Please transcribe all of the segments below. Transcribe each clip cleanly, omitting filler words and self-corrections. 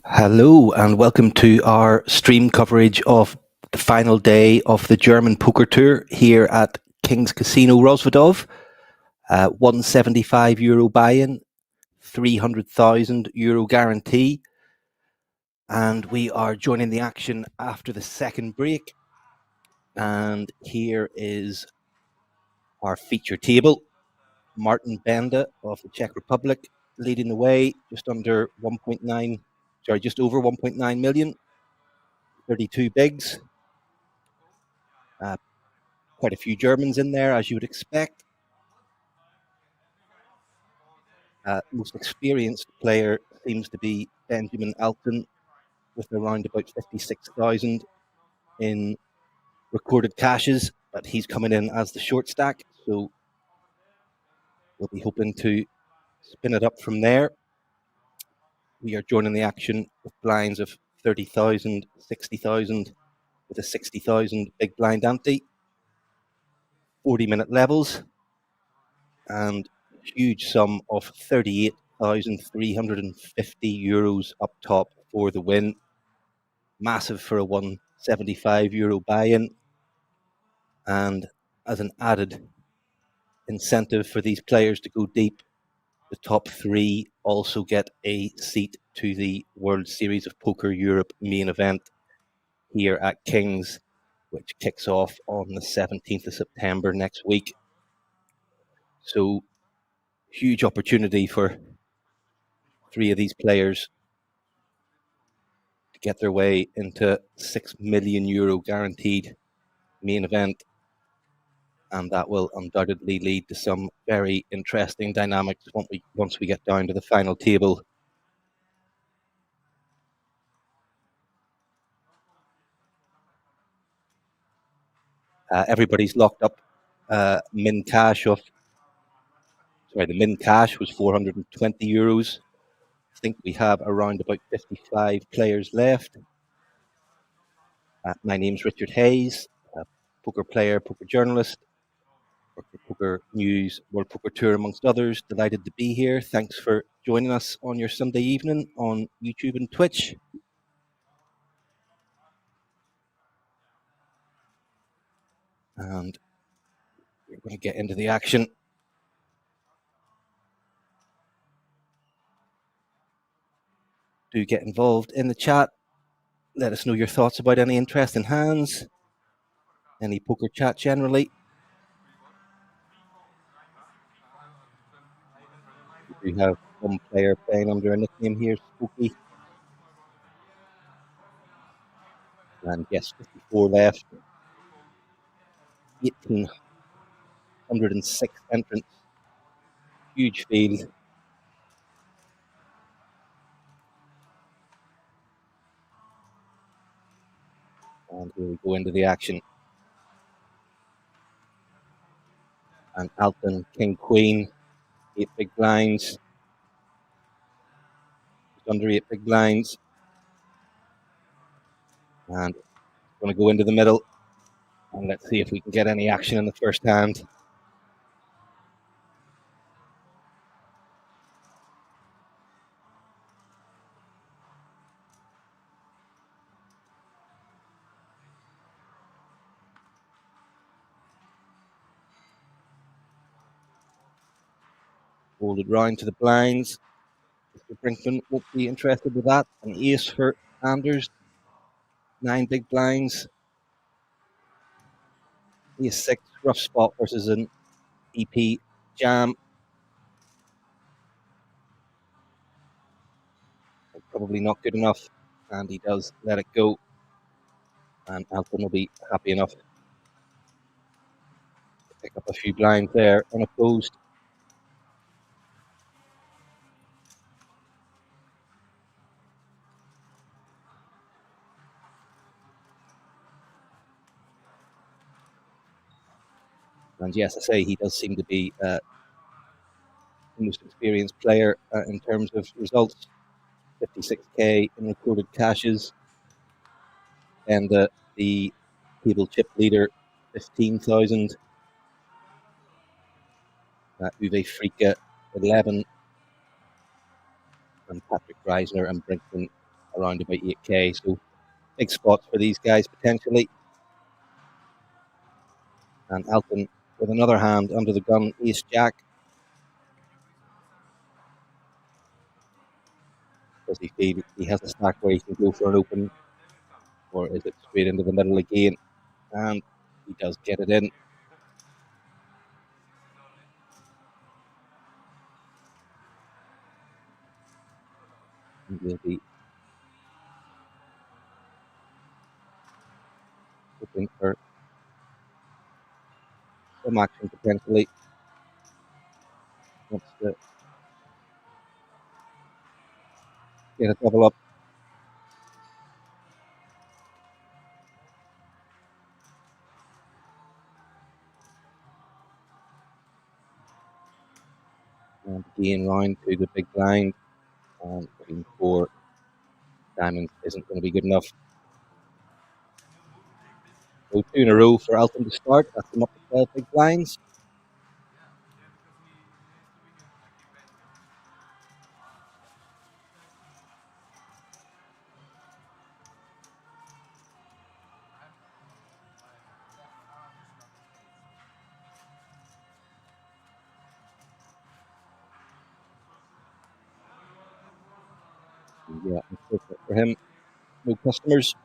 Hello and welcome to our stream coverage of the final day of the German poker tour here at King's Casino Rosvedov. €175 buy-in, €300,000 guarantee, and we are joining the action after the second break. And here is our feature table. Martin Benda of the Czech Republic leading the way, just over 1.9 million, 32 bigs. Quite a few Germans in there, as you would expect. Most experienced player seems to be Benjamin Alton, with around about 56,000 in recorded cashes, but he's coming in as the short stack, so we'll be hoping to spin it up from there. We are joining the action with blinds of 30,000, 60,000, with a 60,000 big blind ante, 40-minute levels, and huge sum of €38,350 up top for the win. Massive for a €175 buy-in, and as an added incentive for these players to go deep, the top three also get a seat to the World Series of Poker Europe main event here at King's, which kicks off on the 17th of September next week. So huge opportunity for three of these players to get their way into €6 million guaranteed main event, and that will undoubtedly lead to some very interesting dynamics once we get down to the final table. Everybody's locked up. The min cash was €420. I think we have around about 55 players left. My name's Richard Hayes, poker player, poker journalist, work for Poker News, World Poker Tour, amongst others. Delighted to be here. Thanks for joining us on your Sunday evening on YouTube and Twitch. And we're going to get into the action. Do get involved in the chat. Let us know your thoughts about any interesting hands, any poker chat generally. We have one player playing under a nickname here, Spooky. And yes, 54 left. 1,806 entrants. Huge field. And here we go into the action. And Alton, King, Queen, 8 big blinds. Just under 8 big blinds. And going to go into the middle. And let's see if we can get any action in the first hand. Hold it round to the blinds. Mr. Brinkman won't be interested with that. An ace for Anders. 9 big blinds. Ace 6, rough spot versus an EP jam. Probably not good enough, and he does let it go. And Alton will be happy enough to pick up a few blinds there unopposed. And yes, I say he does seem to be the most experienced player in terms of results. 56k in recorded cashes, and the table chip leader 15,000. Uwe Fricke 11. and Patrick Reisner and Brinkman around about 8k. So big spots for these guys potentially. And Elton with another hand under the gun, ace jack. Does he feel he has a stack where he can go for an open, or is it straight into the middle again? And he does get it in. And we'll be hoping for some action potentially. Wants to get a double up. And again round to the big blind. And queen 4 diamonds isn't going to be good enough. So 2 in a row for Elton to start. That's him up to 12 big blinds. And yeah, unfortunate for him. No customers.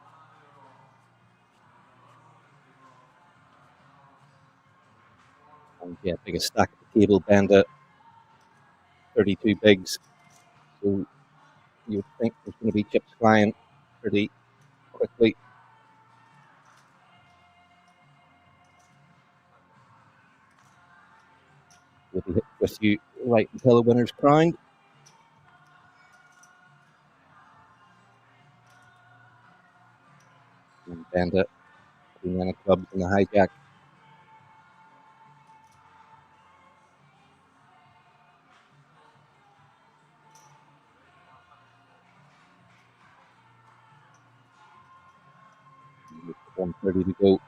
And yeah, biggest stack at the table, Benda, 32 bigs. So you would think there's going to be chips flying pretty quickly. We'll be with you right until the winner's crowned. And Benda, Queen of clubs and the hijack. With 130 to go.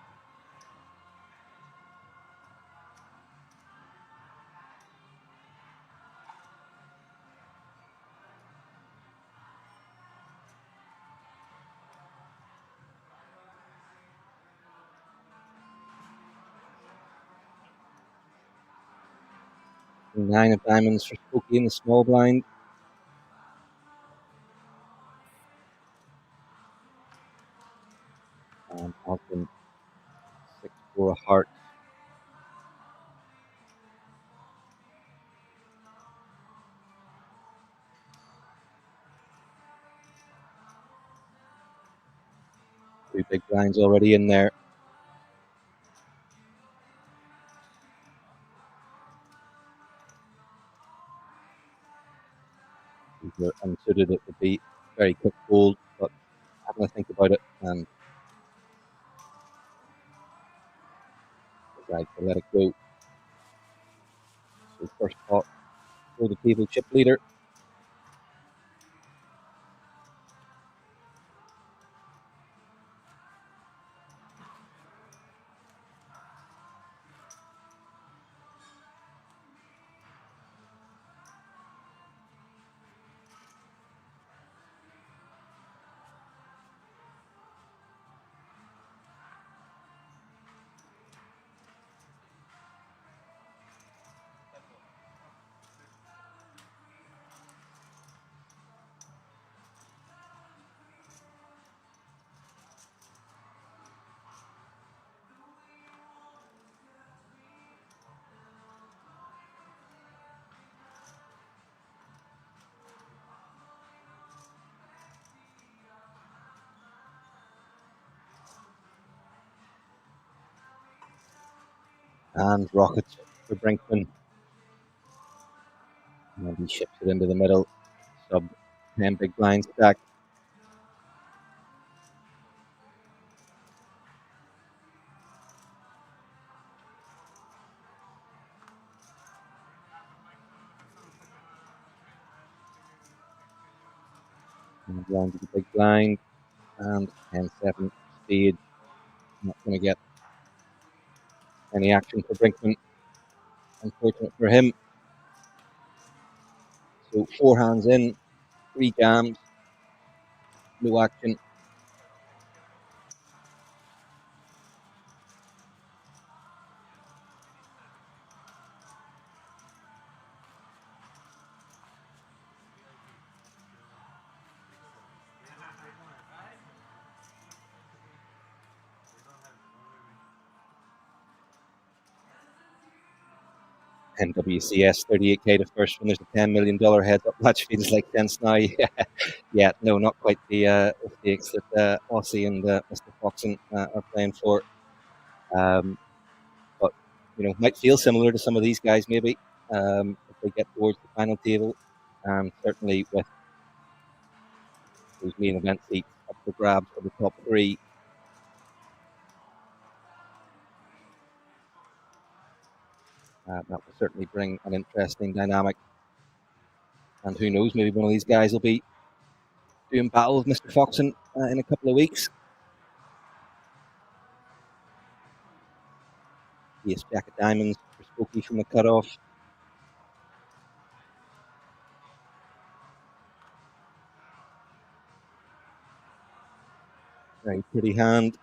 King 9 of diamonds for Spokey in the small blind. And Elton 6-4 of hearts. Two big blinds already in there. If you're unsuited, it would be very quick fold, but having to think about it and decide to let it go. So first pot for the table chip leader. And rockets for Brinkman. And he ships it into the middle. Sub 10 big blind stack. And round to the big blind. And 10-7 spade. Not going to get any action for Brinkman. Unfortunate for him. So 4 hands in. 3 jams, no action. MWCS 38k to first when there's a $10 million heads up match feels like sense now. Yeah, no, not quite the stakes that Aussie and Mr. Foxen are playing for. But might feel similar to some of these guys maybe if they get towards the final table, and certainly with those main event seats up for grabs for the top 3. That will certainly bring an interesting dynamic. And who knows, maybe one of these guys will be doing battle with Mr. Foxen in a couple of weeks. Yes, Jack of Diamonds for Spooky from the cutoff. Very pretty hand.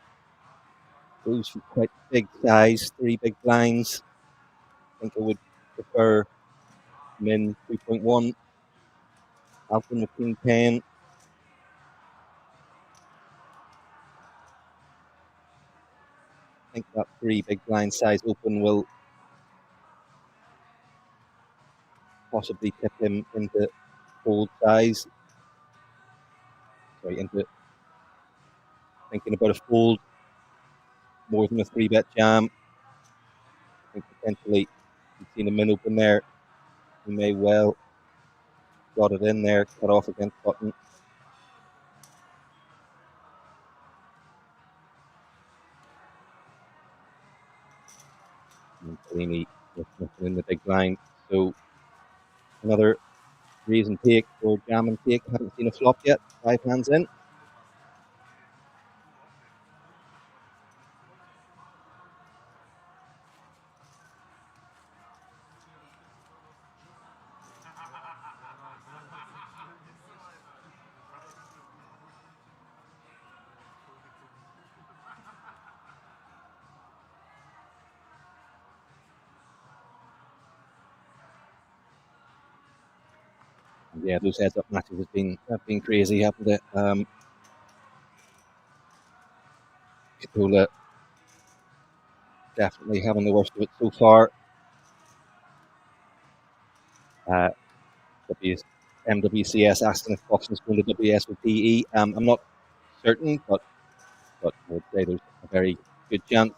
Goes for quite big size, 3 big blinds. I think I would prefer min 2.1. Alton with King 10. I think that 3 big blind size open will possibly tip him into fold size. Sorry, into thinking about a fold more than a 3-bet jam. I think potentially you've seen a min open there. He may well got it in there, cut off against button. And Pelini with nothing in the big blind. So another raise and take or jam and take. Haven't seen a flop yet. 5 hands in. Yeah, those heads up matches have been crazy, haven't they? Catola definitely having the worst of it so far. MWCS asking if Foxen's going to WSOP. I'm not certain, but I would say there's a very good chance.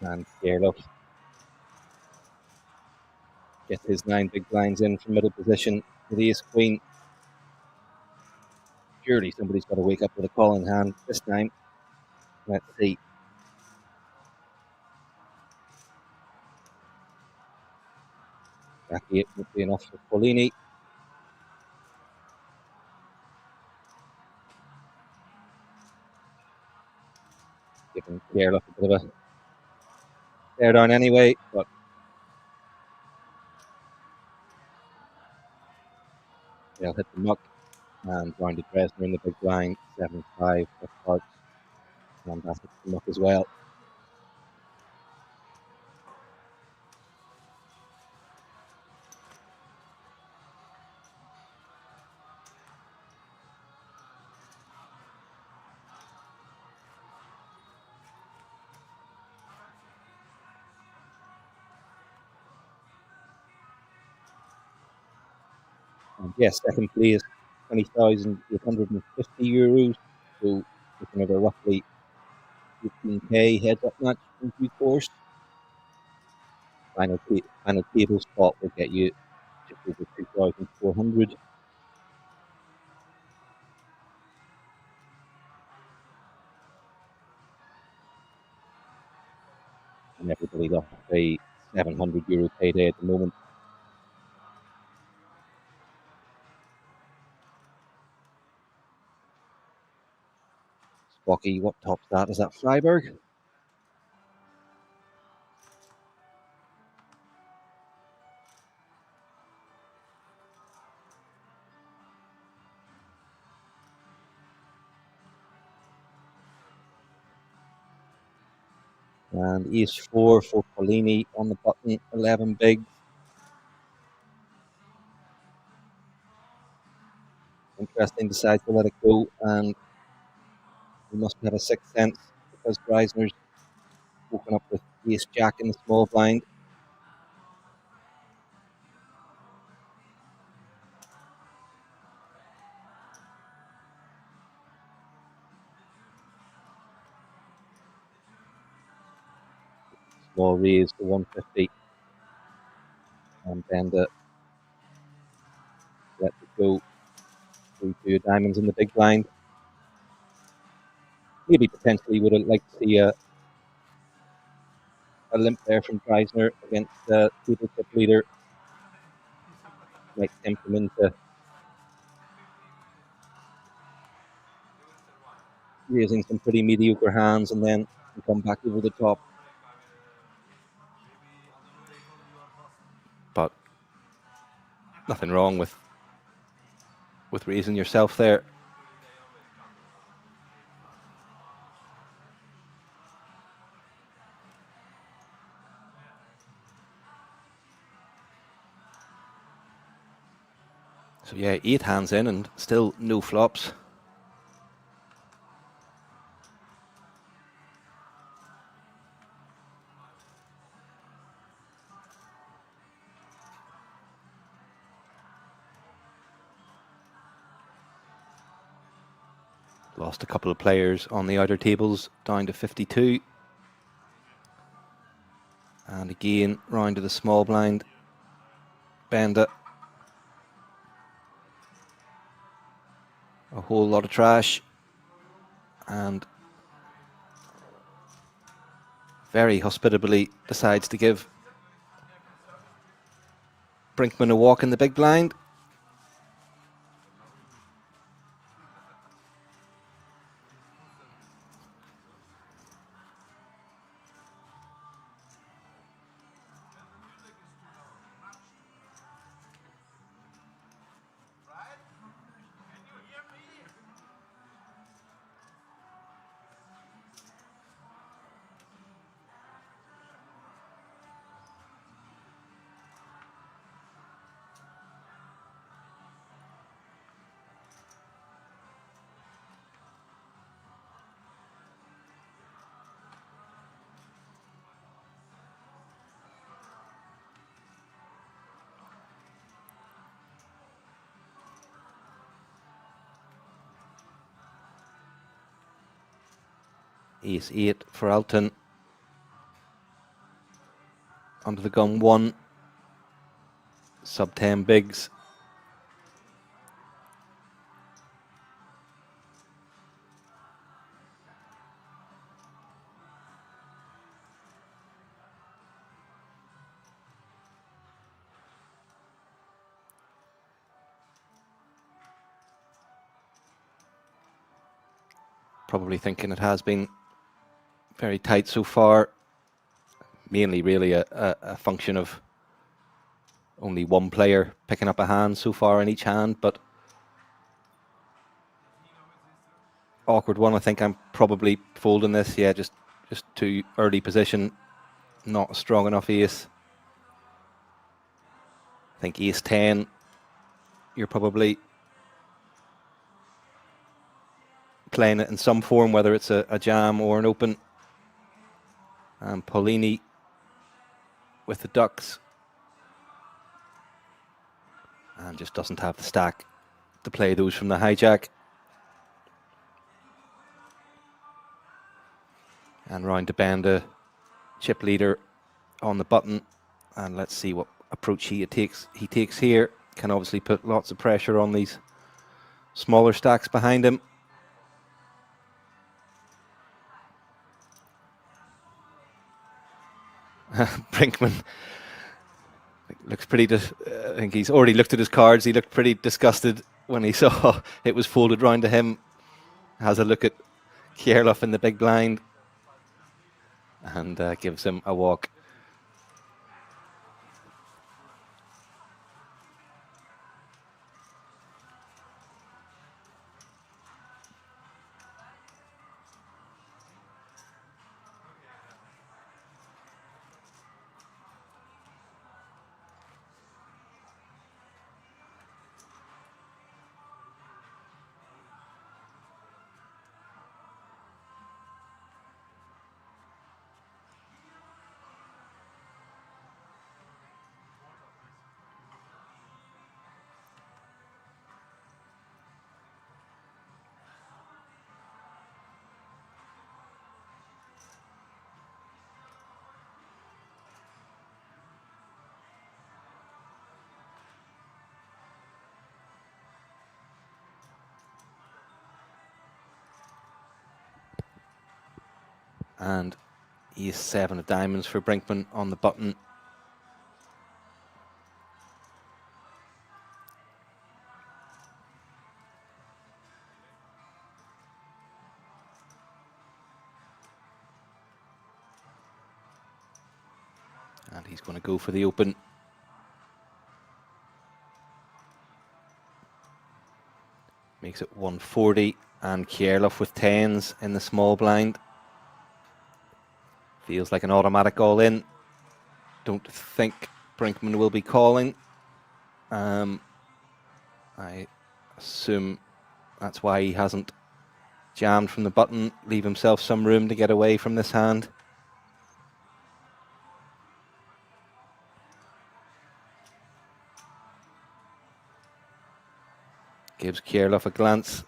And Gerloff gets his 9 big blinds in from middle position with the ace queen. Surely somebody's got to wake up with a call in hand this time. Let's see. Jack 8 would be enough for Polini. Giving Gerloff a bit of a stare down anyway, but they'll hit the muck. And rounded Dresner in the big blind, 7-5 with cards. And that hits the muck as well. And yes, second place, €20,850. So looking at a roughly 15k heads up match in due course. Final table spot will get you just over 2,400. And everybody got a €700 payday at the moment. Spocky, what tops that? Is that Freiburg? And ace-4 for Paulini on the button, 11 bigs. Interesting, decides to let it go, and he must have a sixth sense because Greisner's woken up with ace-jack in the small blind. Small raise to 150. And Bender lets it go through two diamonds in the big blind. Maybe potentially would have liked to see a limp there from Greisner against the table chip leader. Might tempt him into raising some pretty mediocre hands and then come back over the top. But nothing wrong with raising yourself there. So yeah, 8 hands in and still no flops. Lost a couple of players on the outer tables, down to 52. And again, round to the small blind. Bender. A whole lot of trash. And very hospitably decides to give Brinkman a walk in the big blind. Ace-8 for Alton. Under the gun 1. Sub 10 bigs. Probably thinking it has been very tight so far. Mainly really a function of only one player picking up a hand so far in each hand, but awkward one. I think I'm probably folding this. Yeah, just too early position. Not a strong enough ace. I think ace 10, you're probably playing it in some form, whether it's a jam or an open. And Paulini with the ducks. And just doesn't have the stack to play those from the hijack. And round to Bender, chip leader on the button. And let's see what approach he takes here. Can obviously put lots of pressure on these smaller stacks behind him. Brinkman looks pretty, I think he's already looked at his cards. He looked pretty disgusted when he saw it was folded round to him. Has a look at Kierloff in the big blind and gives him a walk. And ace 7 of diamonds for Brinkman on the button. And he's going to go for the open. Makes it 140, and Kierloff with 10s in the small blind. Feels like an automatic all-in. Don't think Brinkman will be calling. I assume that's why he hasn't jammed from the button. Leave himself some room to get away from this hand. Gives Kierloff a glance.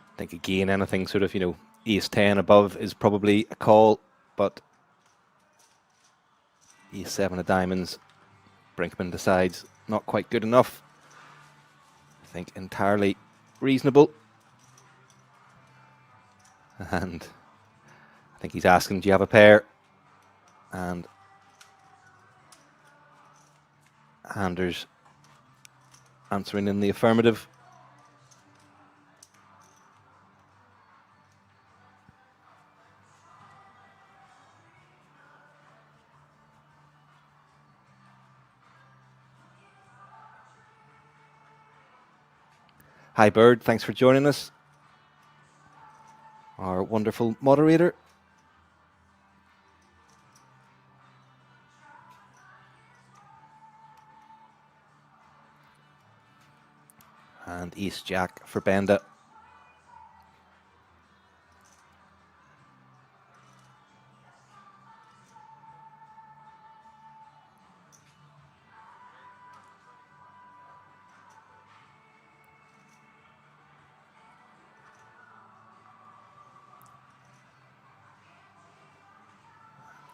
I think again, anything sort of, you know, ace 10 above is probably a call, but ace 7 of diamonds, Brinkman decides not quite good enough. I think entirely reasonable. And I think he's asking, do you have a pair? And Anders answering in the affirmative. Hi Bird, thanks for joining us. Our wonderful moderator. And ace jack for Benda.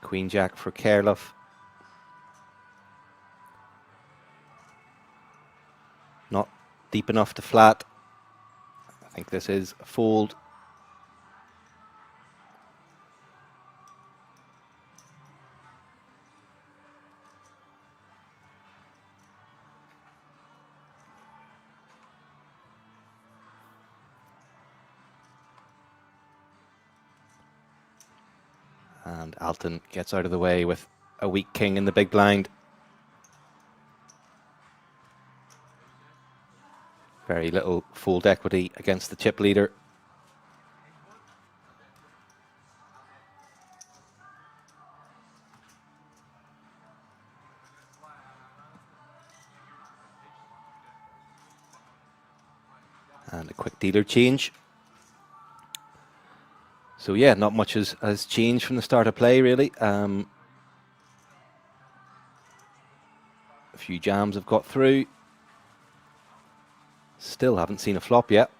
Queen jack for Kierloff. Not deep enough to flat. I think this is a fold. And Alton gets out of the way with a weak king in the big blind. Very little fold equity against the chip leader. And a quick dealer change. So yeah, not much has changed from the start of play, really. A few jams have got through. Still haven't seen a flop yet.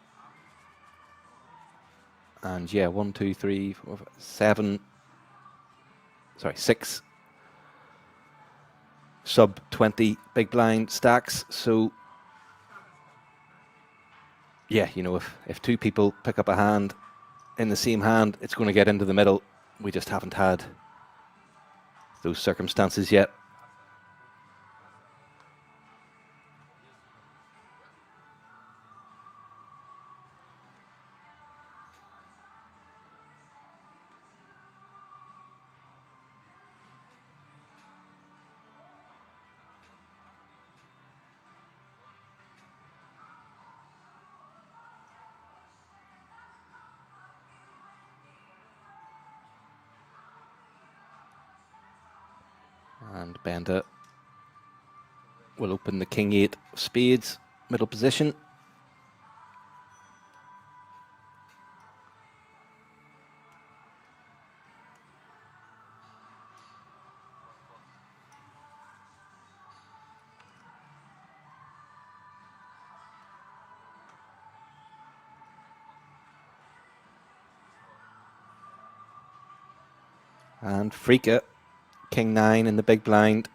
And yeah, 1, 2, 3, 4, 5, 7. Sorry, 6 sub 20 big blind stacks. So yeah, you know, if two people pick up a hand in the same hand, it's going to get into the middle. We just haven't had those circumstances yet. And Benda will open the king 8 of spades, middle position. And Freaka, king 9 in the big blind.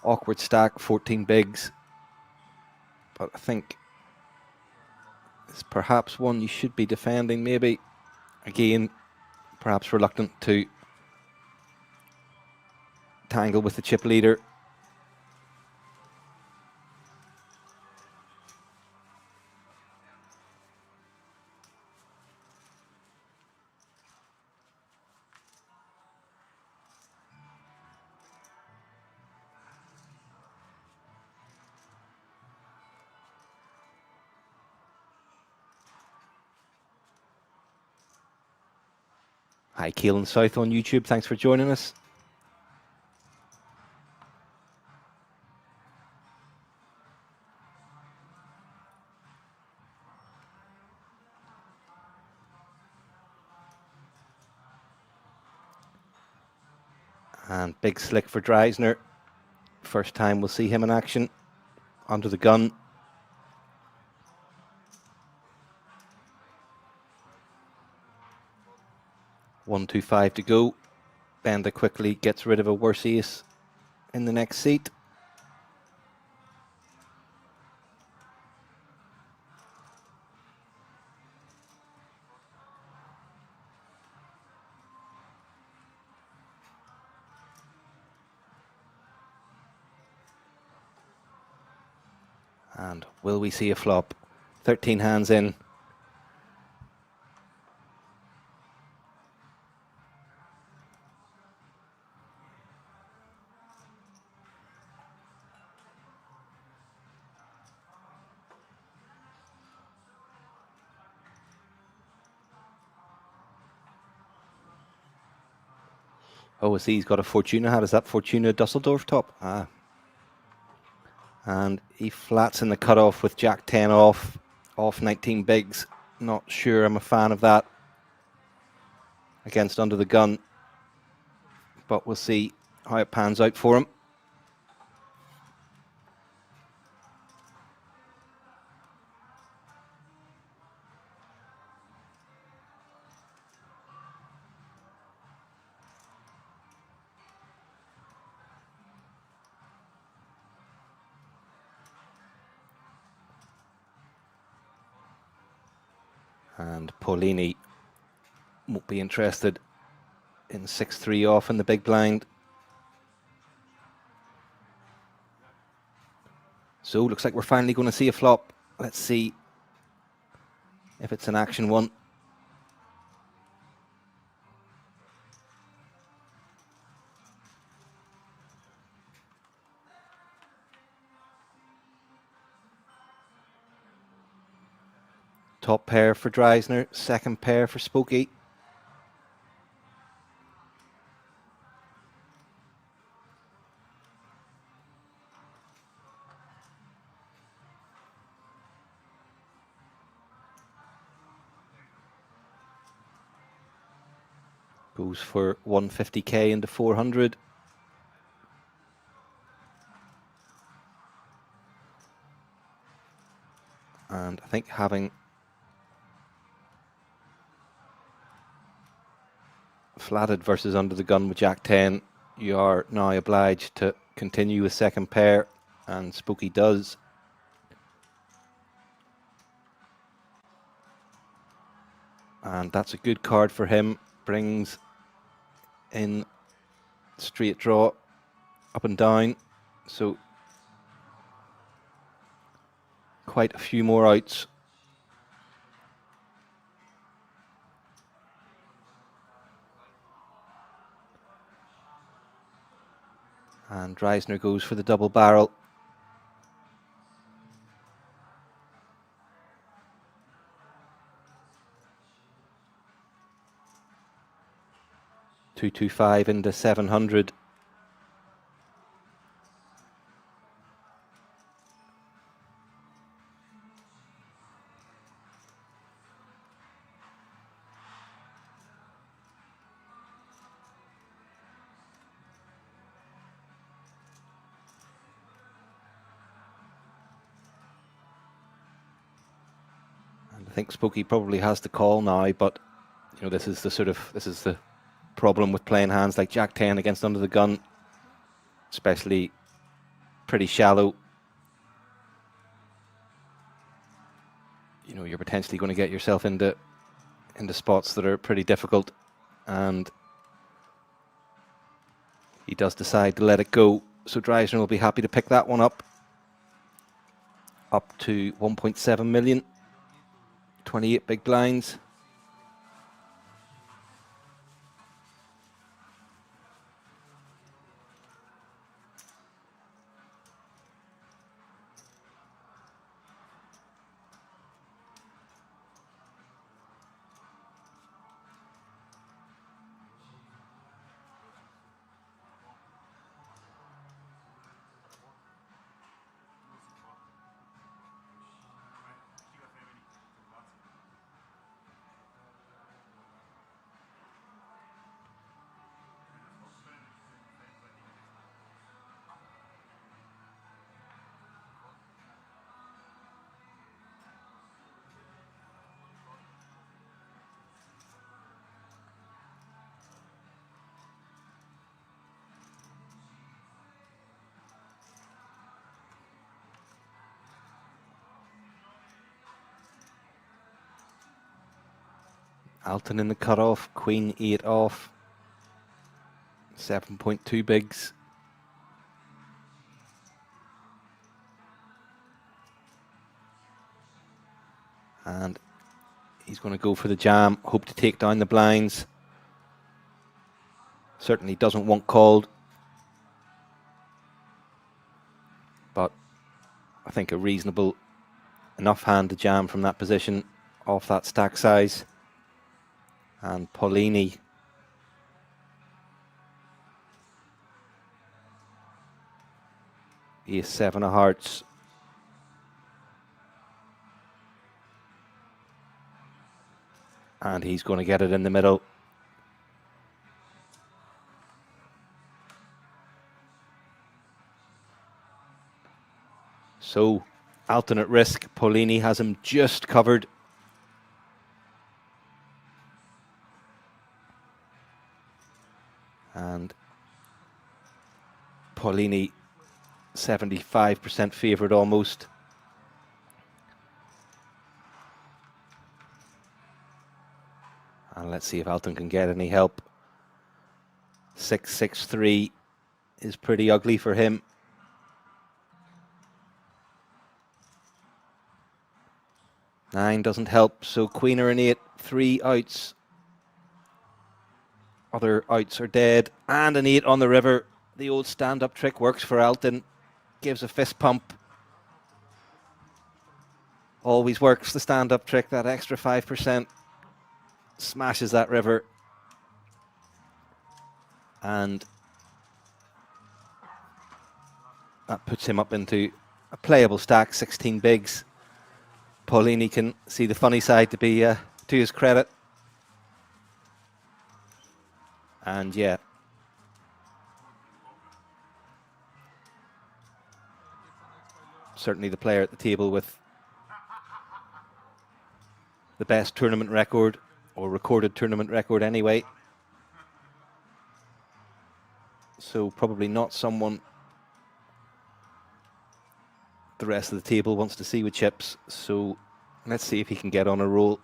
Awkward stack, 14 bigs. But I think it's perhaps one you should be defending, maybe. Again, perhaps reluctant to tangle with the chip leader. Hi, Keelan South on YouTube. Thanks for joining us. And big slick for Dreisner. First time we'll see him in action. Under the gun. 1-2-5 to go. Benda quickly gets rid of a worse ace in the next seat. And will we see a flop? 13 hands in. Oh, I see he's got a Fortuna hat. Is that Fortuna Dusseldorf top? Ah. And he flats in the cutoff with Jack 10 off 19 bigs. Not sure I'm a fan of that against under the gun. But we'll see how it pans out for him. And Paulini won't be interested in 6-3 off in the big blind. So looks like we're finally going to see a flop. Let's see if it's an action one. Top pair for Dreisner, second pair for Spooky. Goes for 150k into 400. And I think having flatted versus under the gun with Jack 10, you are now obliged to continue with second pair, and Spooky does. And that's a good card for him. Brings in straight draw up and down. So quite a few more outs. And Dreisner goes for the double barrel. $225 into 700. I think Spooky probably has the call now, but you know, this is the problem with playing hands like Jack 10 against under the gun, especially pretty shallow. You know, you're potentially going to get yourself into spots that are pretty difficult, and he does decide to let it go. So Dreisner will be happy to pick that one up to 1.7 million, 28 big blinds. Alton in the cutoff, Queen 8 off, 7.2 bigs. And he's going to go for the jam, hope to take down the blinds. Certainly doesn't want called, but I think a reasonable enough hand to jam from that position off that stack size. And Paulini Ace 7 of hearts. And he's going to get it in the middle. So, Alton at risk. Paulini has him just covered. And Paulini 75% favoured almost. And let's see if Alton can get any help. 6-6-3 is pretty ugly for him. Nine doesn't help, so Queen or an 8, 3 outs. Other outs are dead, and an 8 on the river. The old stand-up trick works for Alton. Gives a fist pump. Always works, the stand-up trick, that extra 5%. Smashes that river. And that puts him up into a playable stack, 16 bigs. Paulini can see the funny side to his credit. And yeah, certainly the player at the table with the best tournament record, or recorded tournament record anyway. So probably not someone the rest of the table wants to see with chips. So let's see if he can get on a roll.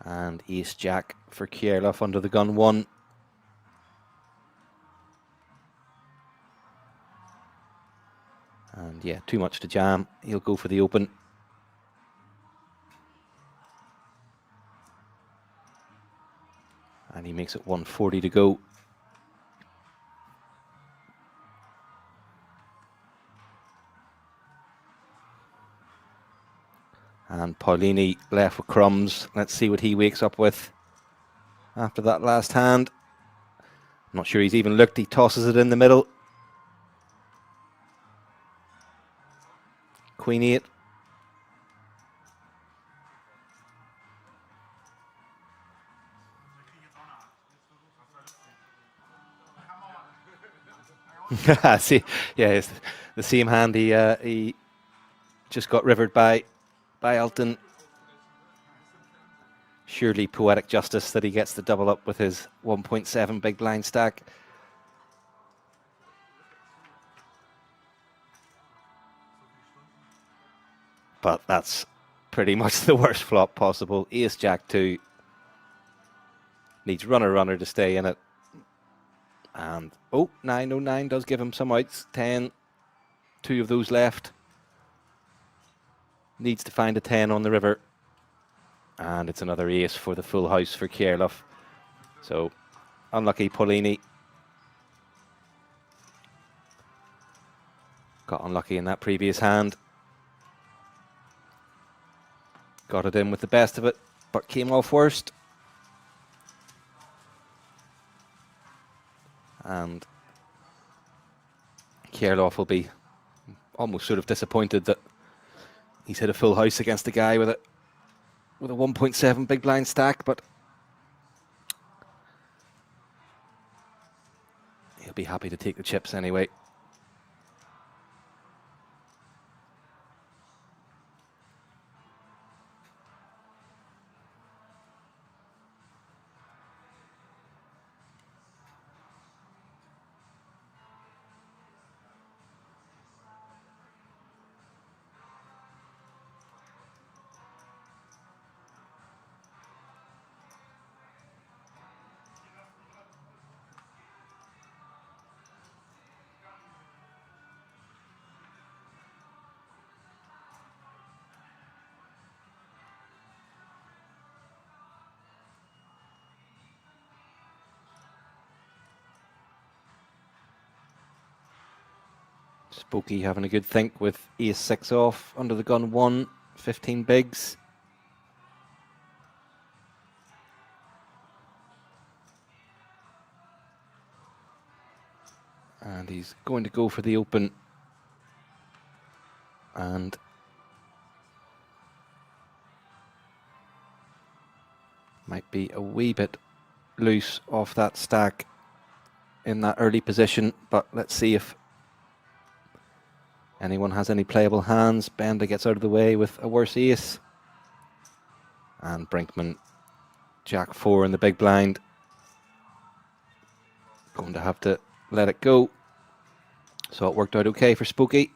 And Ace Jack for Kierloff under the gun 1. And yeah, too much to jam. He'll go for the open. And he makes it 140 to go. And Paulini left with crumbs. Let's see what he wakes up with after that last hand. I'm not sure he's even looked. He tosses it in the middle. Queen 8. See, yeah, it's the same hand he just got rivered by Alton. Surely poetic justice that he gets the double up with his 1.7 big blind stack. But that's pretty much the worst flop possible. Ace Jack 2 needs runner to stay in it. And oh, 909 does give him some outs. 10, 2 of those left. Needs to find a 10 on the river. And it's another ace for the full house for Kierloff. So unlucky Paulini. Got unlucky in that previous hand. Got it in with the best of it, but came off worst. And Kierloff will be almost sort of disappointed that he's hit a full house against a guy with a 1.7 big blind stack, but he'll be happy to take the chips anyway. Spooky having a good think with ace 6 off, under the gun 1, 15 bigs. And he's going to go for the open. And might be a wee bit loose off that stack in that early position, but let's see if anyone has any playable hands. Benda gets out of the way with a worse ace. And Brinkman, Jack 4 in the big blind. Going to have to let it go. So it worked out okay for Spooky.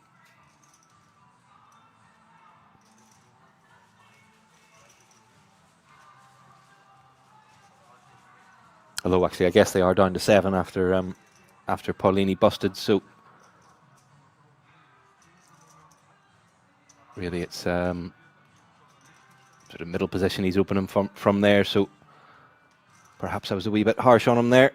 Although actually I guess they are down to 7 after Paulini busted, so really it's sort of middle position he's opening from there, so perhaps I was a wee bit harsh on him there.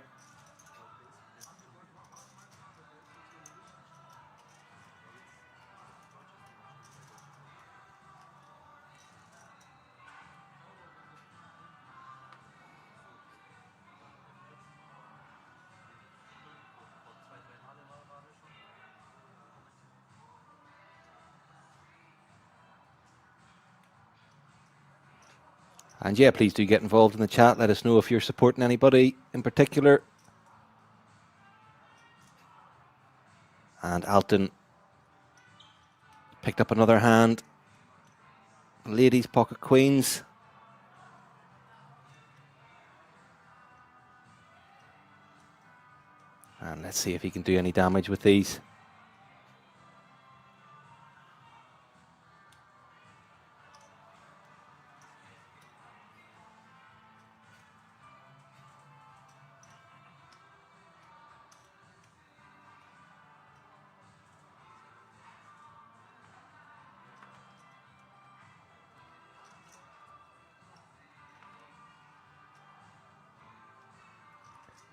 And yeah, please do get involved in the chat. Let us know if you're supporting anybody in particular. And Alton picked up another hand. Ladies, pocket queens. And let's see if he can do any damage with these.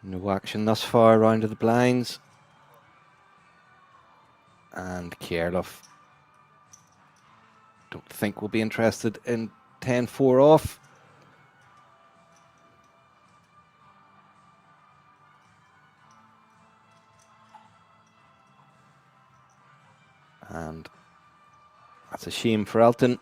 No action thus far around to the blinds. And Kierloff, don't think will be interested in 10-4 off. And That's a shame for Alton.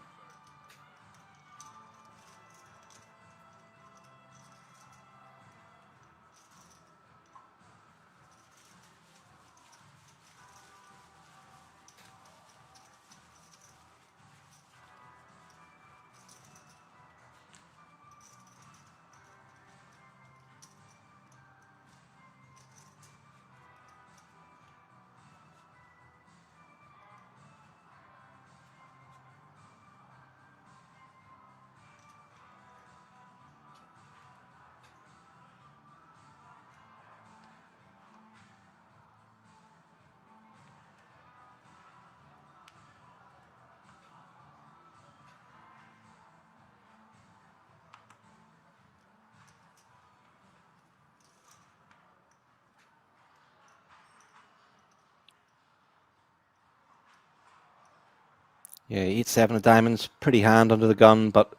Yeah, 8-7 of diamonds, pretty hand under the gun, but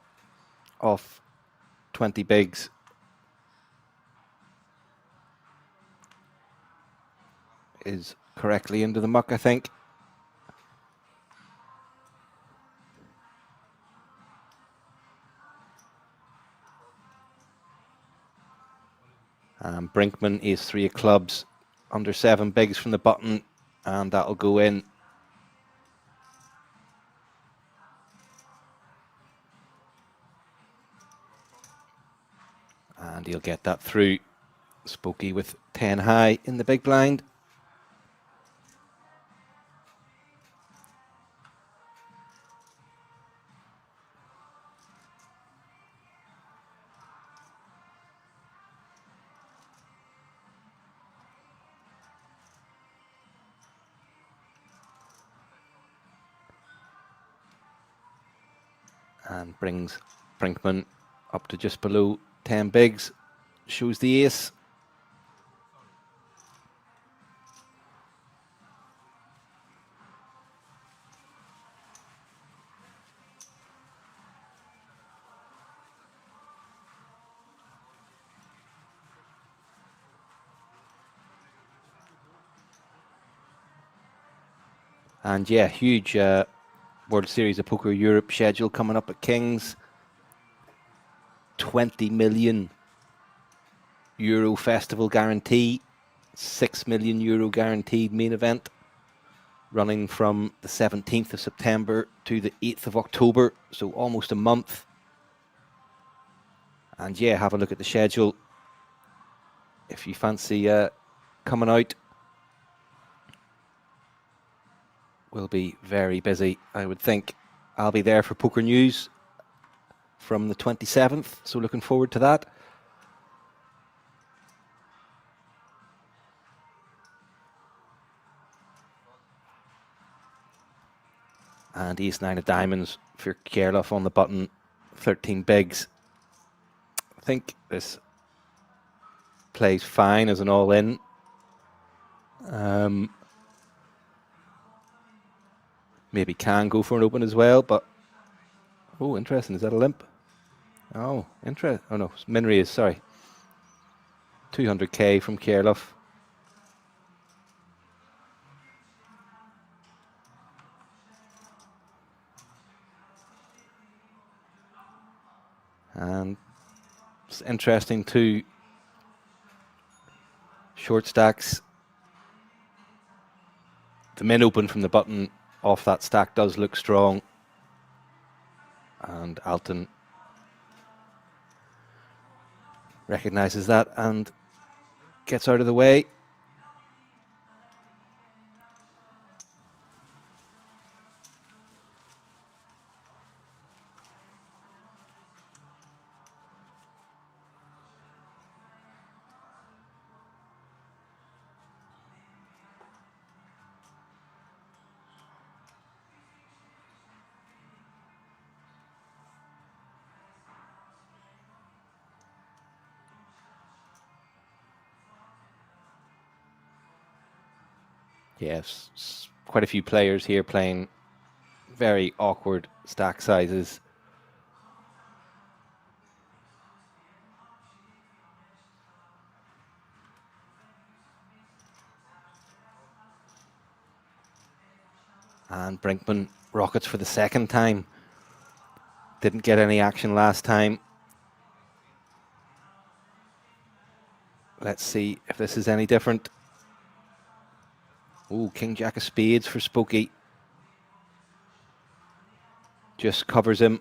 off 20 bigs. Is correctly into the muck, I think. Brinkman is 3 of clubs, under 7 bigs from the button, and that'll go in. And he'll get that through. Spokey with 10 high in the big blind. And brings Brinkman up to just below 10 bigs. Shows the ace. And yeah, huge World Series of Poker Europe schedule coming up at King's. 20 million euro festival guarantee. 6 million euro guaranteed main event. Running from the 17th of September to the 8th of October. So almost a month. And yeah, have a look at the schedule if you fancy coming out. We'll be very busy, I would think. I'll be there for Poker News from the 27th, so looking forward to that. And ace-9 of diamonds for Kierloff on the button, 13 bigs. I think this plays fine as an all-in. Maybe can go for an open as well, but... Oh, interesting. Is that a limp? Oh, interesting. Oh, no. Minry is, sorry. 200k from Kierloff. And it's interesting too. Short stacks. The min open from the button off that stack does look strong. And Alton recognises that and gets out of the way. Yes, quite a few players here playing very awkward stack sizes. And Brinkman rockets for the second time. Didn't get any action last time. Let's see if this is any different. Ooh, King Jack of Spades for Spooky. Just covers him.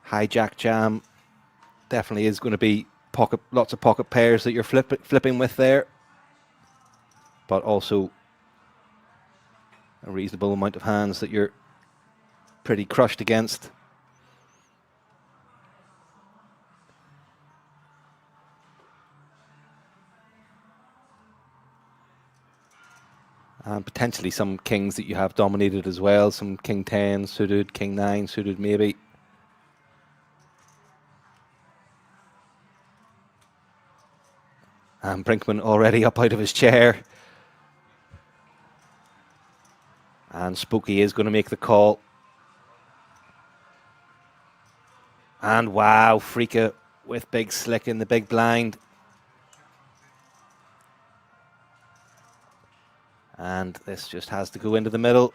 Hijack jam. Definitely is going to be lots of pocket pairs that you're flipping with there. But also a reasonable amount of hands that you're pretty crushed against. And potentially some kings that you have dominated as well. Some king 10 suited, king 9 suited maybe. And Brinkman already up out of his chair. And Spooky is going to make the call. And wow, Freaka with big slick in the big blind. And this just has to go into the middle.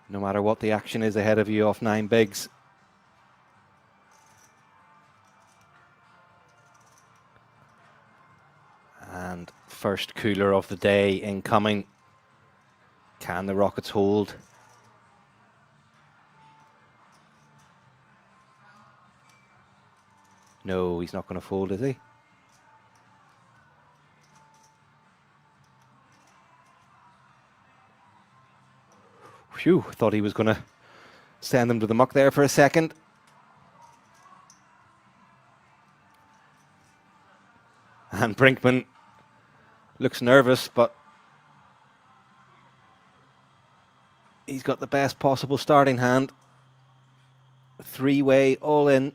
No matter what the action is ahead of you off 9 bigs. And first cooler of the day incoming. Can the Rockets hold? No, he's not going to fold, is he? Phew, thought he was going to send them to the muck there for a second. And Brinkman looks nervous, but he's got the best possible starting hand. 3-way all in.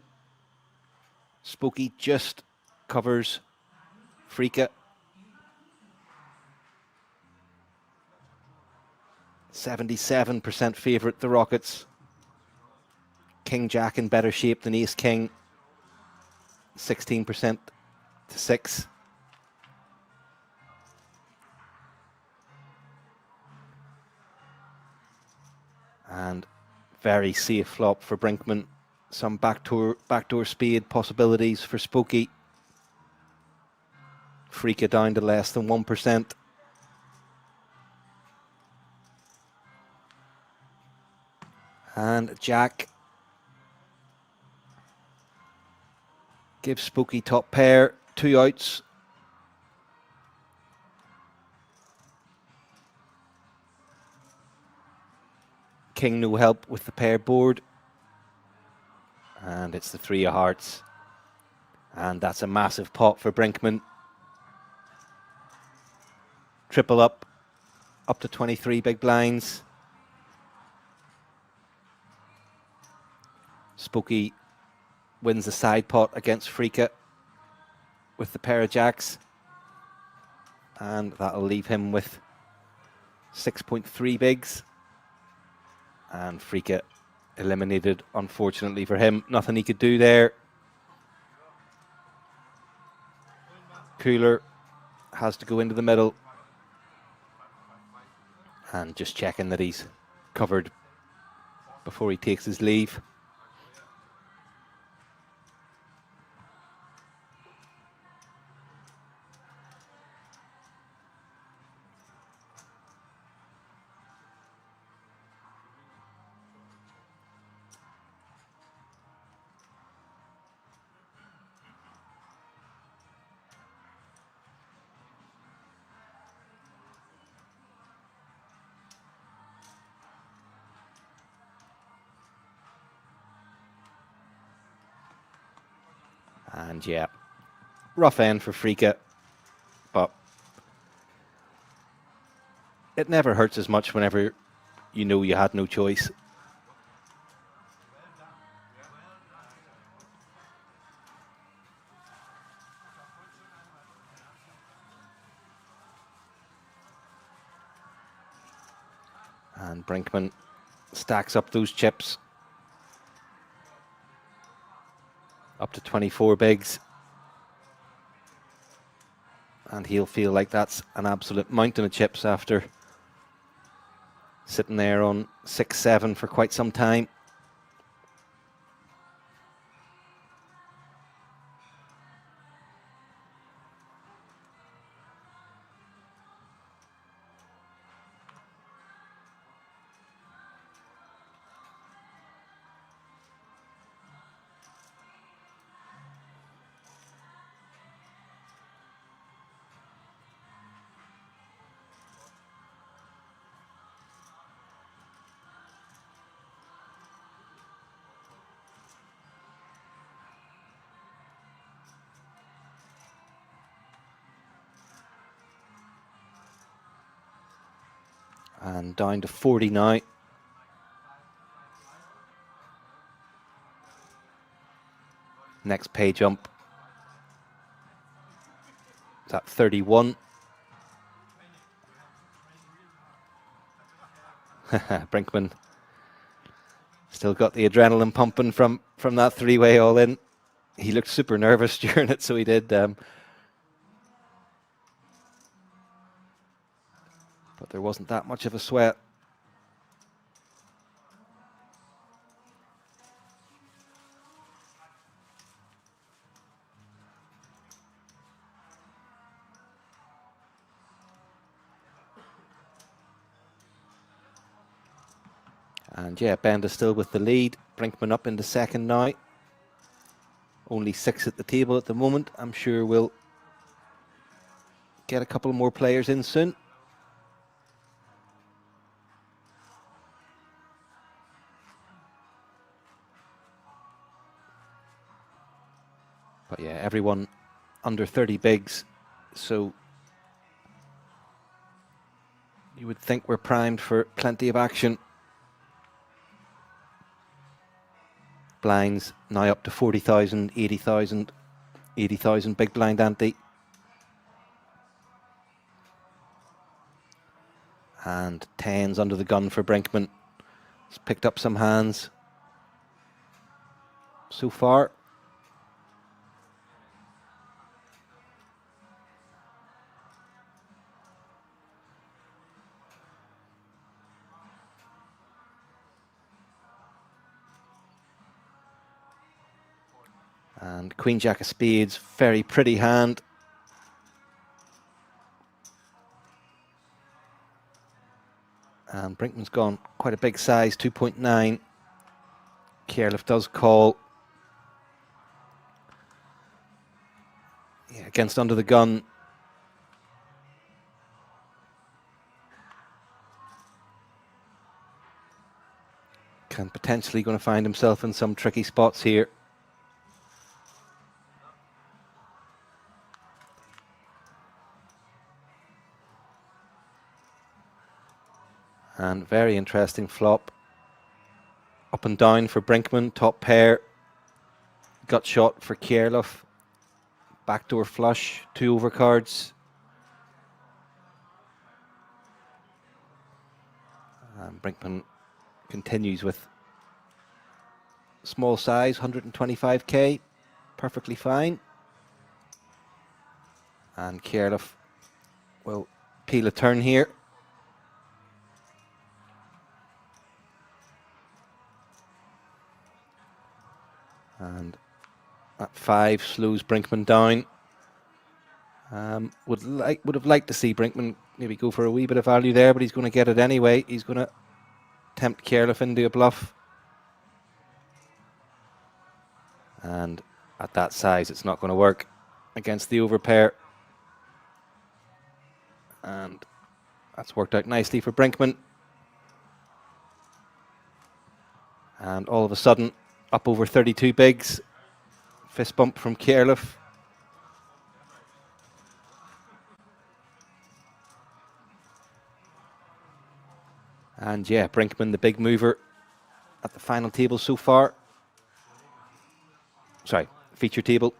Spooky just covers Freaka. 77% favourite, the Rockets. King Jack in better shape than Ace King. 16% to 6. And very safe flop for Brinkman. Some backdoor spade possibilities for Spooky. Freaka down to less than 1%. And Jack gives Spooky top pair, 2 outs. King no help with the pair board. And it's the 3 of hearts. And that's a massive pot for Brinkman. Triple up to 23 big blinds. Spooky wins the side pot against Freaka with the pair of jacks. And that'll leave him with 6.3 bigs. And Freaka eliminated, unfortunately for him. Nothing he could do there. Cooler has to go into the middle. And just checking that he's covered before he takes his leave. And yeah, rough end for Freaka, but it never hurts as much whenever you know you had no choice. And Brinkman stacks up those chips. up to 24 bigs. And he'll feel like that's an absolute mountain of chips after sitting there on 6-7 for quite some time. And down to 40 now. Next pay jump is at 31. Brinkman still got the adrenaline pumping from that three-way all in. He looked super nervous during it, so he did. But there wasn't that much of a sweat. And yeah, Benda still with the lead. Brinkman up into second now. Only 6 at the table at the moment. I'm sure we'll get a couple more players in soon. But yeah, everyone under 30 bigs. So you would think we're primed for plenty of action. Blinds now up to 40,000, 80,000, 80,000 big blind ante. And 10s under the gun for Brinkman. He's picked up some hands so far. And Queen Jack of Spades, very pretty hand. And Brinkman's gone quite a big size, 2.9. Kierleff does call. Yeah, against under the gun. Can potentially going to find himself in some tricky spots here. And very interesting flop. Up and down for Brinkman, top pair. Gut shot for Kierleff. Backdoor flush, 2 overcards. And Brinkman continues with small size, 125k, perfectly fine. And Kierleff will peel a turn here. And at 5 slows Brinkman down. Would have liked to see Brinkman maybe go for a wee bit of value there, but he's going to get it anyway. He's going to tempt Kierleff into a bluff. And at that size, it's not going to work against the overpair. And that's worked out nicely for Brinkman. And all of a sudden, up over 32 bigs. Fist bump from Kierleff. And yeah, Brinkman, the big mover at the final table so far. Sorry, feature table.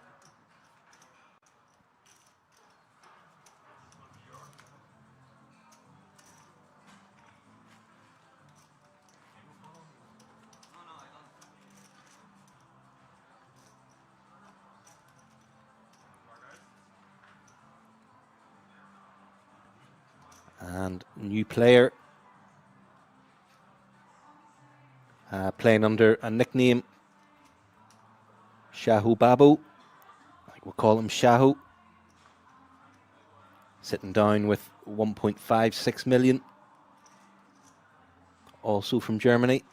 And new player playing under a nickname, Shahu Babu. I think we'll call him Shahu. Sitting down with 1.56 million. Also from Germany.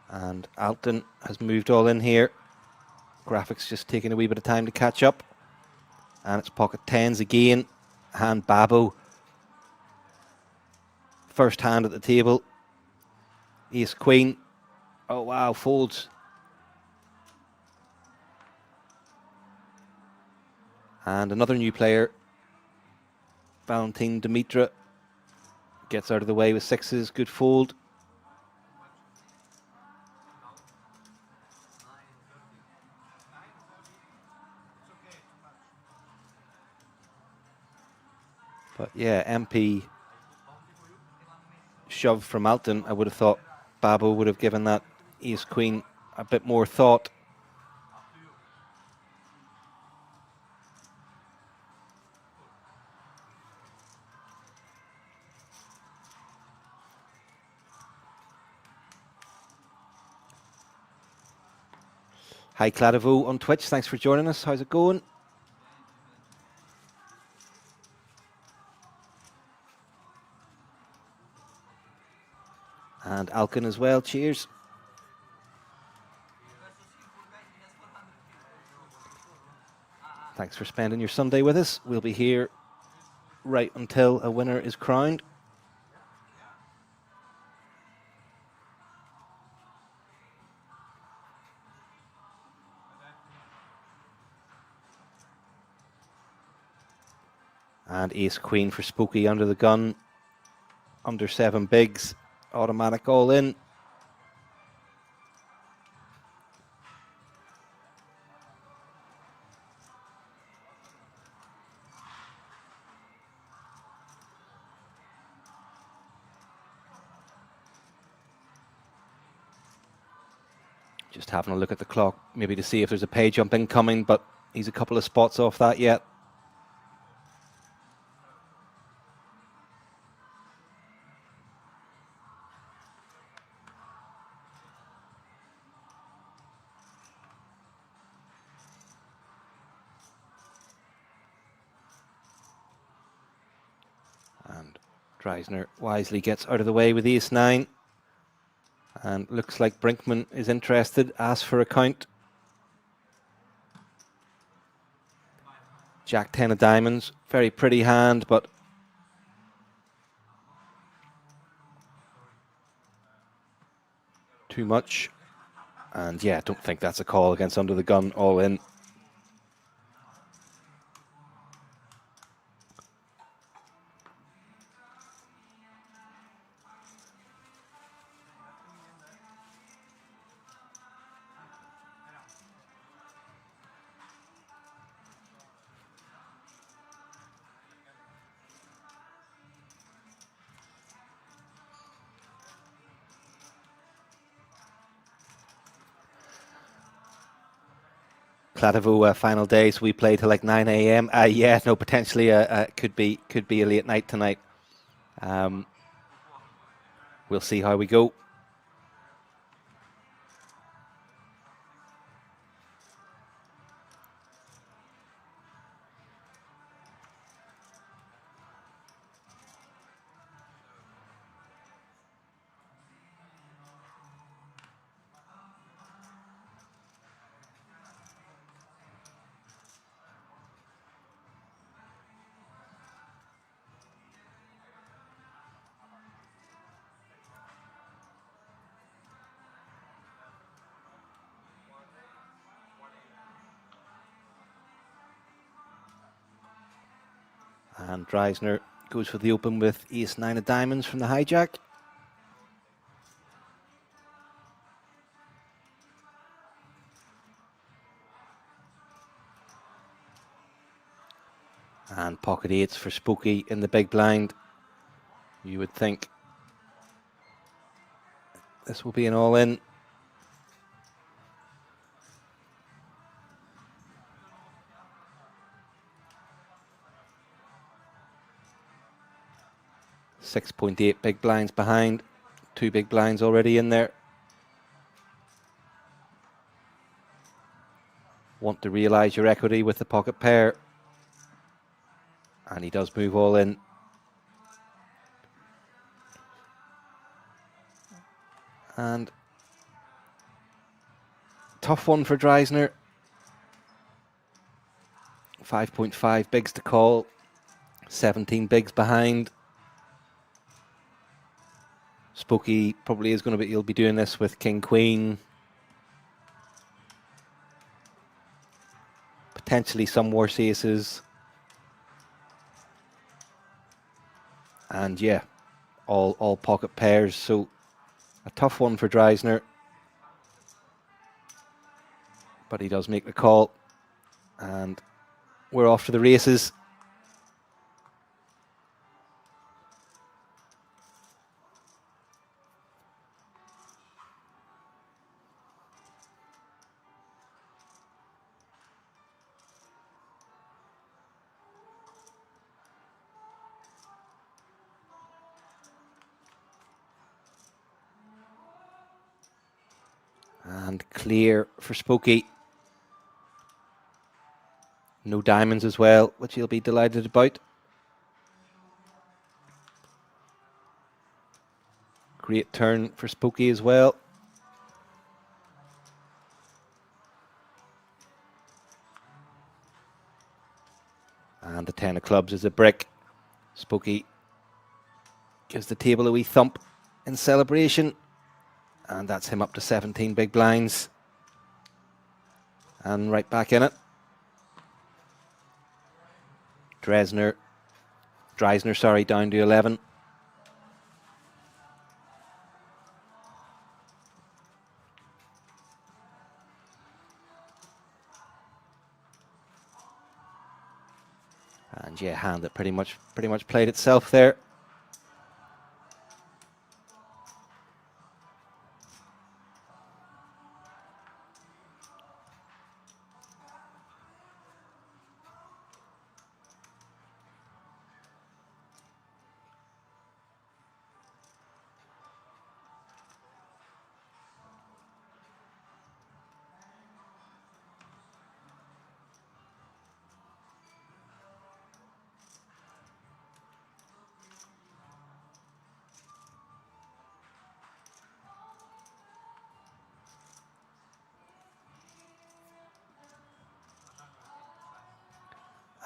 And Alton has moved all in here. Graphics just taking a wee bit of time to catch up. And it's pocket tens again. Hand Babu. First hand at the table. Ace Queen. Oh wow, folds. And another new player. Valentin Dimitra. Gets out of the way with sixes. Good fold. But yeah, MP shove from Alton. I would have thought Babu would have given that Ace Queen a bit more thought. Hi Cladivo on Twitch, thanks for joining us. How's it going? And Alkin as well, cheers. Thanks for spending your Sunday with us. We'll be here right until a winner is crowned. And Ace Queen for Spooky under the gun. Under 7 bigs. Automatic all in. Just having a look at the clock, maybe to see if there's a pay jump incoming, but he's a couple of spots off that yet. And Dreisner wisely gets out of the way with Ace 9. And looks like Brinkman is interested, asks for a count. Jack 10 of diamonds, very pretty hand, but too much. And yeah, don't think that's a call against under the gun, all in. Cladivo final day, so we play till like 9 a.m. Yeah, no, potentially could be a late night tonight. We'll see how we go. And Dreisner goes for the open with Ace 9 of diamonds from the hijack. And pocket eights for Spooky in the big blind. You would think this will be an all-in. .8 big blinds behind. 2 big blinds already in there. Want to realise your equity with the pocket pair. And he does move all in. And tough one for Dreisner. 5.5 bigs to call. 17 bigs behind. Spooky probably is going to be, he'll be doing this with King Queen. Potentially some worse aces. And yeah, all pocket pairs. So a tough one for Dreisner. But he does make the call. And we're off to the races. And clear for Spooky. No diamonds as well, which he'll be delighted about. Great turn for Spooky as well. And the 10 of clubs is a brick. Spooky gives the table a wee thump in celebration. And that's him up to 17 big blinds. And right back in it. Dreisner, down to 11. And yeah, hand that pretty much played itself there.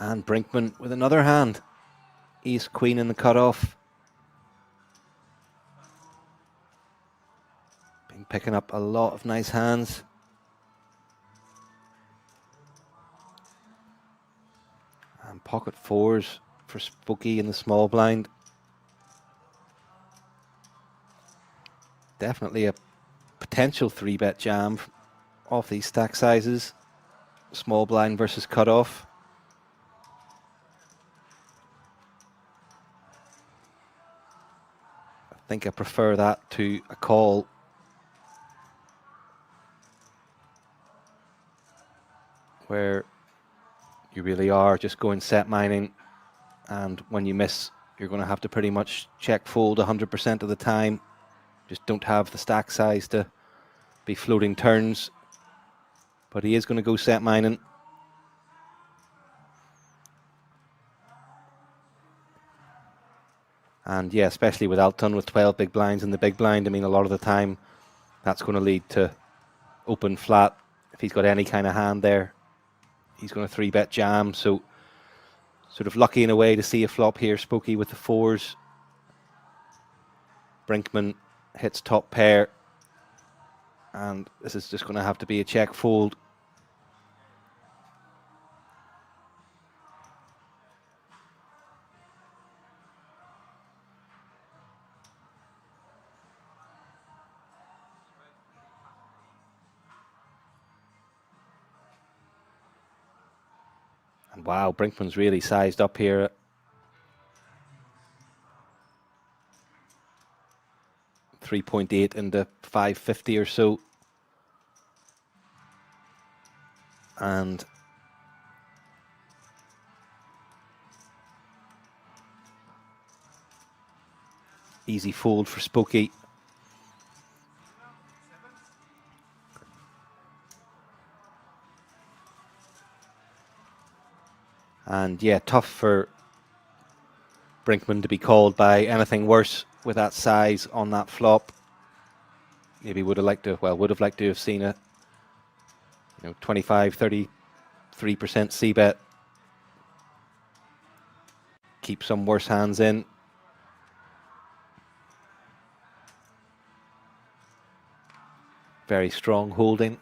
And Brinkman with another hand. Ace Queen in the cutoff. Been picking up a lot of nice hands. And pocket fours for Spooky in the small blind. Definitely a potential 3-bet jam off these stack sizes. Small blind versus cutoff. I think I prefer that to a call. Where you really are just going set mining, and when you miss, you're going to have to pretty much check fold 100% of the time. Just don't have the stack size to be floating turns. But he is going to go set mining. And yeah, especially with Alton with 12 big blinds in the big blind, I mean, a lot of the time that's going to lead to open flat. If he's got any kind of hand there, he's going to 3-bet jam. So sort of lucky in a way to see a flop here. Spooky with the fours. Brinkman hits top pair. And this is just going to have to be a check fold. Wow, Brinkman's really sized up here. .38 into 550 or so. And easy fold for Spooky. And yeah, tough for Brinkman to be called by anything worse with that size on that flop. Maybe would have liked to, well, would have liked to have seen a 25, 33% c-bet. Keep some worse hands in. Very strong holding.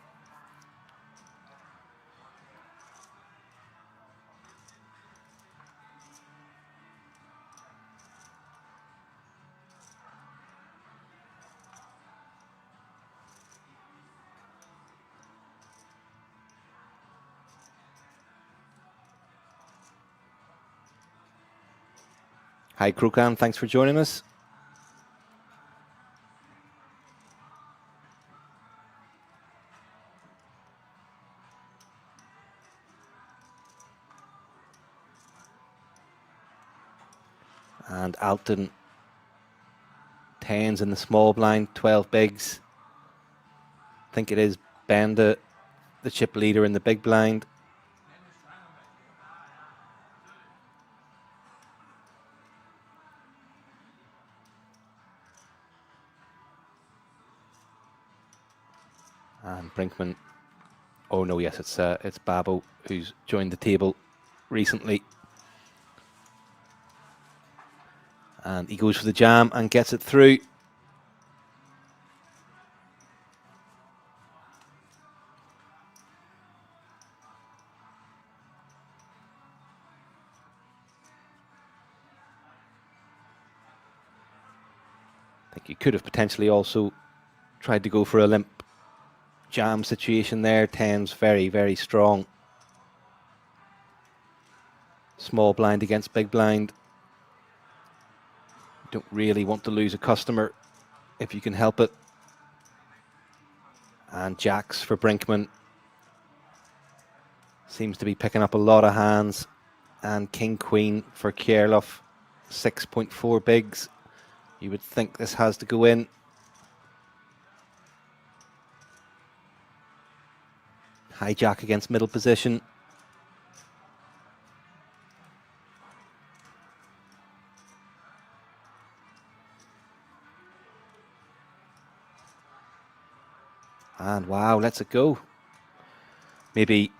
Hi, Krukan. Thanks for joining us. And Alton, 10s in the small blind, 12 bigs. I think it is Benda, the chip leader in the big blind. And Brinkman, oh no, yes, it's Babo who's joined the table recently. And he goes for the jam and gets it through. I think he could have potentially also tried to go for a limp jam situation there. 10's very, very strong. Small blind against big blind. Don't really want to lose a customer if you can help it. And jacks for Brinkman. Seems to be picking up a lot of hands. And king queen for Kierloff. 6.4 bigs. You would think this has to go in. Hijack against middle position. And wow, lets it go. Maybe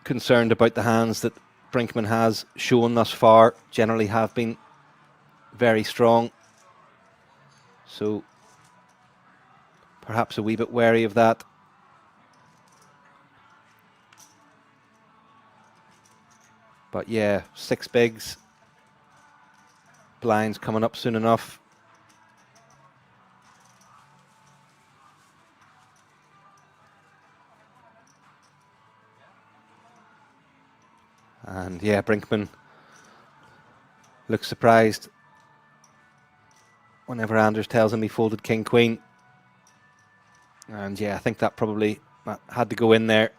concerned about the hands that Brinkman has shown thus far. Generally have been very strong. So perhaps a wee bit wary of that. But yeah, 6 bigs. Blinds coming up soon enough. And yeah, Brinkman looks surprised whenever Anders tells him he folded king queen. And yeah, I think that probably had to go in there.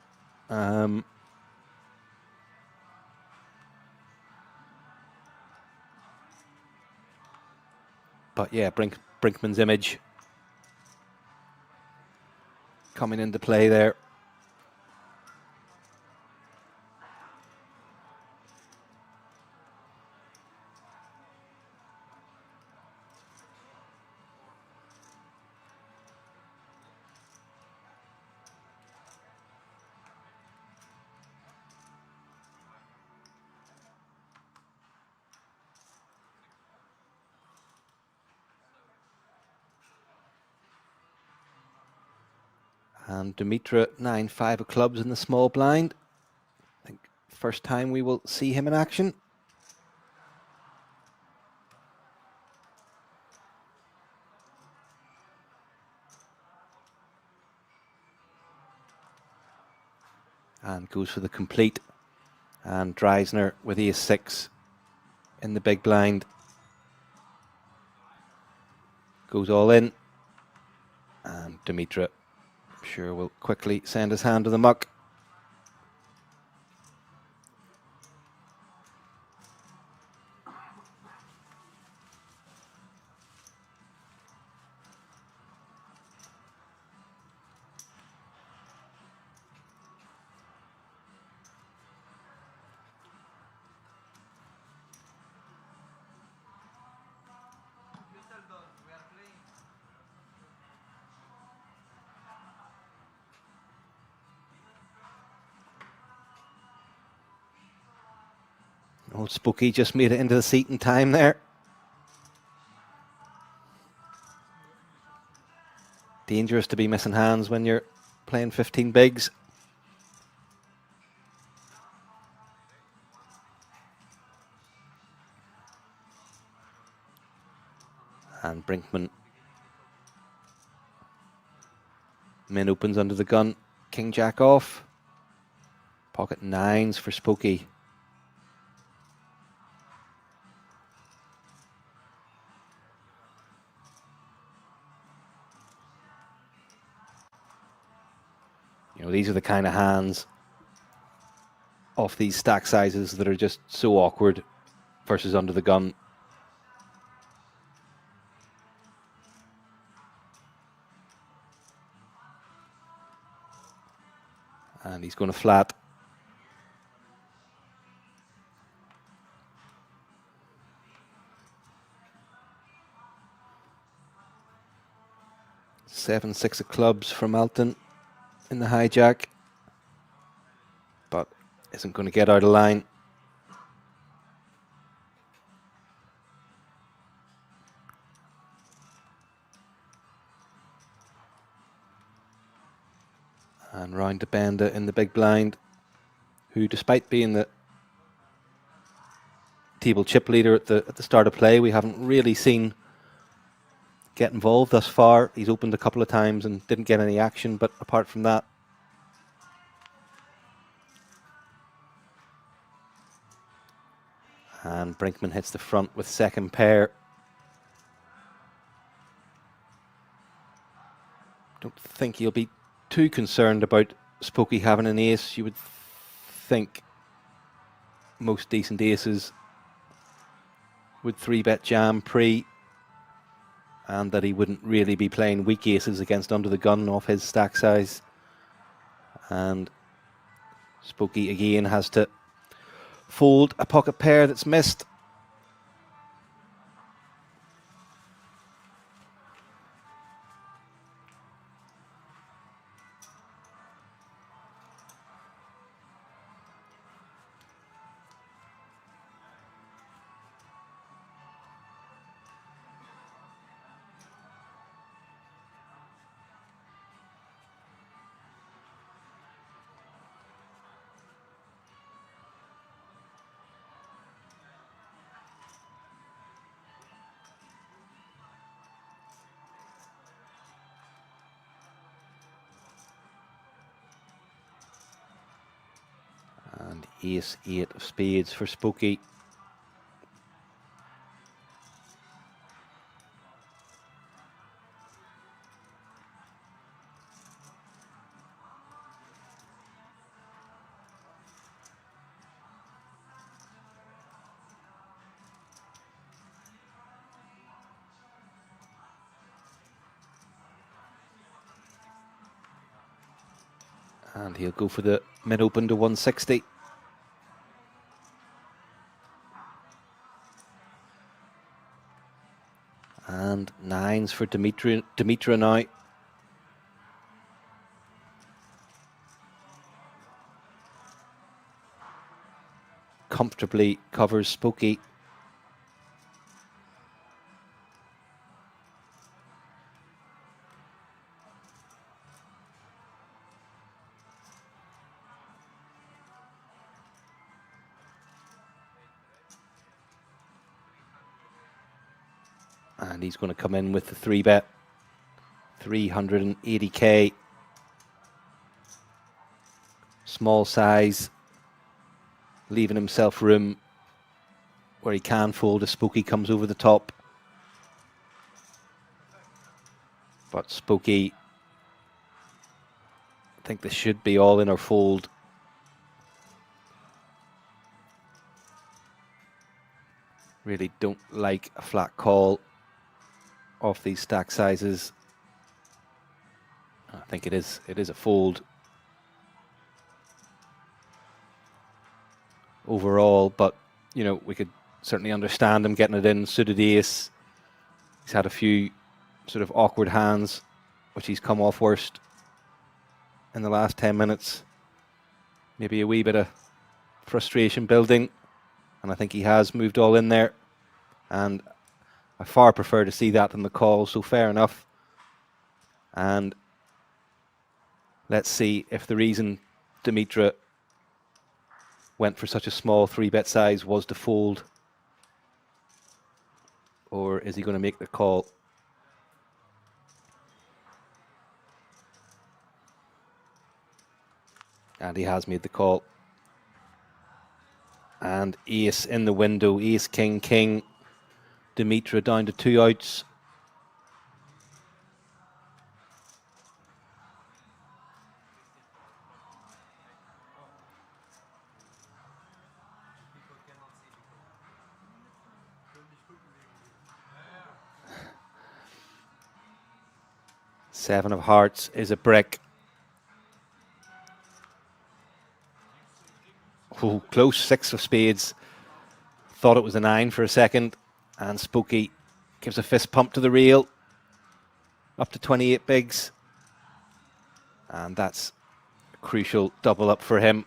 But yeah, Brinkman's image coming into play there. And Dimitra, 9-5 of clubs in the small blind. I think first time we will see him in action. And goes for the complete And Dreisner with ace-6 in the big blind. Goes all in. And Dimitra, I'm sure, will quickly send his hand to the muck. Old Spooky just made it into the seat in time there. Dangerous to be missing hands when you're playing 15 bigs. And Brinkman. Min opens under the gun. King Jack off. Pocket 9s for Spooky. You know, these are the kind of hands off these stack sizes that are just so awkward versus under the gun. And he's going to flat. Seven, 6 of clubs from Alton in the hijack, but isn't going to get out of line. And round to Benda in the big blind, who, despite being the table chip leader at the start of play, we haven't really seen get involved thus far. He's opened a couple of times and didn't get any action, but apart from that, and Brinkman hits the front with second pair. Don't think he'll be too concerned about Spooky having an ace. You would think most decent aces would 3-bet jam pre, and that he wouldn't really be playing weak aces against under the gun off his stack size. And Spooky again has to fold a pocket pair that's missed. And ace-8 of spades for Spooky. And he'll go for the mid-open to 160. And 9s for Dimitra now. Comfortably covers Spooky. And he's going to come in with the 3-bet. 380k. Small size. leaving himself room where he can fold as Spooky comes over the top. But Spooky, I think this should be all in or fold. Really don't like a flat call off these stack sizes. I think it is a fold overall, but you know, we could certainly understand him getting it in suited ace. He's had a few sort of awkward hands which he's come off worst in the last 10 minutes. Maybe a wee bit of frustration building, and I think he has moved all in there, and I far prefer to see that than the call, so fair enough. And let's see if the reason Dimitra went for such a small 3-bet size was to fold, or is he going to make the call? And he has made the call. And ace in the window, ace, king, king. Dimitra down to 2 outs. Seven of hearts is a brick. Oh, close. 6 of spades. Thought it was a 9 for a second. And Spooky gives a fist pump to the reel. Up to 28 bigs. And that's a crucial double up for him.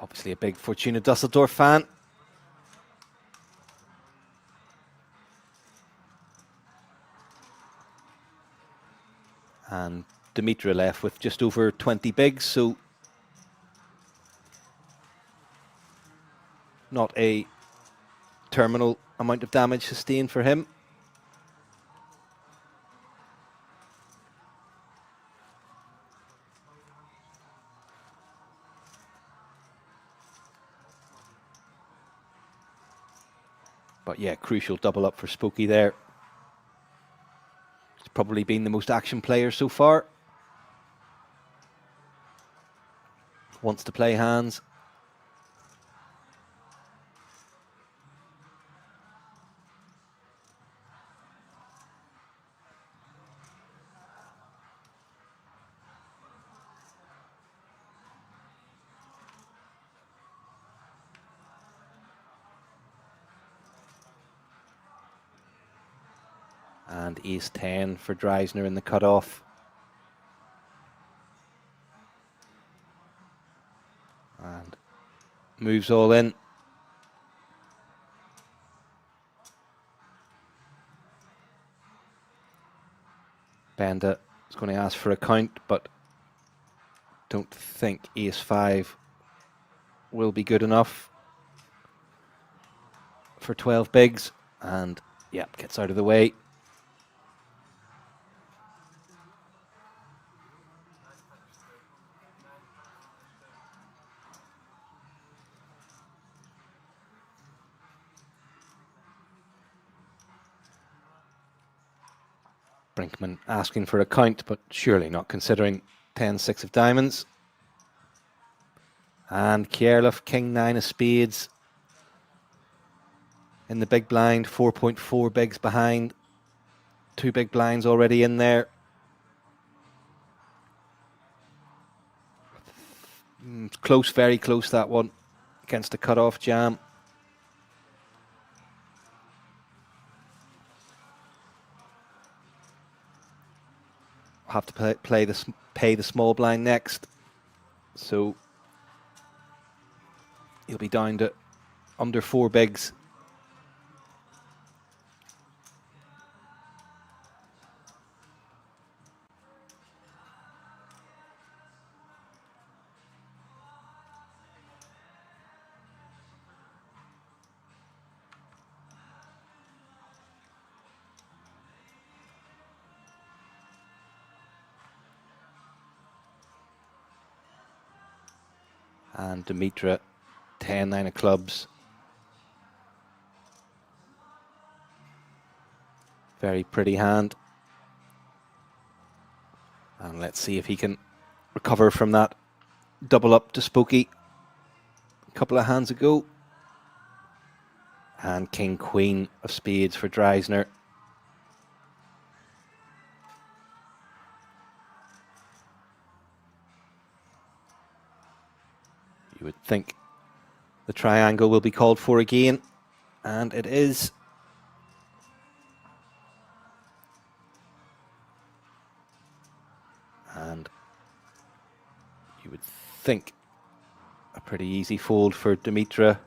Obviously a big Fortuna Dusseldorf fan. And Dimitra left with just over 20 bigs, so not a terminal amount of damage sustained for him. But yeah, crucial double up for Spooky there. He's probably been the most action player so far. Wants to play hands. And ace 10 for Dreisner in the cutoff. And moves all in. Benda is going to ask for a count, but don't think ace 5 will be good enough for 12 bigs. And yeah, gets out of the way. Brinkman asking for a count, but surely not considering 10-6 of diamonds. And Kierleff, king 9 of spades in the big blind, 4.4 bigs behind. 2 big blinds already in there. Close, very close, that one, against the cutoff jam. Have to pay the small blind next, so he'll be down to under 4 bigs. And Dimitra, 10-9 of clubs. Very pretty hand. And let's see if he can recover from that double up to Spooky a couple of hands ago. And King Queen of spades for Dreisner. You would think the triangle will be called for again, and it is. And you would think a pretty easy fold for Dimitra.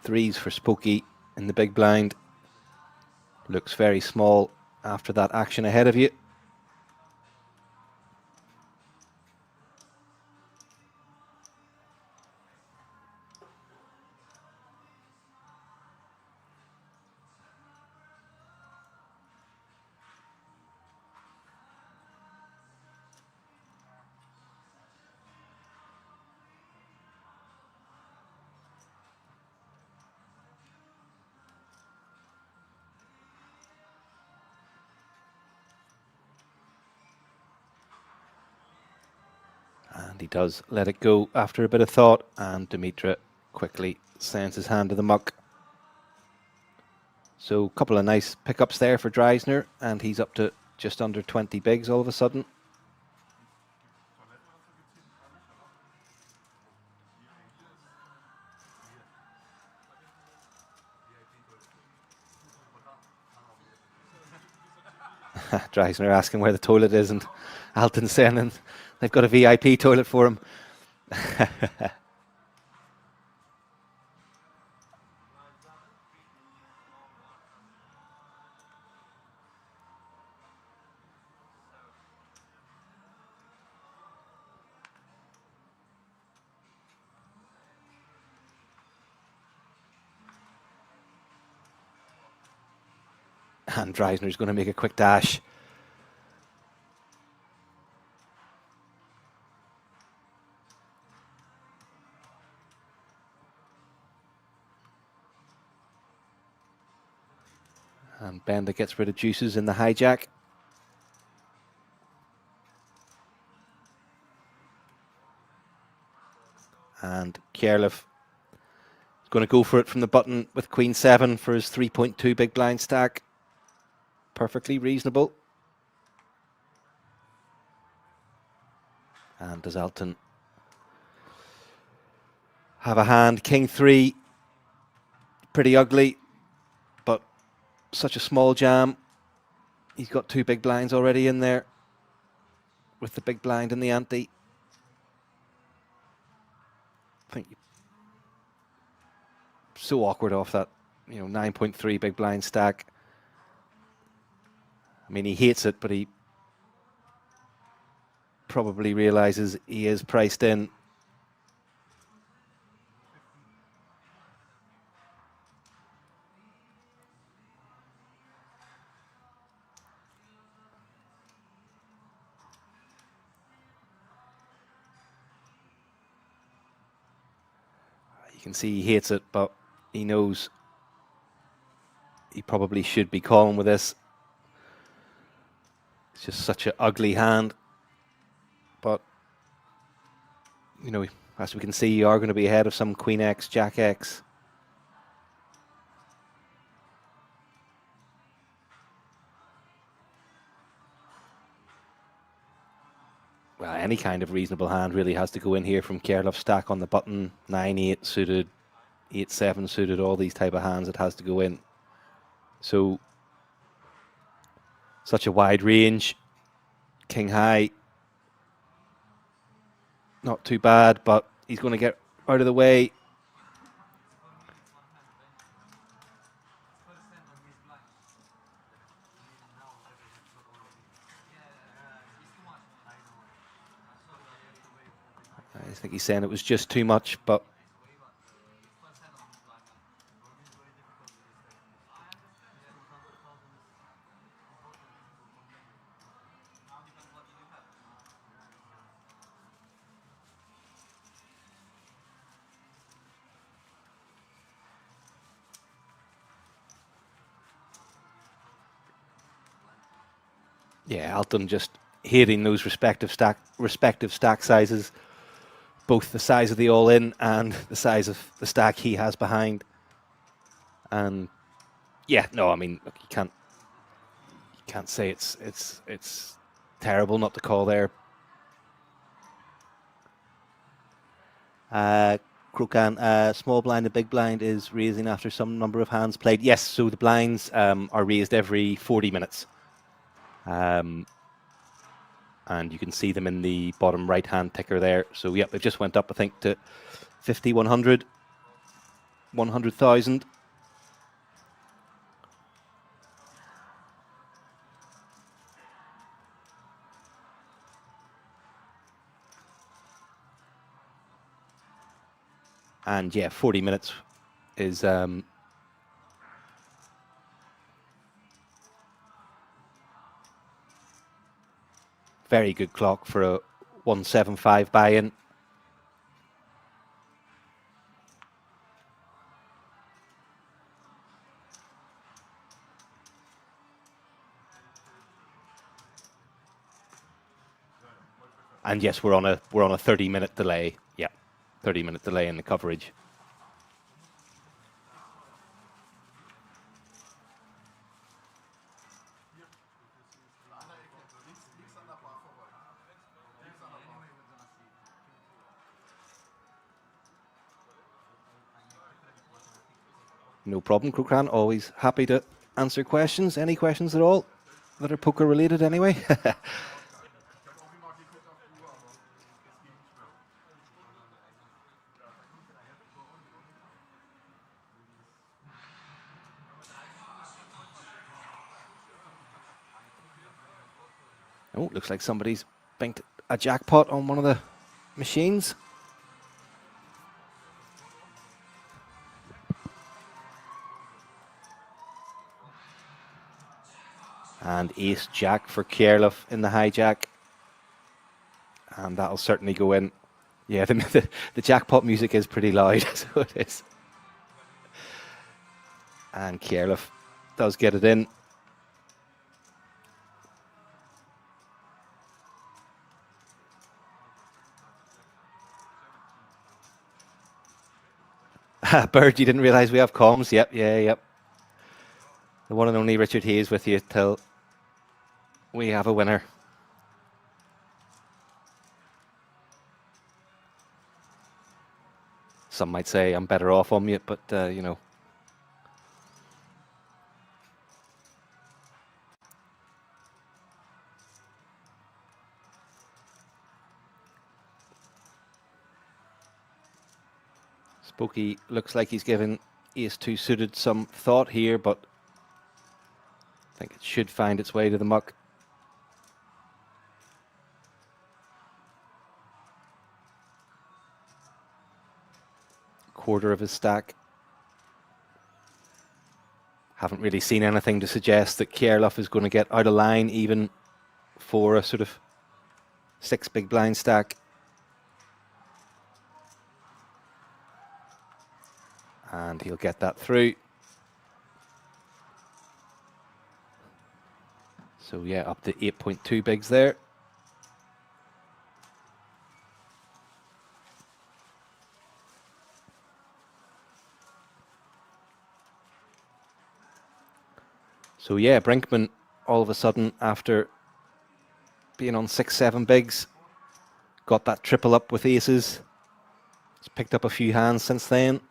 Threes for Spooky in the big blind. Looks very small after that action ahead of you. And he does let it go after a bit of thought, and Dimitra quickly sends his hand to the muck. So a couple of nice pickups there for Dreisner, and he's up to just under 20 bigs all of a sudden. Dreisner asking where the toilet is, and Alton saying they've got a VIP toilet for him. And Dreisner's going to make a quick dash. And Bender gets rid of juices in the hijack. And Kierleff is going to go for it from the button with Queen 7 for his 3.2 big blind stack. Perfectly reasonable. And does Alton have a hand? King 3, pretty ugly, but such a small jam. He's got 2 big blinds already in there with the big blind and the ante. I think so awkward off that, 9.3 big blind stack. I mean, he hates it, but he probably realizes he is priced in. You can see he hates it, but he knows he probably should be calm with this. It's just such an ugly hand. But, as we can see, you are going to be ahead of some Queen X, Jack X. Well, any kind of reasonable hand really has to go in here from Kierleff's stack on the button. 9-8 suited, 8-7 suited, all these type of hands, it has to go in. So, such a wide range. King high, not too bad, but he's going to get out of the way. I think he's saying it was just too much, but Yeah, Alton just hitting those respective stack sizes, both the size of the all-in and the size of the stack he has behind. And yeah, no, I mean, look, you can't say it's terrible not to call there. Krokan, small blind and big blind is raising after some number of hands played. Yes, so the blinds are raised every 40 minutes. And you can see them in the bottom right-hand ticker there. So, yep, they've just went up, I think, to 50, 100, 100,000. And, yeah, 40 minutes is... very good clock for a 175 buy-in. And yes, we're on a 30-minute delay. Yeah, 30-minute delay in the coverage. No problem, Krukran. Always happy to answer questions. Any questions at all that are poker related anyway? Oh, looks like somebody's banked a jackpot on one of the machines. And ace jack for Kierlov in the hijack. And that'll certainly go in. Yeah, the jackpot music is pretty loud, so it is. And Kierlov does get it in. Bird, you didn't realise we have comms? Yep, yep. The one and only Richard Hayes with you till we have a winner. Some might say I'm better off on mute, but you know. Spooky looks like he's given ace-2 suited some thought here, but I think it should find its way to the muck. Quarter of his stack. Haven't really seen anything to suggest that Kierlov is going to get out of line even for a sort of 6 big blind stack. And he'll get that through. So yeah, up to 8.2 bigs there. So yeah, Brinkman all of a sudden, after being on 6-7 bigs, got that triple up with aces. He's picked up a few hands since then.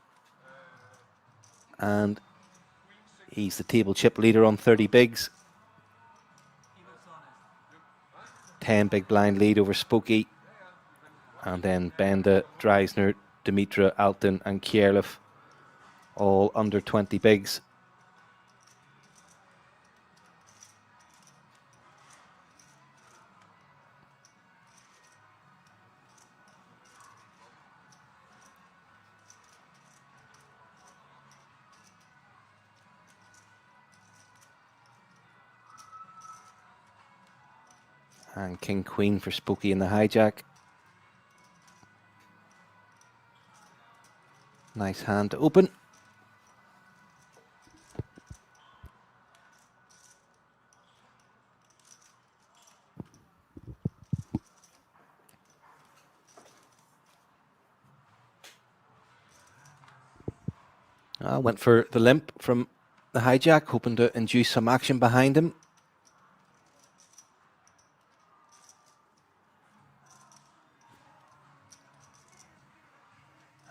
And he's the table chip leader on 30 bigs. 10 big blind lead over Spooky. And then Benda, Dreisner, Dimitra, Alton and Kierlov all under 20 bigs. And King Queen for Spooky in the hijack. Nice hand to open. Went for the limp from the hijack, hoping to induce some action behind him.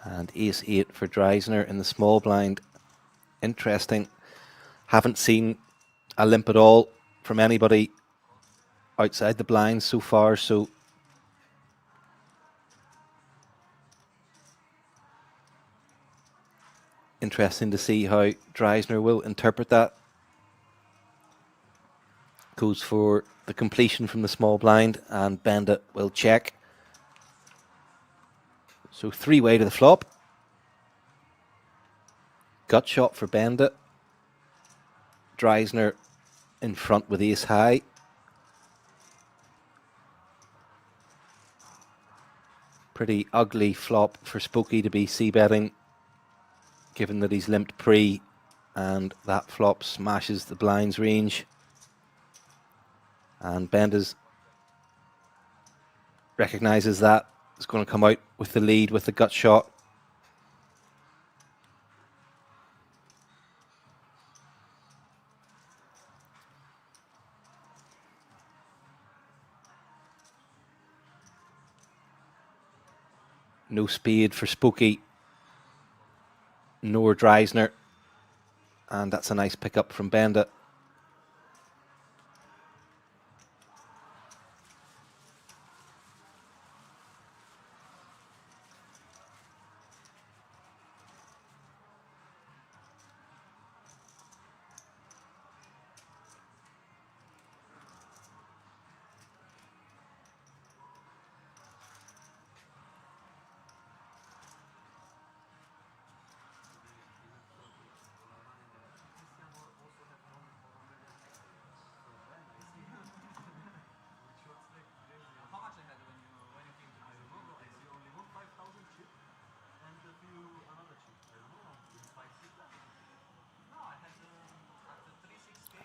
And ace-8 for Dreisner in the small blind. Interesting. Haven't seen a limp at all from anybody outside the blinds so far, so interesting to see how Dreisner will interpret that. Goes for the completion from the small blind, and Benda will check. So 3-way to the flop. Gut shot for Benda. Dreisner in front with ace high. Pretty ugly flop for Spooky to be c-betting, given that he's limped pre, and that flop smashes the blinds range. And Benda's recognises that. Is going to come out with the lead with the gut shot. No spade for Spooky, nor Dreisner. And that's a nice pickup from Benda.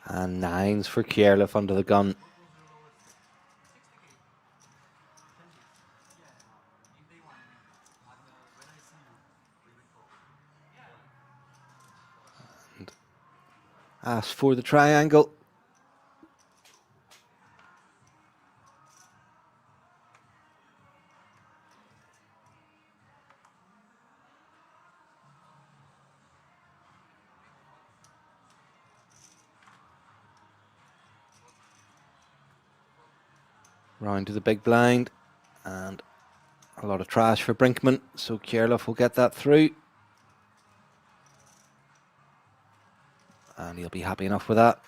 And nines for Kierleff under the gun. And as for the triangle. Round to the big blind, and a lot of trash for Brinkman, so Kierleff will get that through. And he'll be happy enough with that.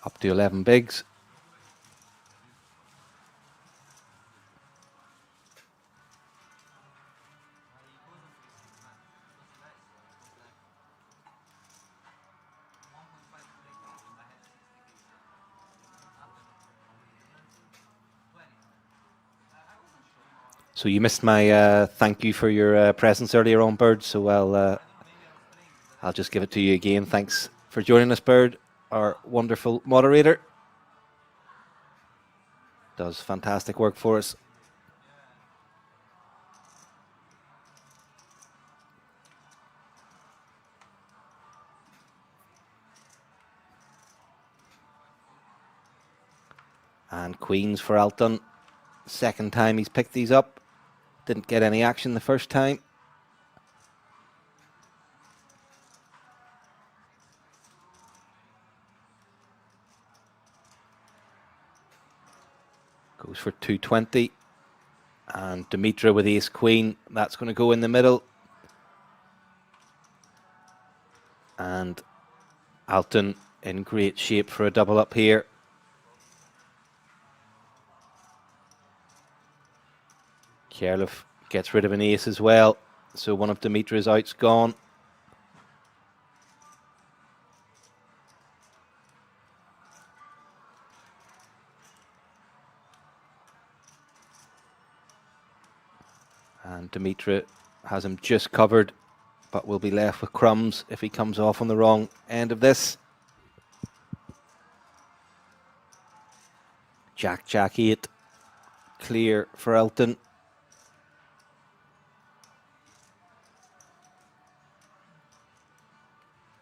Up to 11 bigs. So you missed my thank you for your presence earlier on, Bird, so I'll just give it to you again. Thanks for joining us, Bird, our wonderful moderator. Does fantastic work for us. And queens for Alton. Second time he's picked these up. Didn't get any action the first time. Goes for 220. And Dimitra with ace queen. That's going to go in the middle. And Alton in great shape for a double up here. Kierleff gets rid of an ace as well. So one of Dimitra's outs gone. And Dimitra has him just covered, but will be left with crumbs if he comes off on the wrong end of this. Jack 8. Clear for Elton.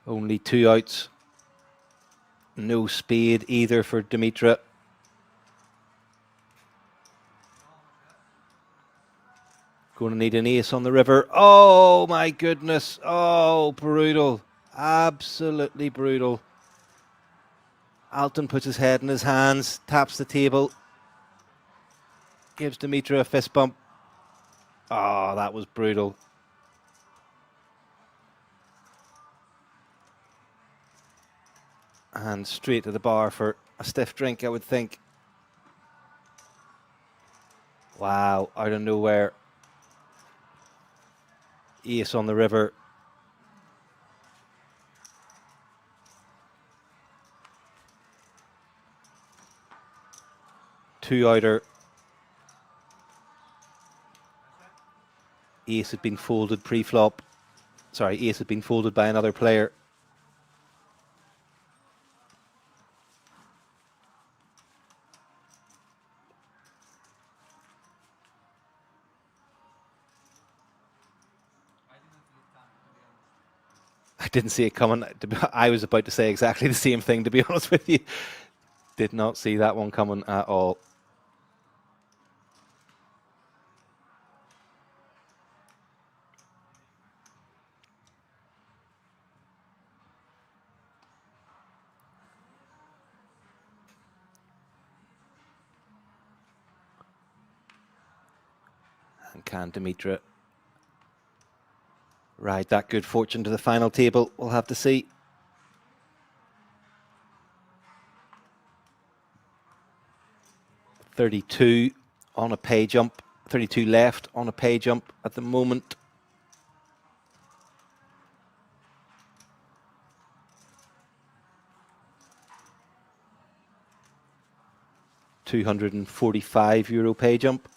Only 2 outs. No spade either for Dimitra. Going to need an ace on the river. Oh my goodness. Oh, brutal. Absolutely brutal. Alton puts his head in his hands, taps the table, gives Dimitra a fist bump. Oh, that was brutal. And straight to the bar for a stiff drink, I would think. Wow, out of nowhere. Ace on the river. Two outer. Ace had been folded pre-flop. Sorry, ace had been folded by another player. I didn't see it coming. I was about to say exactly the same thing, to be honest with you. Did not see that one coming at all. And can Dimitra ride that good fortune to the final table? We'll have to see. .32 on a pay jump. 32 left on a pay jump at the moment. €245 pay jump.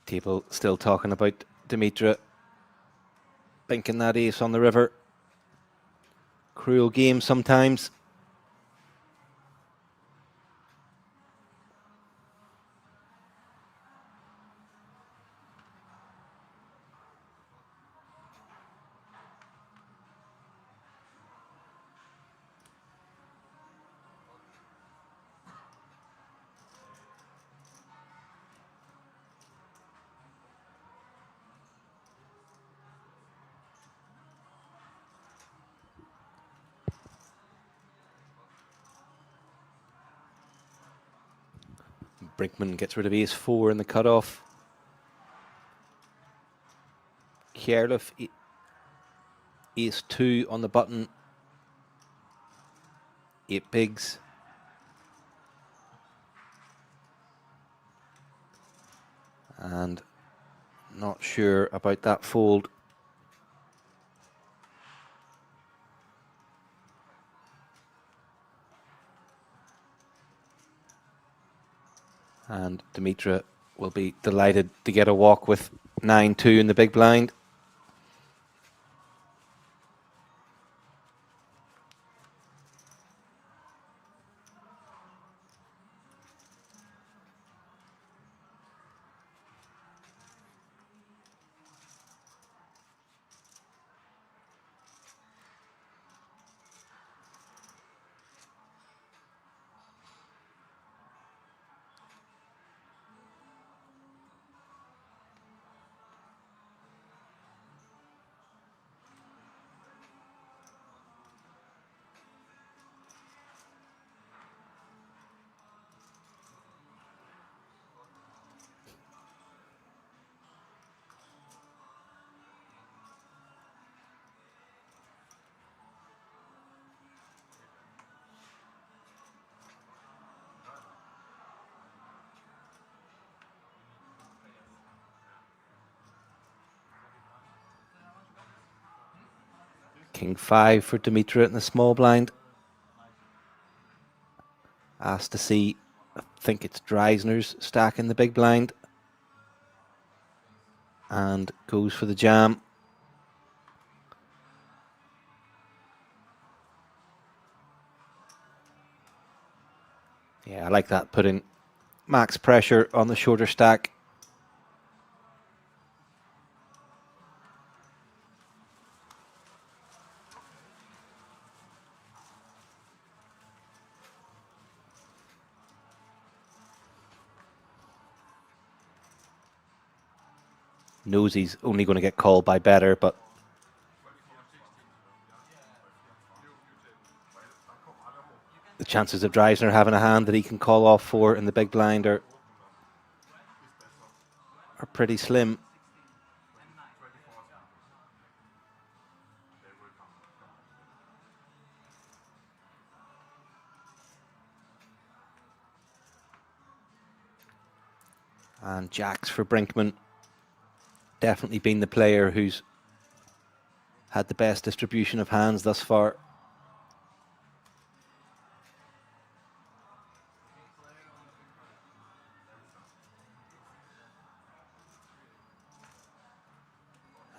Table still talking about Dimitra thinking that ace on the river. Cruel game sometimes. Brinkman gets rid of ace 4 in the cutoff. Kierleff, ace 2 on the button. 8 bigs. And not sure about that fold. And Dimitra will be delighted to get a walk with 9-2 in the big blind. King 5 for Dimitra in the small blind. Asked to see, I think it's Dreisner's stack in the big blind. And goes for the jam. Yeah, I like that, putting max pressure on the shorter stack. Knows he's only going to get called by better, but the chances of Dreisner having a hand that he can call off for in the big blind are pretty slim. And jacks for Brinkman. Definitely been the player who's had the best distribution of hands thus far.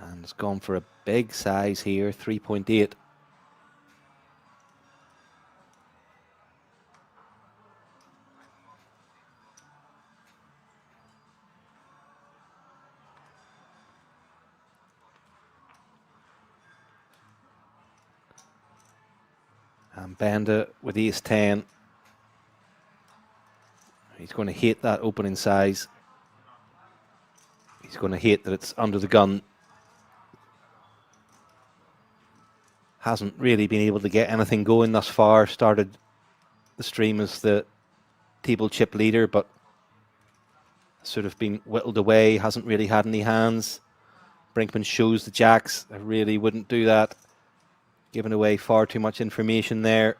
And it's gone for a big size here, 3.8. And Benda with ace-10. He's going to hate that opening size. He's going to hate that it's under the gun. Hasn't really been able to get anything going thus far. Started the stream as the table chip leader, but sort of been whittled away. Hasn't really had any hands. Brinkman shows the jacks. I really wouldn't do that. Giving away far too much information there.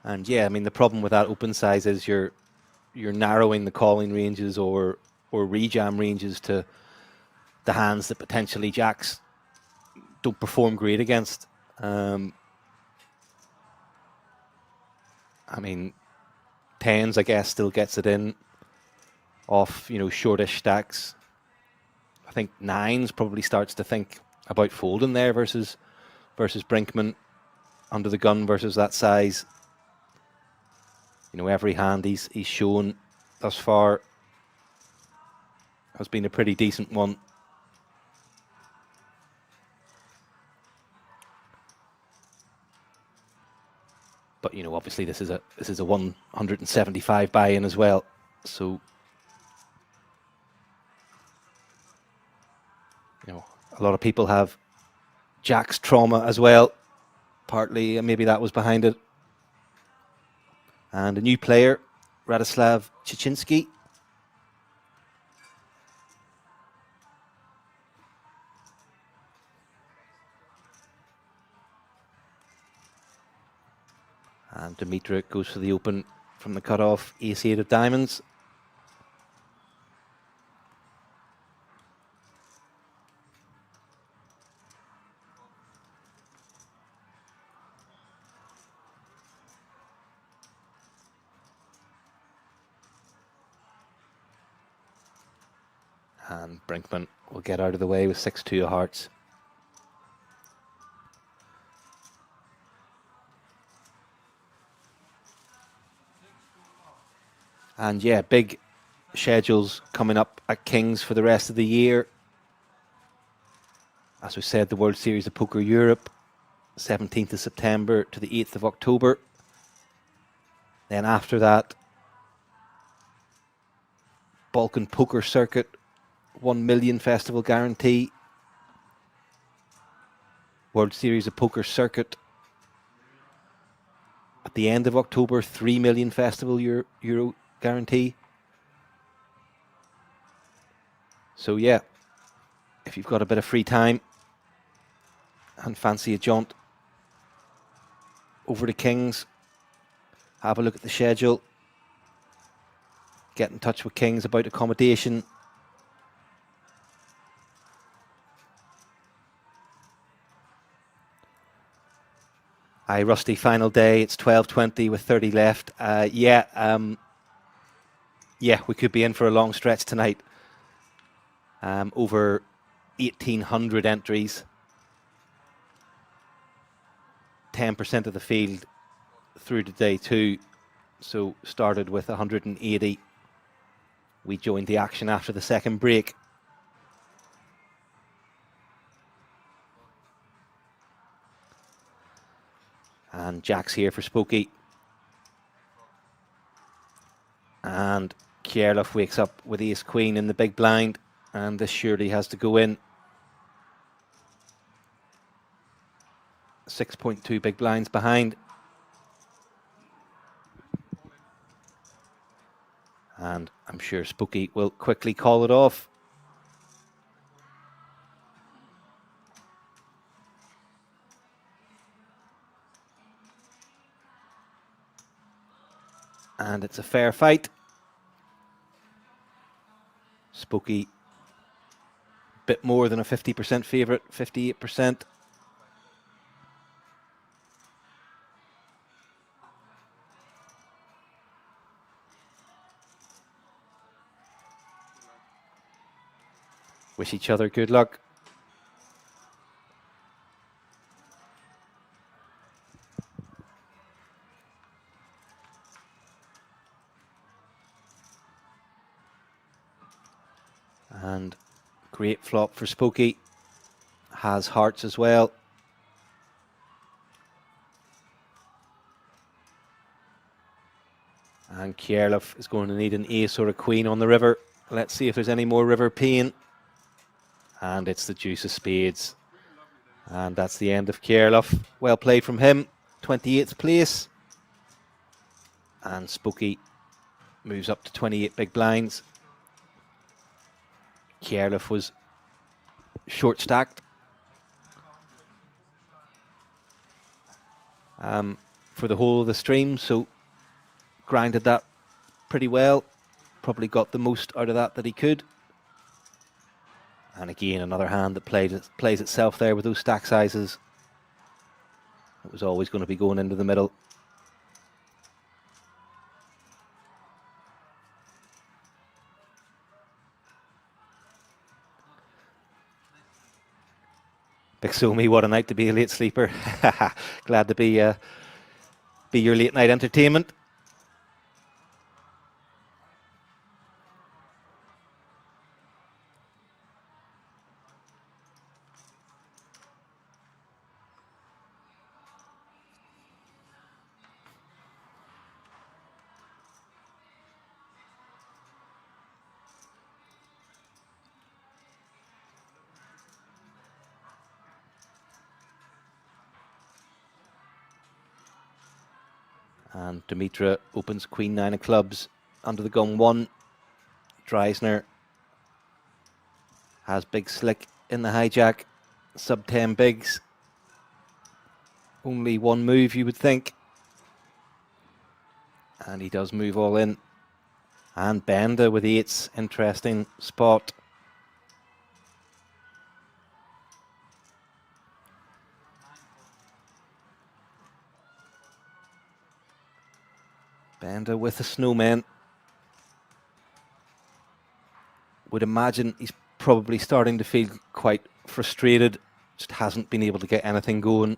And yeah, I mean, the problem with that open size is you're narrowing the calling ranges or rejam ranges to the hands that potentially jacks don't perform great against. I mean, tens, I guess, still gets it in off, you know, shortish stacks. I think nines probably starts to think about folding there versus Brinkman under the gun versus that size. You know, every hand he's shown thus far has been a pretty decent one. But you know, obviously this is a 175 buy-in as well. So you know, a lot of people have Jack's trauma as well. Partly, maybe that was behind it. And a new player, Radoslav Chichinski. And Dimitra goes for the open from the cutoff, ace-8 of diamonds. And Brinkman will get out of the way with 6-2 of hearts. And yeah, big schedules coming up at King's for the rest of the year. As we said, the World Series of Poker Europe, 17th of September to the 8th of October. Then after that, Balkan Poker Circuit, 1 million festival guarantee. World Series of Poker Circuit at the end of October, 3 million festival euro guarantee. So yeah, if you've got a bit of free time and fancy a jaunt over to King's, have a look at the schedule, get in touch with King's about accommodation. Aye, Rusty, final day, it's 12:20 with 30 left. Yeah, we could be in for a long stretch tonight. Over 1,800 entries. 10% of the field through to day 2. So started with 180. We joined the action after the second break. And Jack's here for Spooky. And Kierloff wakes up with ace queen in the big blind, and this surely has to go in. 6.2 big blinds behind. And I'm sure Spooky will quickly call it off. And it's a fair fight. Spooky, bit more than a 50% favourite, 58%. Wish each other good luck. And great flop for Spooky. Has hearts as well. And Kierloff is going to need an ace or a queen on the river. Let's see if there's any more river pain. And it's the deuce of spades. And that's the end of Kierloff. Well played from him. 28th place. And Spooky moves up to 28 big blinds. Kierloff was short stacked for the whole of the stream, so grinded that pretty well. Probably got the most out of that he could. And again, another hand that plays itself there with those stack sizes. It was always going to be going into the middle. Big Somi, what a night to be a late sleeper. Glad to be your late night entertainment. And Dimitra opens Queen 9 of clubs under the gun 1. Dreisner has big slick in the hijack. Sub 10 bigs. Only one move, you would think. And he does move all in. And Bender with 8s. Interesting spot. Bender with the snowman. Would imagine he's probably starting to feel quite frustrated. Just hasn't been able to get anything going.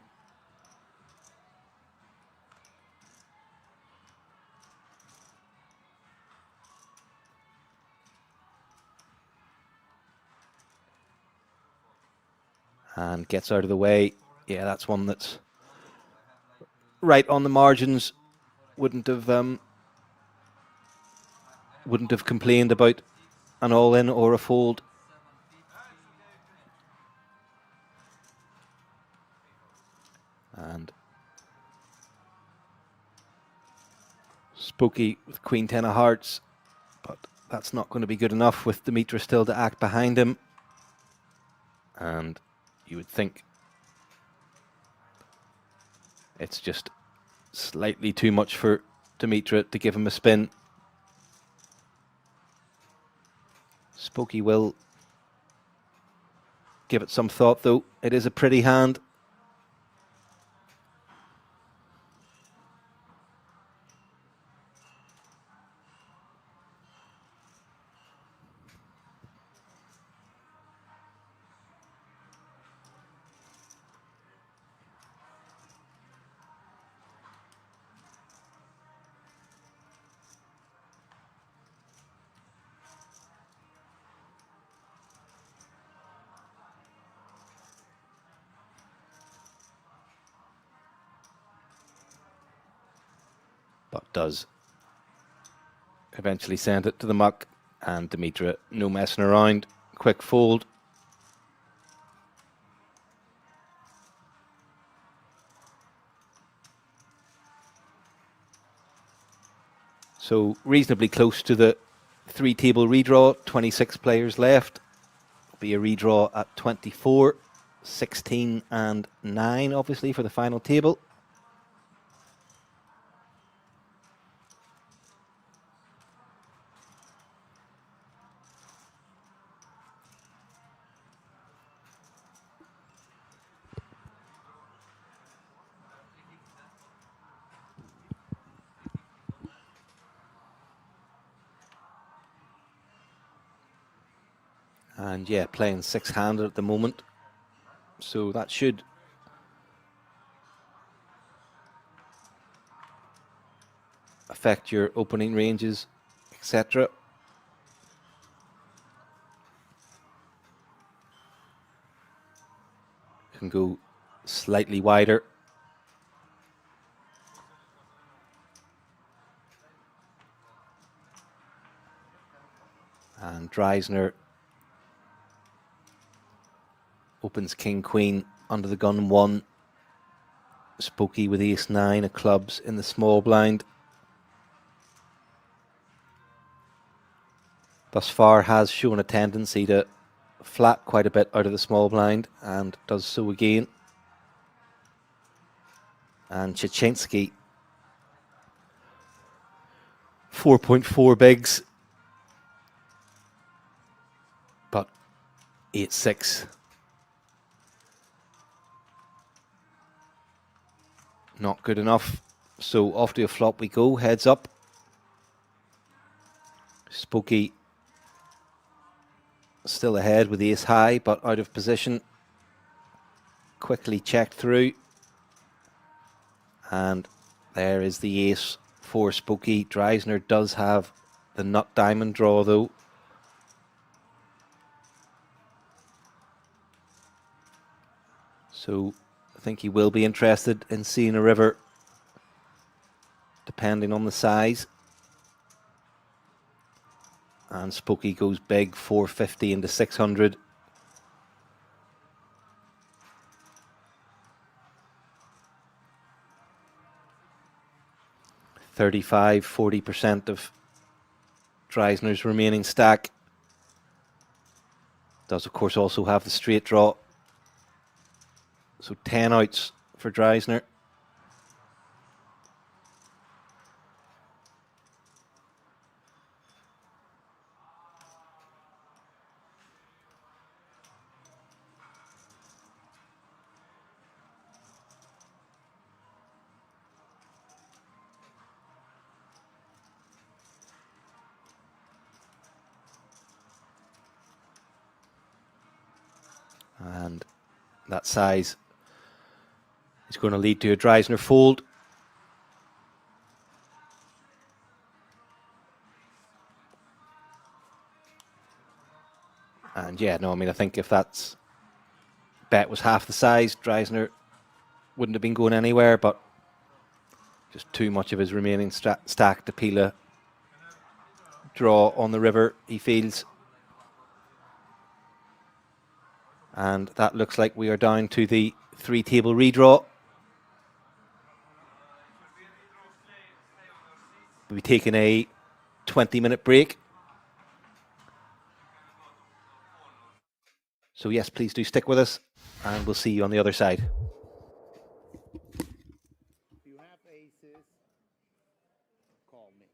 And gets out of the way. Yeah, that's one that's right on the margins. Wouldn't have complained about an all-in or a fold. And Spooky with Queen 10 of hearts, but that's not going to be good enough with Dimitra still to act behind him. And you would think it's just slightly too much for Dimitra to give him a spin. Spooky will give it some thought, though. It is a pretty hand. but does eventually send it to the muck. And Dimitra, no messing around, quick fold. So reasonably close to the 3-table redraw, 26 players left. Be a redraw at 24, 16 and 9 obviously for the final table. And yeah, playing 6-handed at the moment. So that should affect your opening ranges, etc. Can go slightly wider. And Dreisner opens King Queen under the gun 1. Spooky with Ace-9 of clubs in the small blind. Thus far has shown a tendency to flat quite a bit out of the small blind and does so again. And Chichinski 4.4 bigs, but 8-6. Not good enough. So off to a flop we go, heads up. Spooky still ahead with ace high, but out of position. Quickly checked through. And there is the ace for Spooky. Dreisner does have the nut diamond draw though. So I think he will be interested in seeing a river, depending on the size. And Spooky goes big, 450 into 600. (35, 40% of Dreisner's remaining stack. Does of course also have the straight draw. So 10 outs for Dreisner. And that size is going to lead to a Dreisner fold. And yeah, no, I mean, I think if that's bet was half the size, Dreisner wouldn't have been going anywhere, but just too much of his remaining stack to peel a draw on the river, he feels. And that looks like we are down to the 3-table redraw. We'll be taking a 20-minute break. So yes, please do stick with us, and we'll see you on the other side. If you have aces, call me.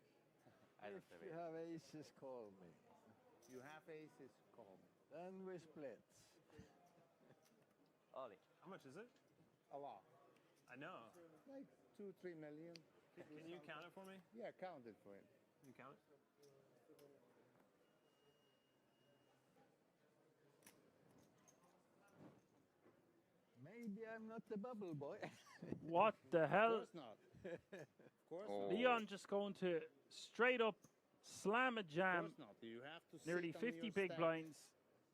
If you have aces, call me. If you have aces, call me. Then we split. Ollie. How much is it? A lot. I know. Like 2-3 million. Can you count it for me? Yeah, count it for him. Can you count it? Maybe I'm not the bubble boy. What the Of hell? course not. Of course not. Leon just going to straight up slam a Of jam. course not. You have to Nearly sit on 50 your big stack blinds.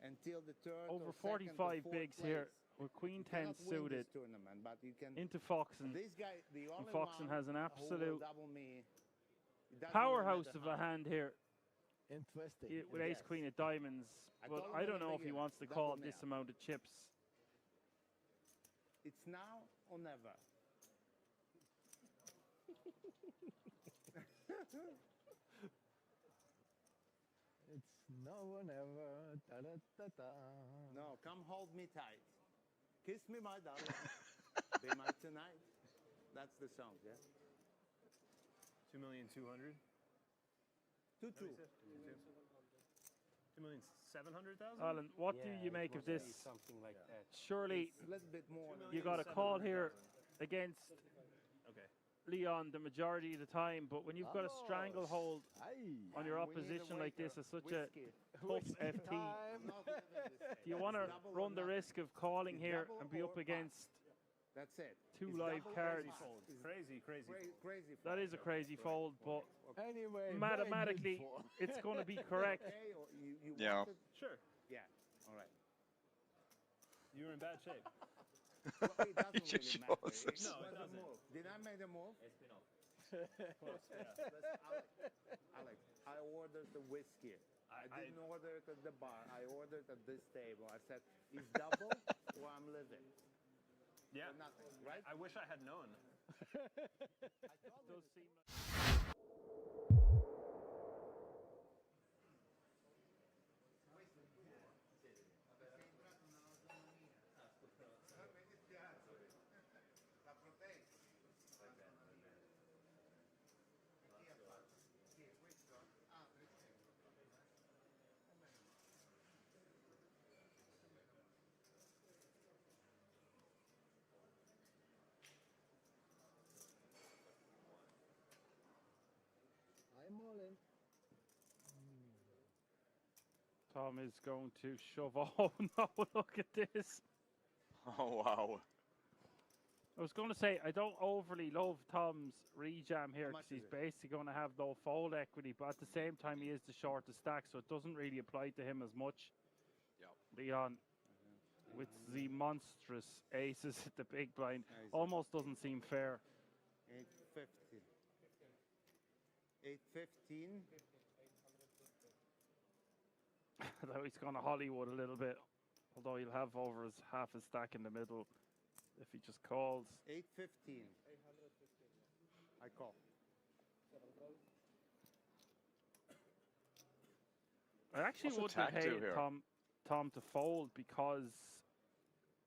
until the third Over or second or 45 fourth bigs place. here. with Queen You 10 cannot win suited this tournament, but you can. into Foxen. This guy, the only Foxen one has an who will absolute double me. It doesn't powerhouse matter of a how. hand here Interesting. with Ace Queen of Diamonds. I But told him I at don't the know if he beginning, wants to double call now. this amount of chips. It's now or never. It's no one ever. Da, da, da, da. No, come hold me tight. Kiss me, my darling. Be my tonight. That's the song, yeah? 2,200,000. 2-2. 2,700,000. Alan, what do you make of this? Something like that. Surely It's a little bit more. you got a call here against Okay. Leon the majority of the time, but when you've got a stranglehold Aye. on your And we need a opposition like this waiter. as such a Whiskey. tough FT, Time. Not living this do you day. want to It's double or run the nothing. risk of calling It's here double and be up or against That's it. two It's live double or cards? pass. It's Crazy. crazy. That is a crazy fold, but Anyway, mathematically very good for. it's going to be correct. Okay, or you Yeah. wanted? Sure. Yeah. All right. You were in bad shape. Well, it doesn't just really matter. shows It us. was No, it a doesn't. move. Did I make a move? Close. Yeah. Alex, I ordered the whiskey. I didn't order it at the bar. I ordered at this table. I said, it's double or I'm living. Yeah. Or nothing, right? I wish I had known. Does seem like I'm all in. Tom is going to shove. Oh no, look at this. Oh, wow. I was going to say, I don't overly love Tom's rejam here much because he's is it? basically going to have no fold equity, but at the same time, he is the shortest stack, so it doesn't really apply to him as much. Yep. Leon, with the monstrous aces at the big blind, Crazy. almost doesn't seem fair. 850. 815. Though he's gone to Hollywood a little bit, although he'll have over his half a stack in the middle if he just calls. 815. I call. I actually What's wouldn't have attack do hated here? Tom to fold because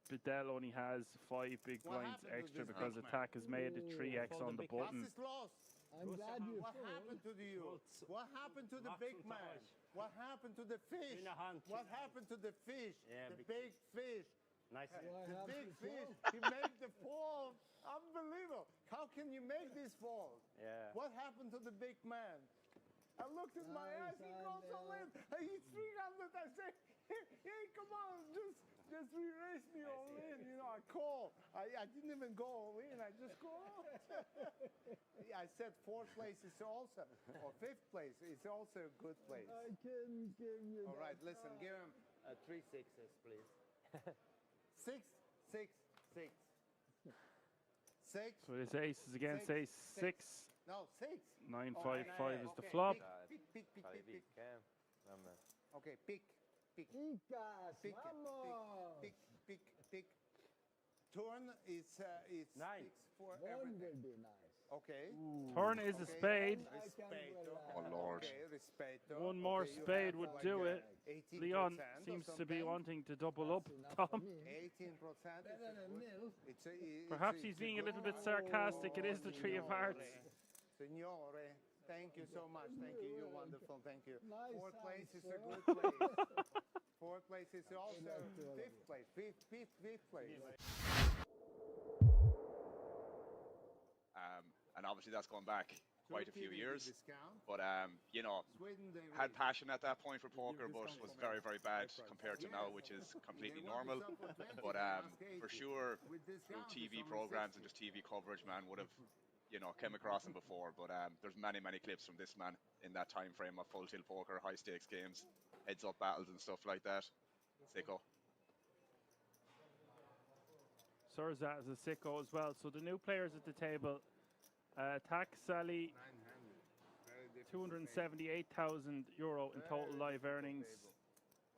Bedell only has 5 big What blinds happened to extra this because big man? attack has made it 3x on the What's button. this loss? I'm glad you What fold. happened to you? What happened to the big man? What happened to the fish? In a hunt. What happened to the fish? Yeah, The big big fish. Nice. What The happened big to fish. fold? He made the fall. Unbelievable. How can you make this fall? Yeah. What happened to the big man? I looked at my Nice, eyes. He goes all in. He's 300. I say, hey, come on, just re-raise me all in. You know, I call. I didn't even go all in. I just go out. Yeah, I said 4th place is also, or 5th place is also a good place. I can give you All that. right, listen, give him 3 sixes, please. 6, 6, 6. 6. So his ace is against Six, ace six. 6. No, 6. 9, Oh, 5, nine, 5 is the okay, flop. Pick. Okay, pick. Icas, Pick, vamos. pick. Turn is Nine. 6 for One everything. will be nice. Okay. Turn is a Okay. spade. I can Respeto. relax. Oh, Lord. Okay, respeto. One more Okay, you spade have would like, do it. 18% Leon or seems to be something. wanting to double up. That's enough for Tom, me. 18%. Better than nil. perhaps he's being a little bit sarcastic. It is the 3 of hearts. Signore, thank you so much. Thank you. You're wonderful. Thank you. Nice 4th place is a answer. good place. 4th place is also like to all of 5th place. Fifth place. And obviously that's gone back quite a few Turkey, they years. did discount. But, you know, Sweden, they had raised. passion at that point for poker, but was very, very bad compared to now, which is completely normal. But for sure, through TV programs and just TV coverage, man, would have, you know, came across him before. But there's many, many clips from this man in that time frame of full tilt poker, high stakes games, heads up battles and stuff like that. Sicko. Surzat is a sicko as well. So the new players at the table, Tax Sally, 900. Very difficult table. €278,000 in total Very live difficult earnings. table.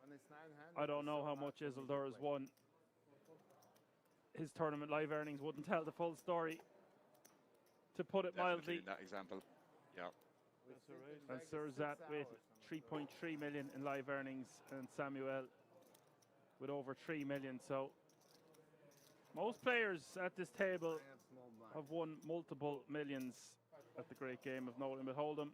When it's 900, I don't it's know so how hard much for me to Isildur has play. won. His tournament live earnings wouldn't tell the full story, to put it Definitely mildly. in that example. Yeah. We sit in And Vegas Surzat 6 with hours on the 3.3 million in live earnings, and Samuel with over 3 million. So most players at this table I have small blind. have won multiple millions at the great game of No Limit Hold'em.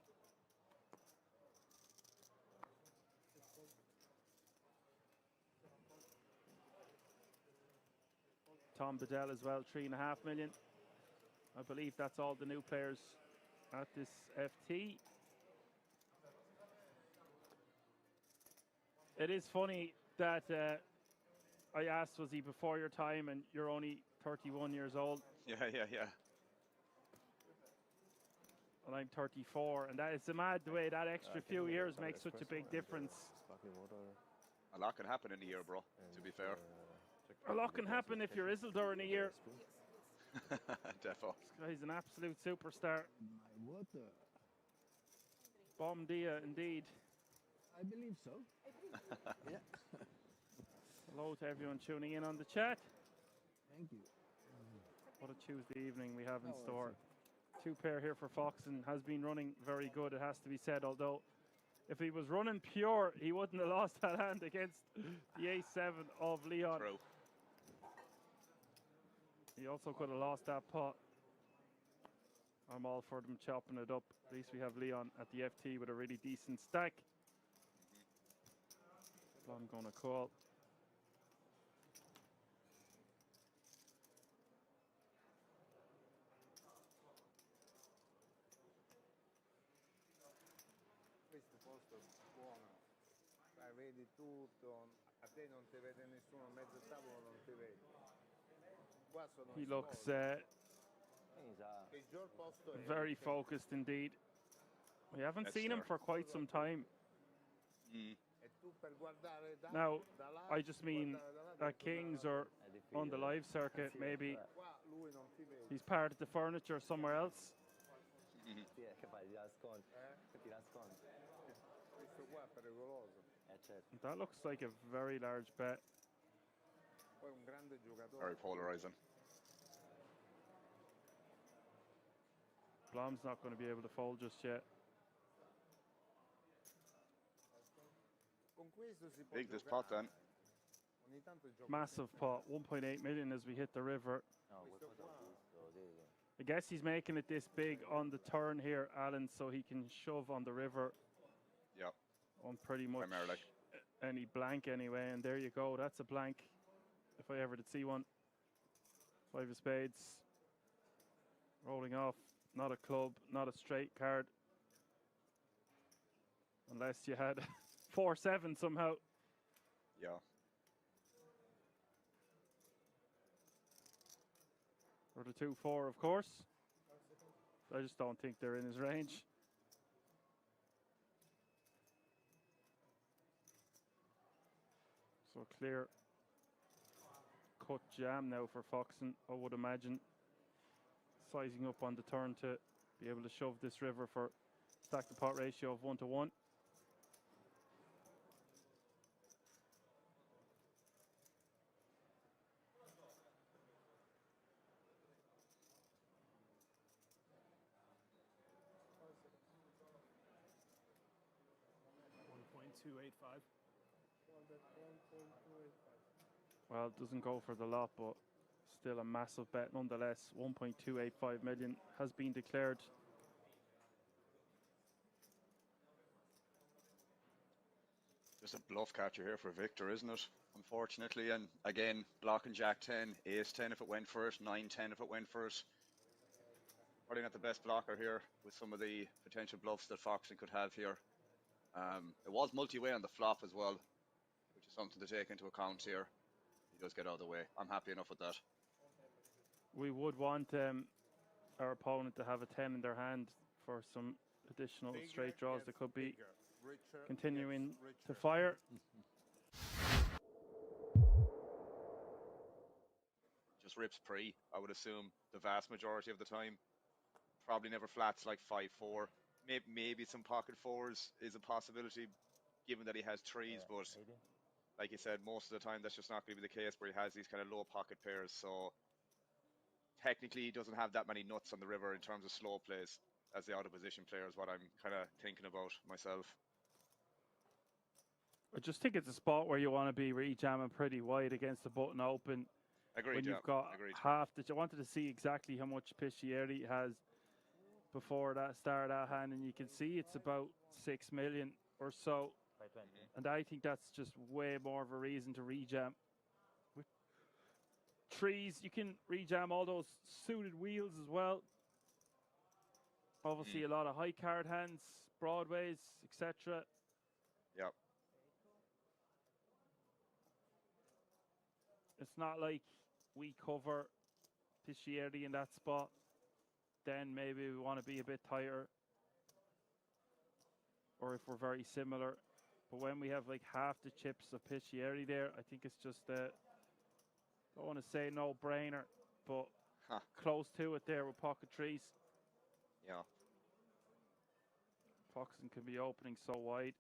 Tom Bedell as well, 3.5 million. I believe that's all the new players at this FT. It is funny that I asked, was he before your time, and you're only 31 years old, Yeah, yeah, yeah. and I'm 34, and that is mad the way that extra few years makes such a big difference. A lot can happen in a year, bro, to be fair. A lot can happen if you're Isildur in a year. Defo. This guy's an absolute superstar. My water. Bom dia, indeed. I believe so. Yeah. Hello to everyone tuning in on the chat. Thank you. What a Tuesday evening we have in Oh, store. Two pair here for Foxen. Has been running very good, it has to be said, although if he was running pure, he wouldn't have lost that hand against the A7 of Leon. True. He also could have lost that pot. I'm all for them chopping it up. At least we have Leon at the FT with a really decent stack. So I'm going to call. Questo posto è buono. Sai, vedi tutto. A te non ti vede nessuno, a mezzo tavolo non ti vede. Qua sono He looks peggior posto è very focused indeed. We haven't Yes, seen him sir. for quite some time. E tu per guardare da Now, là, I just mean guardare da là, at devi Kings guardare or on the live circuit, maybe da qua, lui non ti vede. he's part of the furniture somewhere else. Che fai? Ti nascondi? Eh? Ti nascondi? Questo qua è pericoloso. Certo. That looks like a very large bet. Poi è un grande giocatore. Very polarizing. Blom's not going to be able to fold just yet. Con questo si può Big this giocare. pot then. Ogni tanto gioco Massive pot, 1.8 million as we hit the river. No, qualcosa ho visto, sì. I guess he's making it this big on the turn here, Alan, so he can shove on the river Yeah. on pretty much Primarily. any blank anyway. And there you go, that's a blank if I ever did see one. 5 of spades. Rolling off, not a club, not a straight card. Unless you had 4-7 somehow. Yeah. Or the 2-4, of course. I just don't think they're in his range. So clear cut jam now for Foxen, I would imagine. Sizing up on the turn to be able to shove this river for stack to pot ratio of 1-1. $1.285. Well, it doesn't go for the lot, but still a massive bet nonetheless. 1.285 million has been declared. Just a bluff catcher here for Victor, isn't it? Unfortunately, and again, blocking Jack 10, Ace 10 if it went first, 9 10 if it went first. Probably not the best blocker here with some of the potential bluffs that Foxen could have here. It was multi-way on the flop as well, which is something to take into account here. He does get out of the way. I'm happy enough with that. We would want our opponent to have a 10 in their hand for some additional bigger straight draws gets that could be bigger. Richer continuing gets to richer. fire. just rips pre, I would assume, the vast majority of the time. Probably never flats like 5-4. Maybe some pocket fours is a possibility, given that he has threes, but like you said, most of the time that's just not going to be the case where he has these kind of low pocket pairs. So technically, he doesn't have that many nuts on the river in terms of slow plays as the out of position player, is what I'm kind of thinking about myself. I just think it's a spot where you want to be re-jamming pretty wide against the button open. Agreed, When yeah. you've got Agreed. half the, I wanted to see exactly how much Piscieri has before that start that hand, and you can see it's about 6 million or so. And I think that's just way more of a reason to rejam. With trees, you can rejam all those suited wheels as well. Obviously, a lot of high card hands, broadways, etc. Yep. It's not like we cover Piscieri in that spot. Then maybe we want to be a bit tighter, or if we're very similar. But when we have like half the chips of Piscieri there, I think it's just I don't want to say no brainer, but close to it there with pocket trees. Yeah. Foxen can be opening so wide.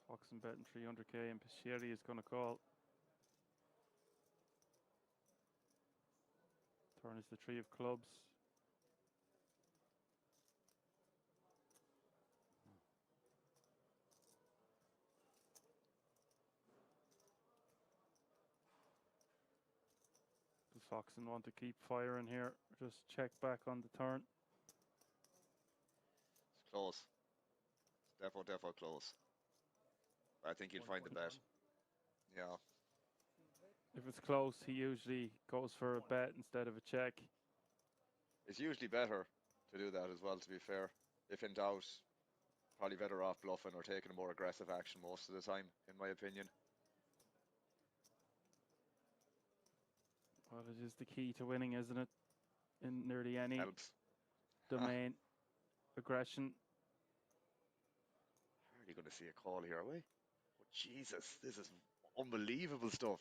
Foxen betting 300k and Piscieri is going to call. Turn is the three of clubs. Does Foxen want to keep firing here? Just check back on the turn. It's close. It's defo close. I think he'll find the bet. Yeah. If it's close, he usually goes for a bet instead of a check. It's usually better to do that as well, to be fair. If in doubt, probably better off bluffing or taking a more aggressive action most of the time, in my opinion. Well, it is the key to winning, isn't it? In nearly any Helps. domain. Aggression. Are you going to see a call here, are we? Oh, Jesus, this is unbelievable stuff.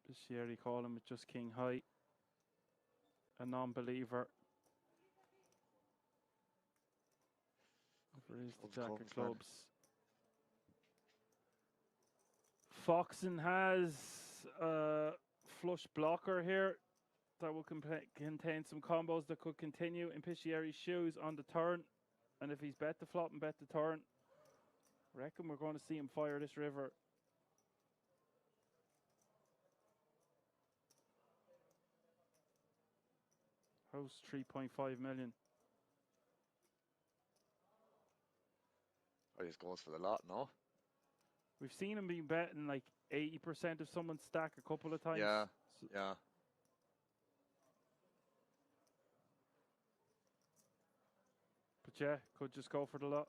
Piscieri calling with just king high. A non-believer. Where is the jack of clubs? Foxen has a flush blocker here that will contain some combos that could continue in Piscieri's shoes on the turn. And if he's bet the flop and bet the turn, I reckon we're going to see him fire this river. House 3.5 million. Oh, he just goes for the lot, no? We've seen him be betting like 80% of someone's stack a couple of times. Yeah, So yeah. but yeah, could just go for the lot.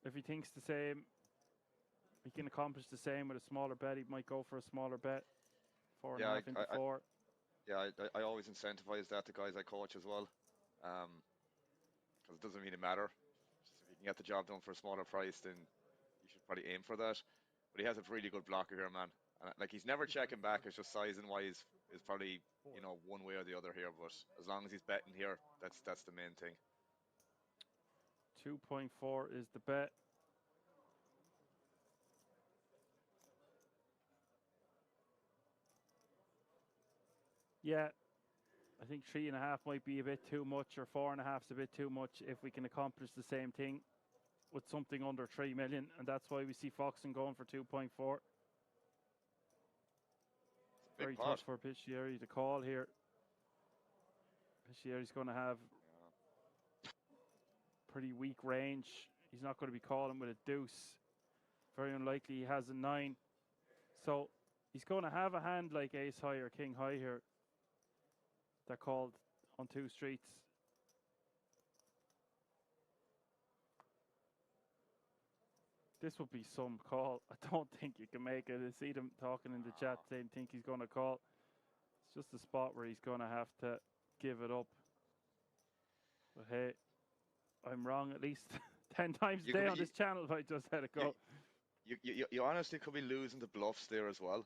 If he thinks the same, he can accomplish the same with a smaller bet. He might go for a smaller bet. 4.5 into 4. Yeah, I always incentivize that to guys I coach as well. Because it doesn't really matter. Just if you can get the job done for a smaller price, then you should probably aim for that. But he has a really good blocker here, man. And like, he's never checking back. It's just sizing wise is probably, you know, one way or the other here. But as long as he's betting here, that's the main thing. 2.4 is the bet. Yeah, I think 3.5 might be a bit too much, or 4.5 is a bit too much if we can accomplish the same thing with something under 3 million, and that's why we see Foxen going for 2.4. Very tough for Piscieri to call here. Piscieri's going to have pretty weak range. He's not going to be calling with a deuce. Very unlikely he has a 9. So he's going to have a hand like ace high or king high here that called on 2 streets. This would be some call. I don't think you can make it. I see them talking in the chat saying think he's going to call. It's just a spot where he's going to have to give it up. But hey, I'm wrong at least 10 times a day on this channel if I just let it go. You honestly could be losing the bluffs there as well.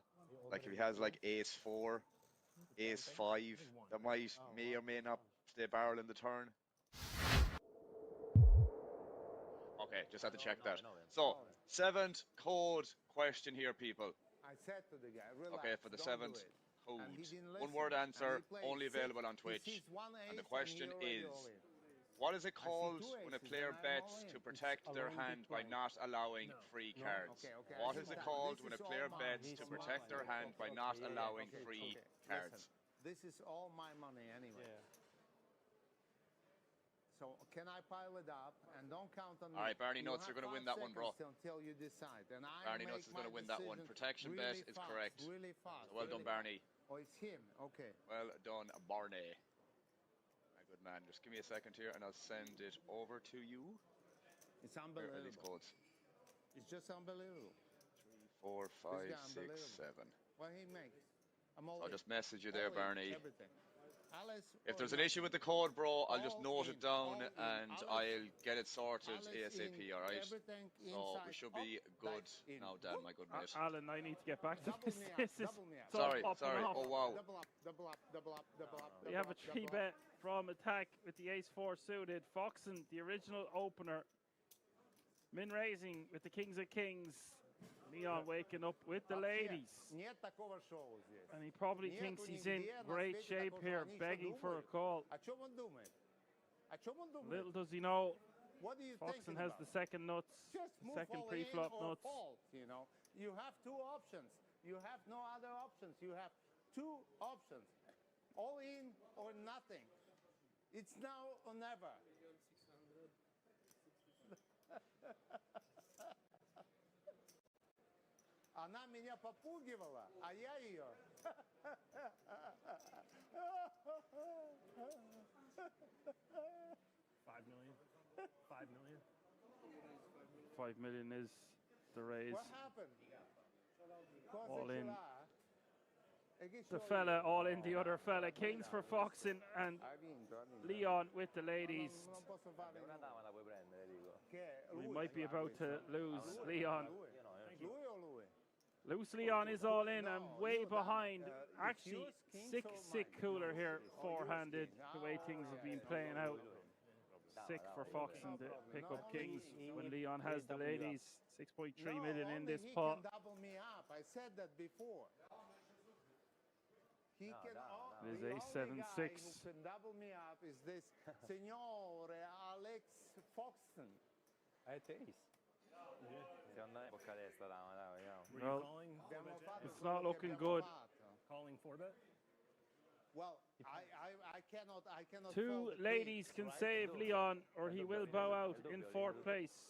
Like if he has like ace 4, ace 5, that may or may not stay barrel in the turn. Okay, just had to check that. So, 7th code question here, people. I said to the guy, relax, Okay, for the don't do 7th it. code. And he didn't One listen. word And answer, he played only six. available on He Twitch. sees one And the ace question you're already is, all in. what is it I see called two when a aces player and I'm all bets in. to protect their hand by not allowing free cards? Okay, okay. What I is see it that. called This when a is all player mine. bets to protect their hand by not allowing free cards? Listen, this is all my money anyway. So can I pile it up and don't count on me? All right, Barney You Nuts, have you're going to 5 win that one, bro. seconds Until you decide, and I Barney make Nuts is going to my win that one. decision Protection really bet is fast, correct. Really fast. So well done, Barney. Oh, it's him. Okay. Well done, Barney. My good man. Just give me a second here, and I'll send it over to you. It's Where are these unbelievable. codes? It's just unbelievable. 3, 4, 5, This guy 6, 7. What he makes. I'm all I'll in. just message you there, All in, Barney. everything. Alice, If there's an issue with the code, bro, I'll just note it down all in. and Alice, I'll get it sorted Alice ASAP, in, alright? everything So we inside, should be up, good dice in. now, Dan, my good mate. Alan, I need to get back to Double this. me up, This is double me up. it's all Sorry, popping sorry. off. Oh, wow. Double up, double up, double up, double up. We have a 3-bet from attack with the ace-4 suited. Foxen, the original opener. Min raising with the kings of kings. Leon waking up with the ladies. Нет такого шоу здесь. And he probably thinks he's in great shape here, begging for a call. О чем он думает? О чем он думает? Little does he know, What are you Foxen thinking has about? the second nuts, Just move second all pre-flop in or nuts. fold, you know. You have two options. You have no other options. You have two options. All in or nothing. It's now or never. Она меня попугивала, а я ее. 5 million. 5 million. 5 million is the raise. What happened? All in. E che The c'ho fella io? all in, the other fella. Kings for Foxen and Hai vinto, hai vinto. Leon with the ladies. Non posso fare Una nulla. dama la puoi prendere, dico. Che è We lui, might be about to lose Leon. Lui o lui? Loose Leon is all in and No, way io dammi, behind. it's Actually, yours, king, sick or mine? cooler here, Yours, four-handed. king. The way things have been playing out. Sick for Foxen to pick up kings when Leon has the ladies. 6.3 million in this pot. He can double me up. I said that before. He can. It is the ace only 7-6. guy who can double me up is this Signore Alex Foxen. È ace. Secondo me bocca destra, dama, dai, vediamo. Were Well, you calling? Abbiamo fatto it's quello not che looking abbiamo good. fatto. Calling 4-bet? Well, I cannot. Two fold ladies kings, can right? save Leon or he will bow out in 4th place.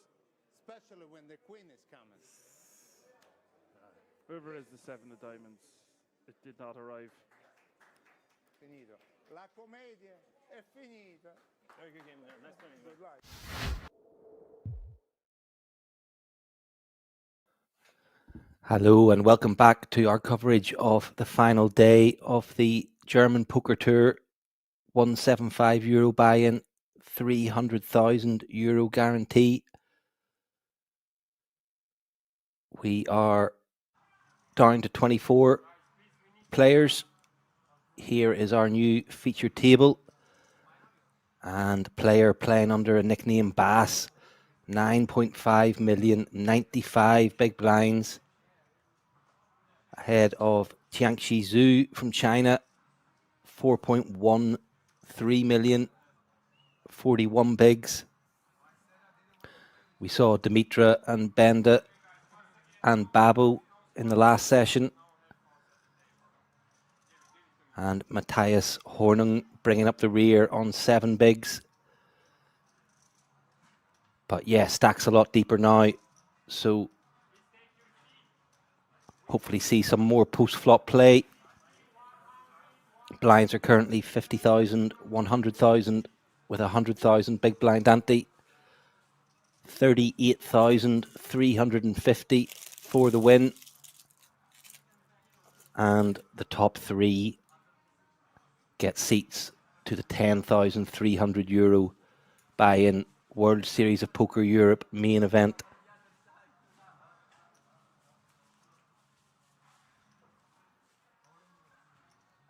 Especially when the queen is coming. River is the 7 of diamonds. It did not arrive. Finito. La commedia è finita. Very good game there. Nice playing. Good luck. Hello and welcome back to our coverage of the final day of the German Poker Tour. €175 buy-in, €300,000 guarantee. We are down to 24 players. Here is our new feature table. And player playing under a nickname Bass. 9.5 million, 95 big blinds. Ahead of Jiangxi Zhu from China. 4.13 million, 41 bigs. We saw Dimitra and Benda and Babu in the last session. And Matthias Hornung bringing up the rear on 7 bigs. But yeah, stack's a lot deeper now. So hopefully see some more post-flop play. Blinds are currently 50,000, 100,000 with 100,000 big blind ante. 38,350 for the win. And the top three get seats to the €10,300 buy-in World Series of Poker Europe main event.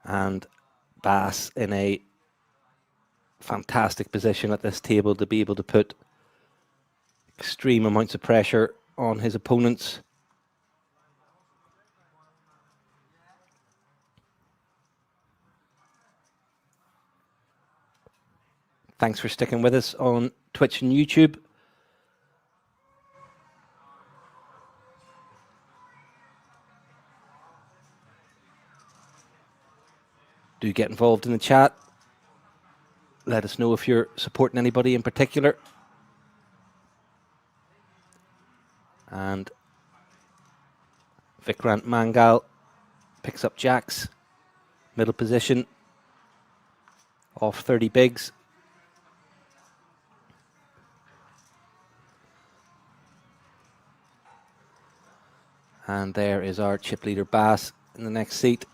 And Bass in a fantastic position at this table to be able to put extreme amounts of pressure on his opponents. Thanks for sticking with us on Twitch and YouTube. Do get involved in the chat. Let us know if you're supporting anybody in particular. And Vikrant Mangal picks up jacks, middle position, off 30 bigs. And there is our chip leader Bass in the next seat.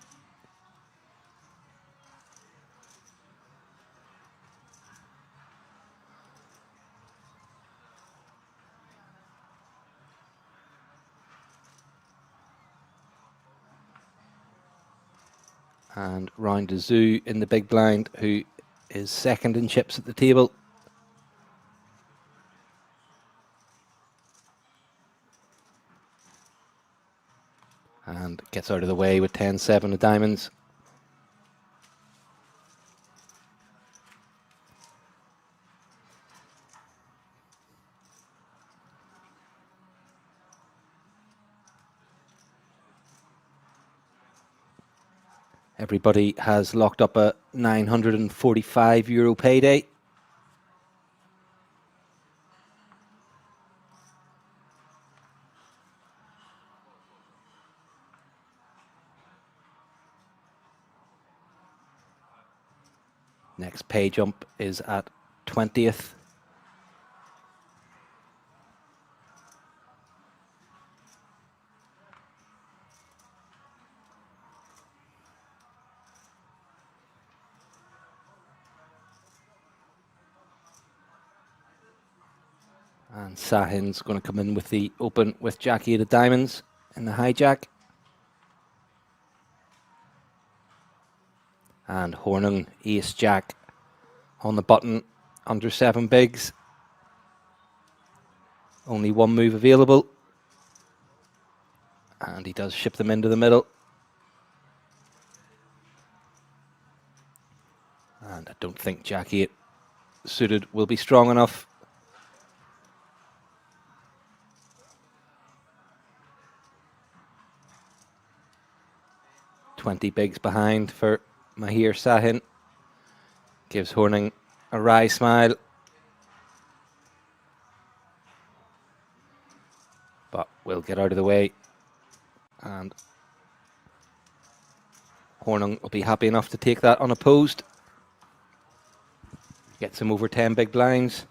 And Round the Zoo in the big blind, who is second in chips at the table. And gets out of the way with 10-7 of diamonds. Everybody has locked up a €945 payday. Next pay jump is at 20th. And Sahin's going to come in with the open with Jack 8 of diamonds in the hijack. And Hornung, Ace Jack on the button, under 7 bigs. Only one move available. And he does ship them into the middle. And I don't think Jack 8 suited will be strong enough. $20 bigs behind for Mahir Sahin. Gives Horning a wry smile. But will get out of the way. And Hornung will be happy enough to take that unopposed. Gets him over 10 big blinds.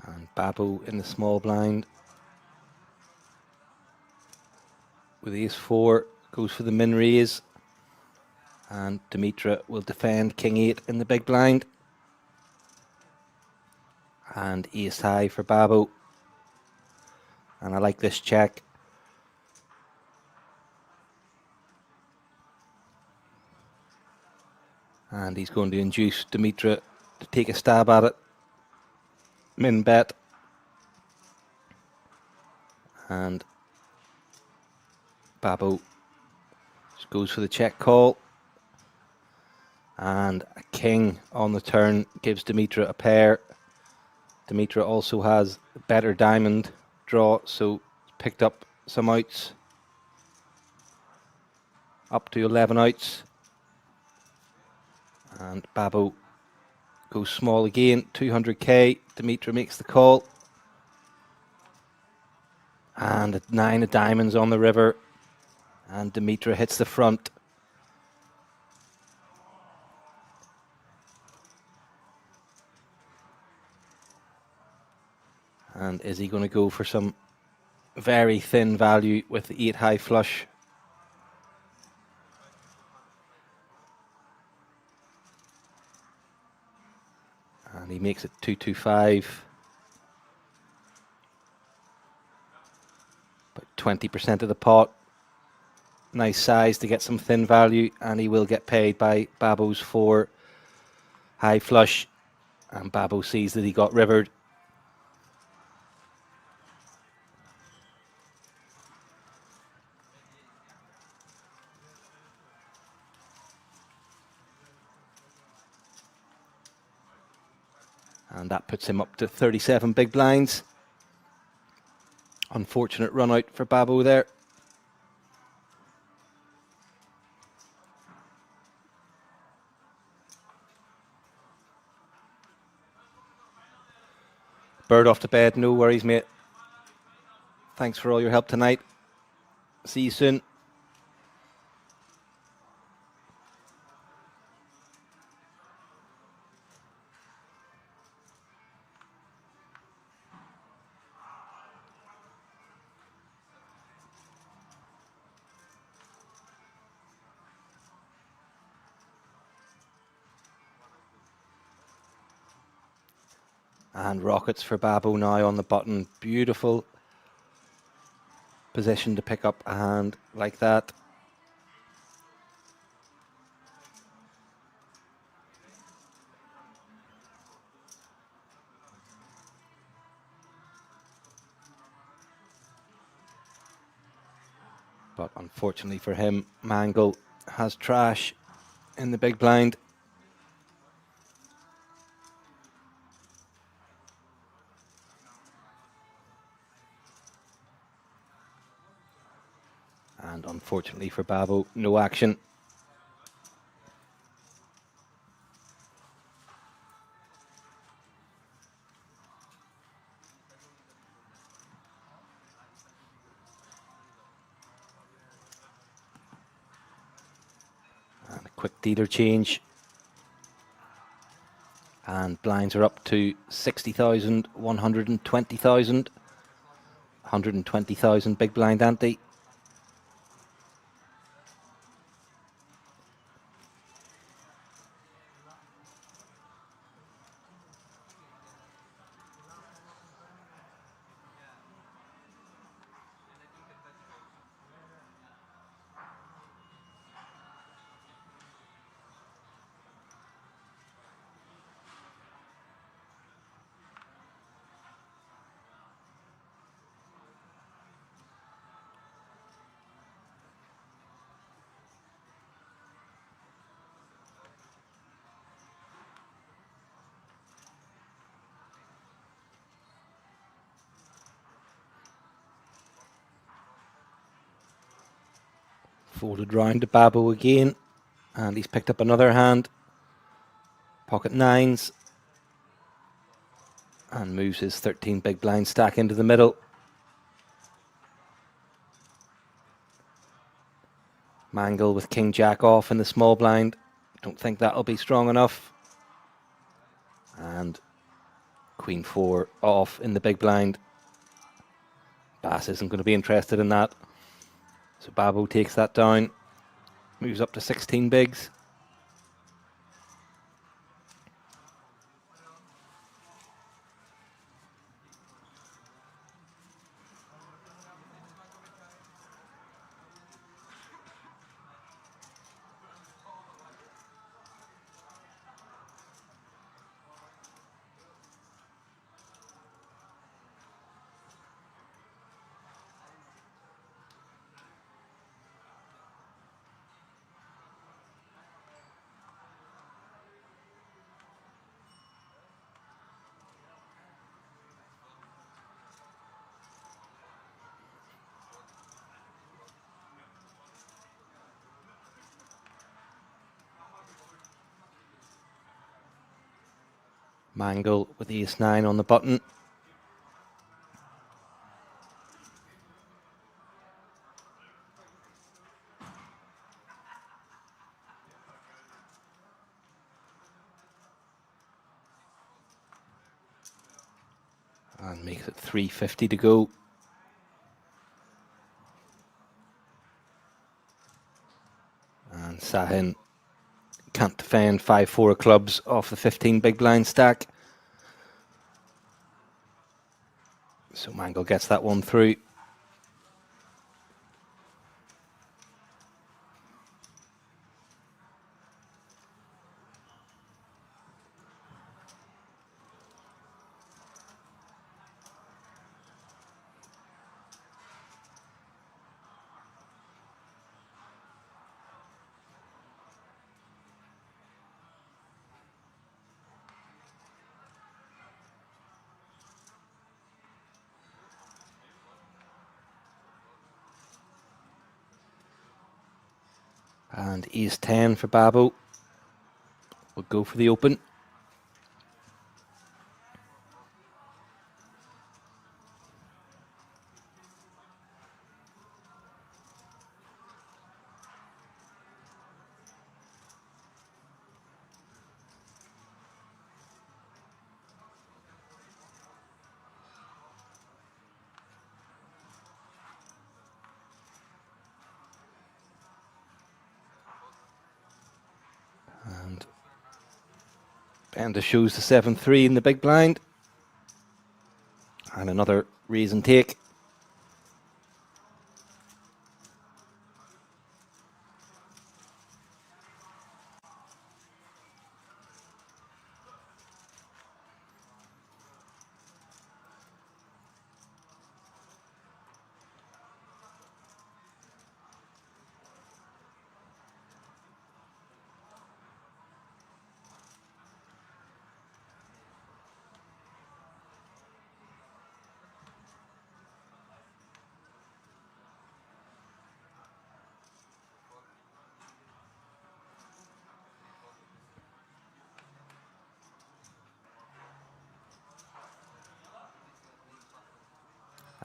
And Babu in the small blind with Ace 4 goes for the min raise. And Dimitra will defend King 8 in the big blind. And Ace high for Babu. And I like this check. And he's going to induce Dimitra to take a stab at it. Min bet. And Babbo just goes for the check call. And a king on the turn gives Dimitra a pair. Dimitra also has a better diamond draw, so picked up some outs. Up to 11 outs. And Babbo goes small again, 200k. Dimitra makes the call. And a 9 of diamonds on the river. And Dimitra hits the front. And is he going to go for some very thin value with the 8 high flush? And he makes it 225. About 20% of the pot. Nice size to get some thin value, and he will get paid by Babbo's 4 high flush. And Babbo sees that he got rivered. And that puts him up to 37 big blinds. Unfortunate run out for Babbo there. Bird off to bed, no worries, mate. Thanks for all your help tonight. See you soon. And rockets for Babbo now on the button. Beautiful position to pick up a hand like that. But unfortunately for him, Mangle has trash in the big blind. And unfortunately for Babbo, no action. And a quick dealer change. And blinds are up to 60,000, 120,000. 120,000 big blind ante. Folded round to Babbo again. And he's picked up another hand. Pocket nines. And moves his 13 big blind stack into the middle. Mangle with King Jack off in the small blind. Don't think that'll be strong enough. And Queen 4 off in the big blind. Bass isn't going to be interested in that. So Babbo takes that down. Moves up to 16 bigs. Mangle with ace-9 on the button. And makes it 350 to go. And Sahin can't defend 5-4 clubs off the 15 big blind stack. So Mangle gets that one through. And ace-10 for Babo. We'll go for the open. And Bender shows the 7-3 in the big blind. And another raise and take.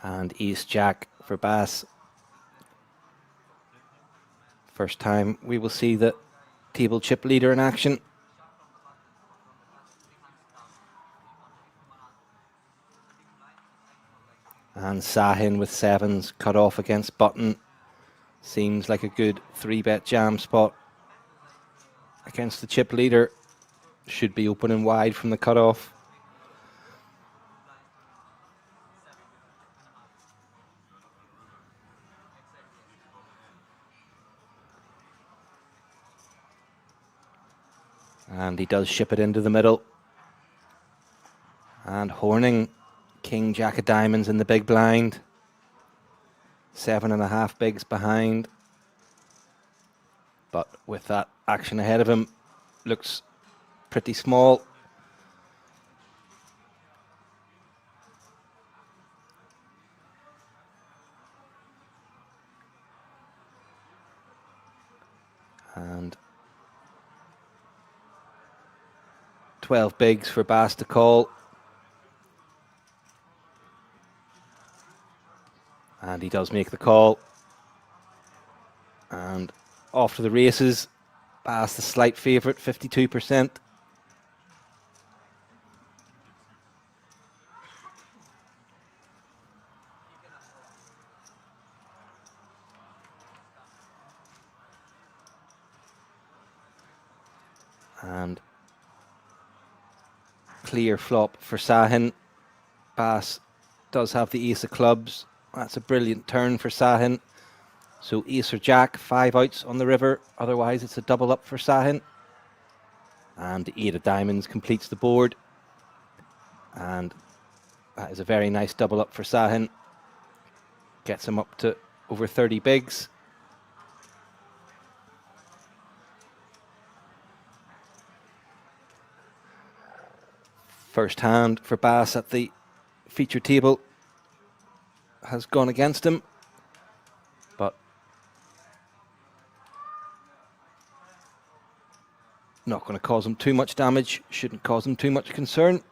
And ace-jack for Bass. First time we will see the table chip leader in action. And Sahin with 7s cut off against button. Seems like a good 3-bet jam spot against the chip leader. Should be open and wide from the cutoff. And he does ship it into the middle. And Horning, King Jack of diamonds in the big blind. 7.5 bigs behind. But with that action ahead of him, looks pretty small. And 12 bigs for Bass to call. And he does make the call. And off to the races. Bass the slight favourite, 52%. And clear flop for Sahin. Bass does have the ace of clubs. That's a brilliant turn for Sahin. So ace or jack, 5 outs on the river. Otherwise it's a double up for Sahin. And the 8 of diamonds completes the board. And that is a very nice double up for Sahin. Gets him up to over 30 bigs. First hand for Bass at the feature table has gone against him. But Not going to cause him too much damage. Shouldn't cause him too much concern.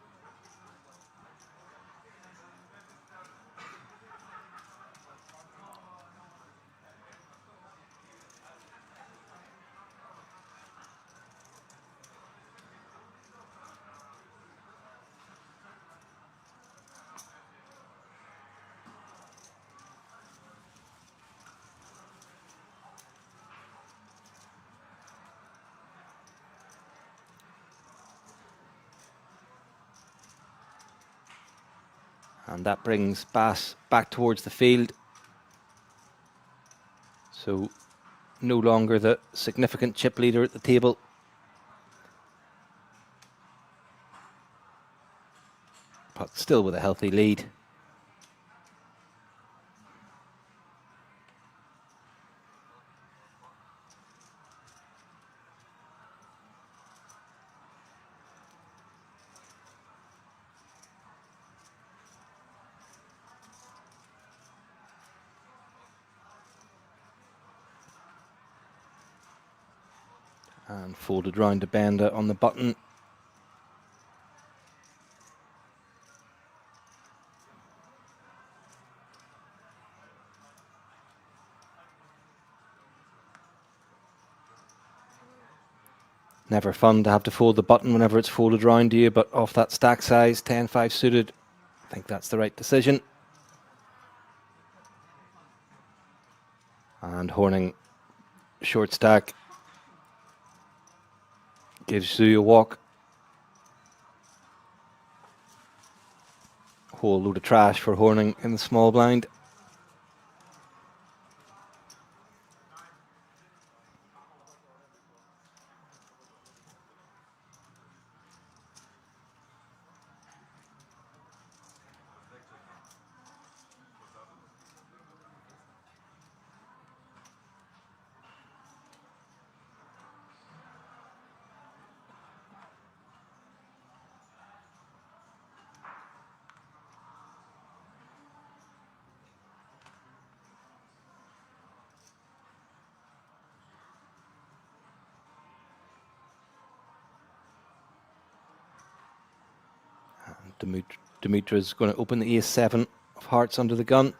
And that brings Bass back towards the field. So no longer the significant chip leader at the table. But still with a healthy lead. And folded round to Benda on the button. Never fun to have to fold the button whenever it's folded round to you, but off that stack size, 10-5 suited, I think that's the right decision. And Horning, short stack, gives Zhu a walk. Whole load of trash for Horning in the small blind. Dimitra's going to open the ace-7 of hearts under the gun.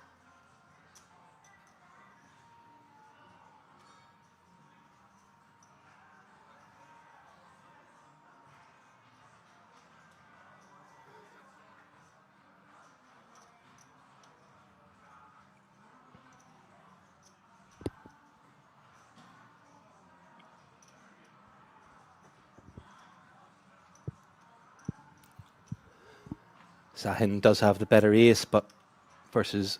Sahin does have the better ace, but versus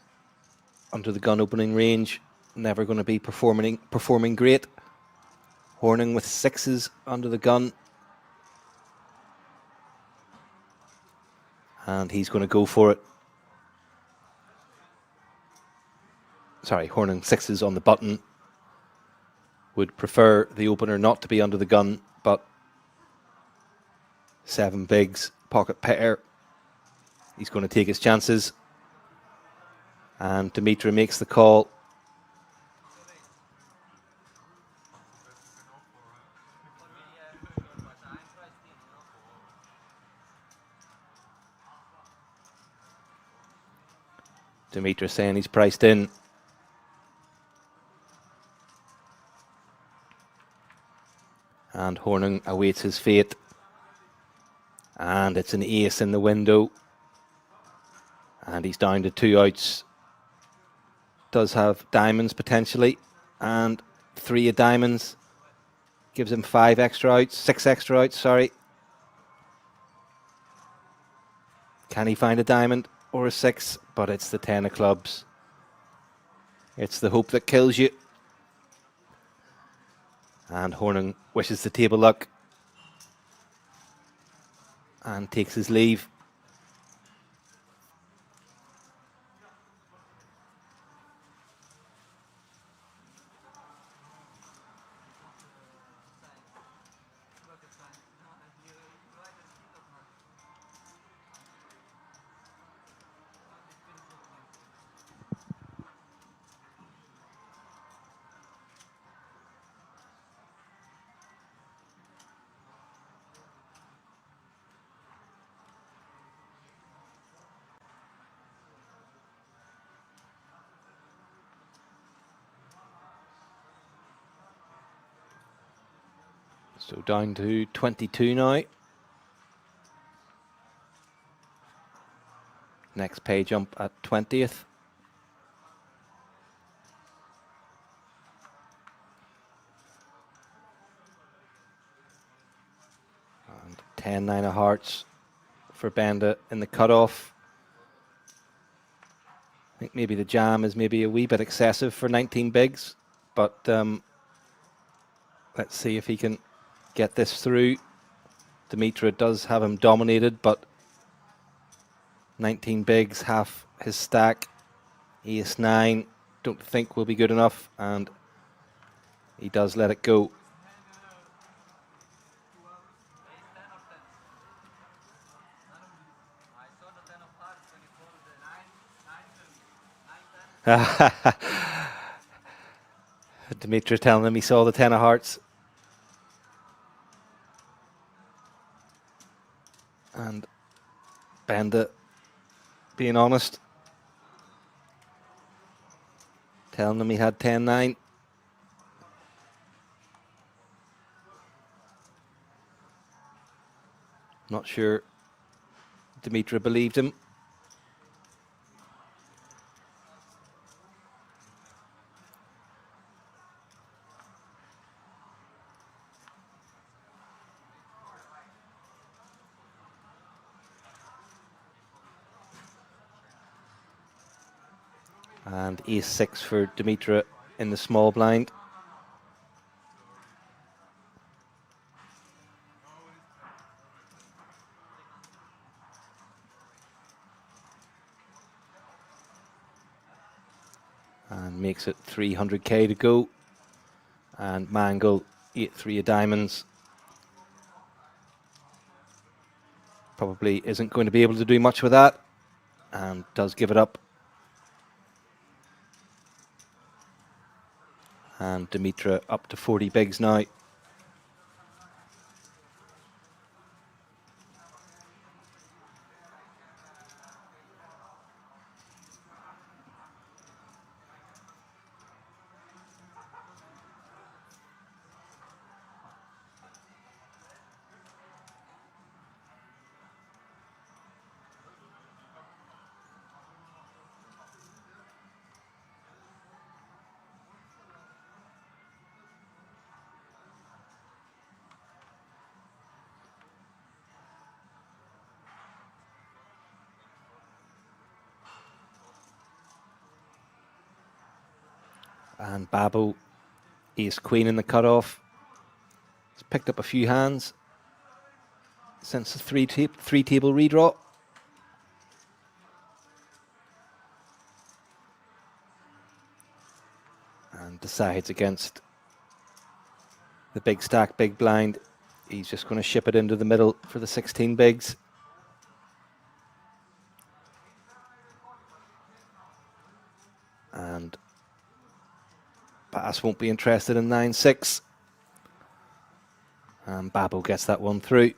under the gun opening range, never going to be performing great. Horning with 6s under the gun. And he's going to go for it. Sorry, Horning 6s on the button. Would prefer the opener not to be under the gun, but 7 bigs, pocket pair. He's going to take his chances. And Dimitra makes the call. Dimitra saying he's priced in. And Horning awaits his fate. And it's an ace in the window. And he's down to 2 outs. Does have diamonds potentially. And 3 of diamonds. Gives him 5 extra outs. 6 extra outs, sorry. Can he find a diamond or a 6? But it's the 10 of clubs. It's the hope that kills you. And Horning wishes the table luck. And takes his leave. So down to 22 now. Next pay jump at 20th. And 10-9 of hearts for Benda in the cutoff. I think maybe the jam is maybe a wee bit excessive for 19 bigs, but let's see if he can get this through. Dimitra does have him dominated, but 19 bigs, half his stack. Ace-9, don't think will be good enough, and he does let it go. Dimitra telling him he saw the 10 of hearts. And Benda being honest, telling him he had 10-9. Not sure Dimitra believed him. And ace-6 for Dimitra in the small blind. And makes it 300k to go. And Mangle, 8-3 of diamonds. Probably isn't going to be able to do much with that. And does give it up. And Dimitra up to 40 bigs now. And Babbo, ace-queen in the cutoff. He's picked up a few hands since the three-table redraw. And decides against the big stack, big blind. He's just going to ship it into the middle for the 16 bigs. And Bass won't be interested in 9-6. And Babbo gets that one through.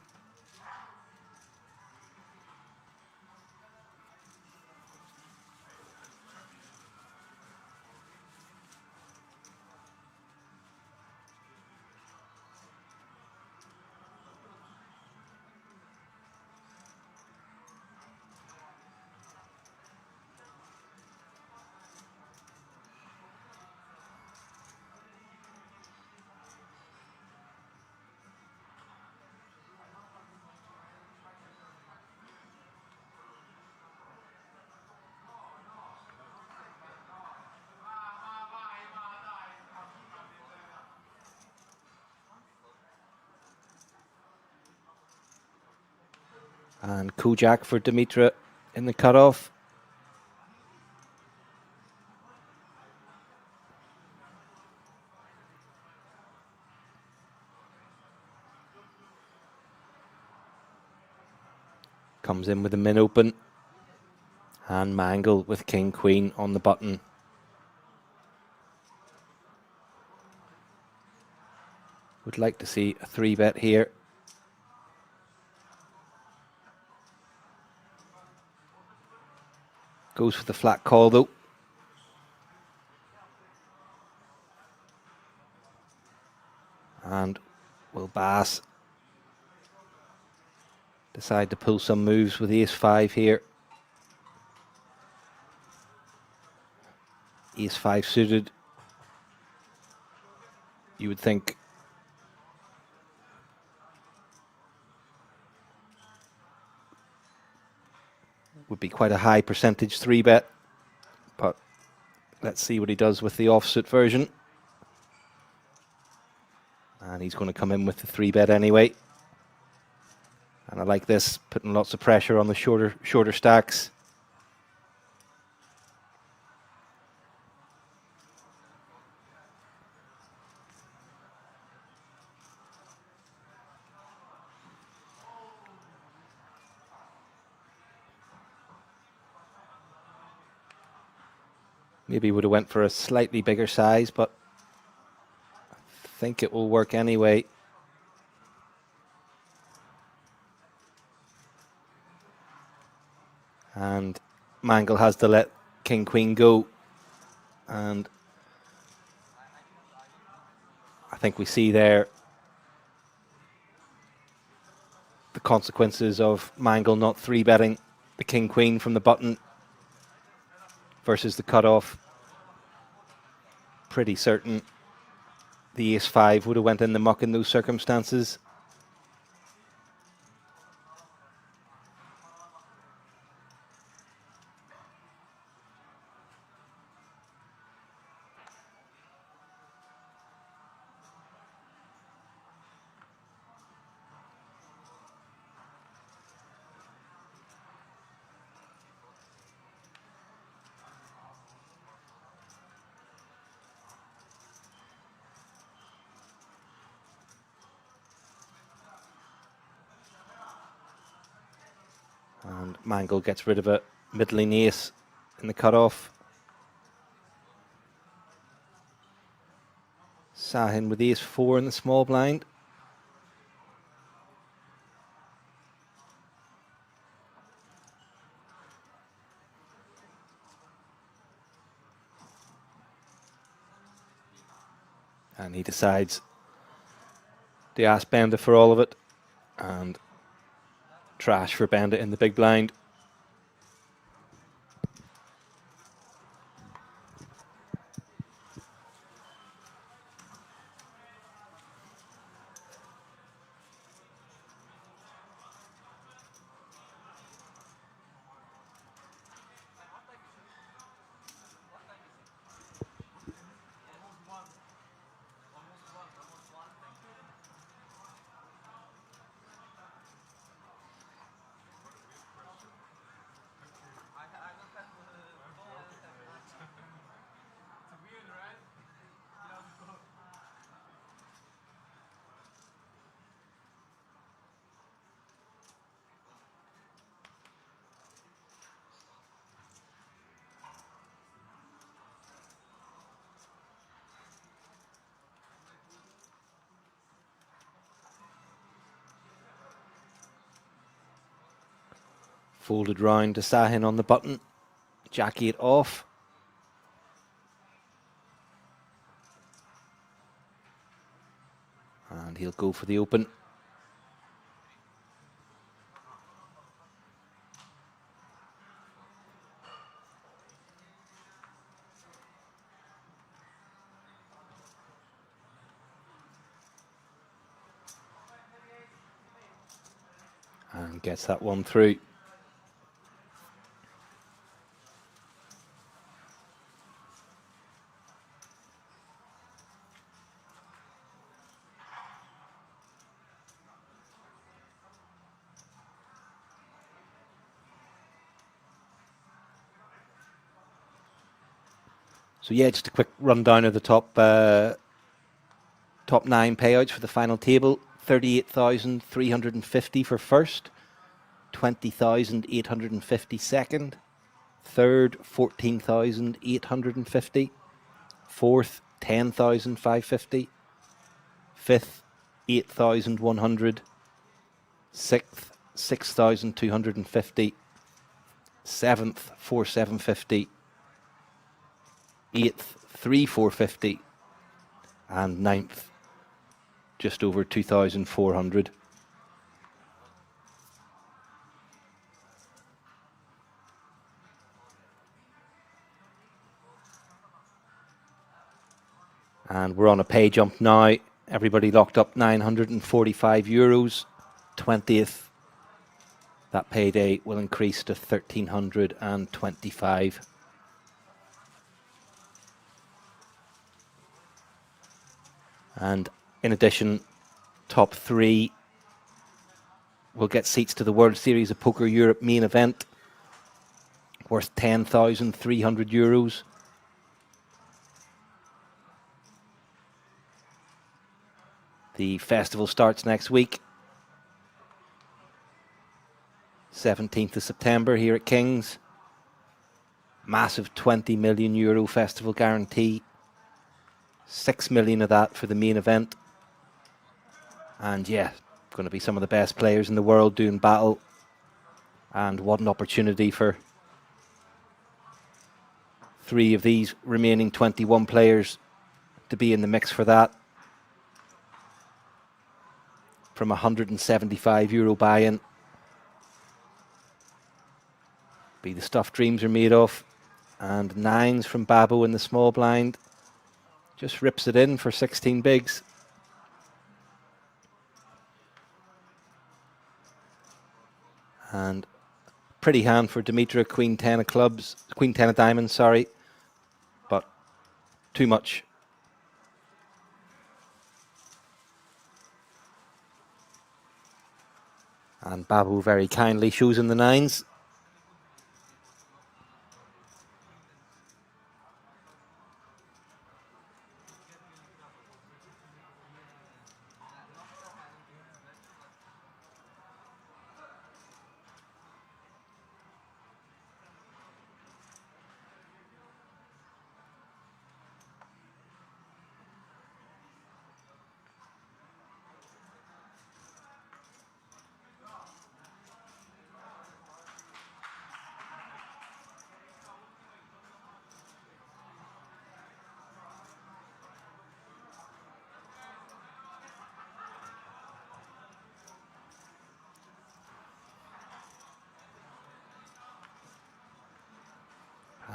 And Kujak for Dimitra in the cutoff. Comes in with the min open. And Mangle with King Queen on the button. Would like to see a 3-bet here. Goes for the flat call though. And Will Bass decide to pull some moves with ace-5 here? Ace-5 suited. You would think would be quite a high percentage 3-bet, but let's see what he does with the offsuit version. And he's going to come in with the 3-bet anyway. And I like this, putting lots of pressure on the shorter stacks. Maybe would have went for a slightly bigger size, but I think it will work anyway. And Mangle has to let King Queen go. And I think we see there the consequences of Mangle not 3-betting the King Queen from the button versus the cutoff. Pretty certain the ace-5 would have went in the muck in those circumstances. And Mangle gets rid of a middling ace in the cutoff. Sahin with ace-4 in the small blind. And he decides to ask Benda for all of it. And trash for Benda in the big blind. Folded round to Sahin on the button. Jack-8 off. And he'll go for the open. And gets that one through. So yeah, just a quick rundown of the top 9 payouts for the final table. 38,350 for first, 20,850 second, third 14,850, fourth 10,550, fifth 8,100, sixth 6,250, seventh 4,750, eighth 3,450, and ninth just over 2,400. And we're on a pay jump now. Everybody locked up €945. 20th. That payday will increase to 1,325. And in addition, top 3 will get seats to the World Series of Poker Europe main event, worth €10,300. The festival starts next week, 17th of September here at King's. Massive €20 million festival guarantee. 6 million of that for the main event. And yeah, going to be some of the best players in the world doing battle. And what an opportunity for 3 of these remaining 21 players to be in the mix for that. From €175 buy-in. Be the stuff dreams are made of. And 9s from Babbo in the small blind. Just rips it in for 16 bigs. And pretty hand for Dimitra, Queen 10 of clubs, Queen 10 of diamonds, sorry. But too much. And Babu very kindly shows him the 9s.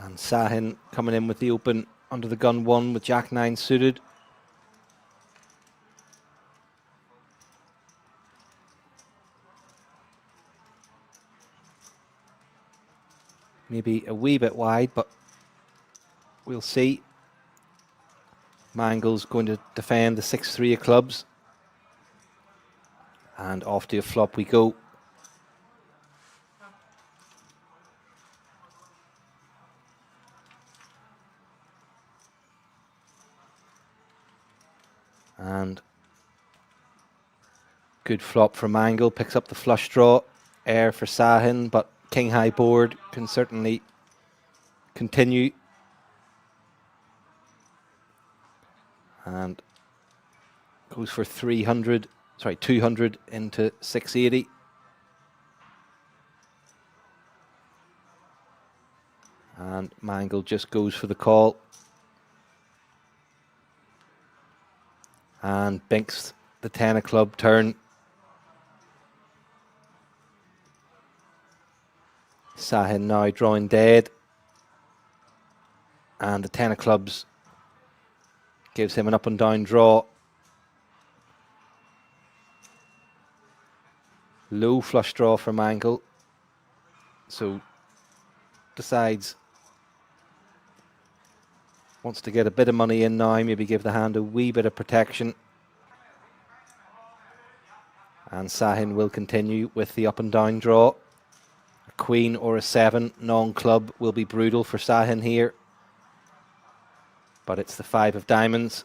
And Sahin coming in with the open under the gun 1 with Jack 9 suited. Maybe a wee bit wide, but we'll see. Mangle's going to defend the 6-3 of clubs. And off to a flop we go. And good flop from Mangle, picks up the flush draw. Air for Sahin, but king high board can certainly continue. And goes for 200 into 680. And Mangle just goes for the call. And binks the 10 of club turn. Sahin now drawing dead. And the 10 of clubs gives him an up and down draw. Low flush draw for Mangle. So decides wants to get a bit of money in now, maybe give the hand a wee bit of protection. And Sahin will continue with the up and down draw. A queen or a 7 non-club will be brutal for Sahin here. But it's the 5 of diamonds.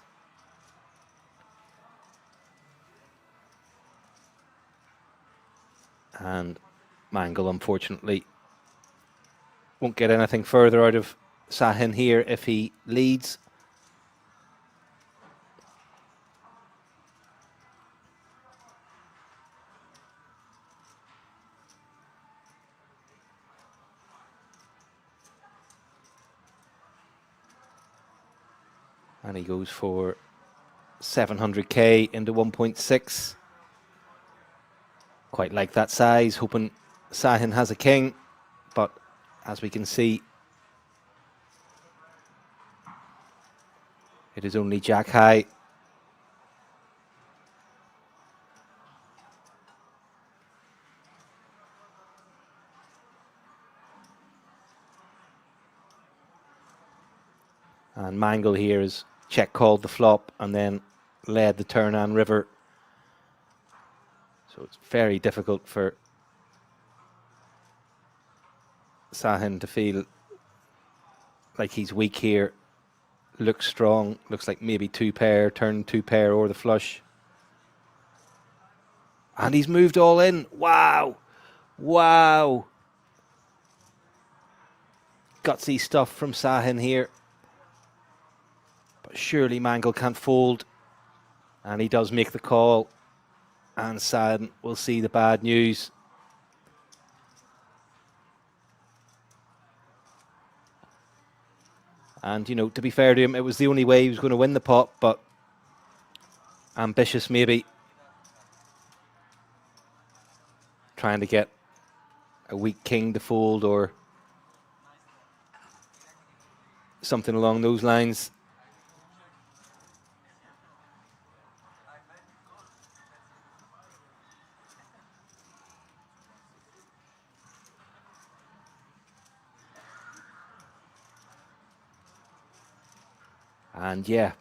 And Mangle, unfortunately, won't get anything further out of Sahin here if he leads. And he goes for 700k into 1.6. Quite like that size, hoping Sahin has a king, but as we can see, it is only jack high. And Mangle here is check called the flop and then led the turn on river. So it's very difficult for Sahin to feel like he's weak here. Looks strong, looks like maybe two pair, turn two pair or the flush. And he's moved all in. Wow. Wow. Gutsy stuff from Sahin here. But surely Mangle can't fold. And he does make the call. And Sahin will see the bad news. And, you know, to be fair to him, it was the only way he was going to win the pot, but ambitious maybe. Trying to get a weak king to fold or something along those lines. And yeah,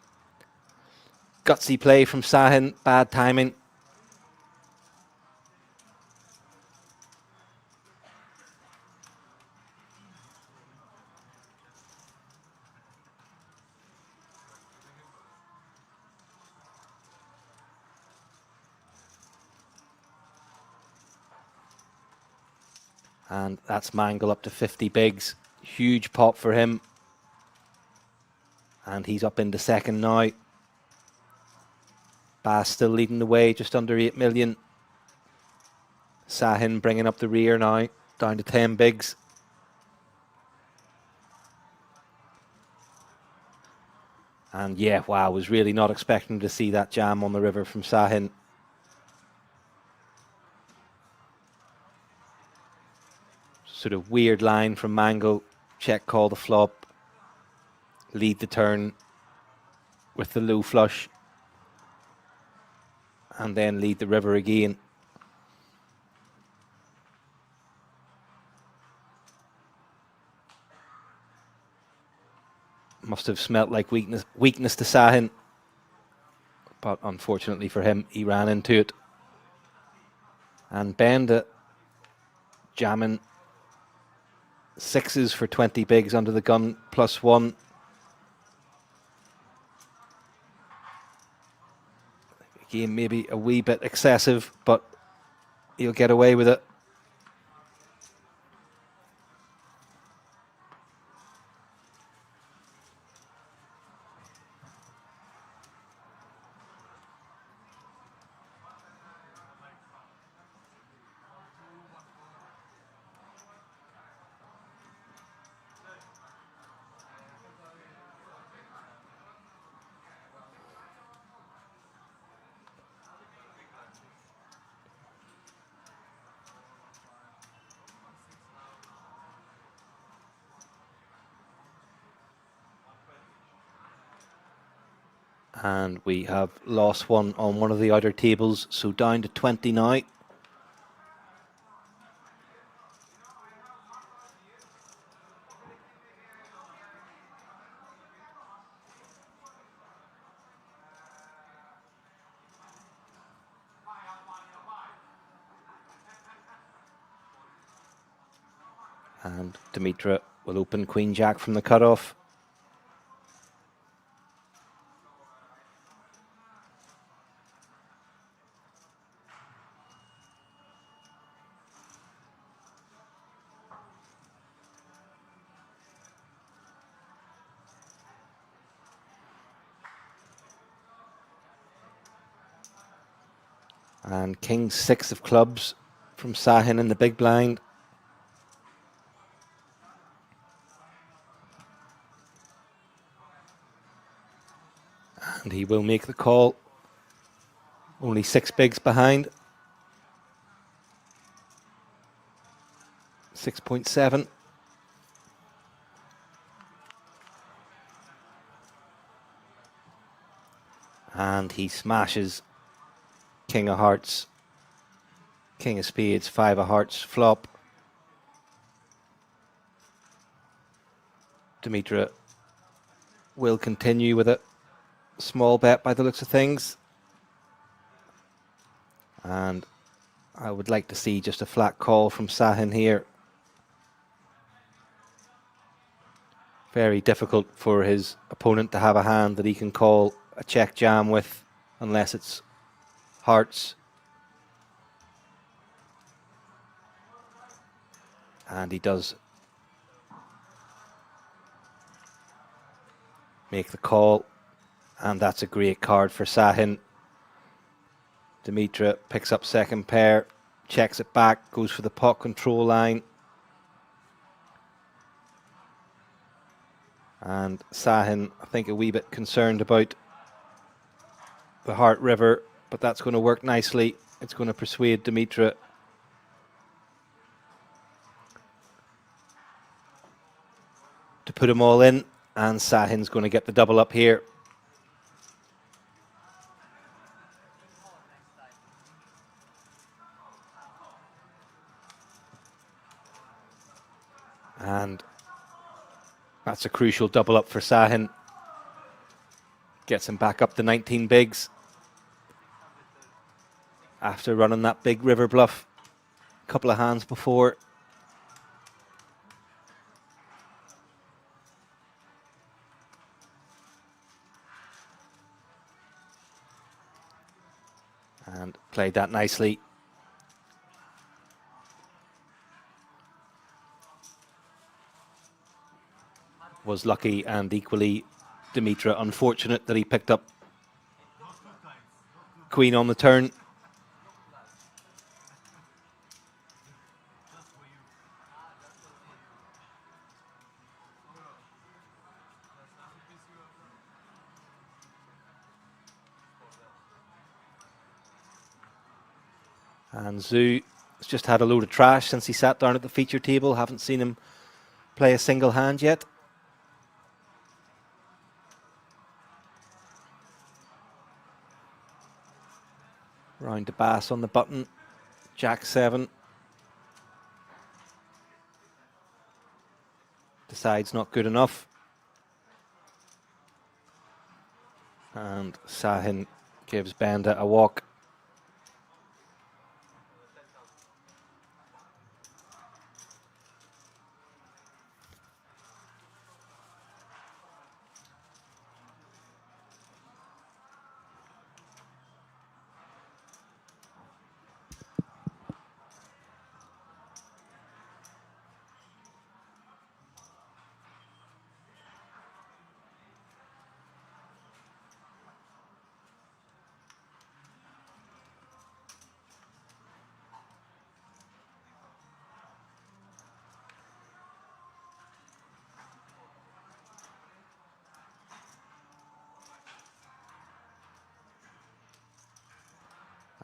gutsy play from Sahin, bad timing. And that's Mangle up to 50 bigs. Huge pop for him. And he's up into second now. Bass still leading the way, just under 8 million. Sahin bringing up the rear now, down to 10 bigs. And yeah, wow, was really not expecting to see that jam on the river from Sahin. Sort of weird line from Mangle. Check call the flop. Lead the turn with the low flush. And then lead the river again. Must have smelt like weakness to Sahin. But unfortunately for him, he ran into it. And Benda jamming sixes for 20 bigs under the gun, +1. Again, maybe a wee bit excessive, but he'll get away with it. And we have lost one on one of the outer tables, so down to 20 now. And Dimitra will open Queen Jack from the cutoff. And King 6 of clubs from Sahin in the big blind. And he will make the call. Only 6 bigs behind. 6.7. And he smashes King of Hearts, King of Spades, 5 of Hearts flop. Dimitra will continue with a small bet by the looks of things. And I would like to see just a flat call from Sahin here. Very difficult for his opponent to have a hand that he can call a check jam with, unless it's hearts. And he does make the call, and that's a great card for Sahin. Dimitra picks up second pair, checks it back, goes for the pot control line. And Sahin, I think, a wee bit concerned about the Heart River, but that's going to work nicely. It's going to persuade Dimitra to put them all in, and Sahin's going to get the double up here. And that's a crucial double up for Sahin. Gets him back up to 19 bigs after running that big river bluff a couple of hands before. And played that nicely. Was lucky, and equally Dimitra unfortunate that he picked up queen on the turn. And Zhu has just had a load of trash since he sat down at the feature table. Haven't seen him play a single hand yet. Round to Bass on the button. Jack 7. Decides not good enough. And Sahin gives Benda a walk.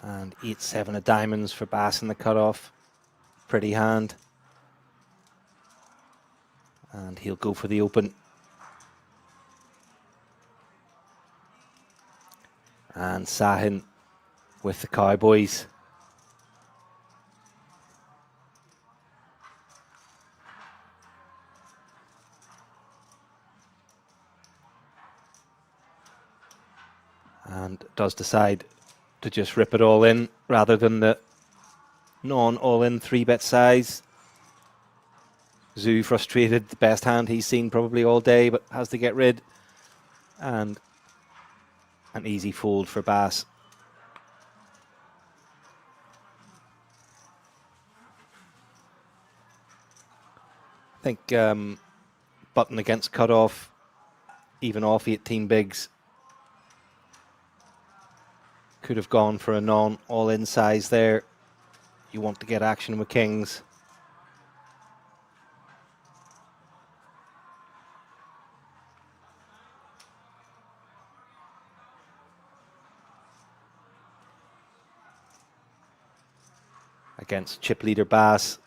And 8-7 of diamonds for Bass in the cutoff. Pretty hand. And he'll go for the open. And Sahin with the Cowboys. And does decide to just rip it all in rather than the non-all-in 3-bet size. Zhu frustrated, the best hand he's seen probably all day, but has to get rid. And an easy fold for Bass. I think button against cutoff, even off 18 bigs. Could have gone for a non-all-in size there. You want to get action with kings. against chip leader Bass.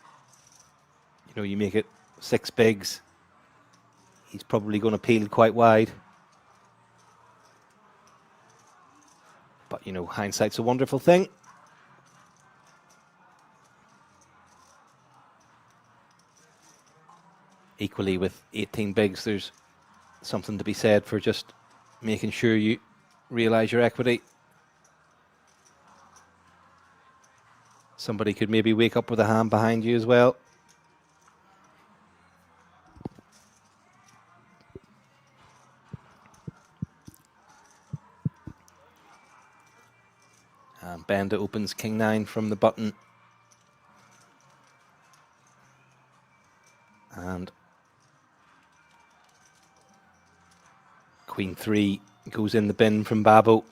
You know, you make it 6 bigs, he's probably going to peel quite wide. But, you know, hindsight's a wonderful thing. Equally, with 18 bigs, there's something to be said for just making sure you realise your equity. Somebody could maybe wake up with a hand behind you as well. And Benda opens King 9 from the button. And Queen 3 goes in the bin from Babbo.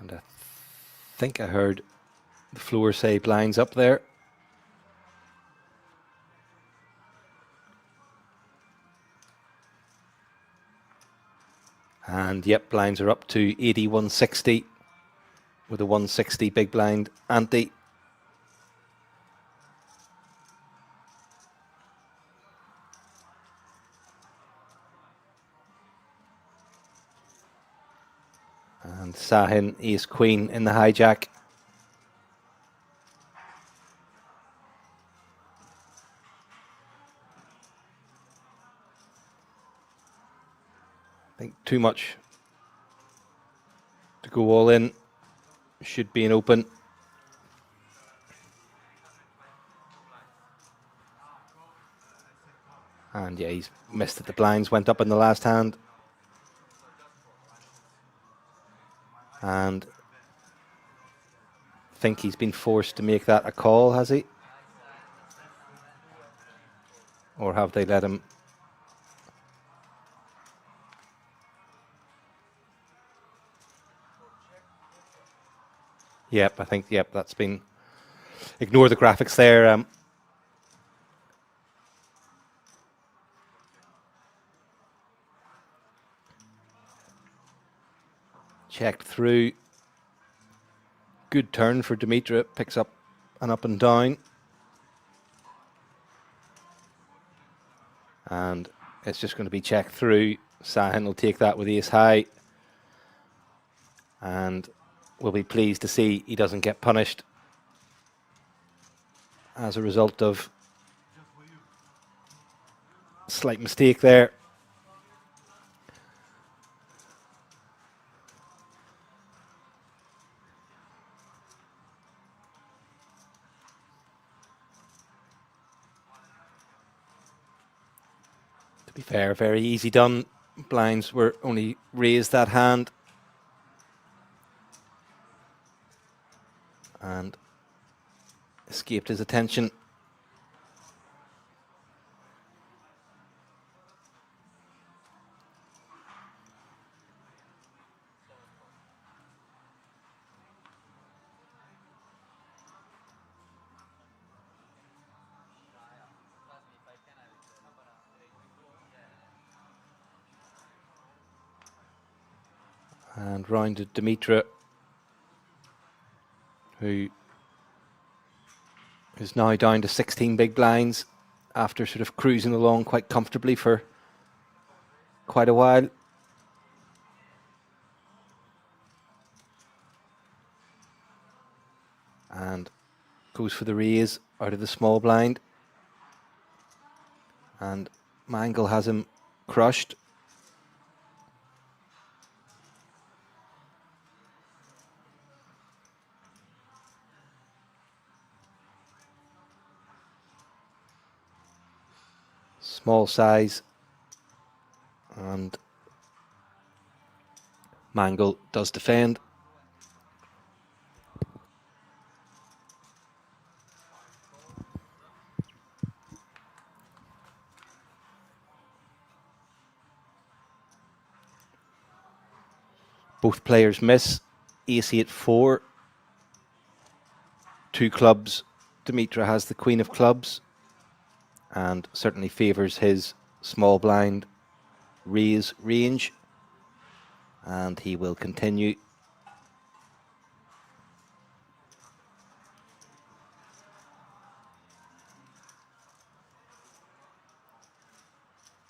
And I think I heard the floor say blinds up there. And yep, blinds are up to 80, 160 with a 160 big blind ante. And Sahin, ace queen in the hijack. I think too much to go all in. Should be an open. And yeah, he's missed it. The blinds went up in the last hand. And I think he's been forced to make that a call, has he? Or have they let him? Yep, I think, yep, that's been... Ignore the graphics there. Checked through. Good turn for Dimitra. Picks up an up and down. And it's just going to be checked through. Sahin will take that with ace high. And we'll be pleased to see he doesn't get punished as a result of a slight mistake there. To be fair, very easy done. Blinds were only raised that hand. And escaped his attention. And round to Dimitra, who is now down to 16 big blinds after sort of cruising along quite comfortably for quite a while. And goes for the raise out of the small blind. And Mangle has him crushed. Small size, and Mangle does defend. Both players miss. Ace 8-4, 2 clubs Dimitra has the queen of clubs and certainly favours his small blind raise range, and he will continue.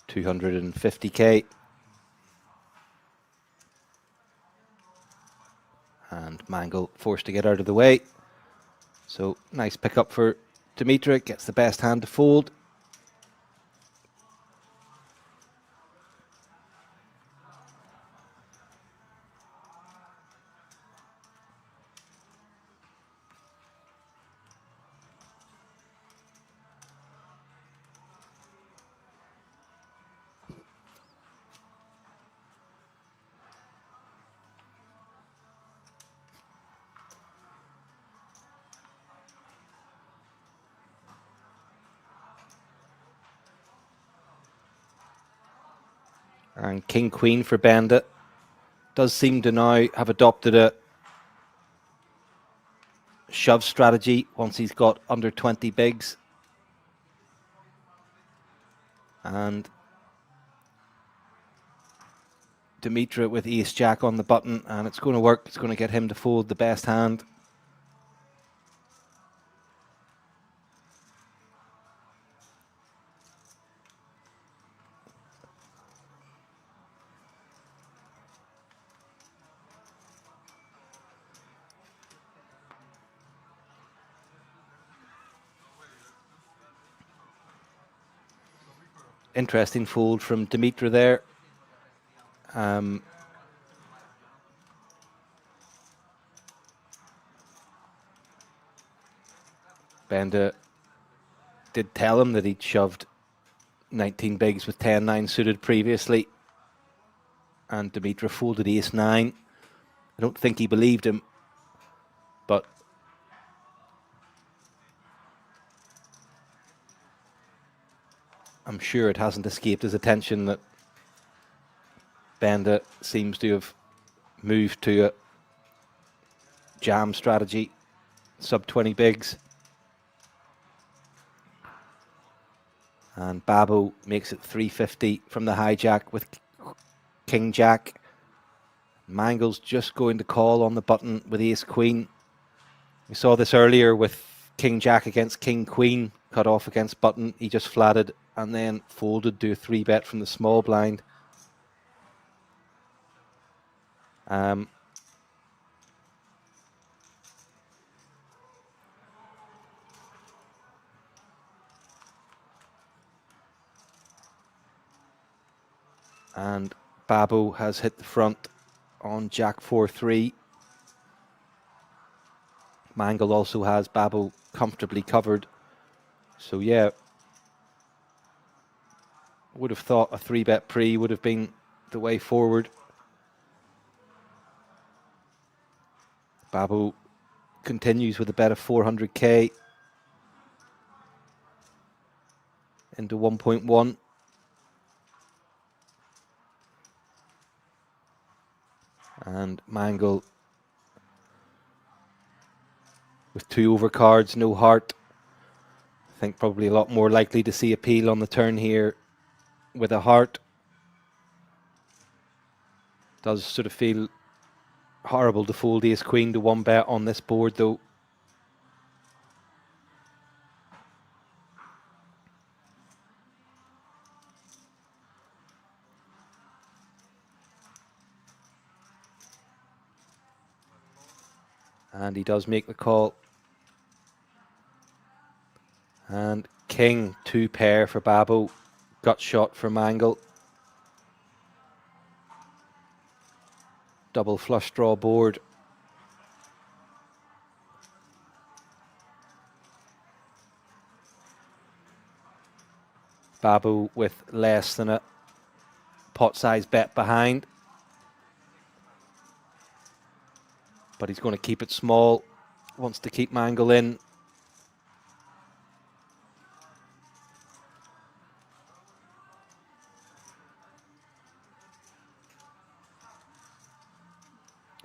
$250k, and Mangle forced to get out of the way. So nice pickup for Dimitra, gets the best hand to fold. And King Queen for Benda does seem to now have adopted a shove strategy once he's got under 20 bigs. And Dimitra with Ace Jack on the button, and it's going to work. It's going to get him to fold the best hand. Interesting fold from Dimitra there. Benda did tell him that he'd shoved 19 bigs with 10-9 suited previously, and Dimitra folded ace-9. I don't think he believed him, but I'm sure it hasn't escaped his attention that Benda seems to have moved to a jam strategy, sub 20 bigs. And Babbo makes it 350 from the hijack with King Jack. Mangle's just going to call on the button with Ace Queen. We saw this earlier with King Jack against King Queen, cut off against button. He just flatted and then folded to a 3-bet from the small blind. And Babbo has hit the front on Jack 4-3. Mangle also has Babbo comfortably covered. So yeah, would have thought a 3-bet pre would have been the way forward. Babbo continues with a bet of 400k into 1.1. And Mangle with 2 overcards, no heart. I think probably a lot more likely to see a peel on the turn here with a heart. Does sort of feel horrible to fold Ace Queen to 1-bet on this board though. And he does make the call. And King, 2-pair for Babbo. Gut shot for Mangle. Double flush draw board. Babbo with less than a pot size bet behind. But he's going to keep it small. Wants to keep Mangle in.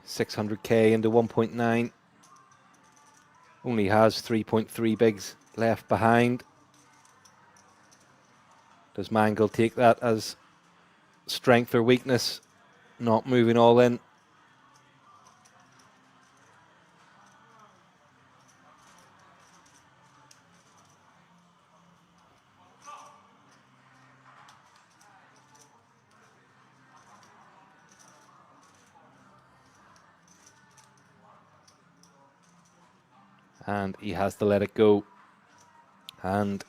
$600k into 1.9. Only has 3.3 bigs left behind. Does Mangle take that as strength or weakness? Not moving all in. And he has to let it go. And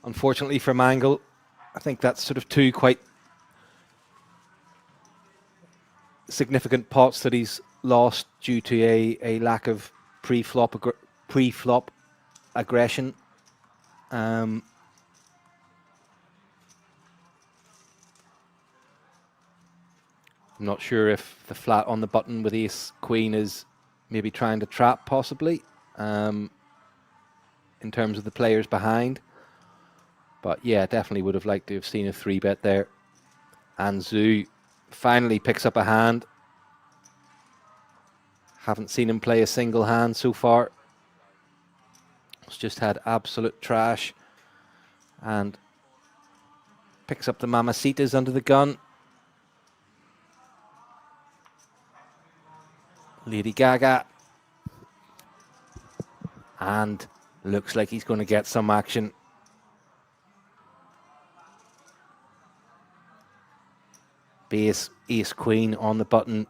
unfortunately for Mangle, I think that's sort of two quite significant pots that he's lost due to a lack of pre-flop aggression. I'm not sure if the flat on the button with ace queen is maybe trying to trap, possibly, in terms of the players behind. But yeah, definitely would have liked to have seen a 3-bet there. And Zhu finally picks up a hand. Haven't seen him play a single hand so far. He's just had absolute trash. And picks up the Mamacitas under the gun. Lady Gaga. And looks like he's going to get some action. Base ace queen on the button.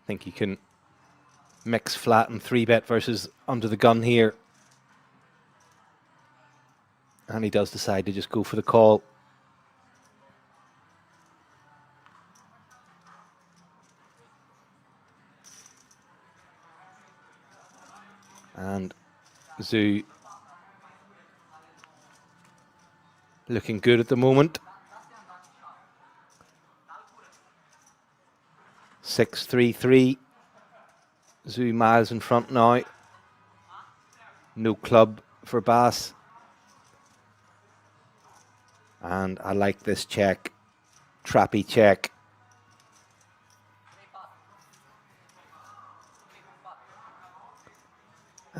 I think you can mix flat and 3-bet versus under the gun here. And he does decide to just go for the call. And Zhu looking good at the moment. 6-3-3. Zhu miles in front now. No club for Bass. And I like this check. Trappy check.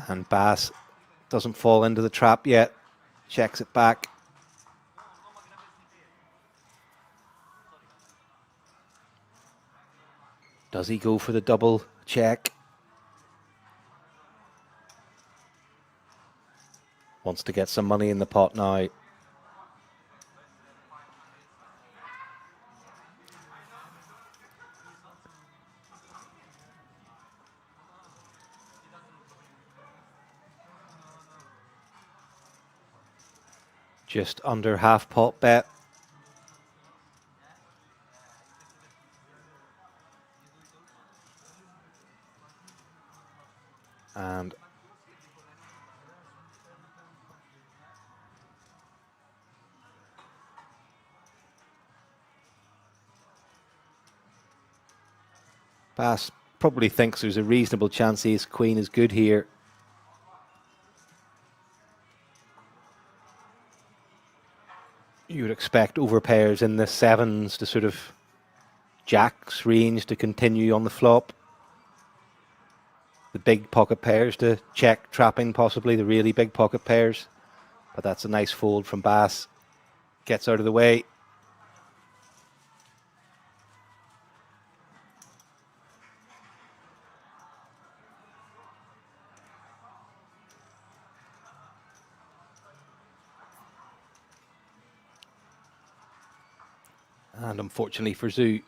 And Bass doesn't fall into the trap yet. Checks it back. Does he go for the double check? Wants to get some money in the pot now. Just under half pot bet. And Bass probably thinks there's a reasonable chance ace queen is good here. You would expect overpairs in the sevens to sort of jacks range to continue on the flop. The big pocket pairs to check trapping, possibly the really big pocket pairs. But that's a nice fold from Bass. Gets out of the way. And unfortunately for Zhu,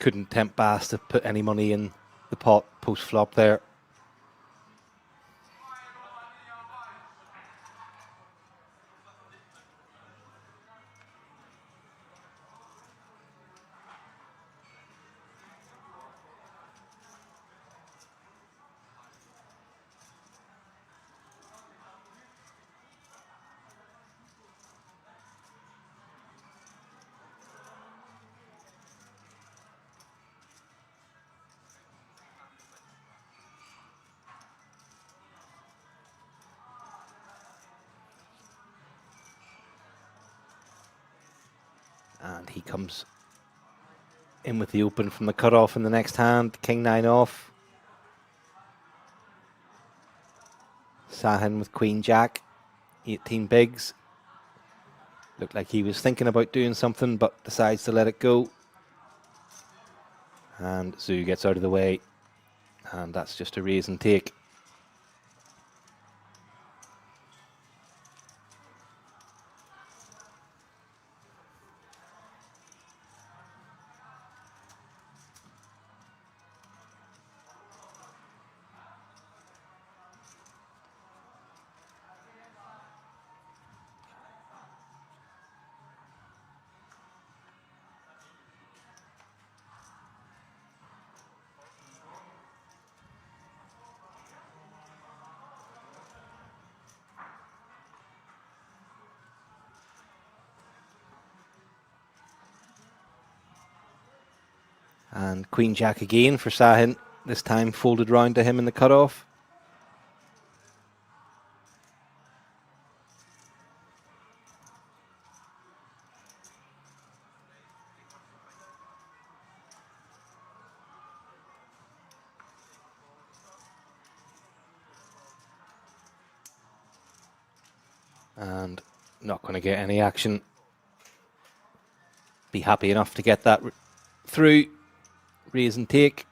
couldn't tempt Bass to put any money in the pot post-flop there. And he comes in with the open from the cutoff in the next hand. King 9 off. Sahin with Queen Jack. 18 bigs. Looked like he was thinking about doing something, but decides to let it go. And Zhu gets out of the way. And that's just a raise and take. And Queen Jack again for Sahin. This time folded round to him in the cutoff. And not going to get any action. Be happy enough to get that through. Raise and take.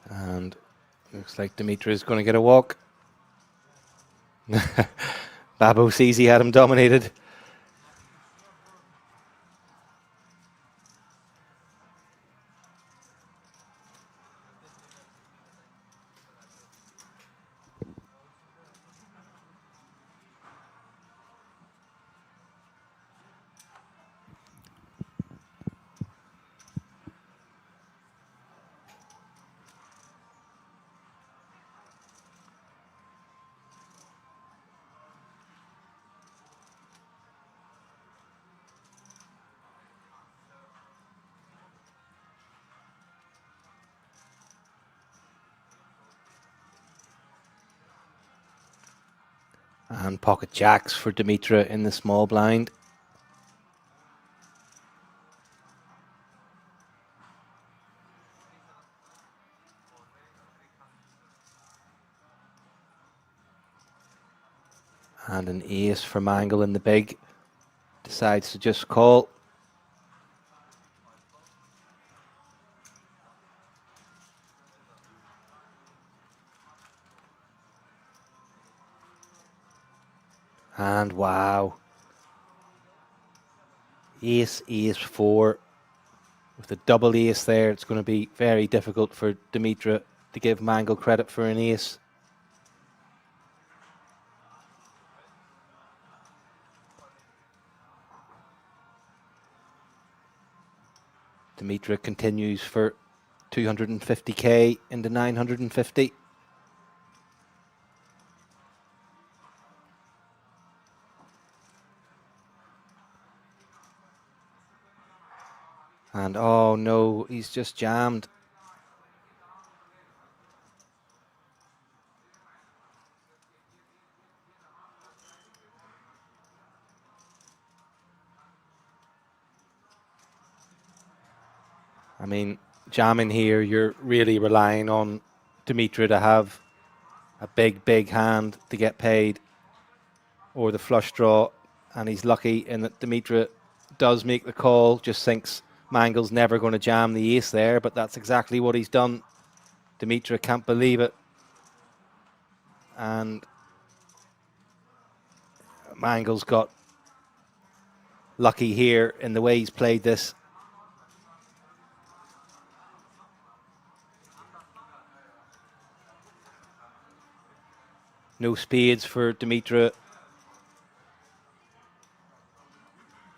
And looks like Dimitra is going to get a walk. Babo sees he had him dominated. And pocket jacks for Dimitra in the small blind. And an ace for Mangle in the big. Decides to just call. And wow. Ace, ace, 4. With a double ace there, it's going to be very difficult for Dimitra to give Mangle credit for an ace. Dimitra continues for 250k into 950. And oh no, he's just jammed. I mean, jamming here, you're really relying on Dimitra to have a big hand to get paid, or the flush draw, and he's lucky in that Dimitra does make the call, just thinks Mangle's never going to jam the ace there, but that's exactly what he's done. Dimitra can't believe it. and Mangle's got lucky here in the way he's played this. No spades for Dimitra.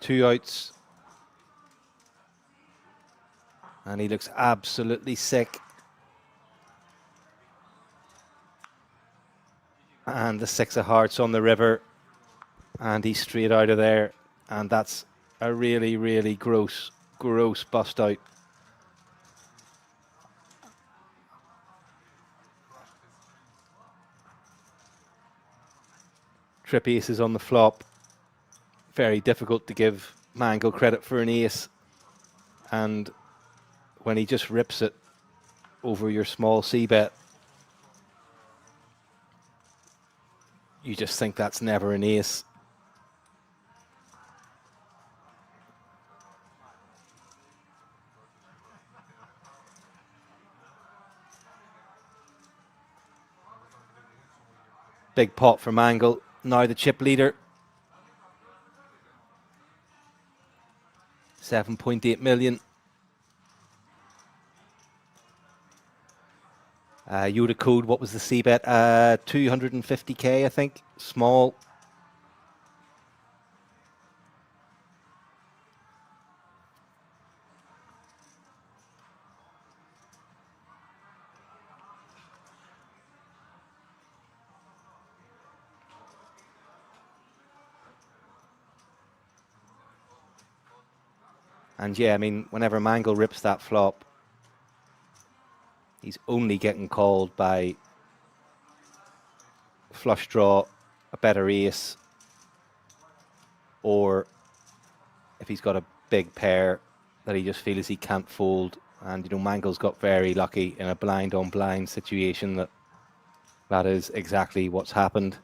2 outs. And he looks absolutely sick. And the 6 of hearts on the river. And he's straight out of there. And that's a really, really gross bust out. Trip aces on the flop. Very difficult to give Mangle credit for an ace. And when he just rips it over your small C bet, you just think that's never an ace. Big pot for Mangle. Now the chip leader. 7.8 million. Yoda code, what was the C bet? 250k, I think. Small. And yeah, I mean, whenever Mangle rips that flop, he's only getting called by flush draw, a better ace, or if he's got a big pair that he just feels he can't fold. And, you know, Mangle's got very lucky in a blind on blind situation that is exactly what's happened.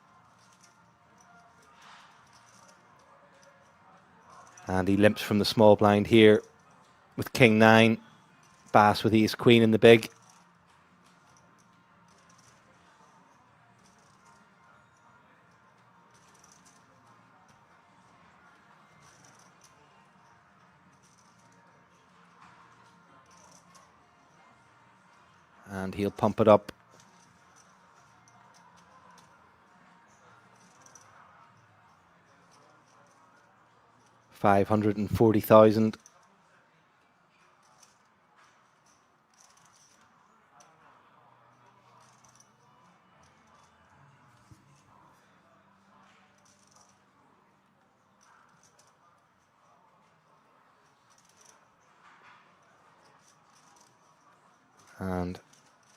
And he limps from the small blind here with King 9, Bass with Ace Queen in the big. And he'll pump it up. $540,000. And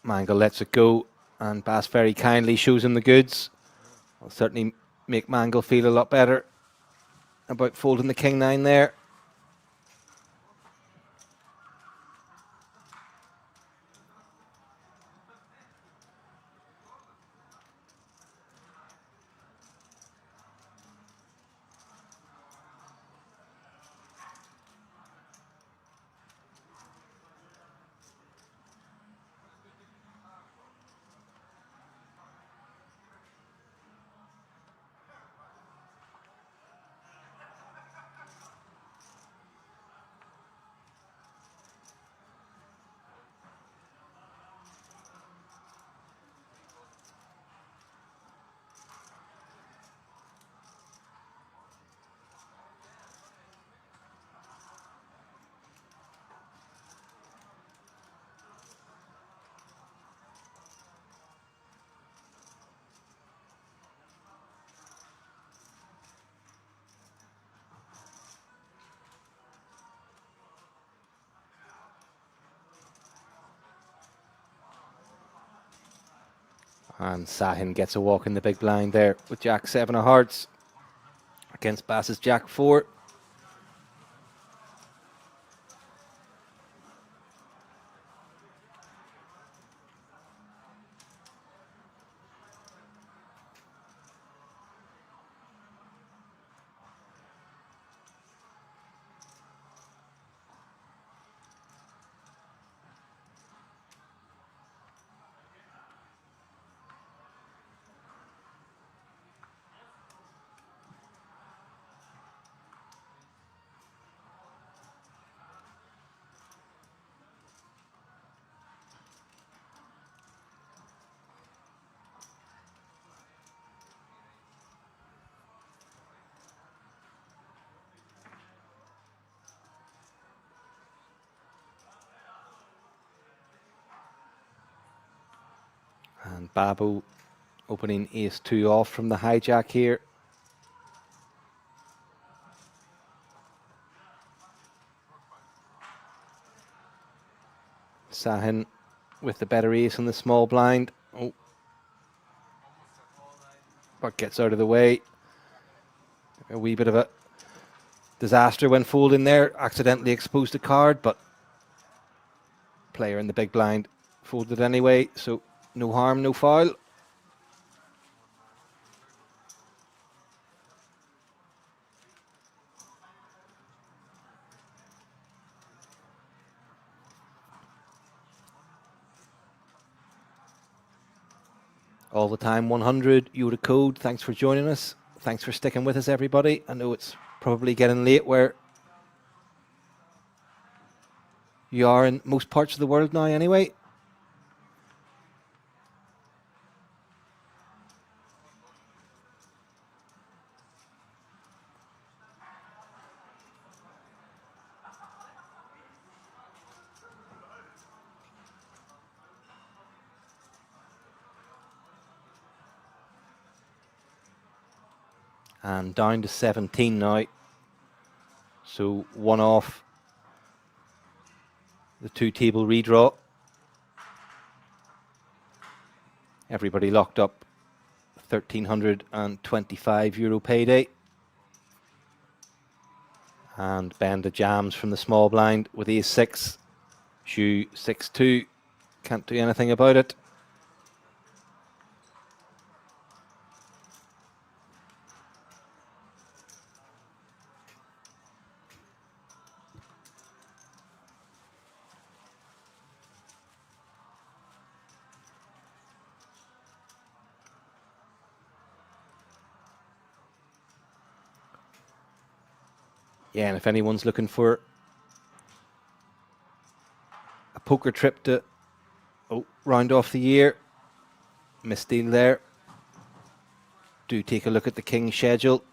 Mangle lets it go, and Bass very kindly shows him the goods. I'll certainly make Mangle feel a lot better about folding the King 9 there. And Sahin gets a walk in the big blind there with Jack 7 of hearts against Bass's Jack 4. Babu opening ace-2 off from the hijack here. Sahin with the better ace in the small blind. Oh, but gets out of the way. A wee bit of a disaster when folding there. Accidentally exposed the card, but player in the big blind folded anyway, so no harm, no foul. All the time 100 Yoda code. Thanks for joining us. Thanks for sticking with us, everybody. I know it's probably getting late where you are in most parts of the world now anyway. And down to 17 now. So one off the two-table redraw. Everybody locked up. €1,325 payday. And Benda jams from the small blind with ace-6. Shoe 6-2. Can't do anything about it. Yeah, and if anyone's looking for a poker trip to round off the year, misdeal there. Do take a look at the King's schedule.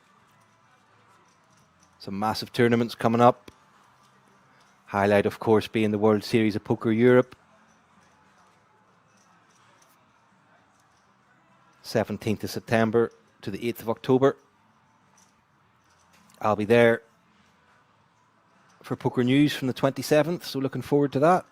Some massive tournaments coming up. Highlight, of course, being the World Series of Poker Europe. 17th of September to the 8th of October. I'll be there for Poker News from the 27th, so looking forward to that.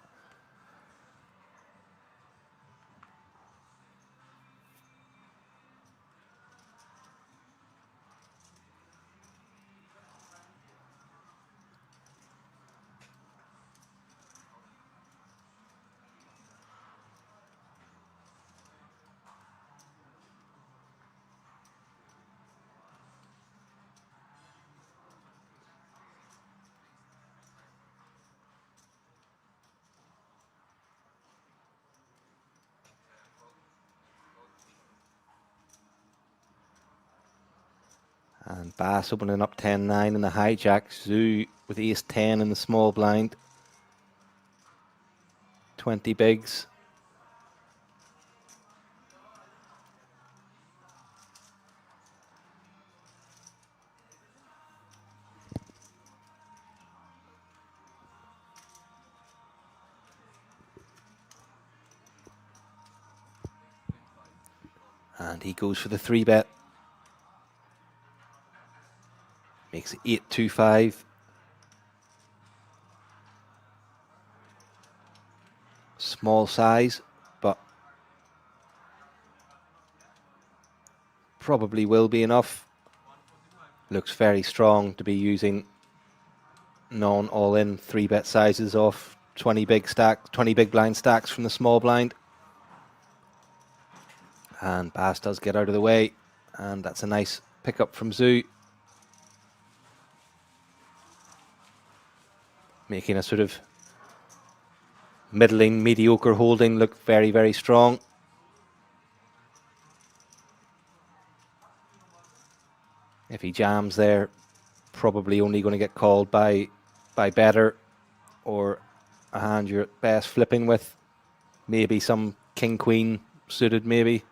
And Bass opening up 10-9 in the hijack. Zoo with ace-10 in the small blind. 20 bigs. And he goes for the 3-bet. Makes it 8-2-5. Small size, but probably will be enough. Looks very strong to be using non-all-in 3-bet sizes off 20 big blind stacks from the small blind. And Bass does get out of the way, and that's a nice pickup from Zoo. Making a sort of middling, mediocre holding look very, very strong. If he jams there, probably only going to get called by better, or a hand you're at best flipping with. Maybe some king-queen suited, maybe.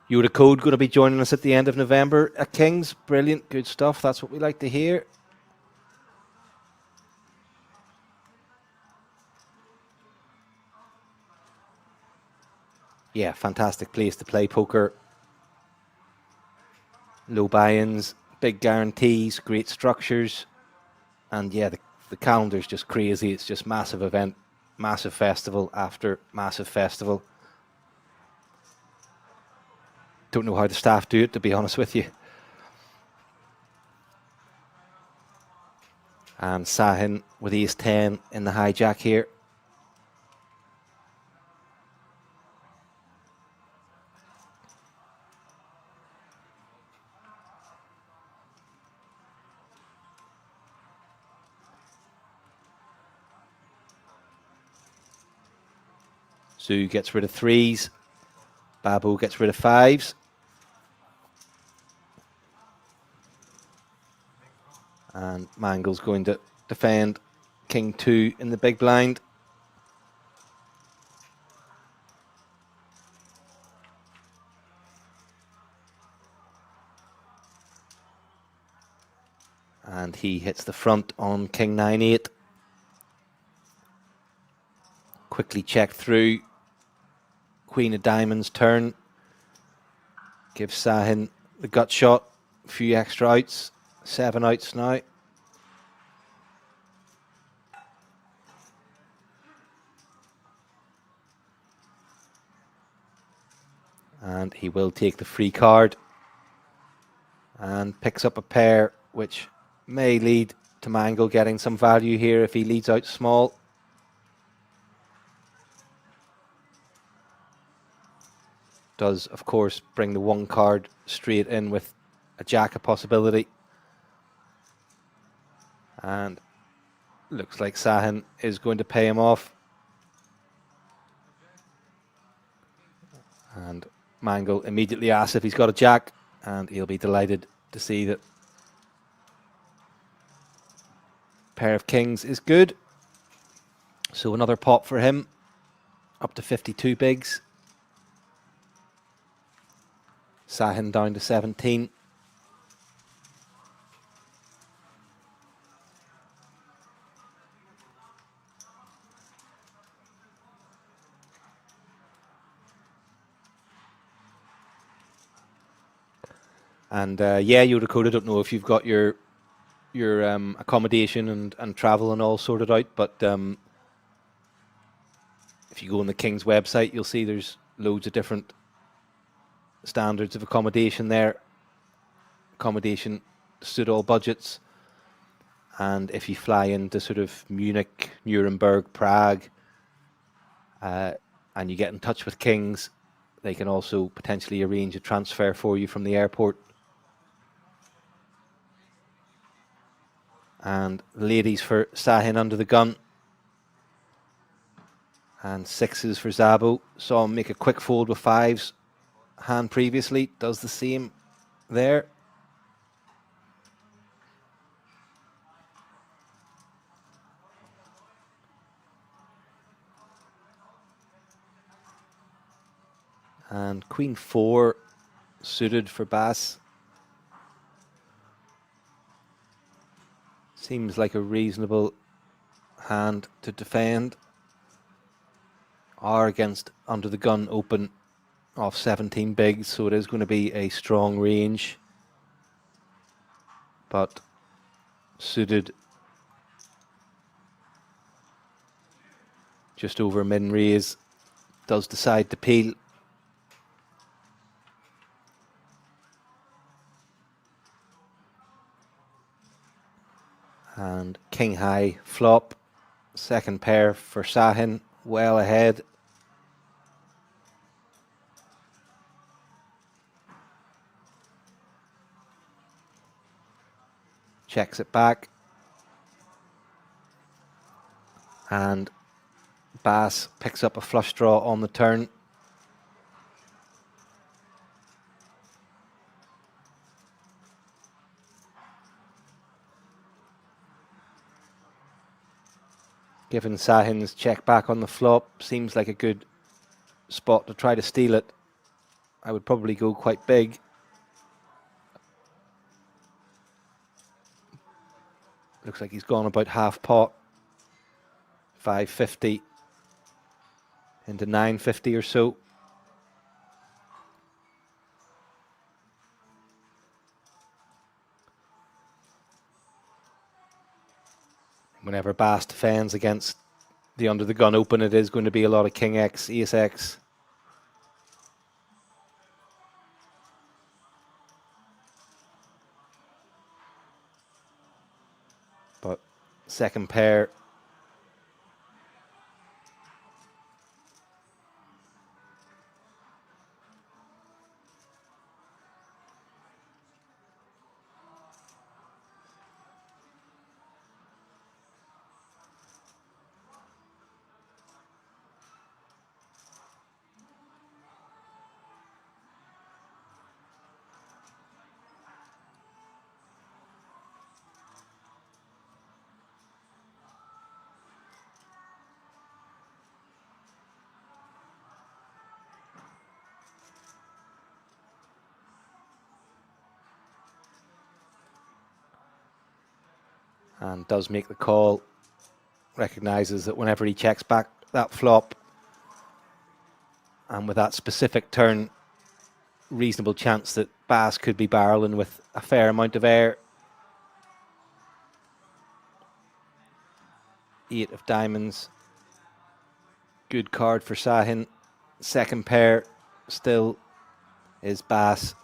Yoda Code going to be joining us at the end of November at King's. Brilliant, good stuff. That's what we like to hear. Yeah, fantastic place to play poker. Low buy-ins, big guarantees, great structures. And yeah, the calendar's just crazy. It's just massive event, massive festival after massive festival. Don't know how the staff do it, to be honest with you. And Sahin with ace 10 in the hijack here. Zoo gets rid of threes. Babu gets rid of fives. And Mangle's going to defend King 2 in the big blind. And he hits the front on King 9-8. Quickly check through. Queen of Diamonds turn. Gives Sahin the gut shot. A few extra outs. 7 outs now. And he will take the free card. And picks up a pair, which may lead to Mangle getting some value here if he leads out small. Does, of course, bring the 1 card straight in with a jack a possibility. And looks like Sahin is going to pay him off. And Mangle immediately asks if he's got a jack, and he'll be delighted to see that pair of kings is good. So another pop for him, up to 52 bigs. Sahin down to 17. And yeah, Yoda, don't know if you've got your accommodation and travel and all sorted out, but if you go on the King's website, you'll see there's loads of different standards of accommodation there. Accommodation suit all budgets. And if you fly into sort of Munich, Nuremberg, Prague, and you get in touch with King's, they can also potentially arrange a transfer for you from the airport. And ladies for Sahin under the gun. And 6s for Szabo. Saw him make a quick fold with 5s. Hand previously does the same there. And Queen 4 suited for Bass. Seems like a reasonable hand to defend. R against under the gun open off 17 bigs, so it is going to be a strong range. But suited just over min raise, does decide to peel. And King High flop, second pair for Sahin, well ahead. Checks it back. And Bass picks up a flush draw on the turn. Given Sahin's check back on the flop, seems like a good spot to try to steal it. I would probably go quite big. Looks like he's gone about half pot. 550 into 950 or so. Whenever Bass defends against the under the gun open, it is going to be a lot of King X, Ace X. But second pair, and does make the call. Recognizes that whenever he checks back that flop, and with that specific turn, reasonable chance that Bass could be barreling with a fair amount of air. 8 of diamonds. Good card for Sahin. Second pair still is Bass.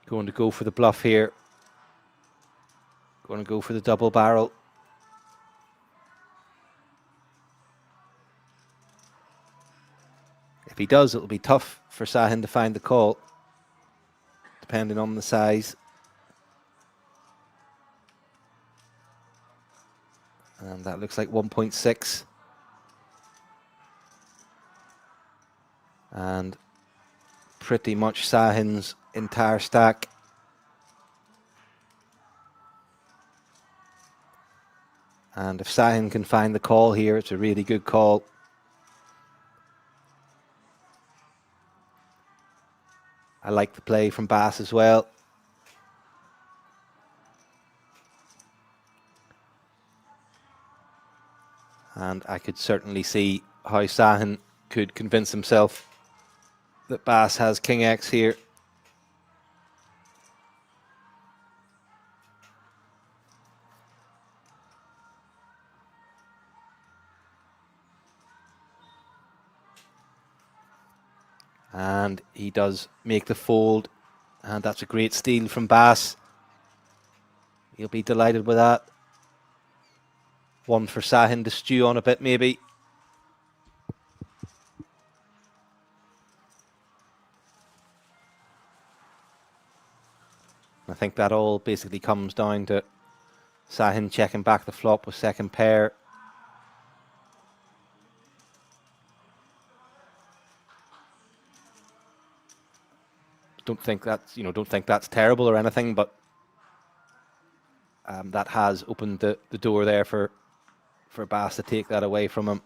Going to go for the bluff here. Going to go for the double barrel. If he does, it'll be tough for Sahin to find the call, depending on the size. And that looks like 1.6. And pretty much Sahin's entire stack. And if Sahin can find the call here, it's a really good call. I like the play from Bass as well. And I could certainly see how Sahin could convince himself that Bass has King X here. And he does make the fold. And that's a great steal from Bass. He'll be delighted with that. One for Sahin to stew on a bit, maybe. I think that all basically comes down to Sahin checking back the flop with second pair. Don't think that's terrible or anything, but that has opened the door there for Bass to take that away from him.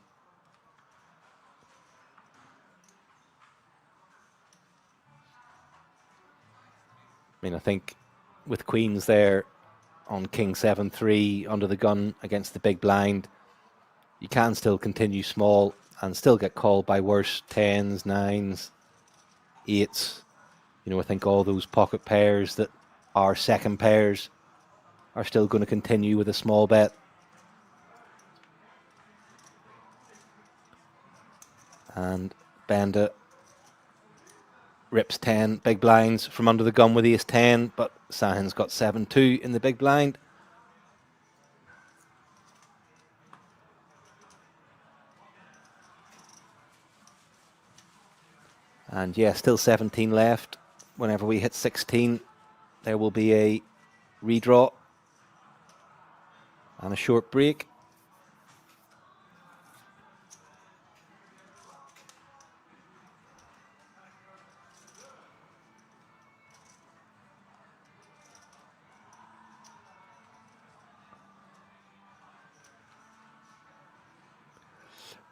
I mean, I think with queens there on King 7-3 under the gun against the big blind, you can still continue small and still get called by worse 10s, 9s, 8s. You know, I think all those pocket pairs that are second pairs are still going to continue with a small bet. And Benda rips 10 big blinds from under the gun with ace 10, but Sahin's got 7-2 in the big blind. And yeah, still 17 left. Whenever we hit 16, there will be a redraw and a short break.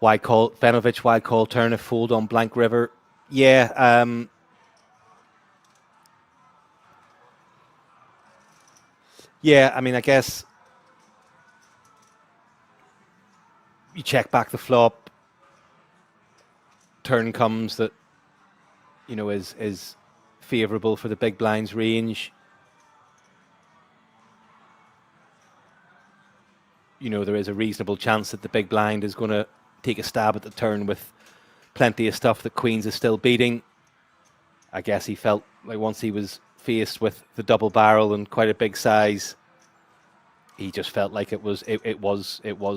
Wide call, Benovich, wide call, turn a fold on blank river. Yeah, yeah, I mean, I guess you check back the flop, turn comes that, you know, is favourable for the big blind's range. You know, there is a reasonable chance that the big blind is going to take a stab at the turn with plenty of stuff that Queens is still beating. I guess he felt like once he was faced with the double barrel and quite a big size, he just felt like it was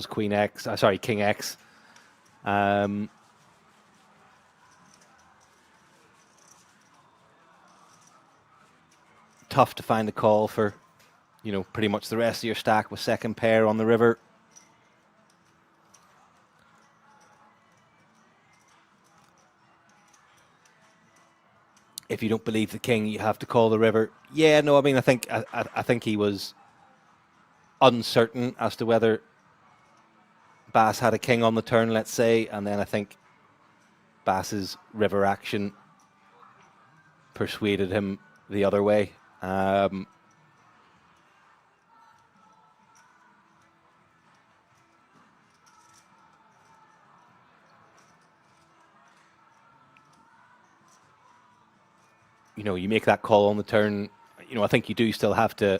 Queen X. Sorry, King X. Tough to find a call for, you know, pretty much the rest of your stack with second pair on the river. If you don't believe the king, you have to call the river. Yeah, no, I mean, I think he was uncertain as to whether Bass had a king on the turn, let's say, and then I think Bass's river action persuaded him the other way. You know, you make that call on the turn. You know, I think you do still have to,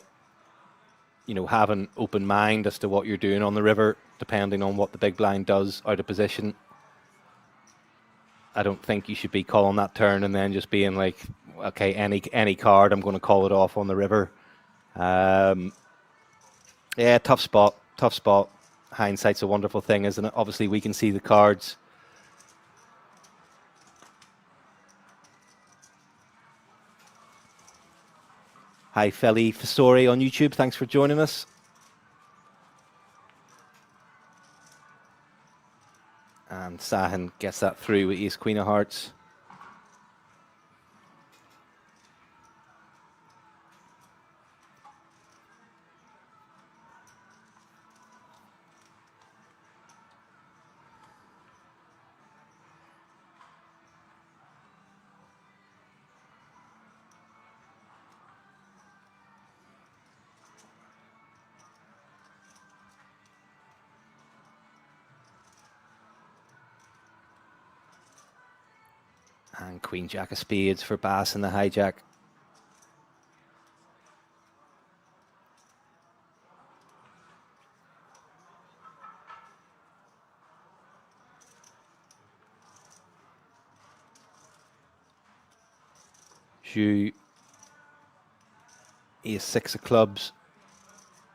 you know, have an open mind as to what you're doing on the river, depending on what the big blind does out of position. I don't think you should be calling that turn and then just being like, okay, any card, I'm going to call it off on the river. Yeah, tough spot. Hindsight's a wonderful thing, isn't it? Obviously, we can see the cards. Hi, Feli Fasori on YouTube. Thanks for joining us. And Sahan gets that through with ace queen of hearts. And queen jack of spades for Bass in the hijack. Zhu, ace six of clubs,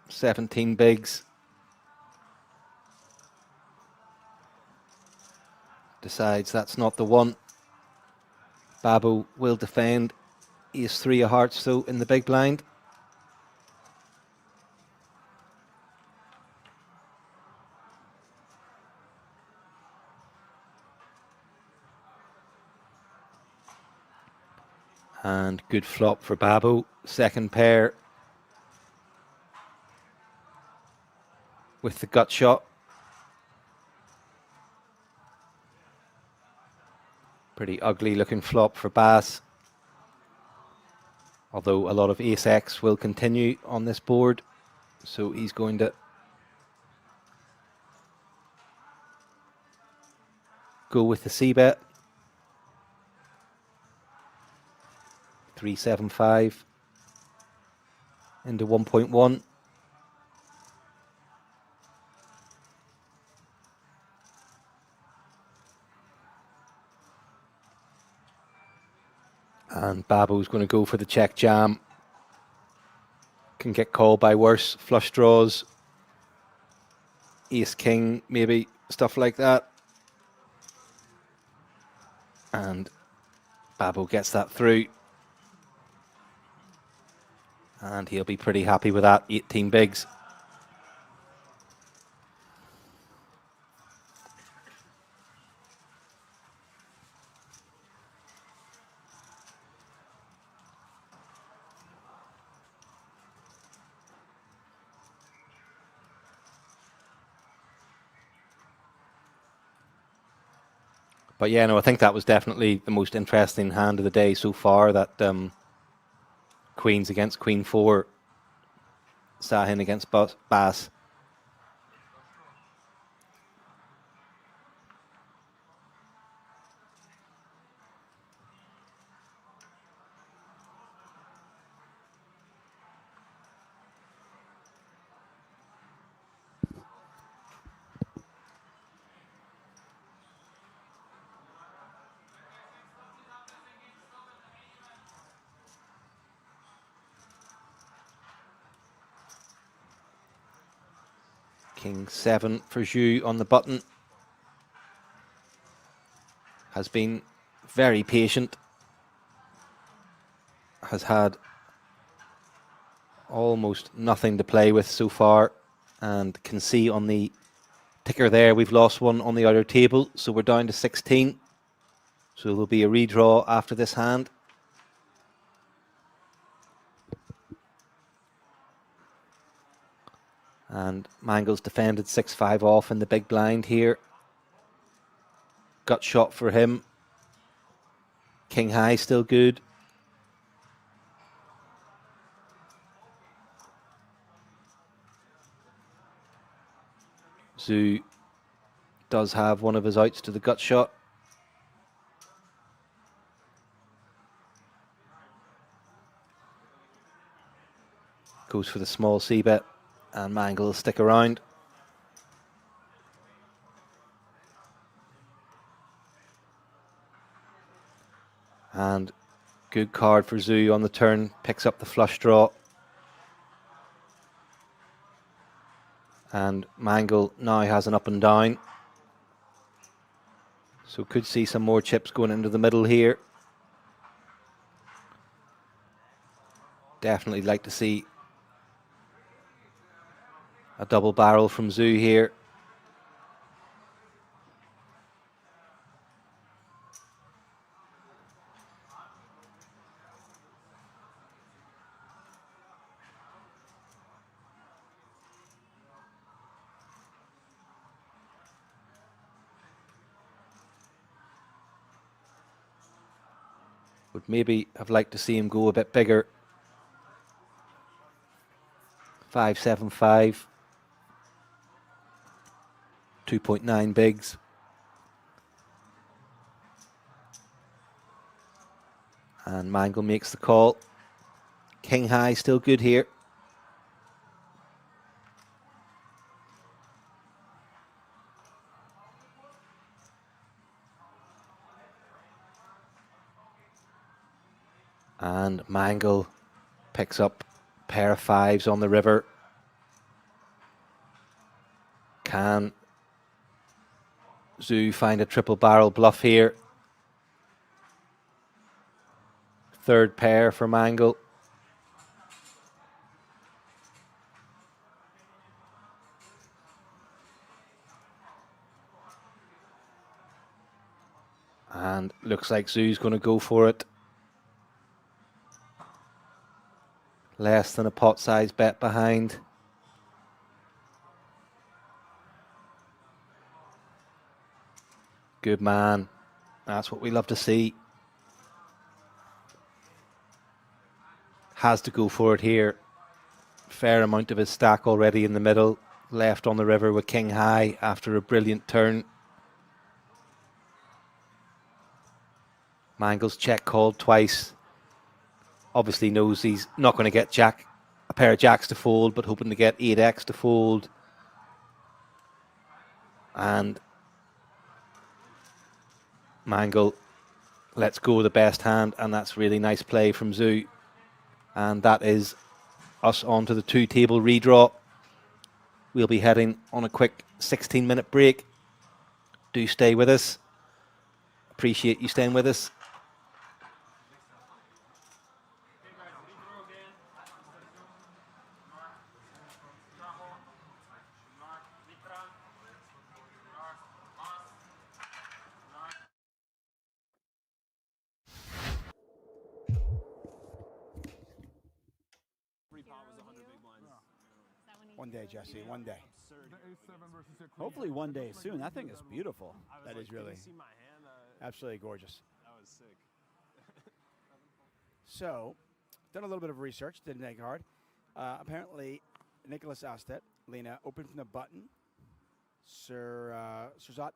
17 bigs. Decides that's not the one. Babu will defend. Ace three of hearts though in the big blind. And good flop for Babu. Second pair with the gut shot. Pretty ugly looking flop for Bass. Although a lot of ace X will continue on this board. So he's going to go with the C-bet. 375 into 1.1. And Babu's going to go for the check jam. Can get called by worse. Flush draws. Ace king, maybe. Stuff like that. And Babu gets that through. And he'll be pretty happy with that. 18 bigs. But yeah, no, I think that was definitely the most interesting hand of the day so far. That Queens against Queen 4, Sahin against Bass. King 7 for Zhu on the button. Has been very patient. Has had almost nothing to play with so far. And can see on the ticker there we've lost one on the outer table. So we're down to 16. So there'll be a redraw after this hand. And Mangle's defended 6-5 off in the big blind here. Gut shot for him. King high still good. Zhu does have one of his outs to the gut shot. Goes for the small c-bet, and Mangle will stick around. And good card for Zhu on the turn, picks up the flush draw. And Mangle now has an up and down. So could see some more chips going into the middle here. Definitely like to see a double barrel from Zhu here. Would maybe have liked to see him go a bit bigger. 5-7-5. 2.9 bigs. And Mangle makes the call. King high still good here. And Mangle picks up a pair of fives on the river. Can Zhu find a triple barrel bluff here? Third pair for Mangle. And looks like Zhu's going to go for it. Less than a pot size bet behind. Good man. That's what we love to see. Has to go for it here. Fair amount of his stack already in the middle. Left on the river with king high after a brilliant turn. Mangle's check called twice. Obviously knows he's not going to get a pair of jacks to fold, but hoping to get 8x to fold. And Mangle lets go of the best hand, and that's really nice play from Zhu. And that is us onto the 2-table redraw. We'll be heading on a quick 16-minute break. Do stay with us. Appreciate you staying with us. One day, Jesse, one day. The A7 versus the Queen. Hopefully one day soon. That thing is beautiful. That is really. See my hand. Absolutely gorgeous. That was sick. So, done a little bit of research, didn't make it hard. Apparently, Nicholas Astet, Lena, opened from the button. Surzat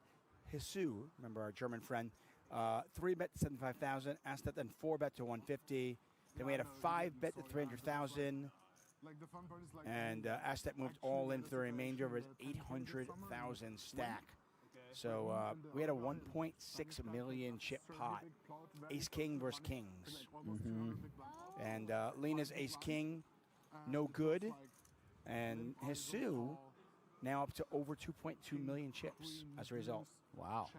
Hisu, remember our German friend, 3-bet to 75,000. Astet then 4-bet to 150. Then we had a 5-bet to 300,000. And Astet moved all in for the remainder of his 800,000 stack. So we had a 1.6 million chip pot. Ace King versus Kings. And Lena's Ace King, no good. And Hisu now up to over 2.2 million chips as a result. Wow.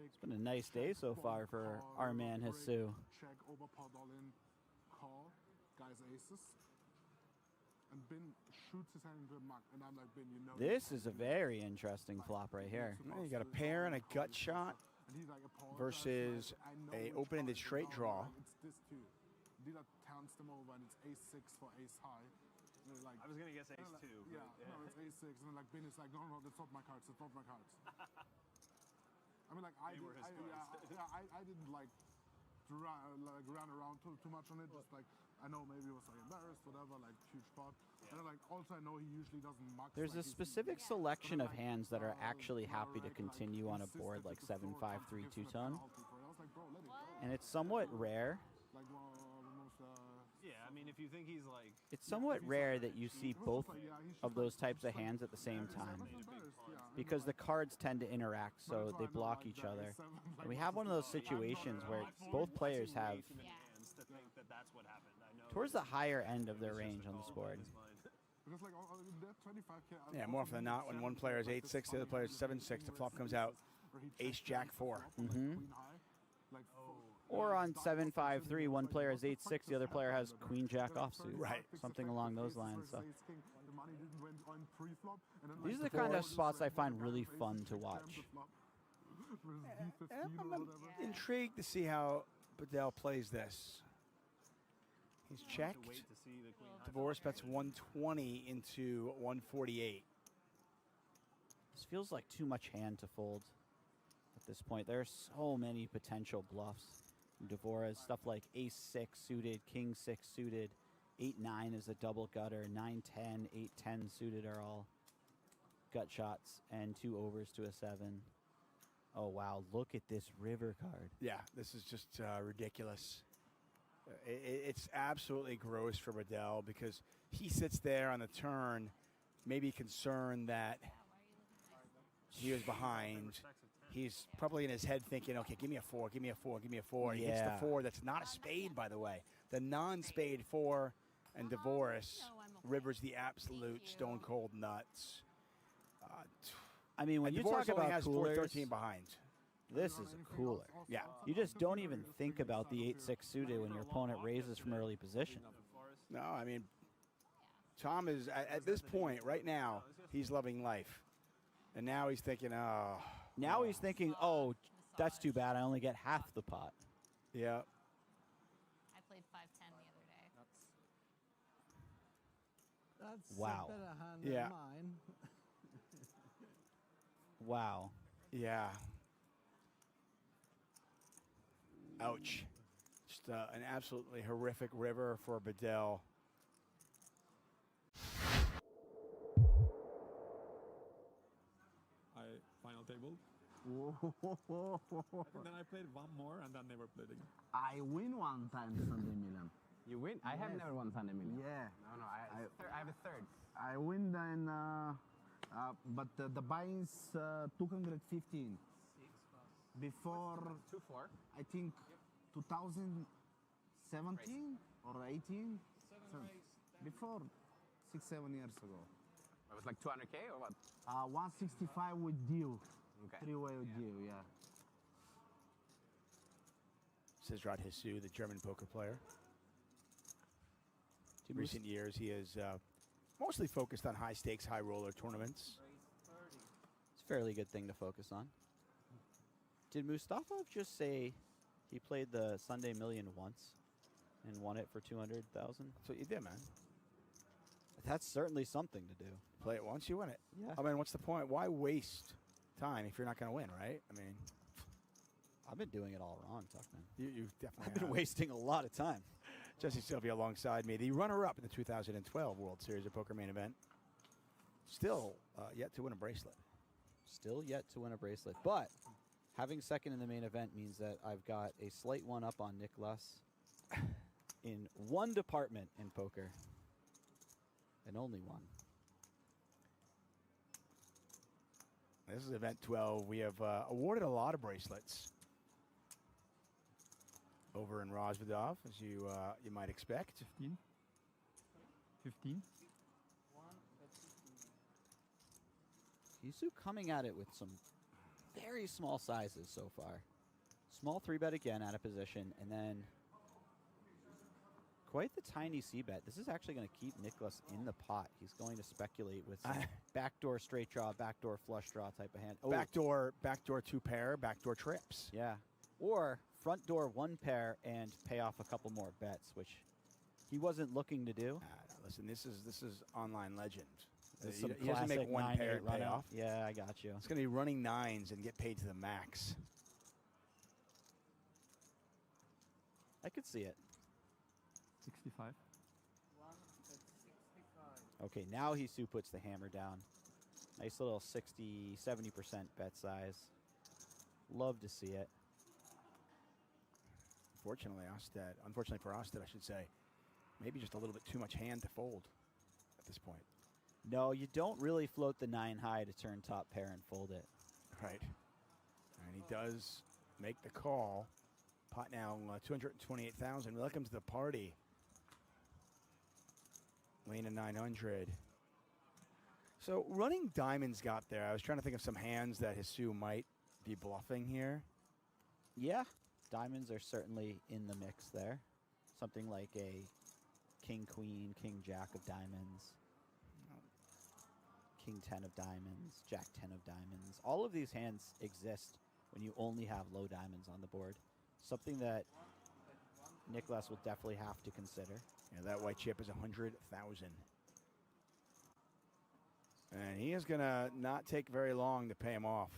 It's been a nice day so far for our man Hisu. Check over pot all in, call, guys aces. And Ben shoots his hand into a mug, and I'm like, Ben, you know. This is a very interesting flop right here. You got a pair and a gut shot versus a open-ended straight draw. It's this too. Dealer turns them over, and it's ace 6 for ace high. Like, I was gonna guess ace 2. Yeah, no, it's ace 6, and then like Ben is like, no, that's not my cards. That's not my cards. I mean, like I didn't like run around too much on it. Just like I know maybe he was like embarrassed, whatever, like huge pot. And then, like also I know he usually doesn't mux. There's a like, specific selection of hands that are actually happy to continue on a board like 7-5-3 two-tone, and it's somewhat rare. Like almost, Yeah, I mean, if you think he's like, It's somewhat rare that you see both of those types of hands at the same time, because the cards tend to interact, so they block each other. And we have one of those situations where both players have hands to think that that's what happened. I know. towards the higher end of their range on this board. because like they're 25K. Yeah, more often than not, when one player is 8-6, the other player is 7-6, the flop comes out Ace Jack 4. Like Or on 7-5-3, one player has 8-6, the other player has Queen Jack offsuit. Right. Something along those lines. So the money didn't went on pre-flop, and then, these are like, the kind of board spots I just, find like, really basically fun to jammed watch. the flop. Versus B15 or I'm whatever. intrigued to see how Bedell plays this. He's checked. Wait to see the queen. Divorce bets 120 into 148. This feels like too much hand to fold at this point. There are so many potential bluffs. Devora's stuff like ace 6 suited, king 6 suited, 8-9 is a double gutter, 9-10, 8-10 suited are all gut shots, and 2 overs to a 7. Oh wow, look at this river card. Yeah, this is just ridiculous. It's absolutely gross for Bedell because he sits there on the turn, maybe concerned that he was behind. He's probably in his head thinking, okay, give me a 4, give me a 4, give me a 4. He hits the Yeah. 4 that's not a spade, by the way. The non-spade 4, and Divorce River's the absolute stone cold nuts. I mean, when And you Divorce talk only about has coolers, 413 behind. this is a cooler. Yeah. You just don't even think about the 8-6 suited when your opponent raises from early position. No, I mean, Tom is, at this point, right now, he's loving life. And now he's thinking, oh. Now he's thinking, oh, that's too bad. I only get half the pot. Yeah. I played 5-10 the other day. Wow. That's a better hand Yeah. than mine. Wow. Yeah. Ouch. Just an absolutely horrific river for Bedell. Final table. Whoa. And then I played one more and then never played again. I win one time Sunday Milan. You win? I have never won Sunday Million. Yeah. No, I have a third. I win then, but the buy is 215. Before, 2-4. I think, 2017 or 18? Before 6-7 years ago. It was like 200K or what? 165 with deal. Okay. 3-way with deal, yeah. Says Rod Hisu, the German poker player. In recent years, he is mostly focused on high stakes, high roller tournaments. It's a fairly good thing to focus on. Did Mustafov just say he played the Sunday Million once and won it for 200,000? That's what you did, man. That's certainly something to do. Play it once, you win it. Yeah. I mean, what's the point? Why waste time if you're not going to win, right? I mean, I've been doing it all wrong, Tuckman. You definitely I've been have. wasting a lot of time. Jesse Sylvia alongside me, the runner-up in the 2012 World Series of Poker main event. Still yet to win a bracelet. Still yet to win a bracelet. But having second in the main event means that I've got a slight one up on Nicholas in one department in poker. And only one. This is event 12. We have awarded a lot of bracelets over in Rosvedov, as you might expect. 15. 15. Hisu coming at it with some very small sizes so far. Small 3-bet again out of position, and then quite the tiny c-bet. This is actually going to keep Nicholas in the pot. He's going to speculate with some backdoor straight draw, backdoor flush draw type of hand. Oh. Backdoor 2-pair, backdoor trips. Yeah. Or front door 1 pair and pay off a couple more bets, which he wasn't looking to do. No, listen, this is online legend. He doesn't make 1 pair and pay off. Yeah, I got you. It's going to be running 9s and get paid to the max. I could see it. 65. Okay, now Hisu puts the hammer down. Nice little 60, 70% bet size. Love to see it. Unfortunately for Ostead, I should say, maybe just a little bit too much hand to fold at this point. No, you don't really float the 9 high to turn top pair and fold it. Right. And he does make the call. Pot now 228,000. Welcome to the party. Lane of 900. So running diamonds got there. I was trying to think of some hands that Hisu might be bluffing here. Yeah, diamonds are certainly in the mix there. Something like a king, queen, king, jack of diamonds. King 10 of diamonds, jack 10 of diamonds. All of these hands exist when you only have low diamonds on the board. Something that Nicholas will definitely have to consider. Yeah, that white chip is 100,000. And he is going to not take very long to pay him off.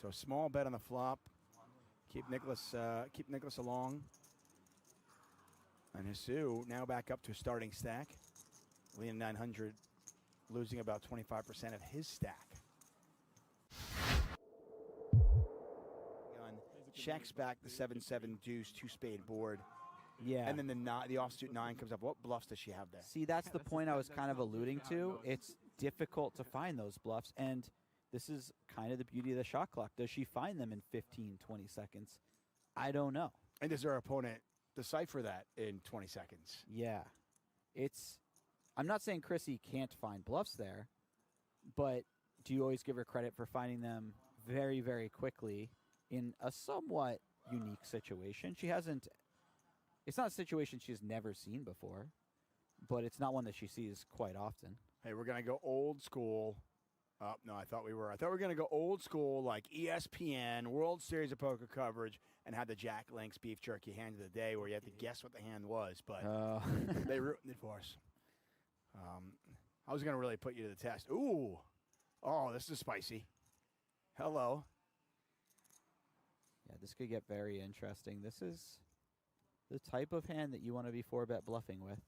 So small bet on the flop. Keep Nicholas along. And Hisu now back up to a starting stack. Leading 900, losing about 25% of his stack. Checks back the 7-7 deuce 2-spade board. Yeah. And then the offsuit 9 comes up. What bluffs does she have there? See, that's the point I was kind of alluding to. It's difficult to find those bluffs, and this is kind of the beauty of the shot clock. Does she find them in 15, 20 seconds? I don't know. And does her opponent decipher that in 20 seconds? Yeah. I'm not saying Chrissy can't find bluffs there, but do you always give her credit for finding them very, very quickly in a somewhat unique situation? It's not a situation she's never seen before, but it's not one that she sees quite often. Hey, we're going to go old school. No, I thought we were going to go old school, like ESPN, World Series of Poker coverage, and have the Jack Link's beef jerky hand of the day where you have to guess what the hand was, but they ruined it for us. I was going to really put you to the test. Ooh. Oh, this is spicy. Hello. Yeah, this could get very interesting. This is the type of hand that you want to be 4-bet bluffing with.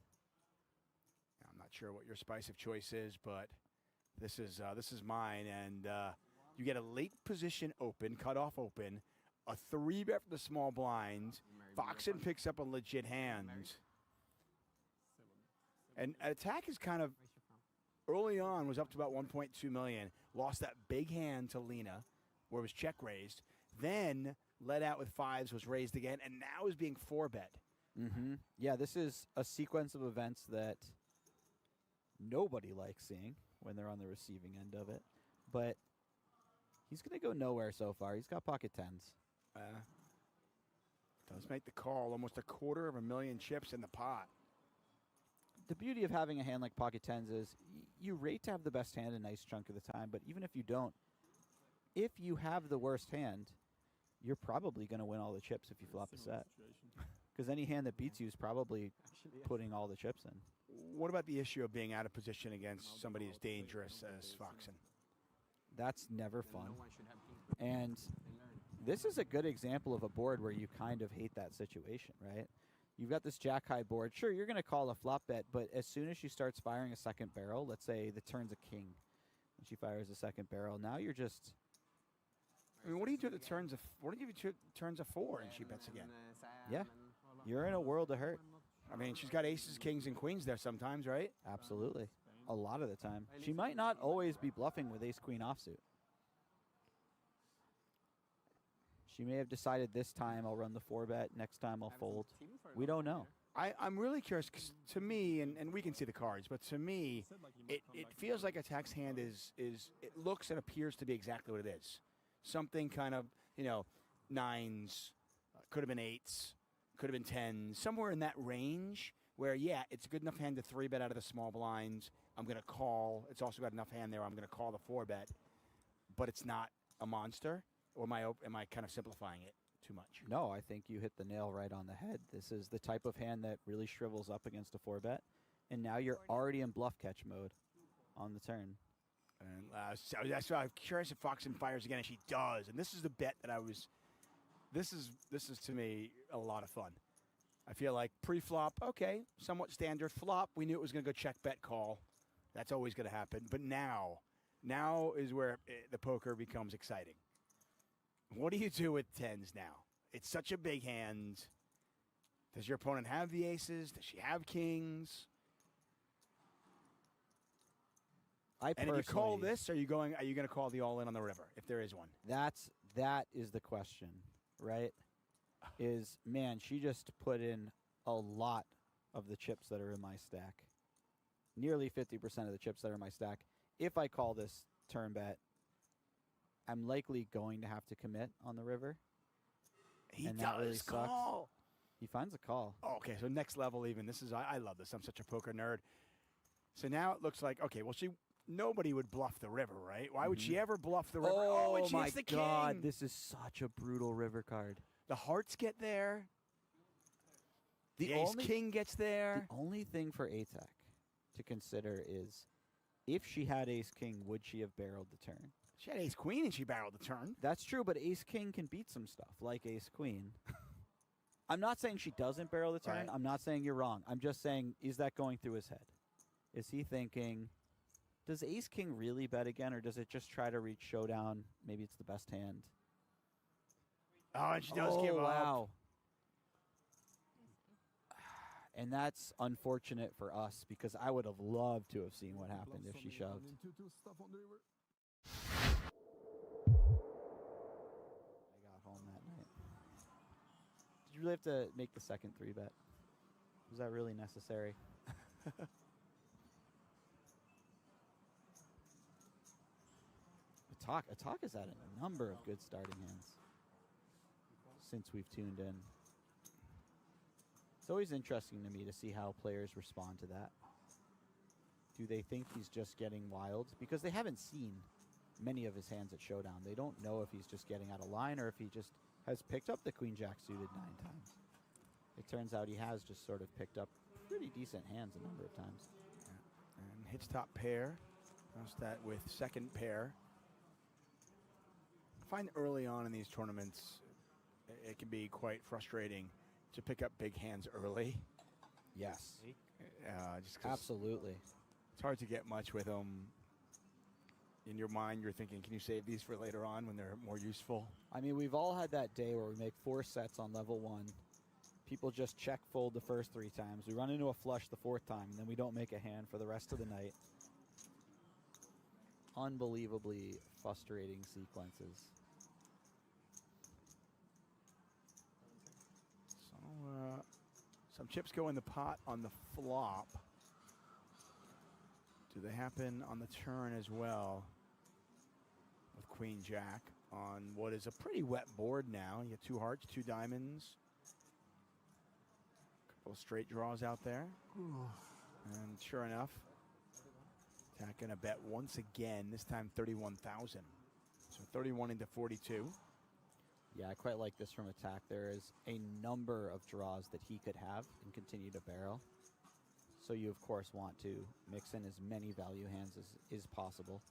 I'm not sure what your spice of choice is, but this is mine, and you get a late position open, cutoff open, a 3-bet for the small blind. Foxen picks up a legit hand. And Attack is kind of, early on, was up to about 1.2 million. Lost that big hand to Lena, where it was check raised. Then led out with 5s, was raised again, and now is being 4-bet. Mm-hmm. Yeah, this is a sequence of events that nobody likes seeing when they're on the receiving end of it. But he's going to go nowhere so far. He's got pocket 10s. Does make the call. Almost 250,000 chips in the pot. The beauty of having a hand like pocket 10s is you rate to have the best hand a nice chunk of the time, but even if you don't, if you have the worst hand, you're probably going to win all the chips if you flop a set. Because any hand that beats you is probably putting all the chips in. What about the issue of being out of position against somebody as dangerous as Foxen? That's never fun. And This is a good example of a board where you kind of hate that situation, right? You've got this jack-high board. Sure, you're going to call a flop bet, but as soon as she starts firing a second barrel, let's say the turn's a king, and she fires a second barrel, now you're just... I mean, what do you do if the turns a what do you do if it turns a 4 and she bets again? Yeah, you're in a world of hurt. I mean, she's got aces, kings, and queens there sometimes, right? Absolutely. A lot of the time. She might not always be bluffing with ace-queen offsuit. She may have decided this time I'll run the 4-bet, next time I'll fold. We don't know. I'm really curious, 'cause to me, and we can see the cards, but to me, it feels like Attack's hand is it looks and appears to be exactly what it is. Something kind of, you know, 9s, could have been 8s, could have been 10s, somewhere in that range where, yeah, it's a good enough hand to 3-bet out of the small blinds. I'm going to call. It's also got enough hand there. I'm going to call the 4-bet, but it's not a monster. Or am I kind of simplifying it too much? No, I think you hit the nail right on the head. This is the type of hand that really shrivels up against a 4-bet, and now you're already in bluff catch mode on the turn. And so that's why I'm curious if Foxen fires again, and she does. And this is the bet that I was. This is to me a lot of fun. I feel like pre-flop, okay, somewhat standard. Flop, we knew it was going to go check, bet, call. That's always going to happen. But now is where the poker becomes exciting. What do you do with 10s now? It's such a big hand. Does your opponent have the aces? Does she have kings? And if you call this, are you going to call the all-in on the river, if there is one? That is the question, right? Man, she just put in a lot of the chips that are in my stack. Nearly 50% of the chips that are in my stack. If I call this turn bet, I'm likely going to have to commit on the river. He and does that really call. Sucks. He finds a call. Oh, okay, so next level even. This is I love this. I'm such a poker nerd. So now it looks like, okay, well, nobody would bluff the river, right? Why would she ever bluff the river? Oh, and she my hits the God. king. This is such a brutal river card. The hearts get there. The only ace-king gets there. The only thing for ATAC to consider is if she had ace-king, would she have barreled the turn? She had ace-queen and she barreled the turn. That's true, but ace-king can beat some stuff, like ace-queen. I'm not saying she doesn't barrel the turn. Right. I'm not saying you're wrong. I'm just saying, is that going through his head? Is he thinking, does ace-king really bet again, or does it just try to reach showdown? Maybe it's the best hand. Oh, and she does give up. Wow. And that's unfortunate for us, because I would have loved to have seen what happened if she shoved. I got home that night. Did you really have to make the second 3-bet? Was that really necessary? Atak has had a number of good starting hands since we've tuned in. It's always interesting to me to see how players respond to that. Do they think he's just getting wild? Because they haven't seen many of his hands at showdown. They don't know if he's just getting out of line or if he just has picked up the queen-jack suited 9 times. It turns out he has just sort of picked up pretty decent hands a number of times. Yeah. And hits top pair. Cross that with second pair. I find early on in these tournaments, it can be quite frustrating to pick up big hands early. Yes. Just 'cause absolutely. It's hard to get much with them. In your mind, you're thinking, can you save these for later on when they're more useful? I mean, we've all had that day where we make 4 sets on level 1. People just check fold the first 3 times. We run into a flush the 4th time, and then we don't make a hand for the rest of the night. Unbelievably frustrating sequences. So, some chips go in the pot on the flop. Do they happen on the turn as well? With Queen Jack on what is a pretty wet board now. You get 2 hearts, 2 diamonds. Couple of straight draws out there. And sure enough, Attack gonna bet once again, this time 31,000. So 31 into 42. Yeah, I quite like this from Attack. There is a number of draws that he could have and continue to barrel. So you, of course, want to mix in as many value hands as is possible.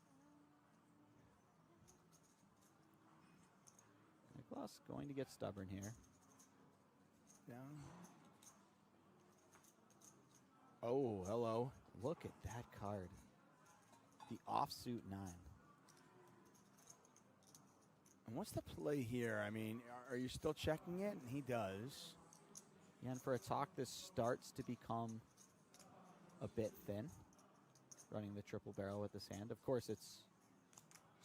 Plus, going to get stubborn here. Down. Oh, hello. Look at that card. The offsuit 9. And what's the play here? I mean, are you still checking it? And he does. Yeah, and for a talk, this starts to become a bit thin, running the triple barrel with this hand. Of course, it's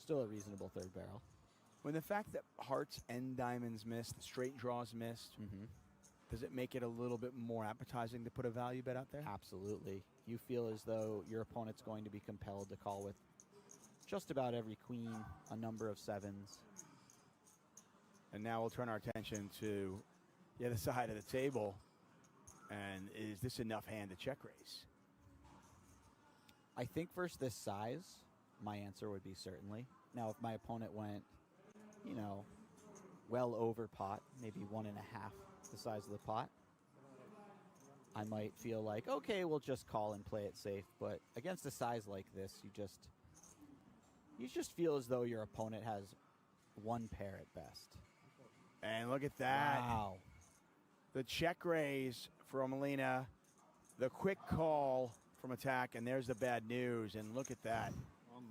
still a reasonable third barrel. When the fact that hearts and diamonds missed, the straight draws missed, does it make it a little bit more appetizing to put a value bet out there? Absolutely. You feel as though your opponent's going to be compelled to call with just about every queen, a number of 7s. And now we'll turn our attention to the other side of the table. And is this enough hand to check raise? I think versus this size, my answer would be certainly. Now, if my opponent went, you know, well over pot, maybe 1.5 the size of the pot, I might feel like, okay, we'll just call and play it safe. But against a size like this, you just feel as though your opponent has one pair at best. And look at that. Wow. The check raise from Melina, the quick call from attack, and there's the bad news. And look at that.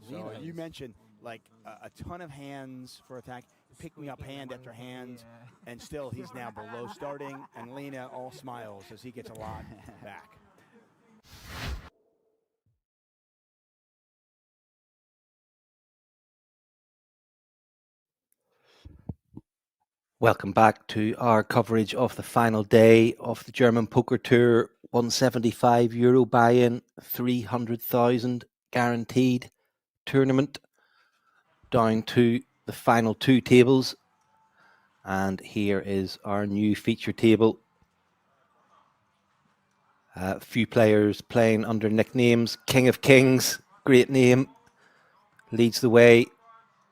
So you mentioned like a ton of hands for attack, picking up hand after hand, and still he's now below starting, and Lena all smiles as he gets a lot back. Welcome back to our coverage of the final day of the German Poker Tour. €175 buy-in, 300,000 guaranteed tournament, down to the final 2 tables. And here is our new feature table. A few players playing under nicknames. King of Kings, great name, leads the way,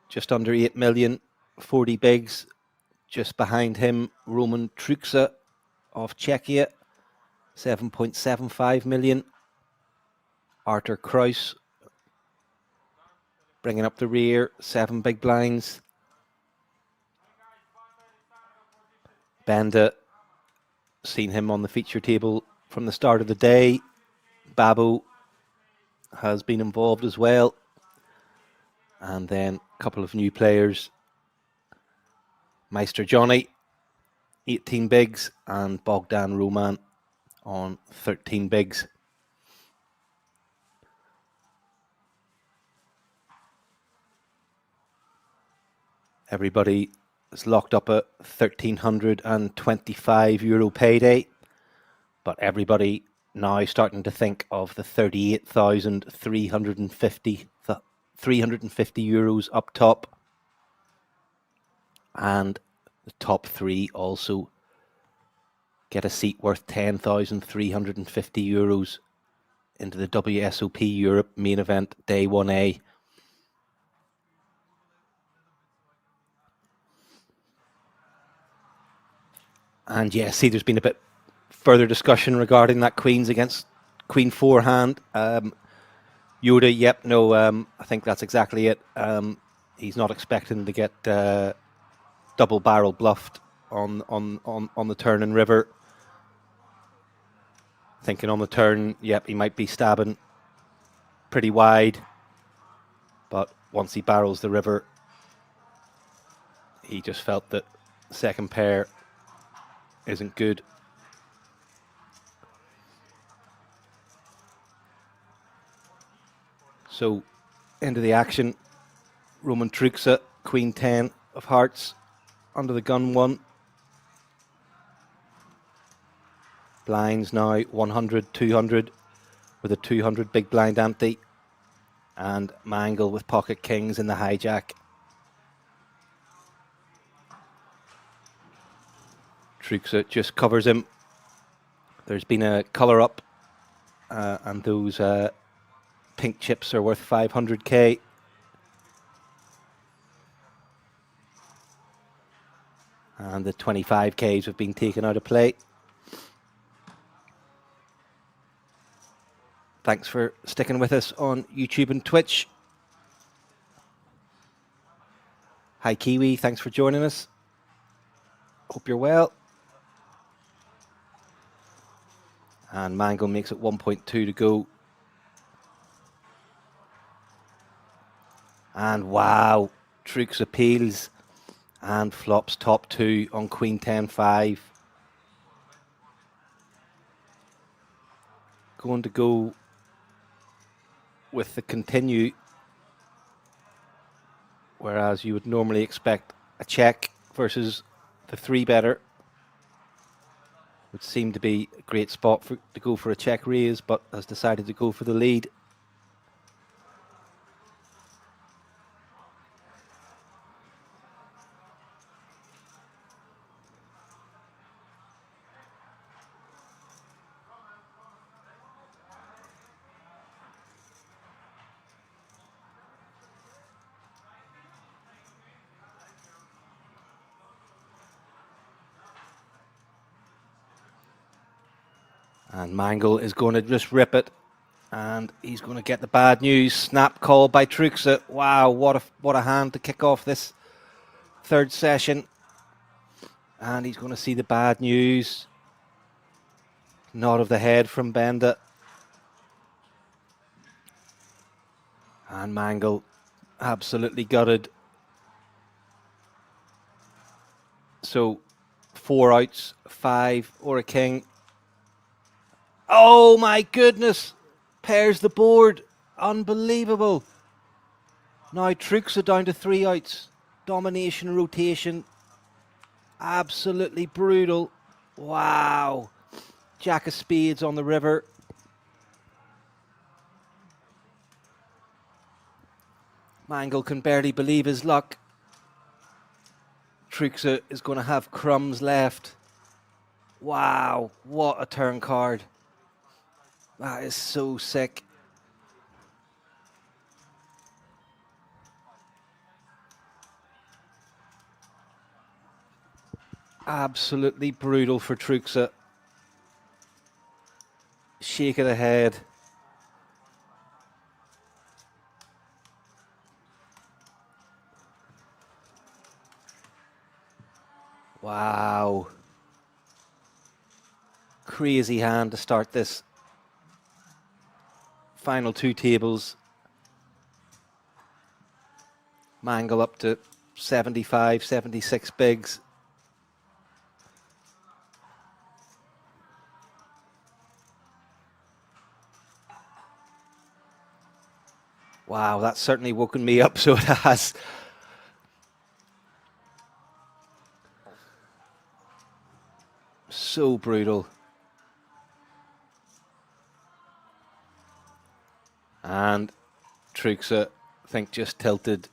just under 8 million, 40 bigs. Just behind him, Roman Truxa of Czechia, 7.75 million. Artur Kraus bringing up the rear, 7 big blinds. Benda, seen him on the feature table from the start of the day. Babo has been involved as well. And then a couple of new players. Meister Johnny, 18 bigs, and Bogdan Roman on 13 bigs. Everybody is locked up at €1,325 payday, but everybody now starting to think of the 38,350 euros up top, and the top 3 also get a seat worth €10,350 into the WSOP Europe main event day 1A. And yeah, see, there's been a bit further discussion regarding that Queens against Queen 4 hand. Yoda, yep, no, I think that's exactly it. He's not expecting to get double barrel bluffed on the turn and river. Thinking on the turn, yep, he might be stabbing pretty wide, but once he barrels the river, he just felt that second pair isn't good. So into the action, Roman Truxa, Queen 10 of hearts, under the gun 1. Blinds now 100, 200, with a 200 big blind empty, and Mangle with pocket kings in the hijack. Truxa just covers him. There's been a colour up, and those pink chips are worth 500k. And the 25k's have been taken out of play. Thanks for sticking with us on YouTube and Twitch. Hi Kiwi, thanks for joining us. Hope you're well. And Mangle makes it 1.2 to go. And wow, Trooks appeals and flops top 2 on Queen 10-5. Going to go with the continue, whereas you would normally expect a check versus the 3-better. Would seem to be a great spot to go for a check raise, but has decided to go for the lead. And Mangle is going to just rip it. And he's going to get the bad news. Snap call by Truxa. Wow, what a hand to kick off this third session. And he's going to see the bad news. Nod of the head from Benda. And Mangle absolutely gutted. So 4 outs, 5 or a king. Oh my goodness! Pairs the board. Unbelievable. Now Truxa down to 3 outs. Domination rotation. Absolutely brutal. Wow. Jack of spades on the river. Mangle can barely believe his luck. Truxa is going to have crumbs left. Wow, what a turn card. That is so sick. Absolutely brutal for Truxa. Shake of the head. Wow. Crazy hand to start this final 2 tables. Mangle up to 75, 76 bigs. Wow, that's certainly woken me up, so it has. So brutal. And Truxa, I think, just tilted.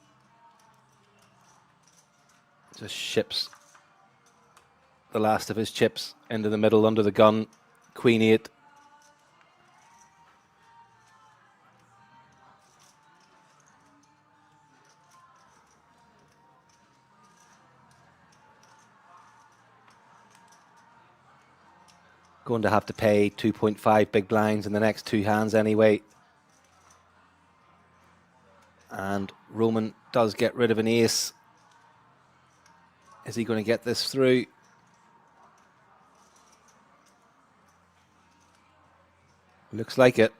Just ships the last of his chips into the middle under the gun. Queen 8. Going to have to pay 2.5 big blinds in the next 2 hands anyway. And Roman does get rid of an ace. Is he going to get this through? Looks like it.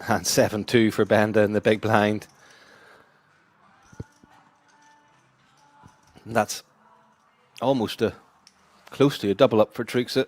And 7-2 for Benda in the big blind. And that's almost close to a double up for Truxa.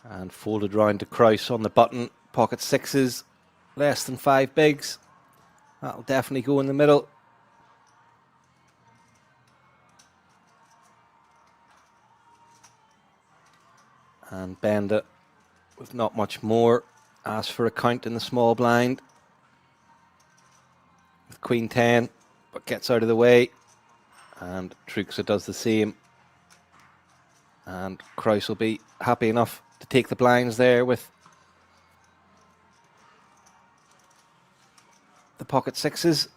And folded round to Kraus on the button. Pocket sixes, less than 5 bigs. That'll definitely go in the middle. And Benda, with not much more, asks for a count in the small blind. With Queen 10, but gets out of the way. And Truxa does the same. And Kraus will be happy enough to take the blinds there with the pocket sixes.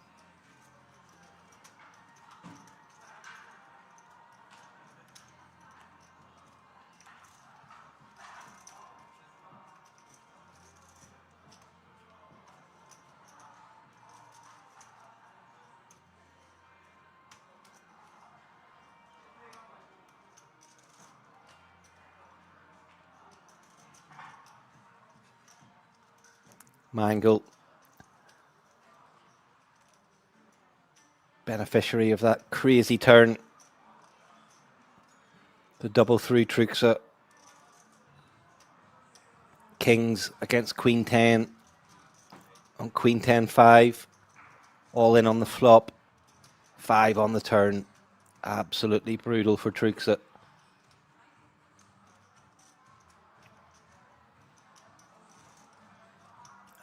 Mangle, beneficiary of that crazy turn. The double through Truxa. Kings against Queen 10 on Queen 10-5. All in on the flop. 5 on the turn. Absolutely brutal for Truxa.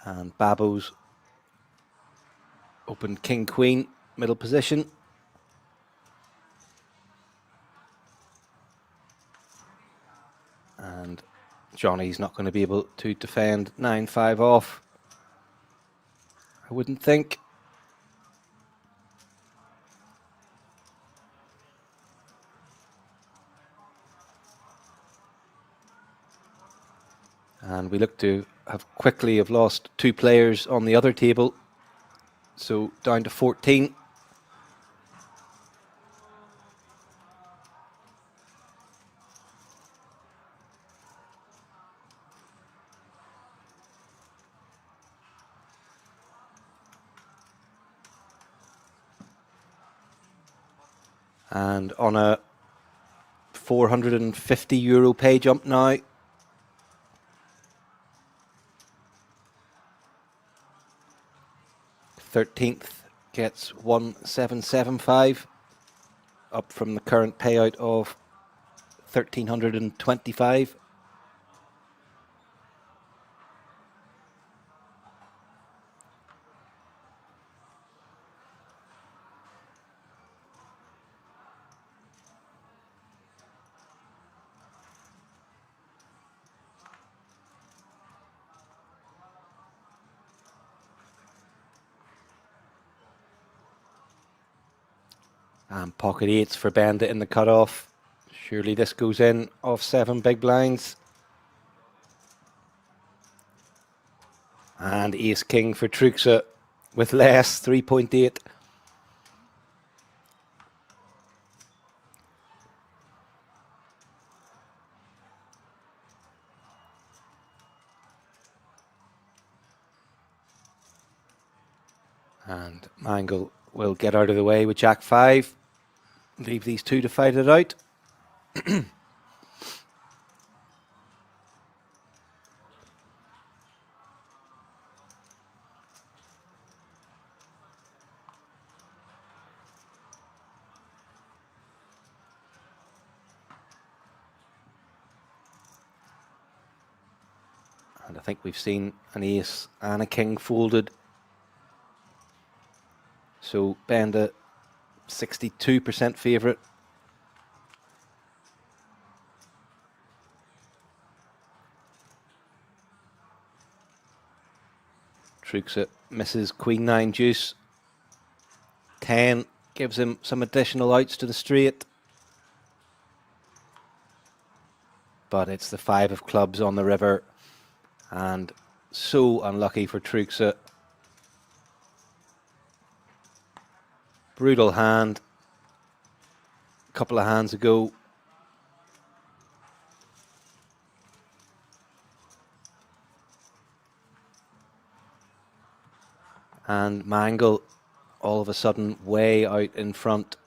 And Babos opened King Queen, middle position. And Johnny's not going to be able to defend 9-5 off, I wouldn't think. And we look to have lost 2 players on the other table. So down to 14. And on a €450 pay jump now. 13th gets 1775, up from the current payout of 1,325. And pocket 8s for Benda in the cutoff. Surely this goes in off 7 big blinds. And ace king for Truxa with less, 3.8. And Mangle will get out of the way with Jack 5. Leave these 2 to fight it out. And I think we've seen an ace and a king folded. So Benda, 62% favourite. Truxa misses Queen 9 deuce. 10 gives him some additional outs to the straight. But it's the 5 of clubs on the river. And so unlucky for Truxa. Brutal hand. A couple of hands ago. And Mangle all of a sudden way out in front.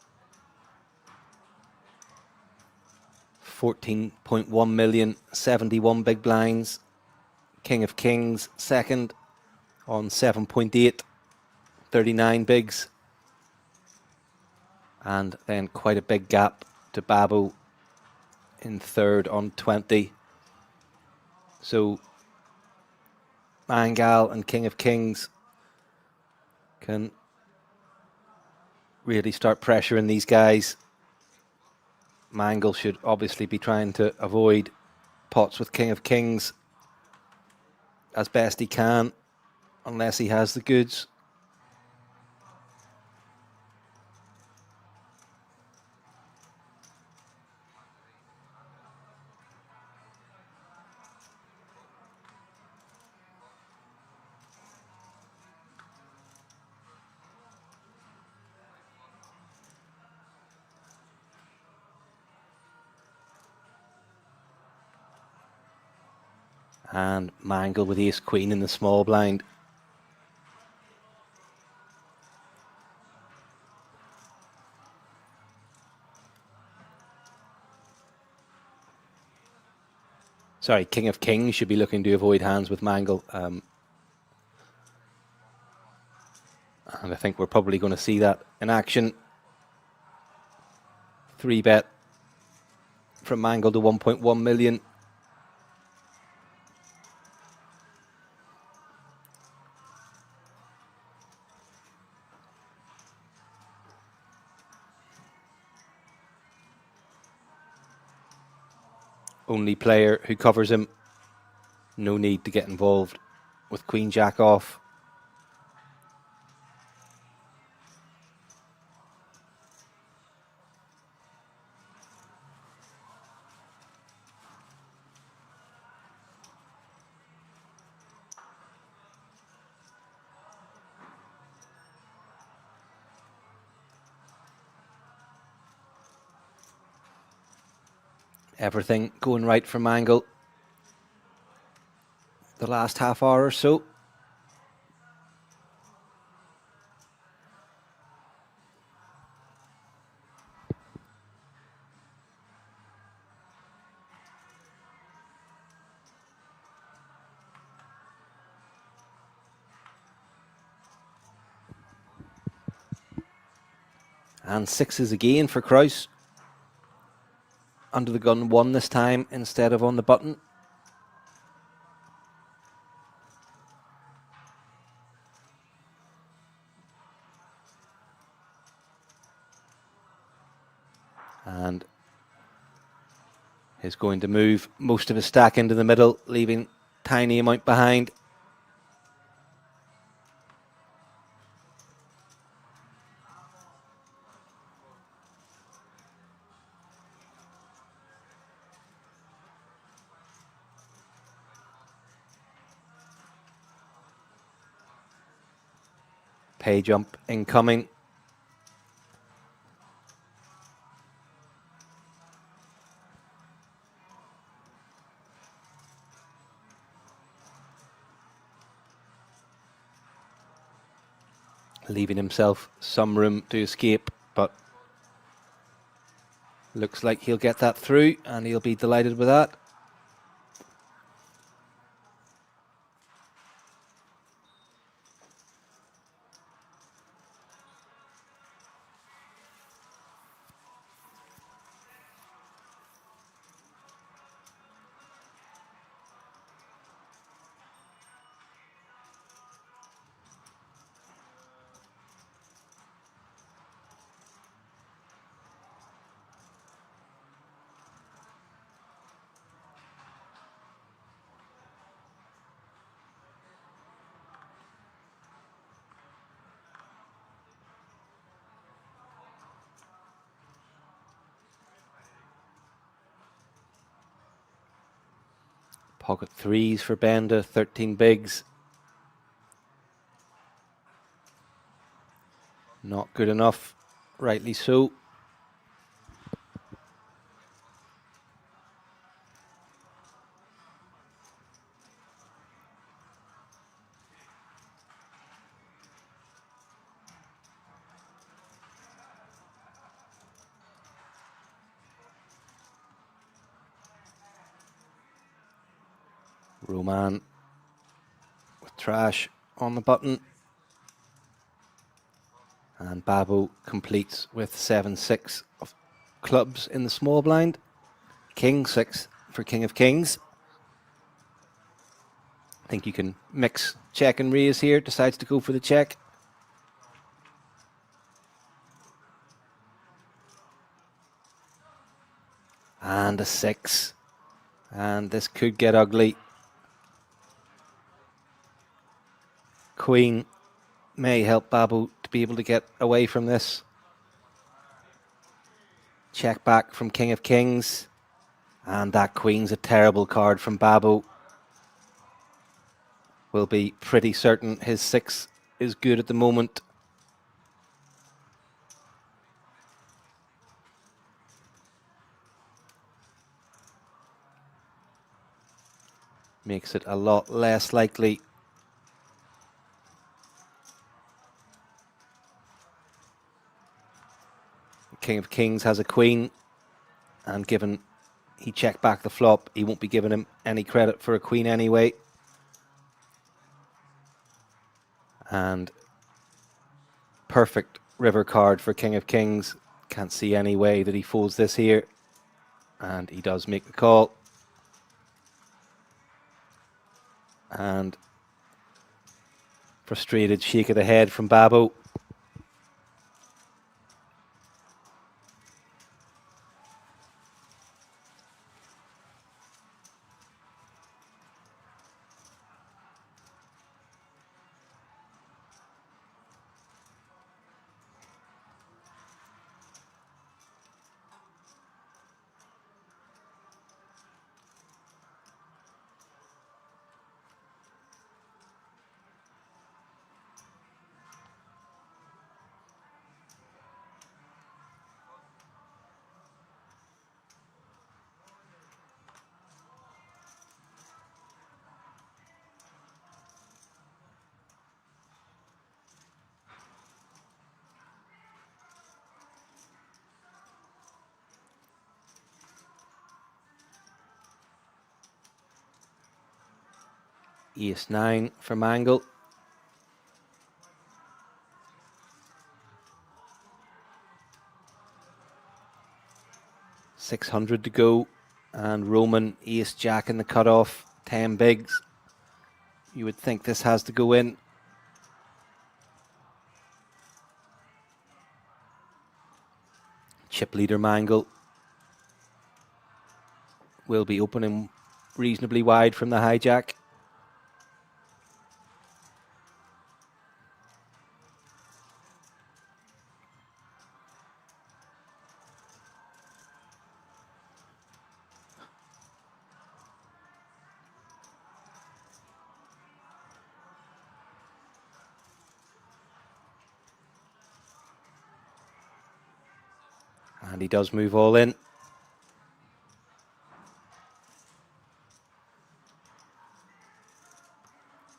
14.1 million, 71 big blinds. King of Kings second on 7.8, 39 bigs. And then quite a big gap to Babbo in third on 20. So Mangal and King of Kings can really start pressuring these guys. Mangal should obviously be trying to avoid pots with King of Kings as best he can, unless he has the goods. And Mangal with ace queen in the small blind. Sorry, King of Kings should be looking to avoid hands with Mangal. And I think we're probably going to see that in action. 3-bet from Mangal to 1.1 million. Only player who covers him. No need to get involved with Queen Jack off. Everything going right for Mangal the last half hour or so. And sixes again for Kraus. Under the gun 1 this time instead of on the button. And is going to move most of his stack into the middle, leaving tiny amount behind. Pay jump incoming. Leaving himself some room to escape, but looks like he'll get that through and he'll be delighted with that. Pocket threes for Benda, 13 bigs. Not good enough, rightly so. Roman with trash on the button. And Babu completes with 7-6 of clubs in the small blind. King 6 for King of Kings. I think you can mix check and raise here. Decides to go for the check. And a 6. And this could get ugly. Queen may help Babu to be able to get away from this. Check back from King of Kings. And that Queen's a terrible card from Babu. Will be pretty certain his 6 is good at the moment. Makes it a lot less likely. King of Kings has a queen, and given he checked back the flop, he won't be giving him any credit for a queen anyway. And perfect river card for King of Kings. Can't see any way that he folds this here. And he does make the call. And frustrated shake of the head from Babu. Ace-9 for Mangle. $600 to go, and Roman Ace-Jack in the cutoff, 10 bigs. You would think this has to go in. Chip leader Mangle will be opening reasonably wide from the hijack. And he does move all in.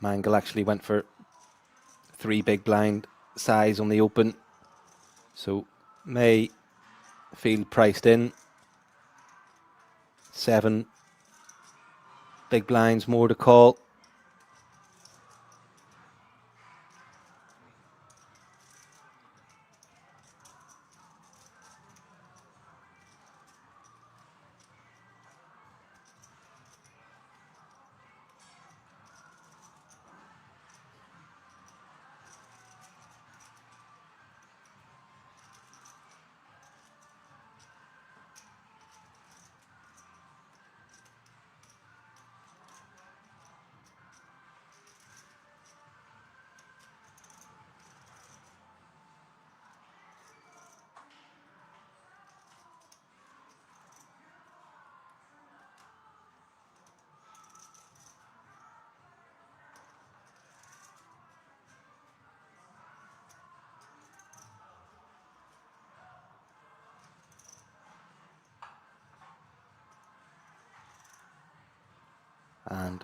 Mangle actually went for 3 big blind size on the open, so may feel priced in. 7 big blinds more to call. And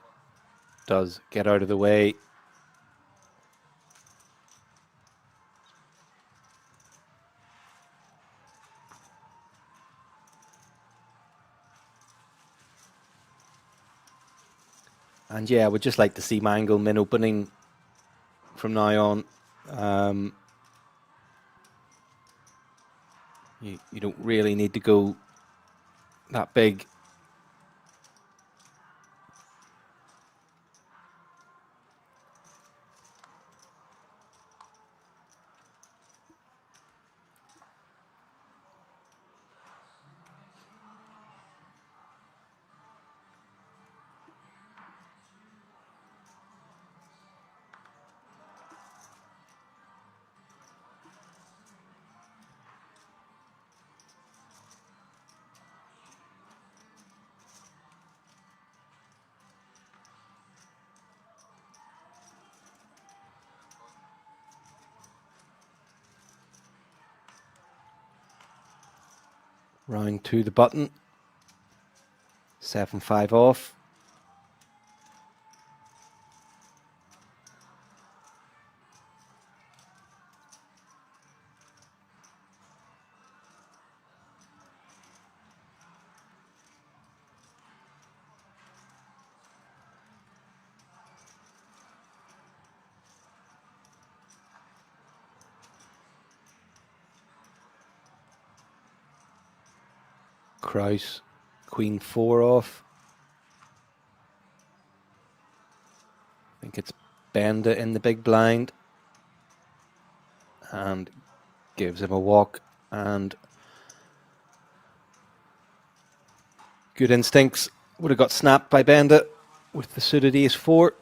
does get out of the way. And yeah, I would just like to see Mangle min opening from now on. You don't really need to go that big. Round to the button. 7-5 off. Kraus, Queen 4 off. I think it's Benda in the big blind. And gives him a walk. And good instincts. Would have got snapped by Benda with the suited ace 4.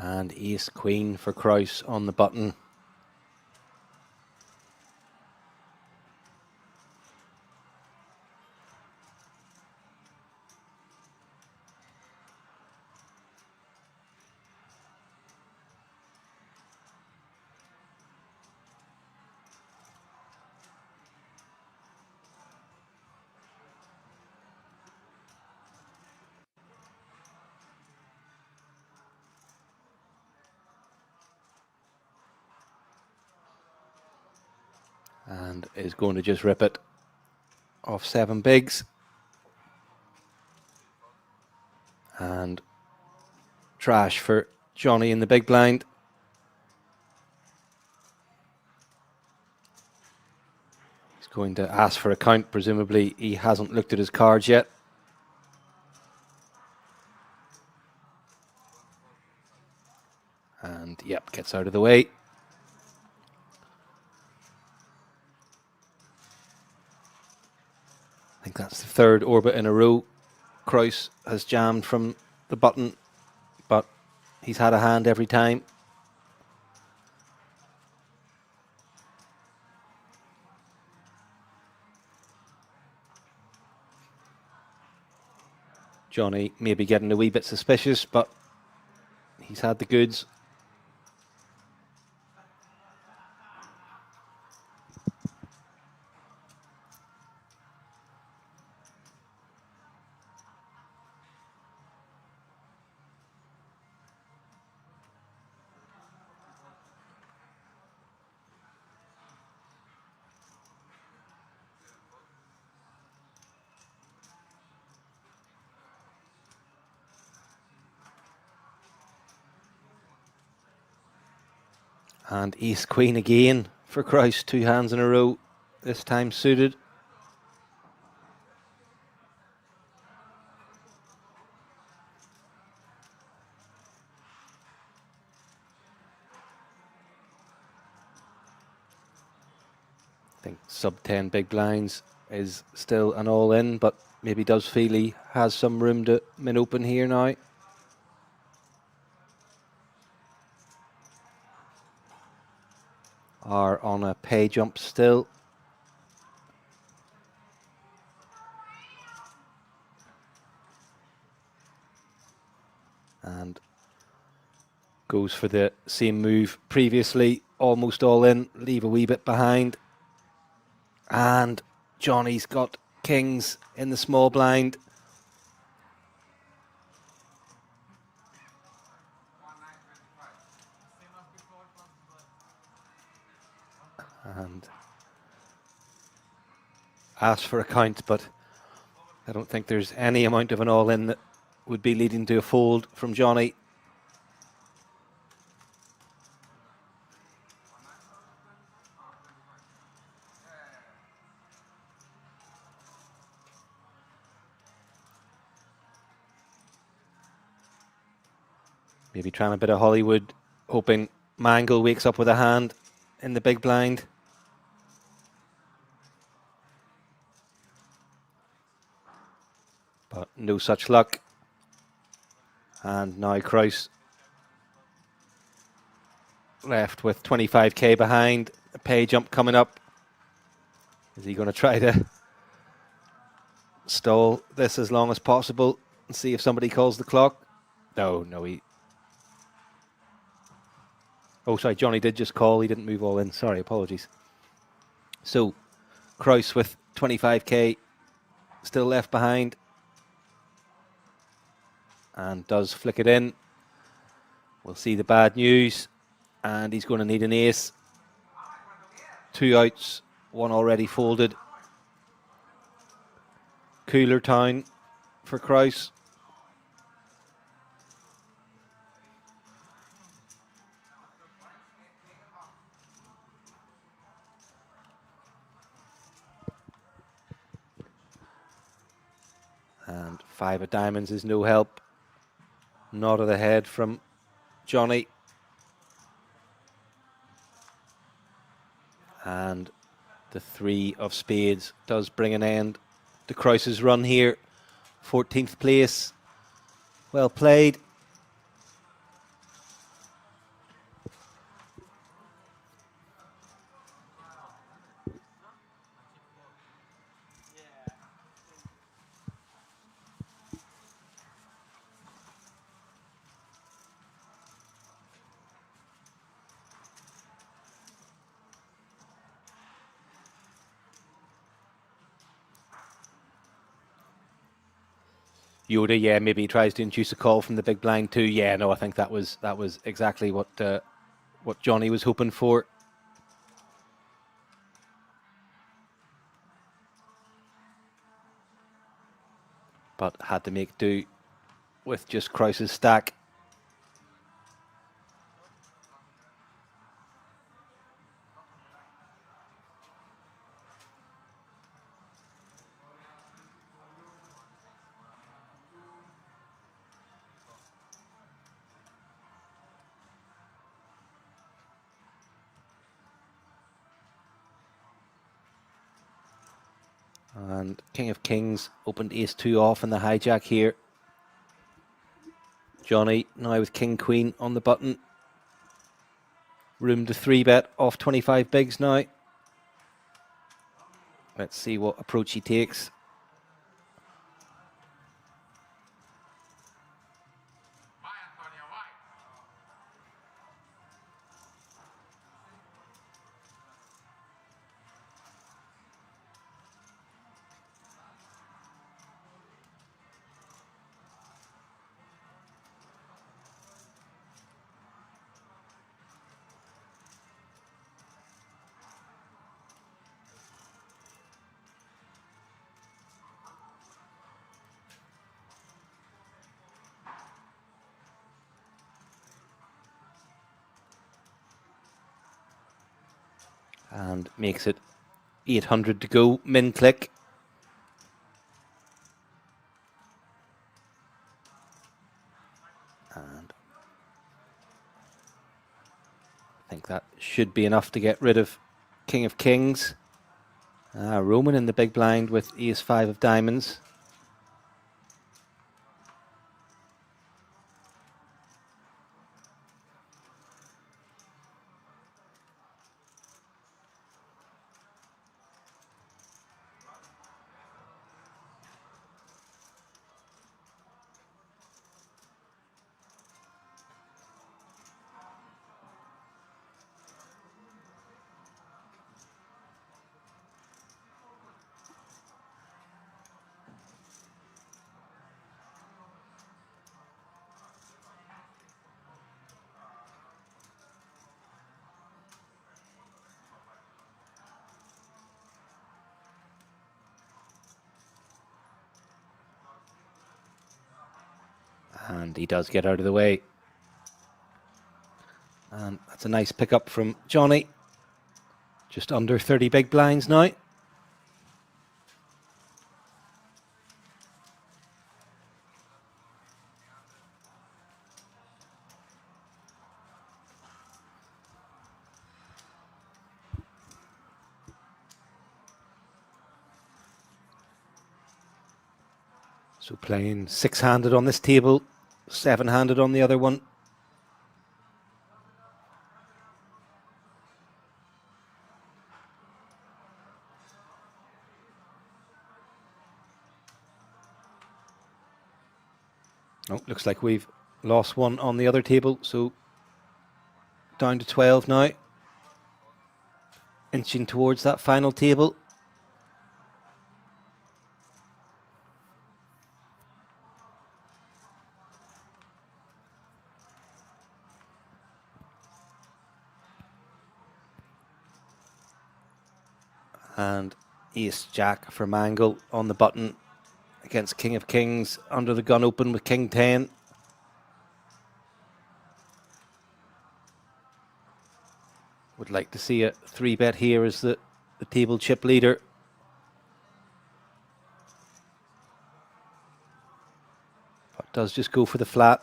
And ace queen for Kraus on the button. And is going to just rip it off 7 bigs. And trash for Johnny in the big blind. He's going to ask for a count. Presumably he hasn't looked at his cards yet. And yep, gets out of the way. I think that's the 3rd orbit in a row. Kraus has jammed from the button, but he's had a hand every time. Johnny maybe getting a wee bit suspicious, but he's had the goods. And ace queen again for Kraus, 2 hands in a row, this time suited. I think sub 10 big blinds is still an all in, but maybe does feel he has some room to min open here now. Are on a pay jump still. And goes for the same move previously, almost all in, leave a wee bit behind. And Johnny's got kings in the small blind. And asked for a count, but I don't think there's any amount of an all-in that would be leading to a fold from Johnny. Maybe trying a bit of Hollywood, hoping Mangle wakes up with a hand in the big blind. But no such luck. And now Kraus left with 25k behind. A pay jump coming up. Is he going to try to stall this as long as possible and see if somebody calls the clock? No, he... Oh, sorry, Johnny did just call. He didn't move all in. Sorry, apologies. So, Kraus with 25k still left behind. And does flick it in. We'll see the bad news. And he's going to need an ace. 2 outs, 1 already folded. Cooler town for Kraus. And 5 of diamonds is no help. Nod of the head from Johnny. And the 3 of spades does bring an end to Kraus's run here. 14th place. Well played. Yoda, yeah, maybe he tries to induce a call from the big blind too. Yeah, no, I think that was exactly what Johnny was hoping for. But had to make do with just Kraus's stack. And King of Kings opened ace-2 off in the hijack here. Johnny now with King Queen on the button. Room to 3-bet off 25 bigs now. Let's see what approach he takes. and makes it 800 to go, min click. And I think that should be enough to get rid of King of Kings. Roman in the big blind with Ace-5 of diamonds. And he does get out of the way. And that's a nice pickup from Johnny. Just under 30 big blinds now. So playing 6-handed on this table, 7-handed on the other one. Oh, looks like we've lost one on the other table, so down to 12 now. Inching towards that final table. And Ace-Jack for Mangle on the button against King of Kings under the gun open with King 10. Would like to see a 3-bet here as the table chip leader. But does just go for the flat.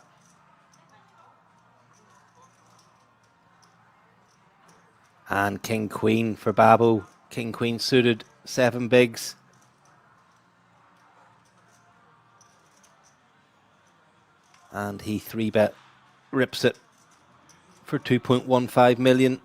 And King Queen for Babbo. King Queen suited, 7 bigs. And he 3-bet rips it for 2.15 million.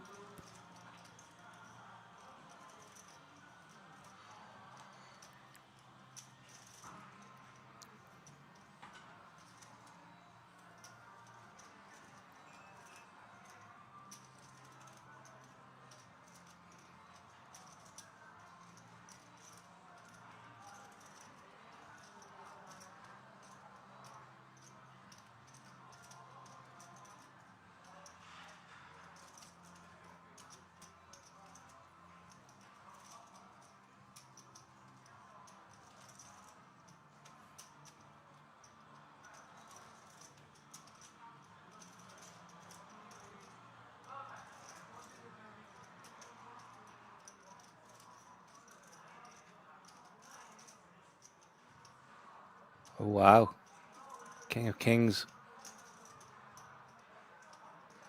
Oh, wow. King of Kings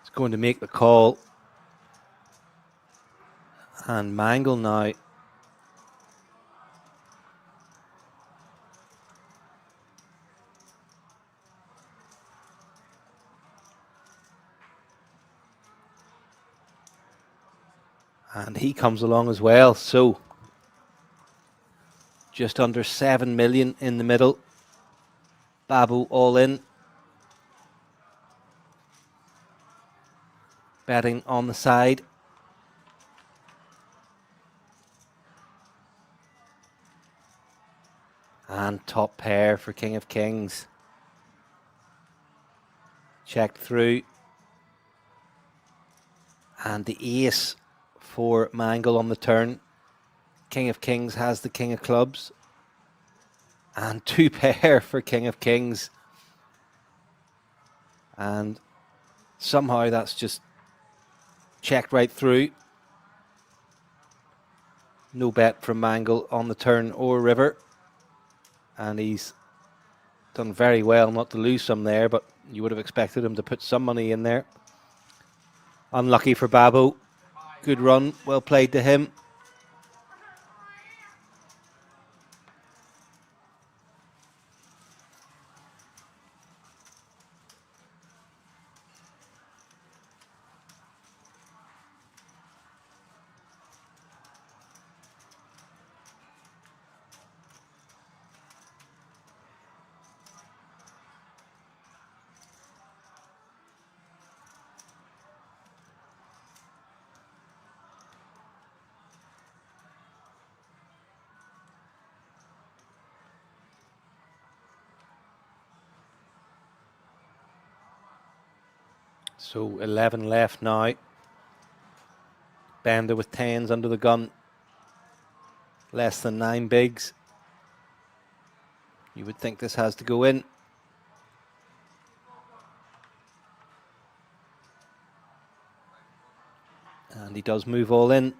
is going to make the call. And Mangle now. And he comes along as well. So just under 7 million in the middle. Babbo all in. Betting on the side. And top pair for King of Kings. Checked through. And the ace for Mangle on the turn. King of Kings has the King of Clubs. And 2 pair for King of Kings. And somehow that's just checked right through. No bet from Mangle on the turn or river. And he's done very well not to lose some there, but you would have expected him to put some money in there. Unlucky for Babbo. Good run, well played to him. So 11 left now. Bender with 10s under the gun. Less than 9 bigs. You would think this has to go in. And he does move all in.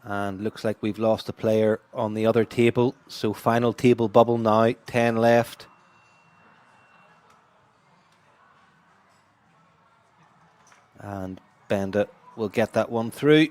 And looks like we've lost a player on the other table. So final table bubble now, 10 left. And Benda will get that one through.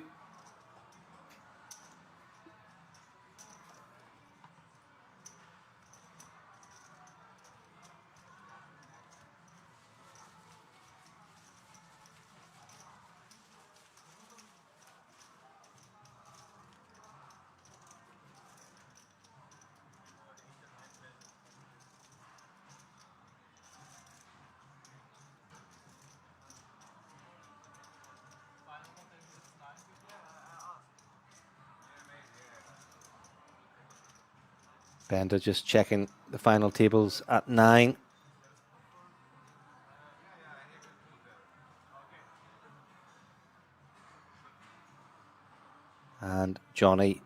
Benda just checking the final tables at 9. And Johnny,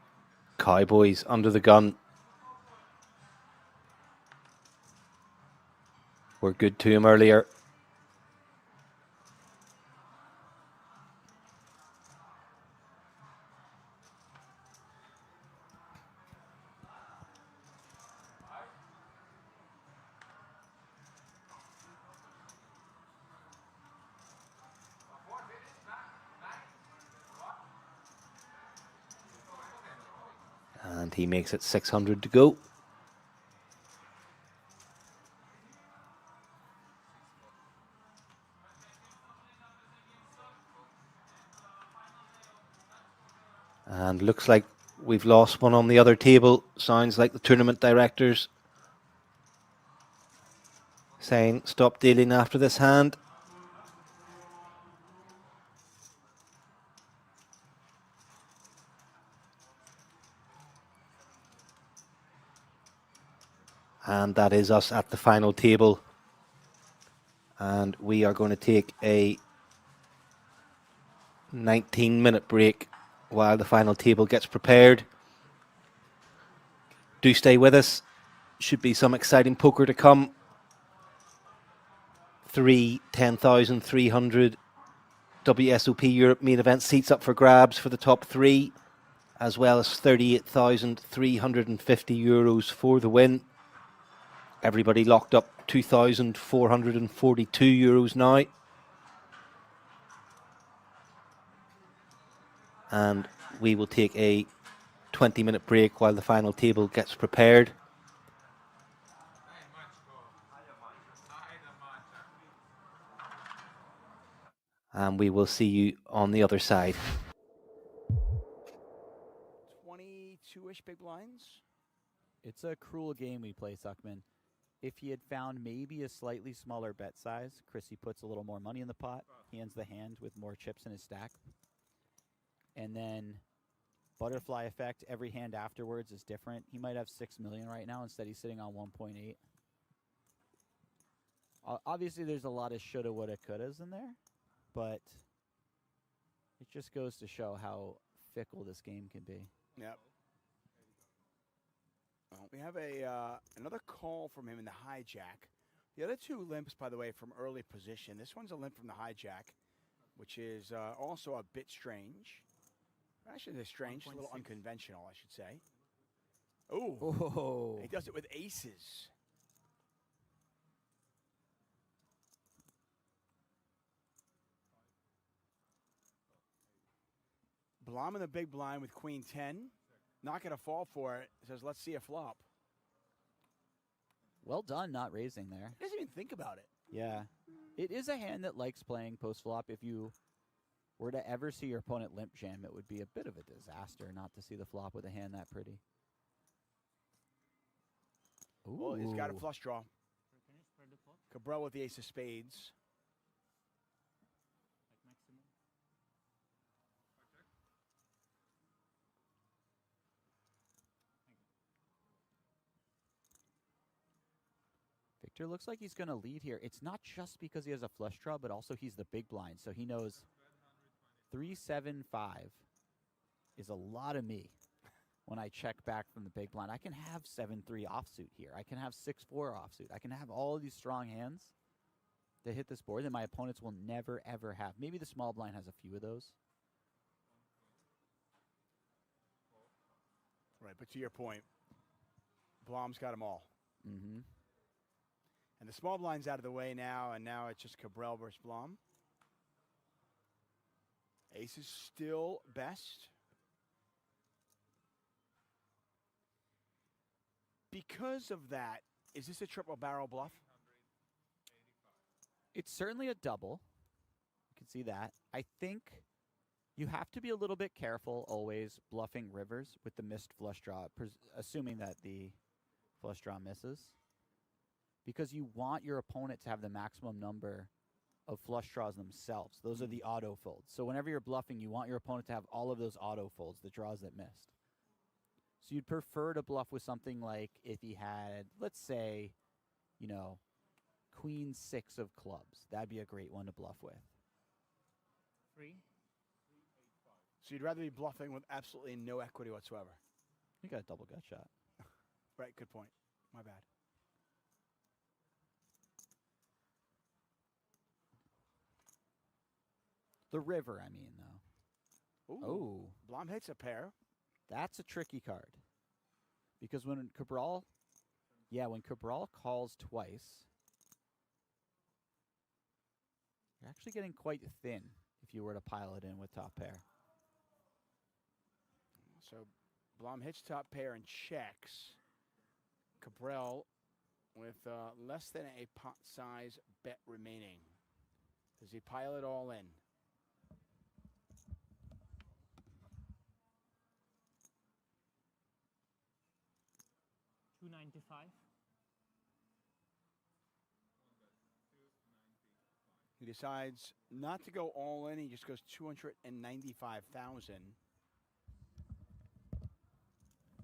Cowboys under the gun. Were good to him earlier. And he makes it 600 to go. And looks like we've lost one on the other table. Sounds like the tournament directors saying stop dealing after this hand. And that is us at the final table. And we are going to take a 19-minute break while the final table gets prepared. Do stay with us. Should be some exciting poker to come. 3 10,300 WSOP Europe main event seats up for grabs for the top 3, as well as 38,350 euros for the win. Everybody locked up 2,442 euros now. And we will take a 20-minute break while the final table gets prepared. And we will see you on the other side. 22-ish big blinds. It's a cruel game we play, Suckman. If he had found maybe a slightly smaller bet size, Chrissy puts a little more money in the pot. He ends the hand with more chips in his stack. And then butterfly effect, every hand afterwards is different. He might have 6 million right now. Instead, he's sitting on 1.8. Obviously, there's a lot of shoulda, woulda, couldas in there, but it just goes to show how fickle this game can be. Yep. Well, We have a another call from him in the hijack. The other two limps, by the way, from early position. This one's a limp from the hijack, which is also a bit strange. Actually, it's strange, a little unconventional, I should say. Oh, He does it with aces. Blom in the big blind with queen 10. Not going to fall for it. Says, let's see a flop. well done, not raising there. He doesn't even think about it. Yeah, it is a hand that likes playing post flop. If you were to ever see your opponent limp jam, it would be a bit of a disaster not to see the flop with a hand that pretty. Ooh. Well, he's got a flush draw. Can you spread the pot? Cabral with the ace of spades. Like maximum? Victor looks like he's going to lead here. It's not just because he has a flush draw, but also he's the big blind. So he knows 3-7-5 is a lot of me when I check back from the big blind. I can have 7-3 offsuit here. I can have 6-4 offsuit. I can have all of these strong hands that hit this board that my opponents will never, ever have. Maybe the small blind has a few of those. Right, but to your point, Blom's got them all. Mm-hmm. And the small blind's out of the way now, and now it's just Cabral versus Blom. Ace is still best. Because of that, is this a triple barrel bluff? It's certainly a double. You can see that. I think you have to be a little bit careful always bluffing rivers with the missed flush draw, assuming that the flush draw misses. Because you want your opponent to have the maximum number of flush draws themselves. Those are the auto folds. So whenever you're bluffing, you want your opponent to have all of those auto folds, the draws that missed. So you'd prefer to bluff with something like if he had, let's say, you know, queen 6 of clubs. That'd be a great one to bluff with. 3. So you'd rather be bluffing with absolutely no equity whatsoever. You got a double gut shot. Right, good point. My bad. The river, I mean, though. Ooh. Oh. Blom hits a pair. That's a tricky card. Because when Cabral calls twice, you're actually getting quite thin if you were to pile it in with top pair. So Blom hits top pair and checks. Cabral with less than a pot size bet remaining. Does he pile it all in? $295. He decides not to go all in. He just goes 295,000,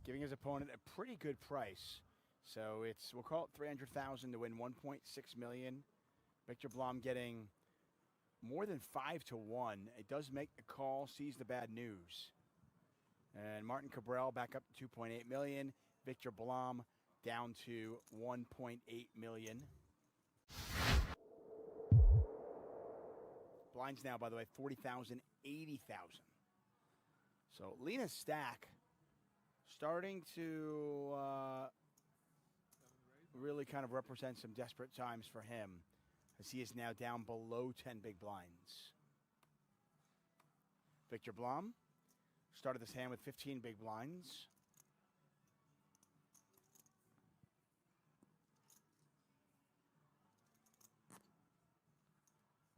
giving his opponent a pretty good price. So it's, we'll call it 300,000 to win 1.6 million. Victor Blom getting more than 5 to 1. It does make the call, sees the bad news. And Martin Cabral back up to 2.8 million. Victor Blom down to 1.8 million. Blinds now, by the way, 40,000, 80,000. So Lena's stack starting to really kind of represent some desperate times for him, as he is now down below 10 big blinds. Victor Blom started this hand with 15 big blinds.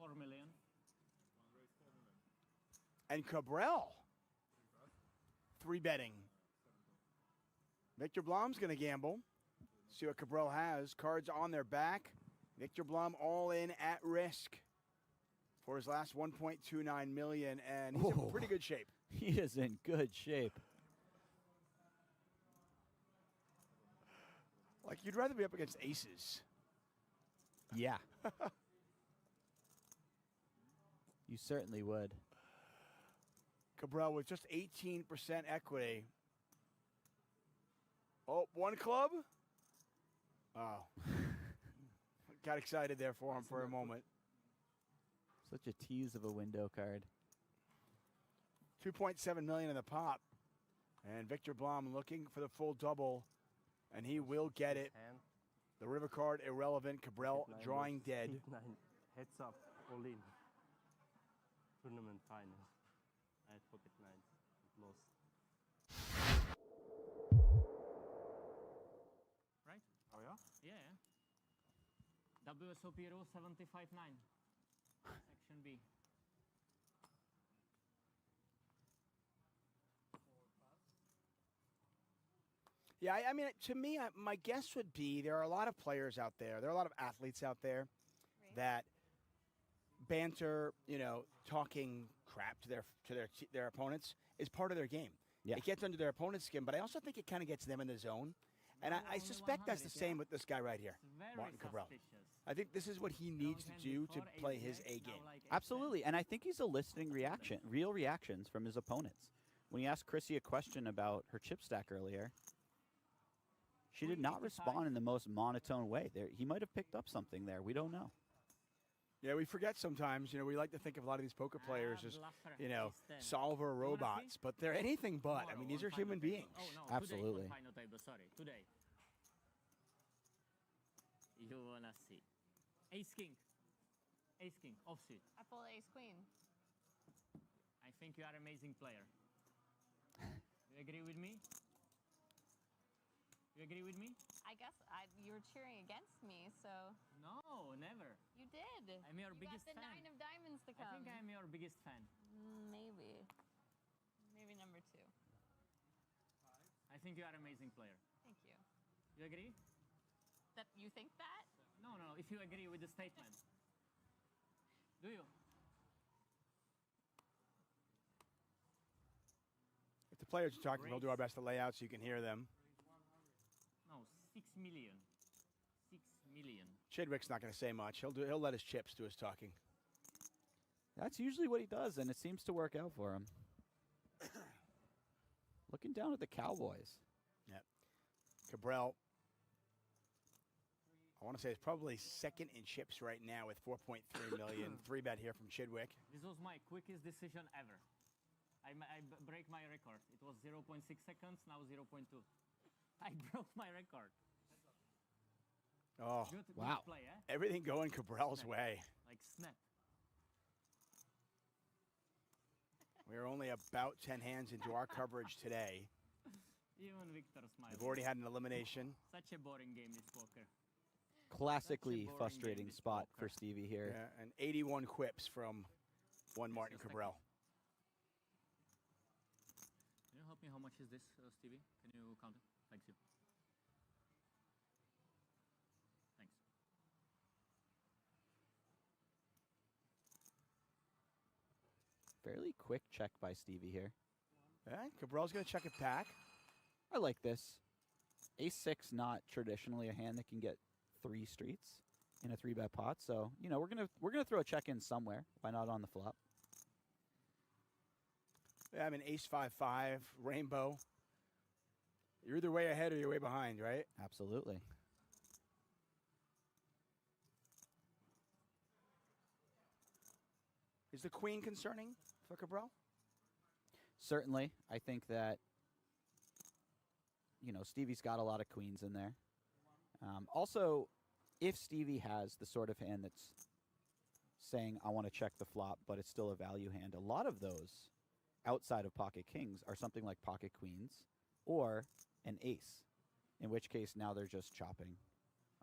$4 million. And Cabral, 3 betting. Victor Blom's going to gamble. See what Cabral has. Cards on their back. Victor Blom all in at risk for his last 1.29 million, and he's in pretty good shape. He is in good shape. Like, you'd rather be up against aces. Yeah. You certainly would. Cabral with just 18% equity. Oh, one club. Oh. Got excited there for him for a moment. Such a tease of a window card. 2.7 million in the pop. And Victor Blom looking for the full double. And he will get it. The river card irrelevant. Cabral drawing dead. Heads up, all in. Tournament final. I had pocket nine. Lost. Right? Oh yeah? Yeah, yeah. WSOP Europe 75.9. Section B. Yeah, I mean, to me, my guess would be there are a lot of players out there. There are a lot of athletes out there that banter, talking crap to their opponents is part of their game. Yeah. It gets under their opponent's skin, but I also think it kind of gets them in the zone. And I suspect that's the same with this guy right here, Martin Cabral. I think this is what he needs to do to play his A game. Absolutely, and I think he's eliciting real reactions from his opponents. When he asked Chrissy a question about her chip stack earlier, she did not respond in the most monotone way. He might have picked up something there. We don't know. Yeah, we forget sometimes. We like to think of a lot of these poker players as, solver robots, but they're anything but. I mean, these are human beings. Oh, no, Absolutely. Today, final table, sorry. Today. You wanna see. Ace King. Ace King, offsuit. I pulled Ace Queen. I think you are an amazing player. You agree with me? You agree with me? I guess you were cheering against me, so. No, never. You did. I'm your biggest got the fan. 9 of diamonds to come. I think I'm your biggest fan. Maybe. Maybe number 2. I think you are an amazing player. Thank you. You agree? That you think that? No, no, if you agree with the statement. Do you? If the players are talking, we'll do our best to lay out so you can hear them. No, 6 million. 6 million. Chidwick's not going to say much. He'll let his chips do his talking. That's usually what he does, and it seems to work out for him. Looking down at the Cowboys. Yep. Cabral, I want to say, is probably second in chips right now with 4.3 million. 3-bet here from Chidwick. This was my quickest decision ever. I break my record. It was 0.6 seconds, now 0.2. I broke my record. Oh, Good wow. play, eh? Everything going Cabral's way. Like snap. We're only about 10 hands into our coverage today. Even Victor smiles. We've already had an elimination. Such a boring game, this poker. Classically boring frustrating game, this spot poker. for Stevie here. Yeah, and 81 quips from one Martin just a Cabral. Can you help me? How much is this, Stevie? Can you count it? Thanks you. Thanks. Fairly quick check by Stevie here. Yeah, Cabral's going to check it back. I like this. Ace-6, not traditionally a hand that can get 3 streets in a 3-bet pot. So, we're gonna throw a check in somewhere. Why not on the flop? Yeah, I mean, ace-5-5, rainbow. You're either way ahead or you're way behind, right? Absolutely. Is the queen concerning for Cabral? Certainly. I think that, Stevie's got a lot of queens in there. Also, if Stevie has the sort of hand that's saying, I want to check the flop, but it's still a value hand, a lot of those outside of pocket kings are something like pocket queens or an ace, in which case now they're just chopping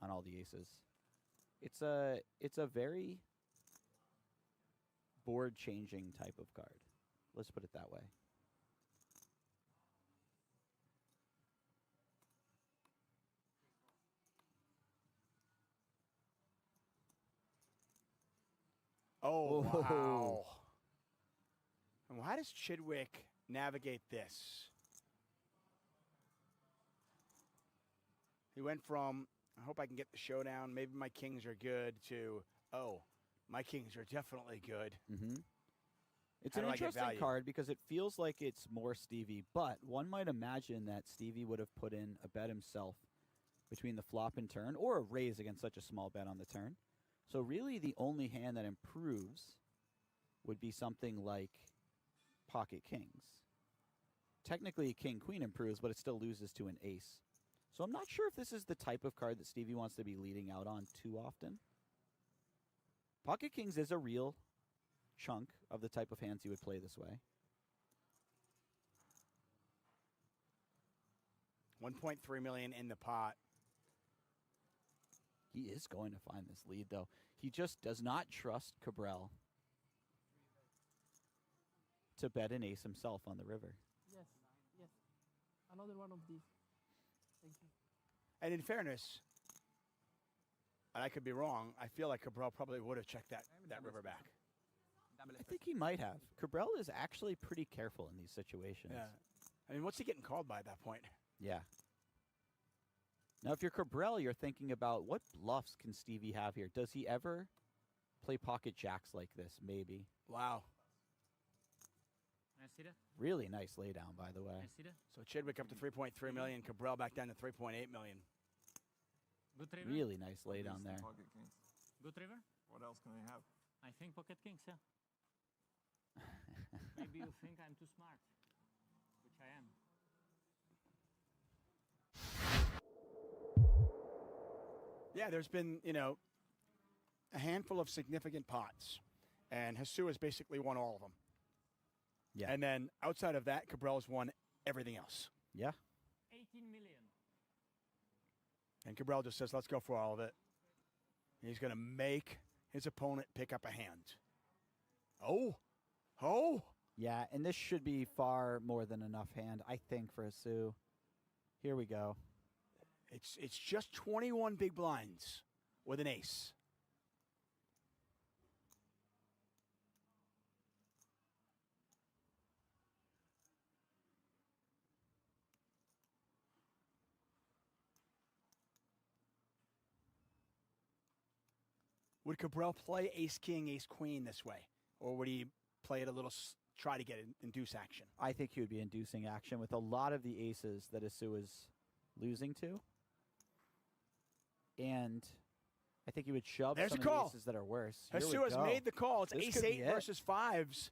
on all the aces. It's a very board changing type of card. Let's put it that way. Oh, wow. And how does Chidwick navigate this? He went from, I hope I can get the showdown, maybe my kings are good, to, oh, my kings are definitely good. Mm-hmm. It's How an do I get interesting value? card because it feels like it's more Stevie, but one might imagine that Stevie would have put in a bet himself between the flop and turn, or a raise against such a small bet on the turn. So really the only hand that improves would be something like pocket kings. Technically, king-queen improves, but it still loses to an ace. So I'm not sure if this is the type of card that Stevie wants to be leading out on too often. Pocket kings is a real chunk of the type of hands he would play this way. 1.3 million in the pot. He is going to find this lead, though. He just does not trust Cabral to bet an ace himself on the river. Yes, yes. Another one of these. Thank you. And in fairness, and I could be wrong, I feel like Cabral probably would have checked that river back. I think he might have. Cabral is actually pretty careful in these situations. Yeah. I mean, what's he getting called by at that point? Yeah. Now, if you're Cabral, you're thinking about what bluffs can Stevie have here? Does he ever play pocket jacks like this? Maybe. Wow. I see that. Really nice laydown, by the way. I see that. So Chidwick up to 3.3 million, Cabral back down to 3.8 million. Good river. Really nice laydown there. Pocket kings. Good river. What else can I have? I think pocket kings, yeah. Maybe you think I'm too smart, which I am. Yeah, there's been, a handful of significant pots, and Jesus has basically won all of them. Yeah. And then outside of that, Cabral's won everything else. Yeah. 18 million. And Cabral just says, let's go for all of it. He's going to make his opponent pick up a hand. Oh. Yeah, and this should be far more than enough hand, I think, for Jesus. Here we go. It's just 21 big blinds with an ace. Would Cabral play ace-king, ace-queen this way? Or would he play it a little, try to get induce action? I think he would be inducing action with a lot of the aces that Jesus is losing to. And I think he would shove There's some a of the call. aces that are worse. Jesus Here we has go. made the call. It's This could be ace-8 it. versus fives.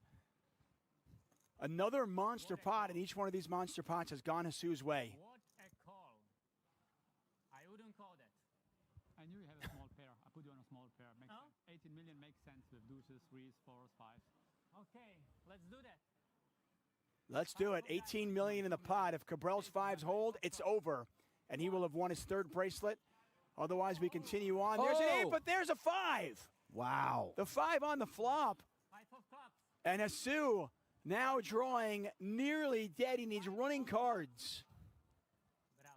Another monster pot, and each one of these monster pots has gone Jesus' way. What a call. I wouldn't call that. I knew you had a small pair. I put you on a small pair. Makes Oh? sense. 18 million makes sense with deuces, threes, fours, fives. Okay, let's do that. Let's do it. 18 million in the pot. If Cabral's fives hold, it's over. And he will have won his third bracelet. Otherwise, we continue on. There's an 8, Oh! but there's a 5. Wow. The 5 on the flop. 5 of clubs. And Jesus now drawing nearly dead. He needs running cards. Bravo.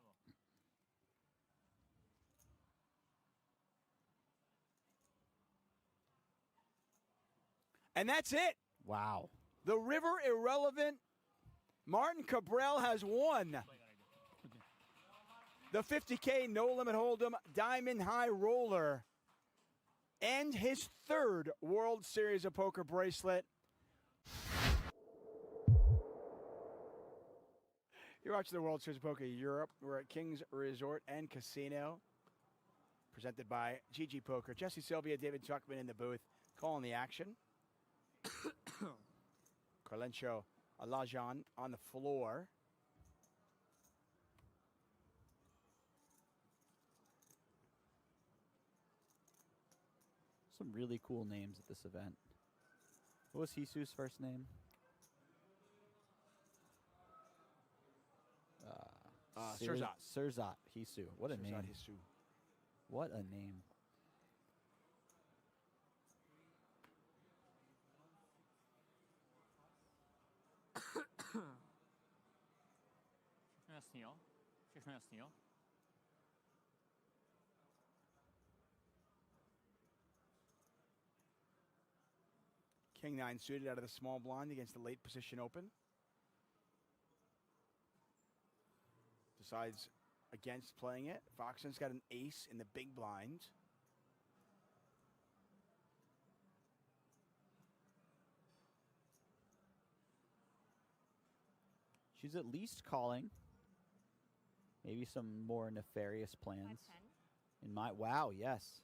And that's it. Wow. The river irrelevant. Martin Cabral has won the 50K No Limit Hold'em Diamond High Roller and his third World Series of Poker bracelet. You're watching the World Series of Poker Europe. We're at King's Resort and Casino, presented by GG Poker. Jesse Sylvia, David Chuckman in the booth, calling the action. Carlencho Alajan on the floor. Some really cool names at this event. What was Jesus' first name? Sirzat. Sirzat Jesus. What a Sirzat name. Jesus. What a name. Všechno jasný, jo? Všechno jasný, jo? King 9 suited out of the small blind against the late position open. Decides against playing it. Foxen's got an ace in the big blind. She's at least calling. Maybe some more nefarious plans. In my wow, yes.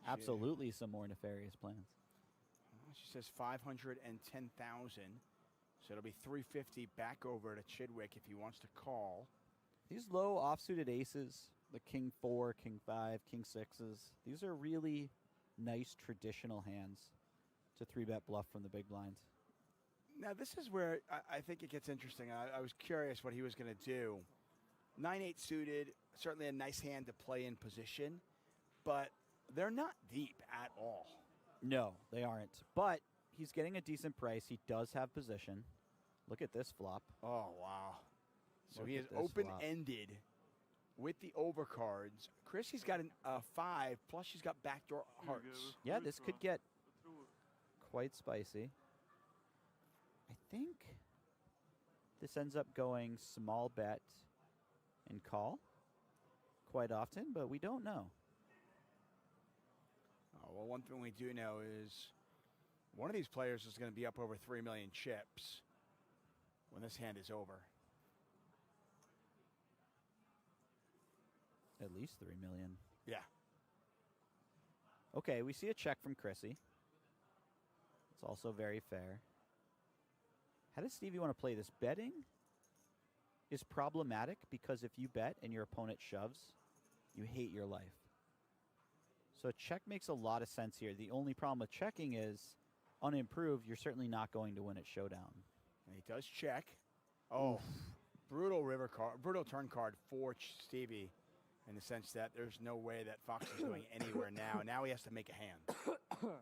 Absolutely some more nefarious plans. She says 510,000. So it'll be 350 back over to Chidwick if he wants to call. These low offsuited aces, the king 4, king 5, king 6s, these are really nice traditional hands to 3-bet bluff from the big blinds. Now, this is where I think it gets interesting. I was curious what he was going to do. 9-8 suited, certainly a nice hand to play in position, but they're not deep at all. No, they aren't. But he's getting a decent price. He does have position. Look at this flop. Oh, wow. So Look he at is this flop. open-ended with the overcards. Chrissy's got a 5, plus she's got backdoor hearts. Yeah, this could get quite spicy. I think this ends up going small bet and call quite often, but we don't know. Oh, well, one thing we do know is one of these players is going to be up over 3 million chips when this hand is over. At least 3 million. Yeah. Okay, we see a check from Chrissy. It's also very fair. How does Stevie want to play this? Betting is problematic because if you bet and your opponent shoves, you hate your life. So a check makes a lot of sense here. The only problem with checking is unimproved, you're certainly not going to win at showdown. And he does check. Oh, brutal brutal turn card for Stevie in the sense that there's no way that Fox is going anywhere now. Now he has to make a hand.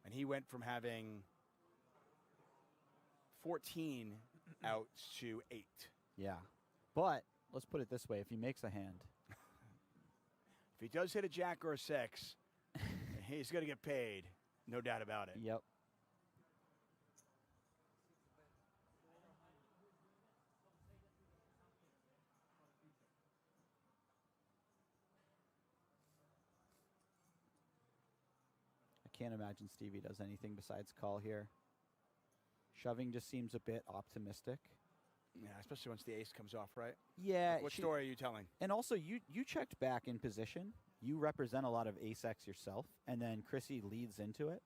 And he went from having 14 outs to 8. Yeah. But let's put it this way. If he makes a hand. If he does hit a jack or a 6, he's going to get paid. No doubt about it. Yep. I can't imagine Stevie does anything besides call here. Shoving just seems a bit optimistic. Yeah, especially once the ace comes off, right? Yeah. Like what story are you telling? And also, you checked back in position. You represent a lot of ace-X yourself, and then Chrissy leads into it.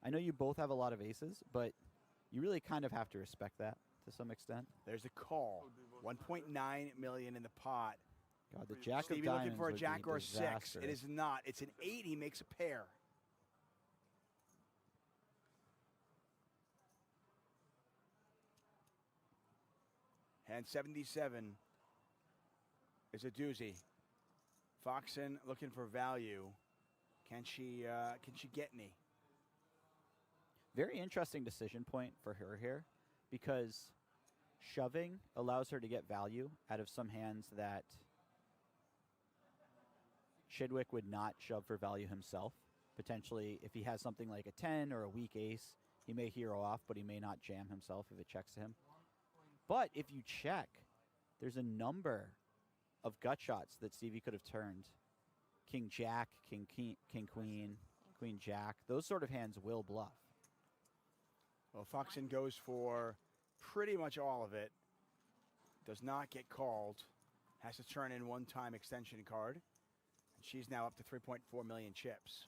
I know you both have a lot of aces, but you really kind of have to respect that to some extent. There's a call. 1.9 million in the pot. God, the jack Stevie of diamonds looking for a would jack be or a 6. disastrous. It is not. It's an 8. He makes a pair. Hand 77 is a doozy. Foxen looking for value. Can she get any? Very interesting decision point for her here, because shoving allows her to get value out of some hands that Chidwick would not shove for value himself. Potentially, if he has something like a 10 or a weak ace, he may hero off, but he may not jam himself if it checks to him. But if you check, there's a number of gut shots that Stevie could have turned. King Jack, King Queen, Queen Jack. Those sort of hands will bluff. Well, Foxen goes for pretty much all of it. Does not get called. Has to turn in one-time extension card. And she's now up to 3.4 million chips.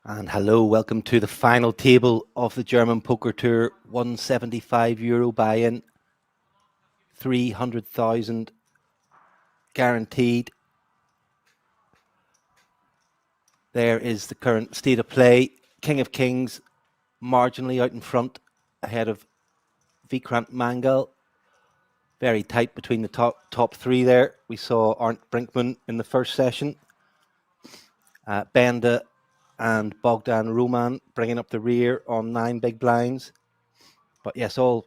And hello, welcome to the final table of the German Poker Tour. €175 buy-in, 300,000 guaranteed. There is the current state of play. King of Kings marginally out in front ahead of Vikrant Mangal. Very tight between the top three there. We saw Arndt Brinkman in the first session. Benda and Bogdan Ruman bringing up the rear on 9 big blinds. But yes, all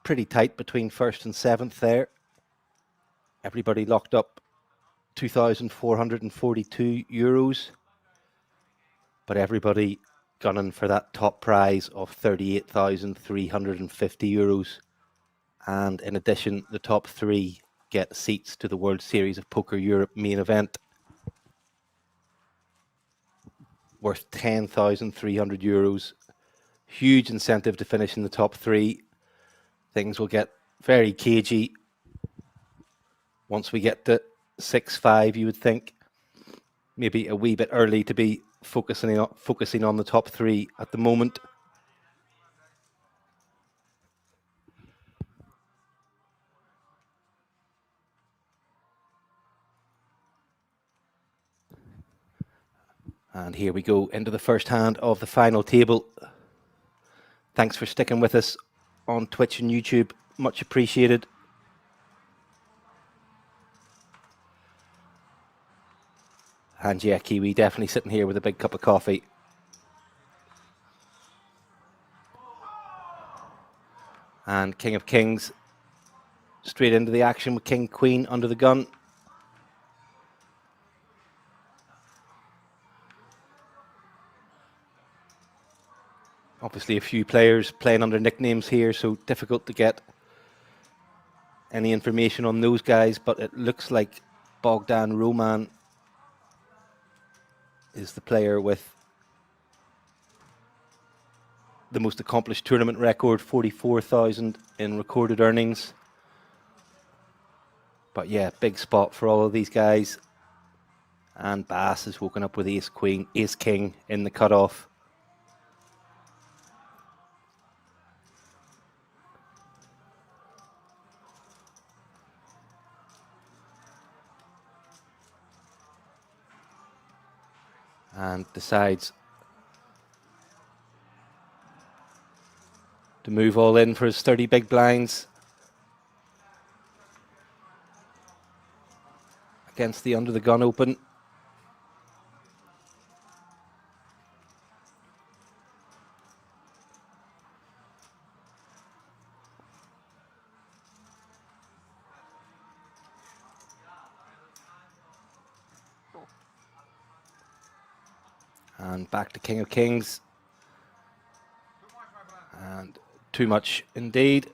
pretty tight between first and seventh there. Everybody locked up €2,442. But everybody gunning for that top prize of €38,350. And in addition, the top three get seats to the World Series of Poker Europe main event worth €10,300. Huge incentive to finish in the top three. Things will get very cagey once we get to 6-5, you would think. Maybe a wee bit early to be focusing on the top three at the moment. And here we go into the first hand of the final table. Thanks for sticking with us on Twitch and YouTube. Much appreciated. And yeah, Kiwi definitely sitting here with a big cup of coffee. And King of Kings straight into the action with King Queen under the gun. Obviously a few players playing under nicknames here, so difficult to get any information on those guys, but it looks like Bogdan Ruman is the player with the most accomplished tournament record, 44,000 in recorded earnings. But yeah, big spot for all of these guys. And Bass has woken up with Ace King in the cutoff. And decides to move all in for his 30 big blinds against the under the gun open. And back to King of Kings. And too much indeed.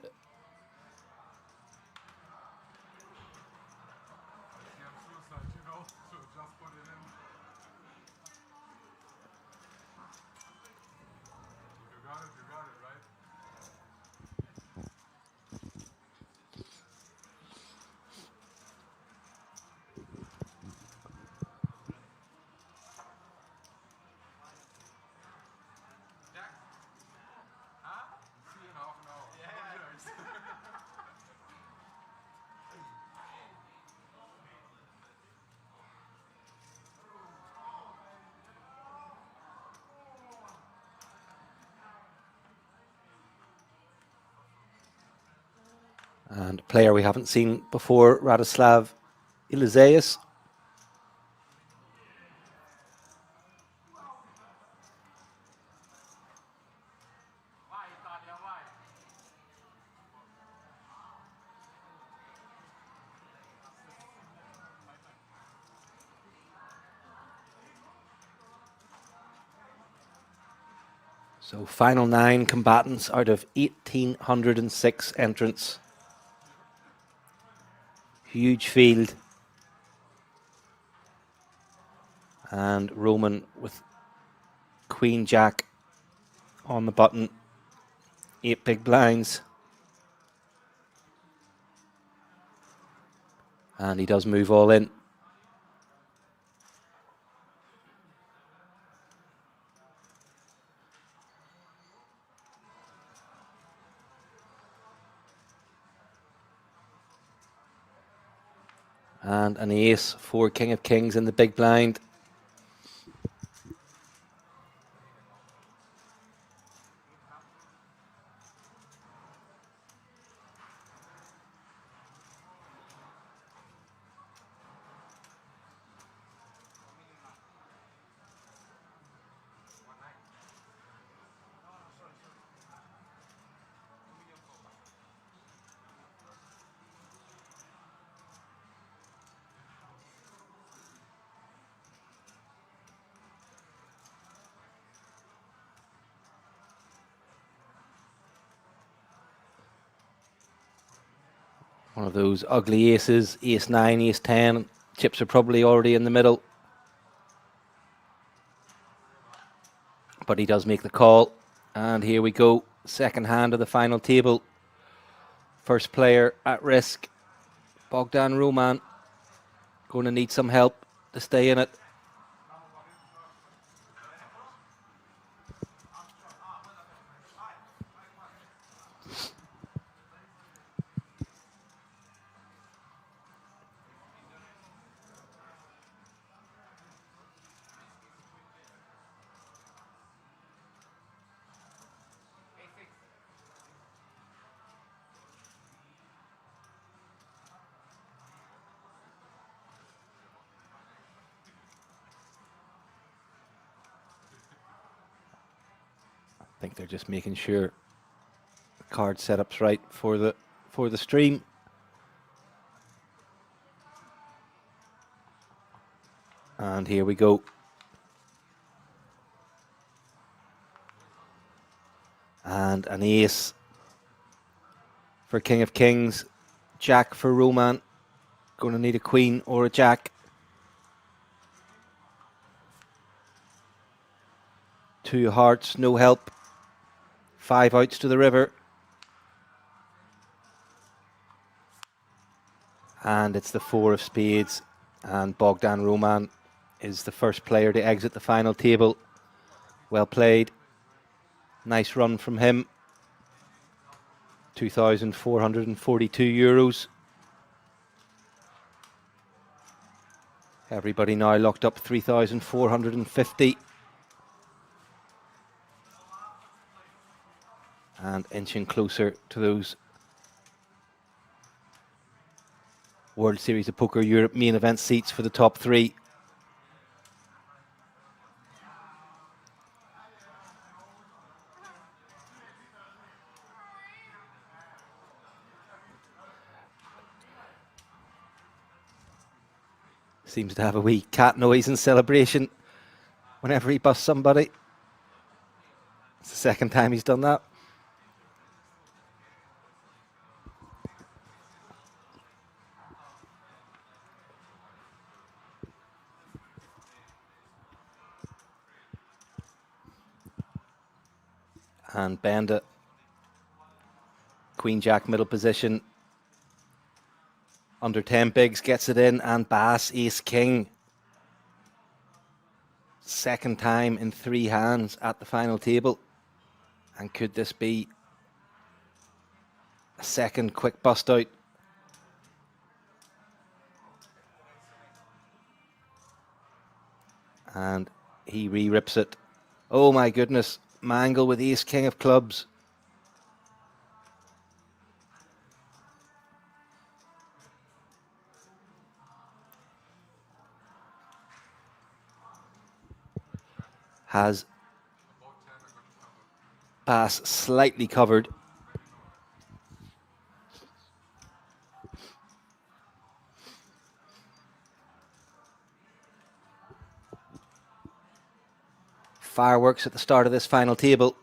And a player we haven't seen before, Radoslav Ilizeus. So final 9 combatants out of 1,806 entrants. Huge field. And Roman with Queen Jack on the button. 8 big blinds. And he does move all in. And an ace for King of Kings in the big blind. One of those ugly aces, ace 9, ace 10. Chips are probably already in the middle. But he does make the call. And here we go. Second hand of the final table. First player at risk. Bogdan Roman. Going to need some help to stay in it. I think they're just making sure the card setup's right for the stream. And here we go. And an ace for King of Kings. Jack for Roman. Going to need a queen or a jack. 2 hearts, no help. 5 outs to the river. And it's the 4 of spades. And Bogdan Roman is the first player to exit the final table. Well played. Nice run from him. €2,442. Everybody now locked up 3,450. And inching closer to those World Series of Poker Europe main event seats for the top 3. Seems to have a wee cat noise in celebration whenever he busts somebody. It's the second time he's done that. And Benda, Queen Jack middle position. Under 10 bigs gets it in, and Bass Ace King. Second time in 3 hands at the final table. And could this be a second quick bust out? And he re-rips it. Oh my goodness, Mangle with Ace King of clubs. Has Bass slightly covered. Fireworks at the start of this final table.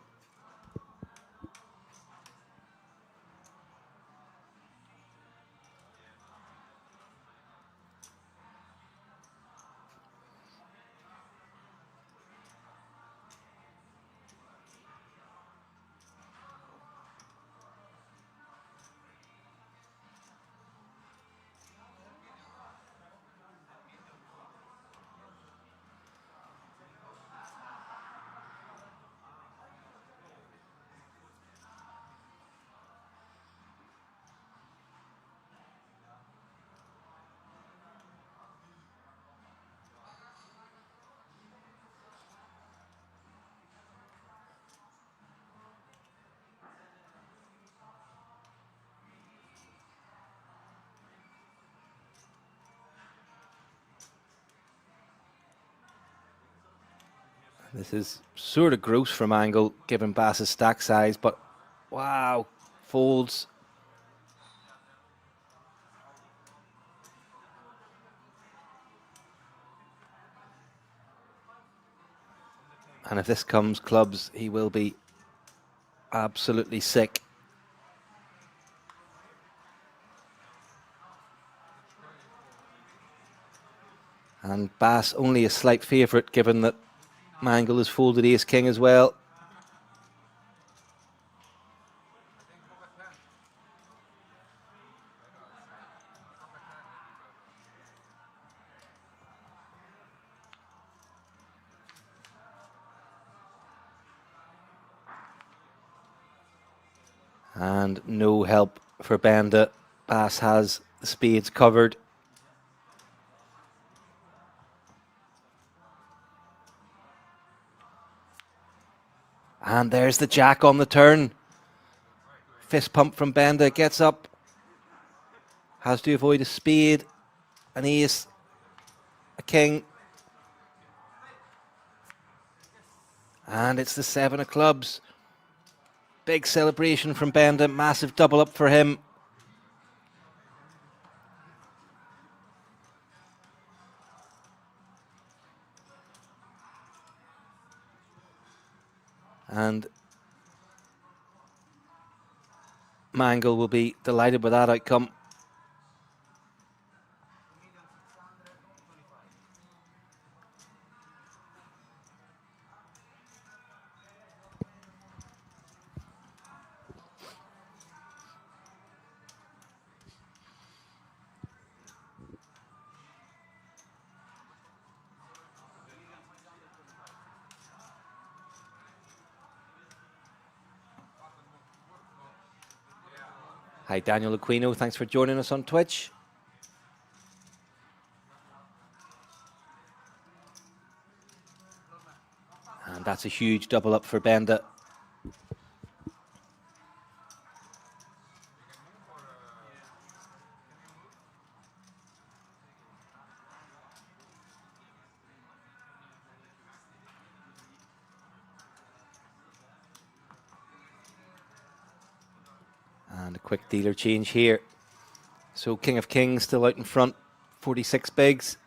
This is sort of gross from angle, given Bass's stack size, but wow, folds. And if this comes clubs, he will be absolutely sick. And Bass only a slight favourite, given that Mangle has folded ace-king as well. And no help for Benda. Bass has the spades covered. And there's the jack on the turn. Fist pump from Benda, gets up. Has to avoid a spade, an ace, a king. And it's the 7 of clubs. Big celebration from Benda, massive double up for him. And Mangle will be delighted with that outcome. Hi, Daniel Aquino. Thanks for joining us on Twitch. And that's a huge double up for Benda. And a quick dealer change here. So King of Kings still out in front, 46 bigs.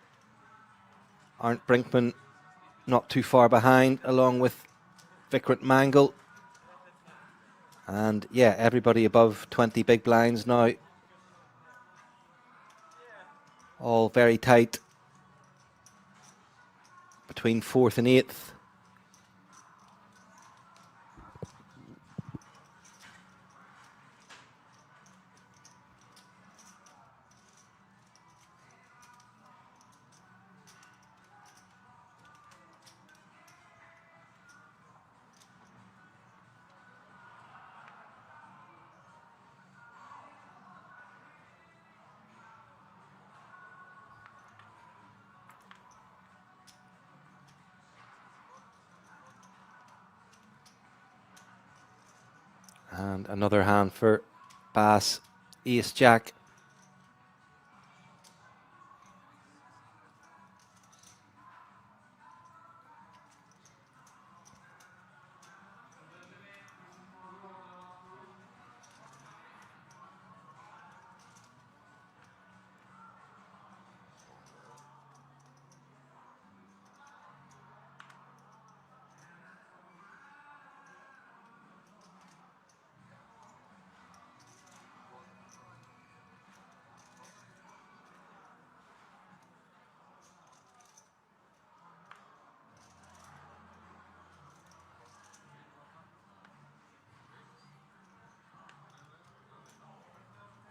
Arndt Brinkman not too far behind, along with Vikrant Mangle. And yeah, everybody above 20 big blinds now. All very tight between 4th and 8th. And another hand for Bass, Ace Jack.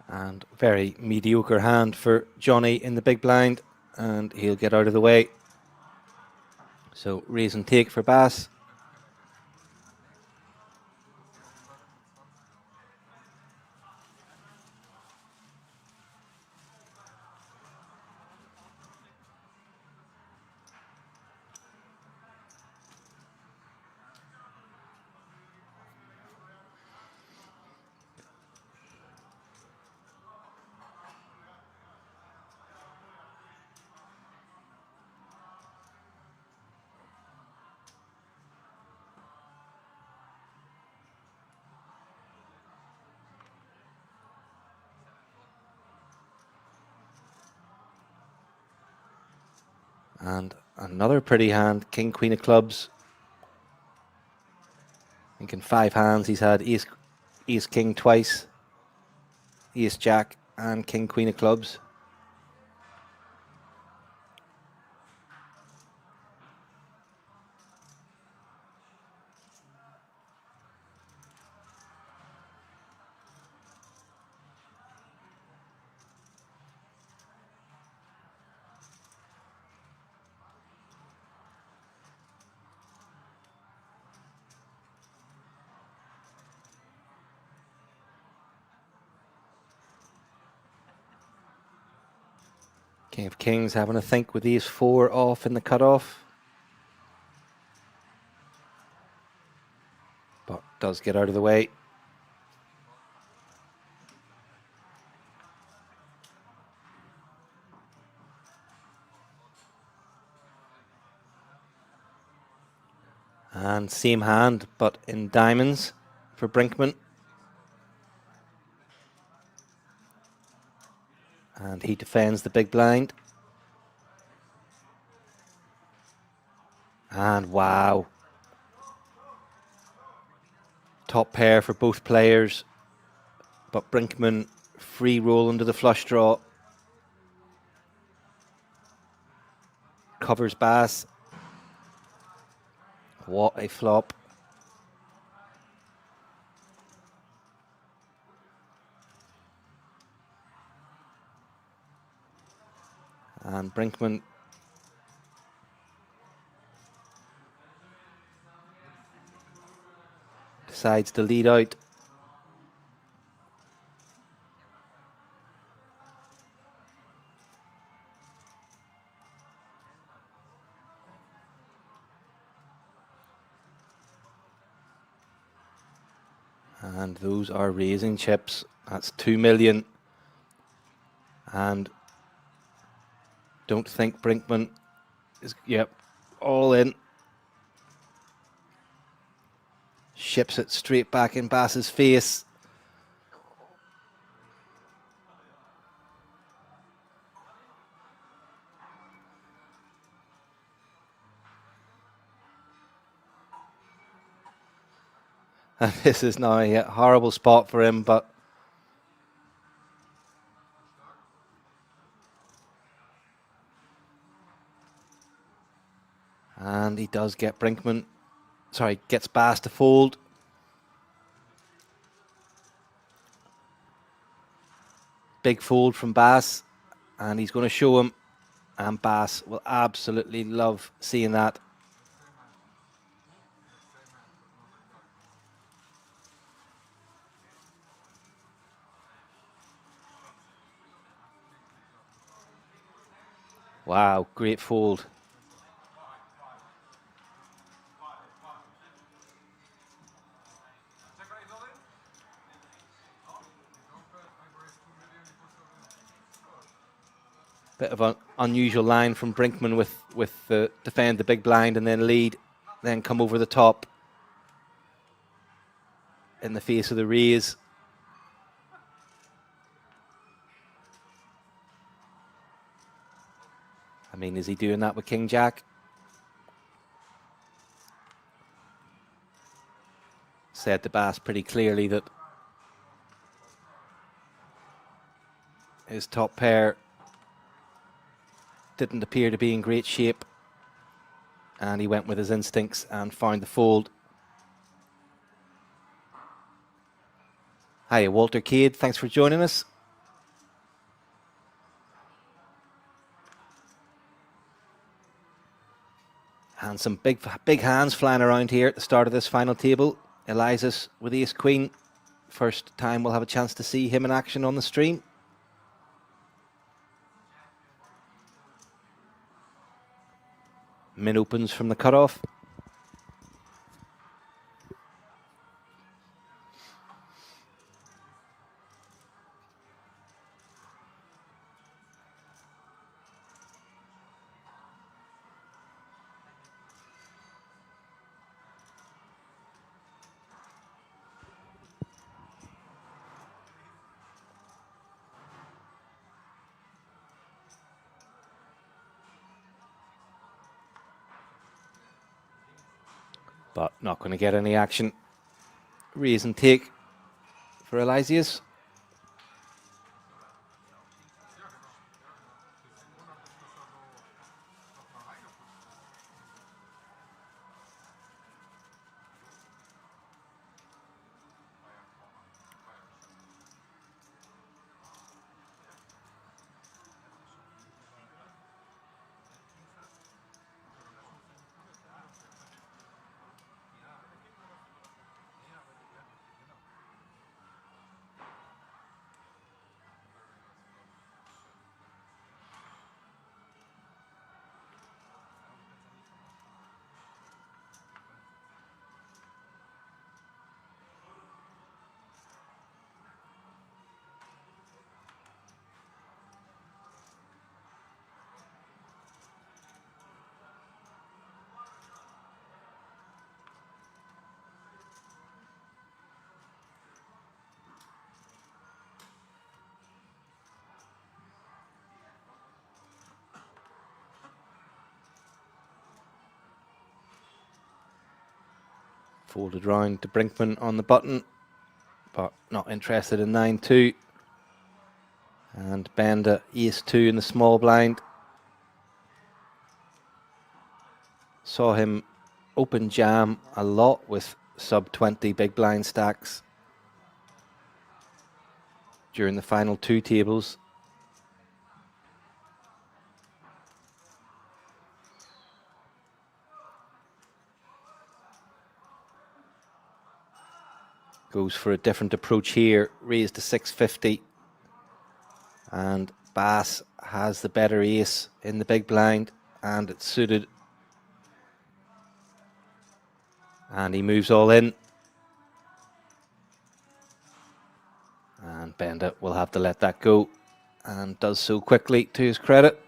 And very mediocre hand for Johnny in the big blind, and he'll get out of the way. So raise and take for Bass. And another pretty hand, king, queen of clubs. I think in 5 hands he's had ace king twice, ace jack, and king, queen of clubs. King of kings having a think with these 4 off in the cutoff. But does get out of the way. And same hand, but in diamonds for Brinkman. And he defends the big blind. And wow. Top pair for both players. But Brinkman free roll into the flush draw. Covers Bass. What a flop. And Brinkman decides to lead out. And those are raising chips. That's 2 million. And don't think Brinkman is, yep, all in. Ships it straight back in Bass's face. And this is now a horrible spot for him, but and he does get Brinkman, sorry, gets Bass to fold. Big fold from Bass, and he's going to show him, and Bass will absolutely love seeing that. Wow, great fold. Bit of an unusual line from Brinkman with the defend the big blind and then lead, then come over the top in the face of the raise. I mean, is he doing that with King Jack? Said to Bass pretty clearly that his top pair didn't appear to be in great shape, and he went with his instincts and found the fold. Hi, Walter Cade, thanks for joining us. And some big hands flying around here at the start of this final table. Eliza's with ace queen. First time we'll have a chance to see him in action on the stream. Min opens from the cutoff. but not going to get any action. Raise and take for Elysius. Folded round to Brinkman on the button, but not interested in 9-2. And Bender ace-2 in the small blind. Saw him open jam a lot with sub-20 big blind stacks during the final 2 tables. Goes for a different approach here, raised to 650. And Bass has the better ace in the big blind, and it's suited. And he moves all in. And Bender will have to let that go, and does so quickly to his credit.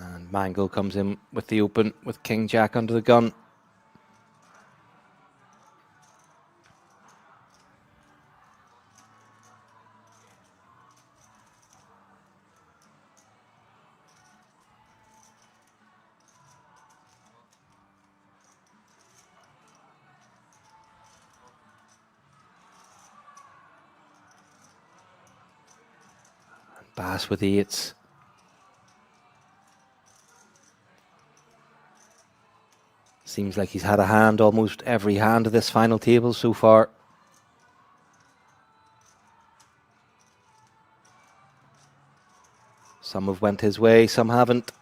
And Mangle comes in with the open with King Jack under the gun. Bass with the 8s. Seems like he's had a hand almost every hand of this final table so far. Some have went his way, some haven't.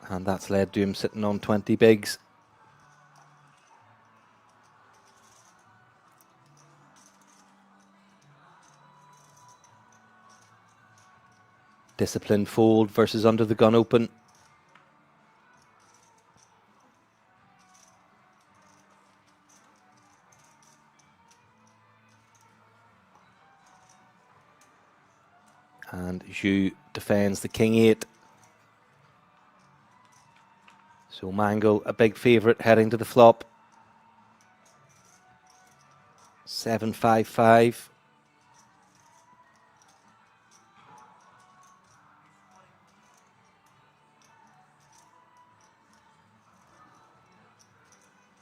And that's led to him sitting on 20 bigs. Disciplined fold versus under the gun open. And Zhu defends the King 8. So Mangle, a big favourite heading to the flop. 7-5-5.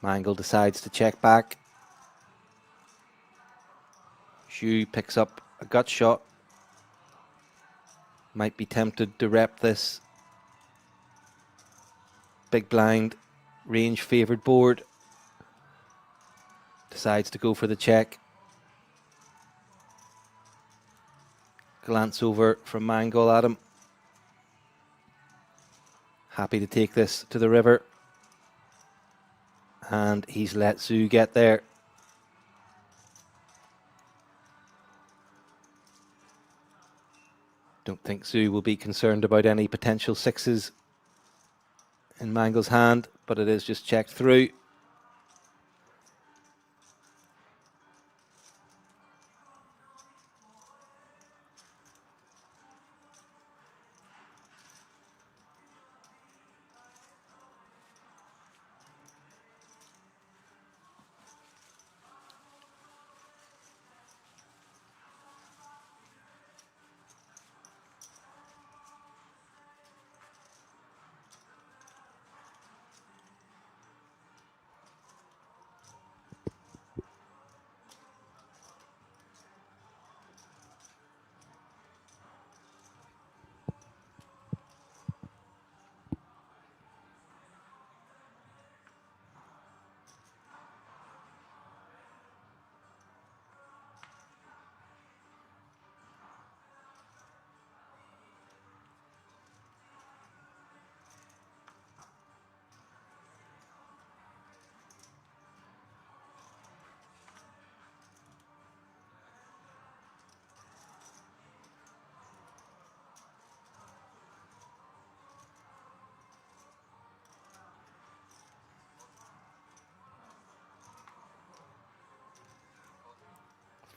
Mangle decides to check back. Zhu picks up a gut shot. Might be tempted to rep this big blind range favoured board. Decides to go for the check. Glance over from Mangle at him. Happy to take this to the river. And he's let Zhu get there. Don't think Zhu will be concerned about any potential sixes in Mangle's hand, but it is just checked through.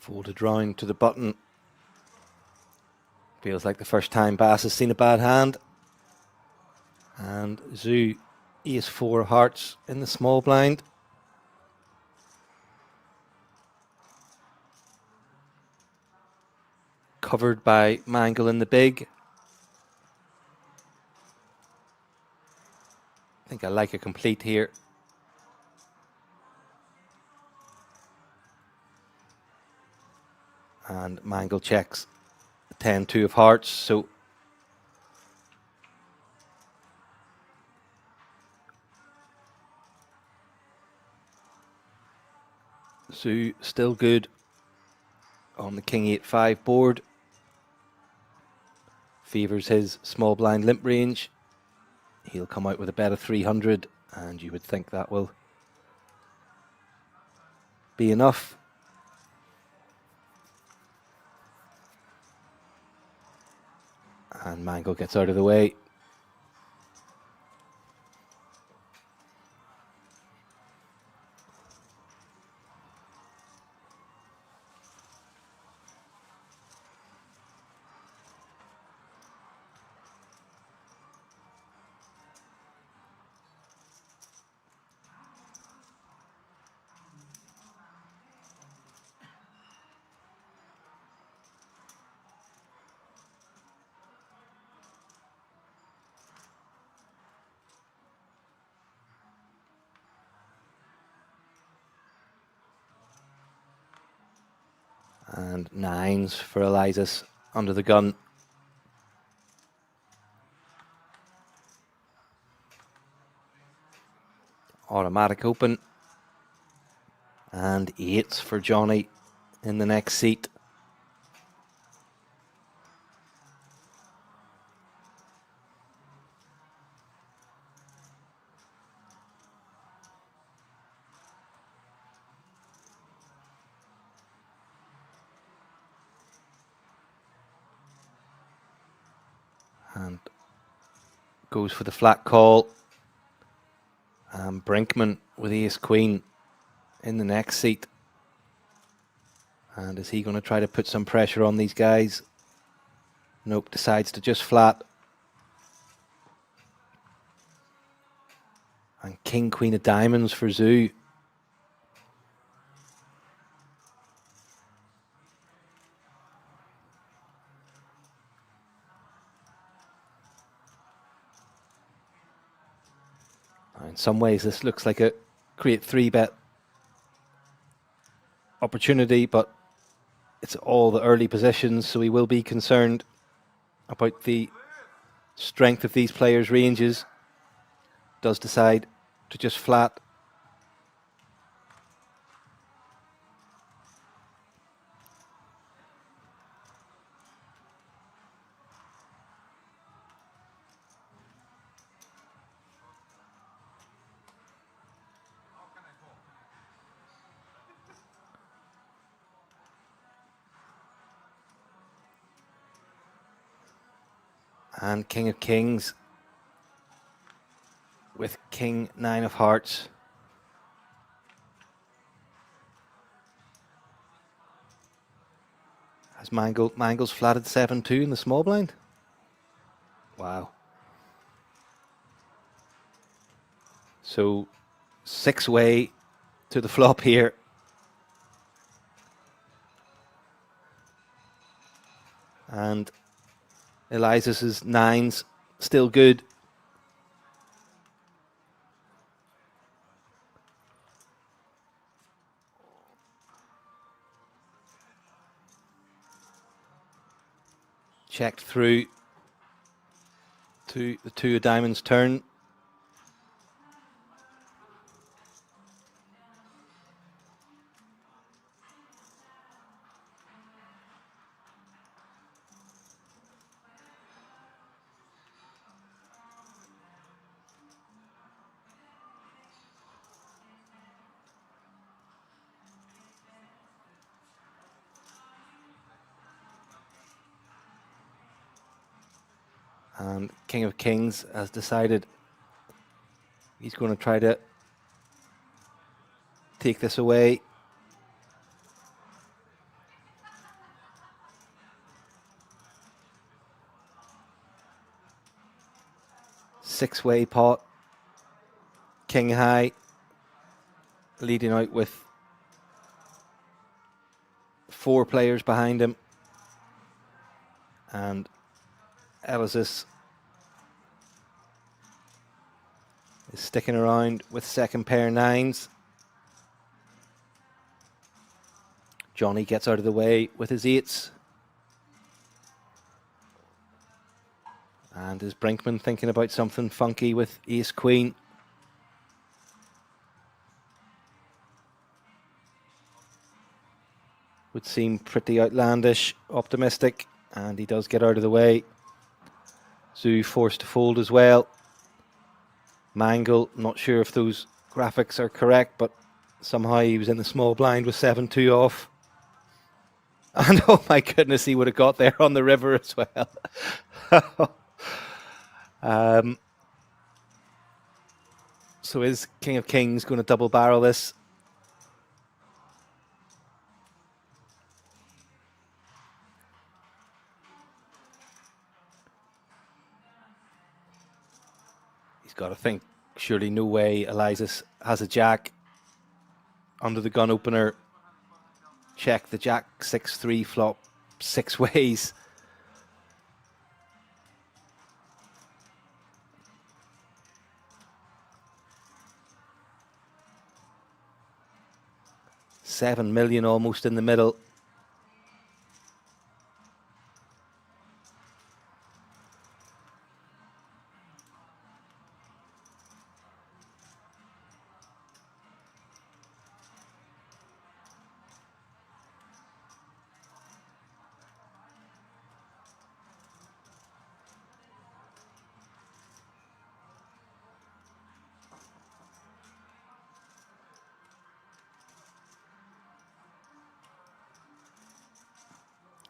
Folded round to the button. Feels like the first time Bass has seen a bad hand. And Zhu, ace-4 hearts in the small blind. Covered by Mangle in the big. I think I like a complete here. And Mangle checks 10-2 of hearts, so Zhu still good on the King 8-5 board. Favours his small blind limp range. He'll come out with a bet of 300, and you would think that will be enough. And Mangle gets out of the way. And 9s for Elias under the gun. Automatic open. And 8s for Johnny in the next seat. And goes for the flat call. And Brinkman with ace queen in the next seat. And is he going to try to put some pressure on these guys? Nope, decides to just flat. And King Queen of diamonds for Zhu. In some ways, this looks like a create 3-bet opportunity, but it's all the early positions, so he will be concerned about the strength of these players' ranges. Does decide to just flat. And King of Kings with King 9 of Hearts. Has Mangle's flatted 7-2 in the small blind? Wow. So 6-way to the flop here. And Eliza's 9's still good. Checked through to the 2 of diamonds turn. And King of Kings has decided he's going to try to take this away. Six-way pot. King high. Leading out with 4 players behind him. And Elisis is sticking around with second pair 9s. Johnny gets out of the way with his 8s. And is Brinkman thinking about something funky with Ace Queen? Would seem pretty outlandish, optimistic, and he does get out of the way. Zoo forced to fold as well. Mangle, not sure if those graphics are correct, but somehow he was in the small blind with 7-2 off. And oh my goodness, he would have got there on the river as well. So is King of Kings going to double barrel this? He's got to think, surely no way Eliza has a jack under the gun opener. Check the jack 6-3 flop 6 ways. $7 million almost in the middle.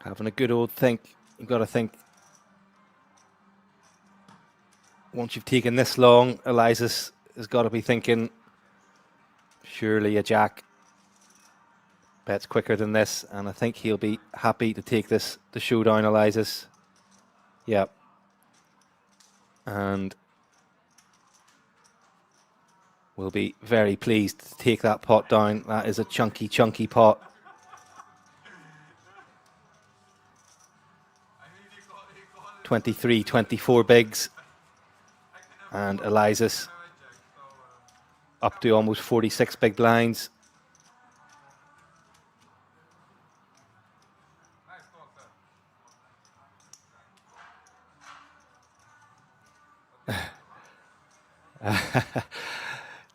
Having a good old think. You've got to think, once you've taken this long, Eliza's has got to be thinking, surely a jack bets quicker than this, and I think he'll be happy to take this to showdown Eliza's. Yep. And we'll be very pleased to take that pot down. That is a chunky, chunky pot. $23-24 bigs. And Eliza's up to almost 46 big blinds.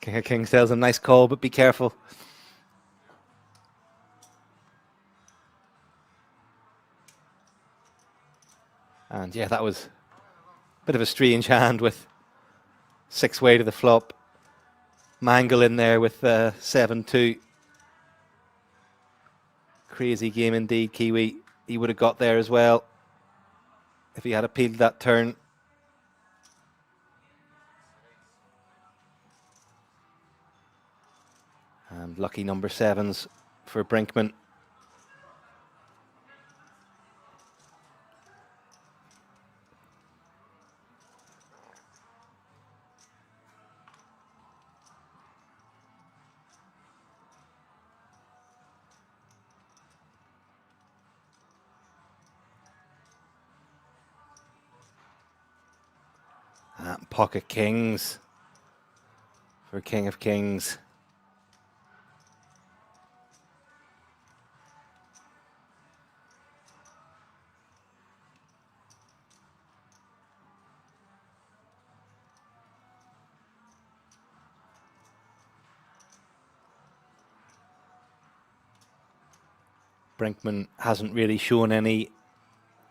King of Kings tells him, nice call, but be careful. And yeah, that was a bit of a strange hand with 6-way to the flop. Mangle in there with 7-2. Crazy game indeed, Kiwi. He would have got there as well if he had appealed that turn. And lucky number 7s for Brinkman. And pocket kings for King of Kings. Brinkman hasn't really shown any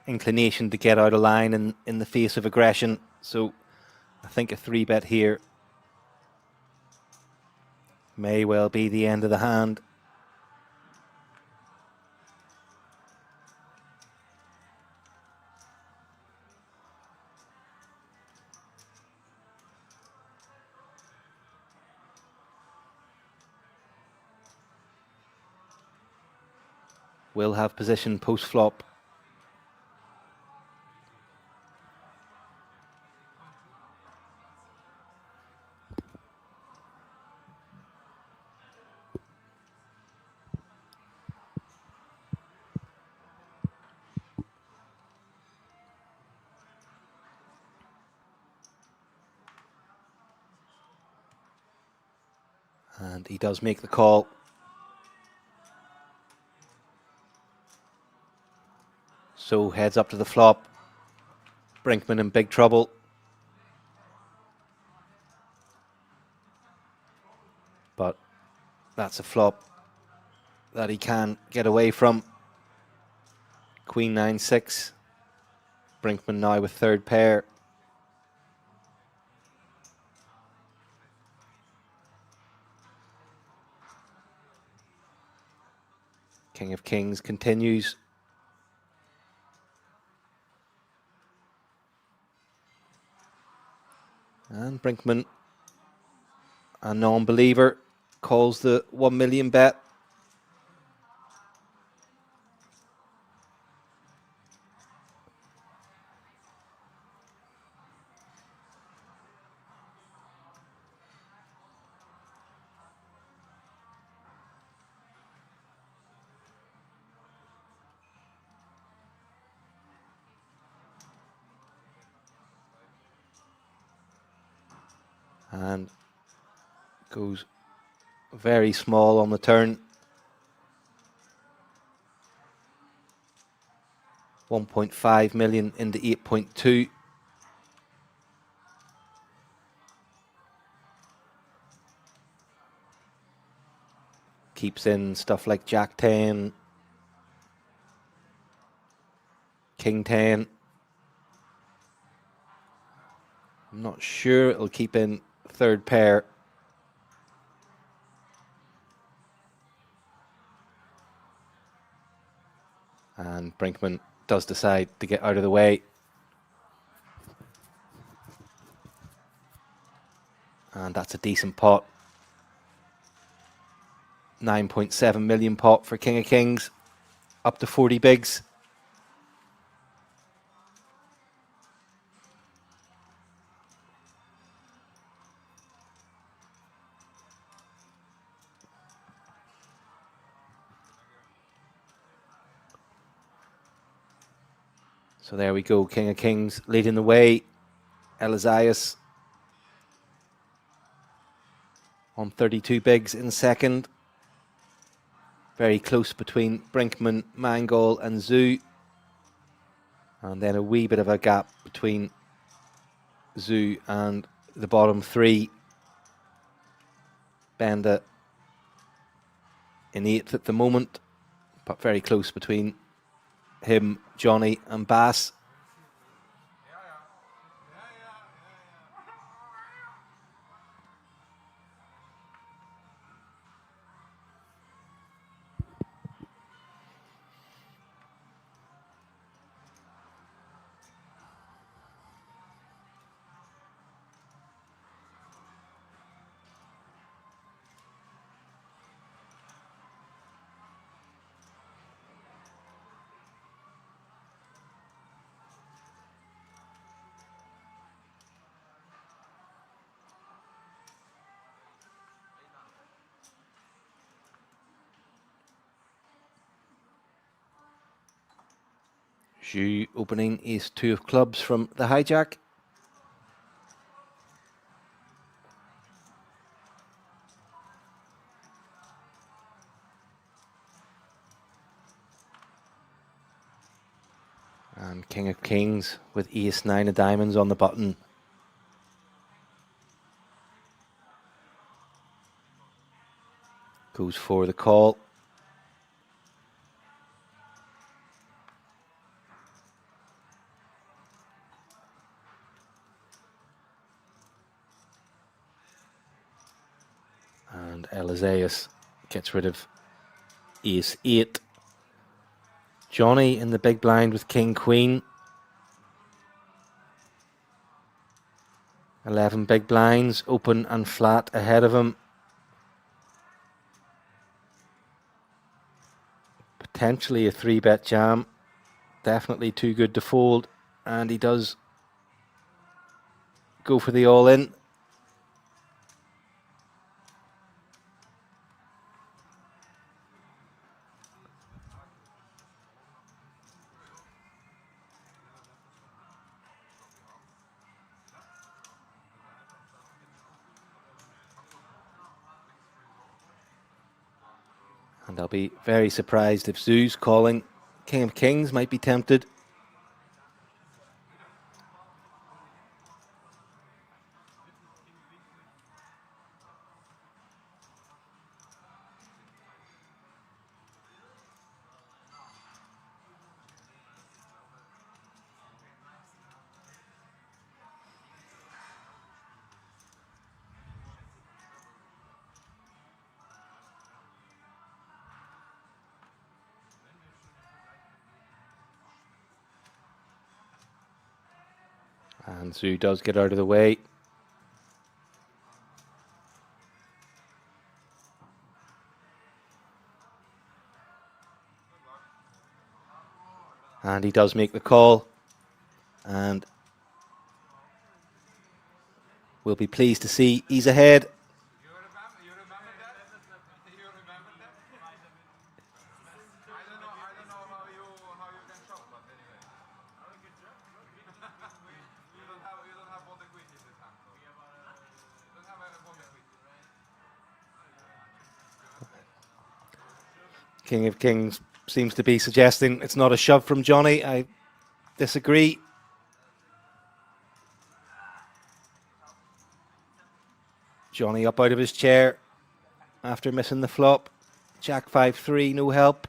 inclination to get out of line in the face of aggression, so I think a 3-bet here may well be the end of the hand. Will have position post-flop. And he does make the call. So heads up to the flop. Brinkman in big trouble. But that's a flop that he can get away from. Queen 9-6. Brinkman now with 3rd pair. King of Kings continues. And Brinkman, a non-believer, calls the 1 million bet. And goes very small on the turn. 1.5 million into 8.2. Keeps in stuff like Jack 10, King 10. I'm not sure it'll keep in 3rd pair. And Brinkman does decide to get out of the way. And that's a decent pot. 9.7 million pot for King of Kings. Up to 40 bigs. So there we go, King of Kings leading the way. Elizias on 32 bigs in 2nd. Very close between Brinkman, Mangold and Zhu. And then a wee bit of a gap between Zhu and the bottom 3. Benda in 8th at the moment, but very close between him, Johnny and Bass. Zhu opening ace-2 of clubs from the hijack. And king of kings with ace-9 of diamonds on the button. Goes for the call. And Eliseus gets rid of ace-8. Johnny in the big blind with king-queen. 11 big blinds, open and flat ahead of him. Potentially a 3-bet jam. Definitely too good to fold. And he does go for the all-in. And I'll be very surprised if Zhu's calling. King of kings might be tempted. And Zhu does get out of the way. And he does make the call. And we'll be pleased to see he's ahead. King of kings seems to be suggesting it's not a shove from Johnny. I disagree. Johnny up out of his chair after missing the flop. Jack 5-3, no help.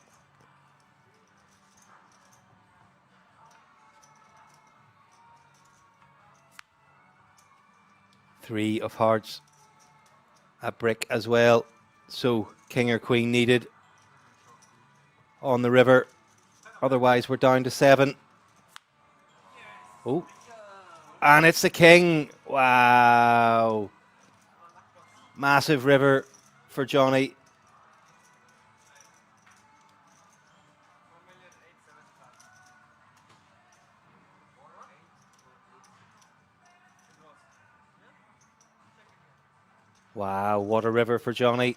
Three of hearts. A brick as well. So king or queen needed on the river. Otherwise we're down to 7. Oh. And it's the king. Wow. Massive river for Johnny. Wow, what a river for Johnny.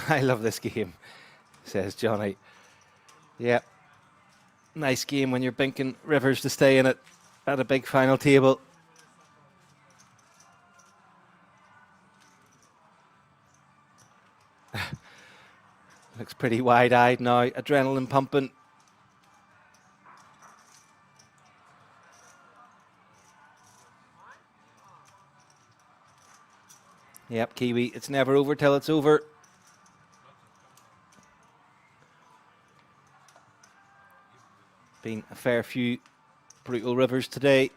I love this game, says Johnny. Yeah. Nice game when you're binking rivers to stay in it at a big final table. Looks pretty wide-eyed now, adrenaline pumping. Yep, Kiwi, it's never over till it's over. Been a fair few brutal rivers today.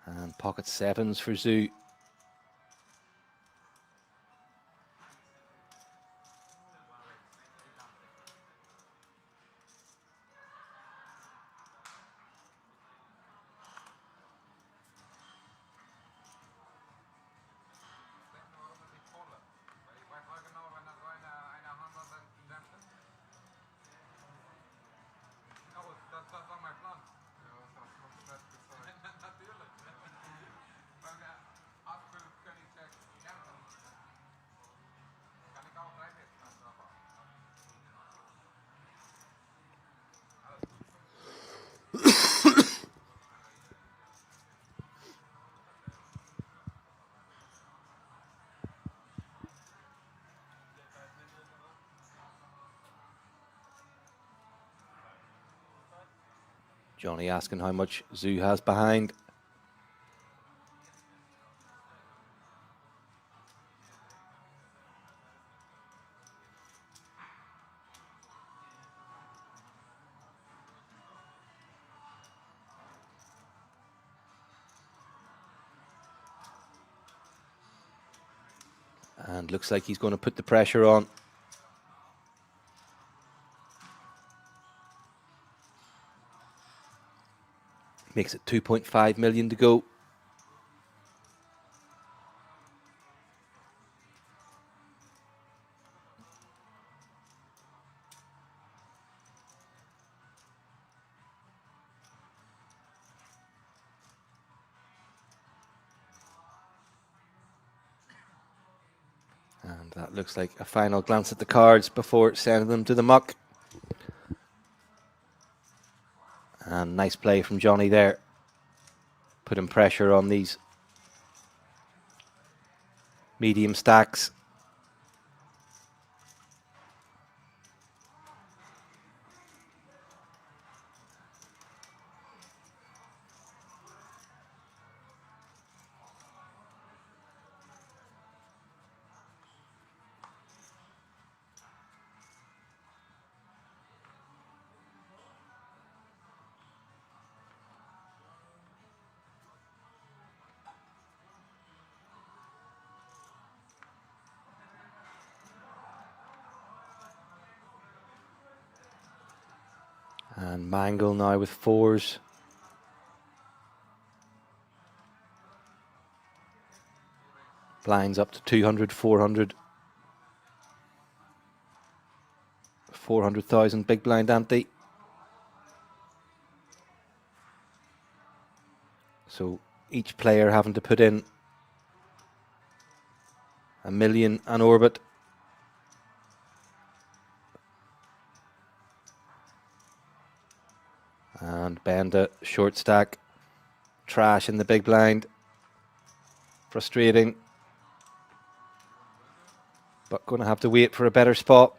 And pocket sevens for Zhu. Johnny asking how much Zhu has behind. And looks like he's going to put the pressure on. Makes it 2.5 million to go. And that looks like a final glance at the cards before sending them to the muck. And nice play from Johnny there. Putting pressure on these medium stacks. And Mangle now with fours. Blinds up to 200, 400. 400,000 big blind ante. So each player having to put in $1 million an orbit. And Benda short stack. Trash in the big blind. Frustrating. But going to have to wait for a better spot.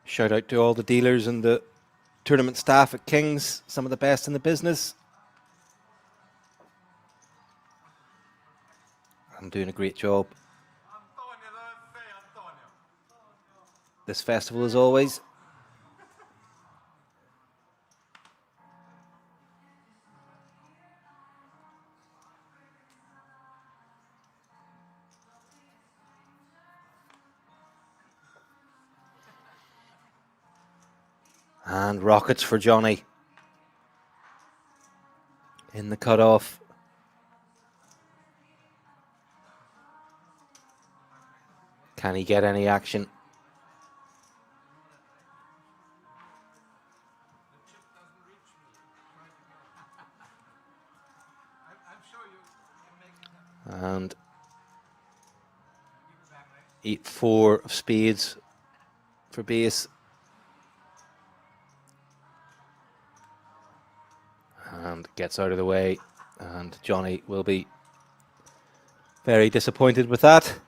Shout out to all the dealers and the tournament staff at King's, some of the best in the business. I'm doing a great job. This festival as always. And rockets for Johnny. In the cutoff. Can he get any action? And 8-4 of spades for base. And gets out of the way. And Johnny will be very disappointed with that.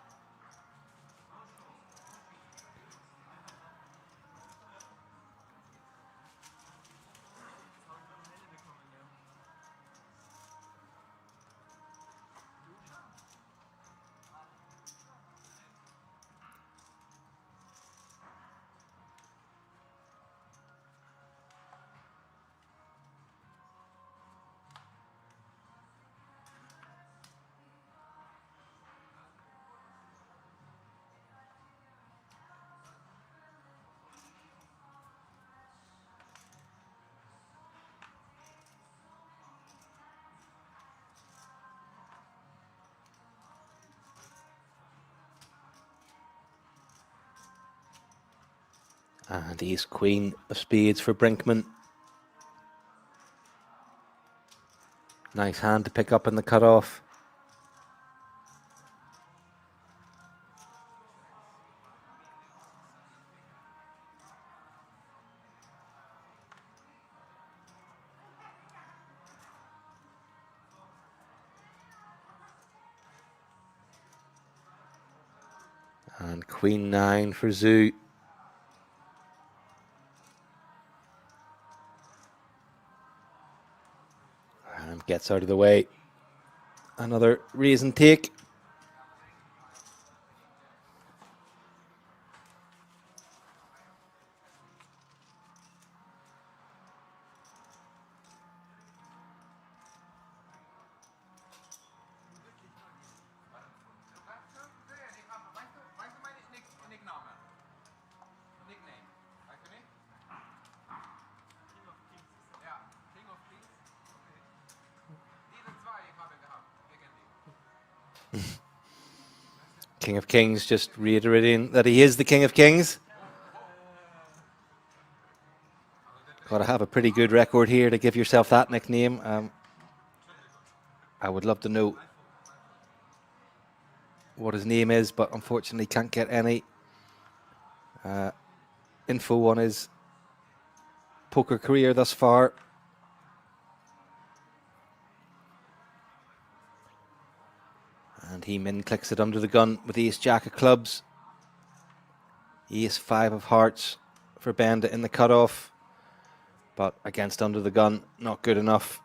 And ace queen of spades for Brinkman. Nice hand to pick up in the cutoff. And Queen 9 for Zhu. And gets out of the way. Another raise and take. King of Kings just reiterating that he is the King of Kings. Got to have a pretty good record here to give yourself that nickname. I would love to know what his name is, but unfortunately can't get any info on his poker career thus far. And he min clicks it under the gun with Ace Jack of clubs. Ace 5 of hearts for Benda in the cutoff, but against under the gun, not good enough.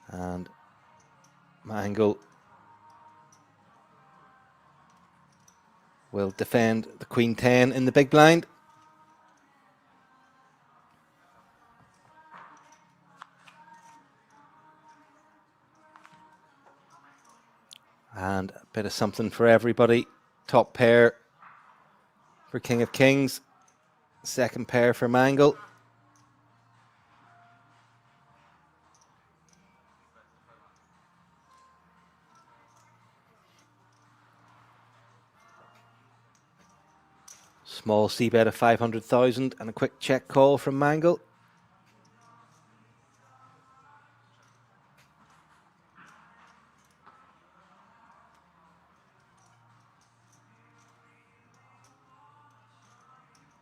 And Mangle will defend the Queen 10 in the big blind. And a bit of something for everybody. Top pair for King of Kings. Second pair for Mangle. Small C bet of 500,000 and a quick check call from Mangle.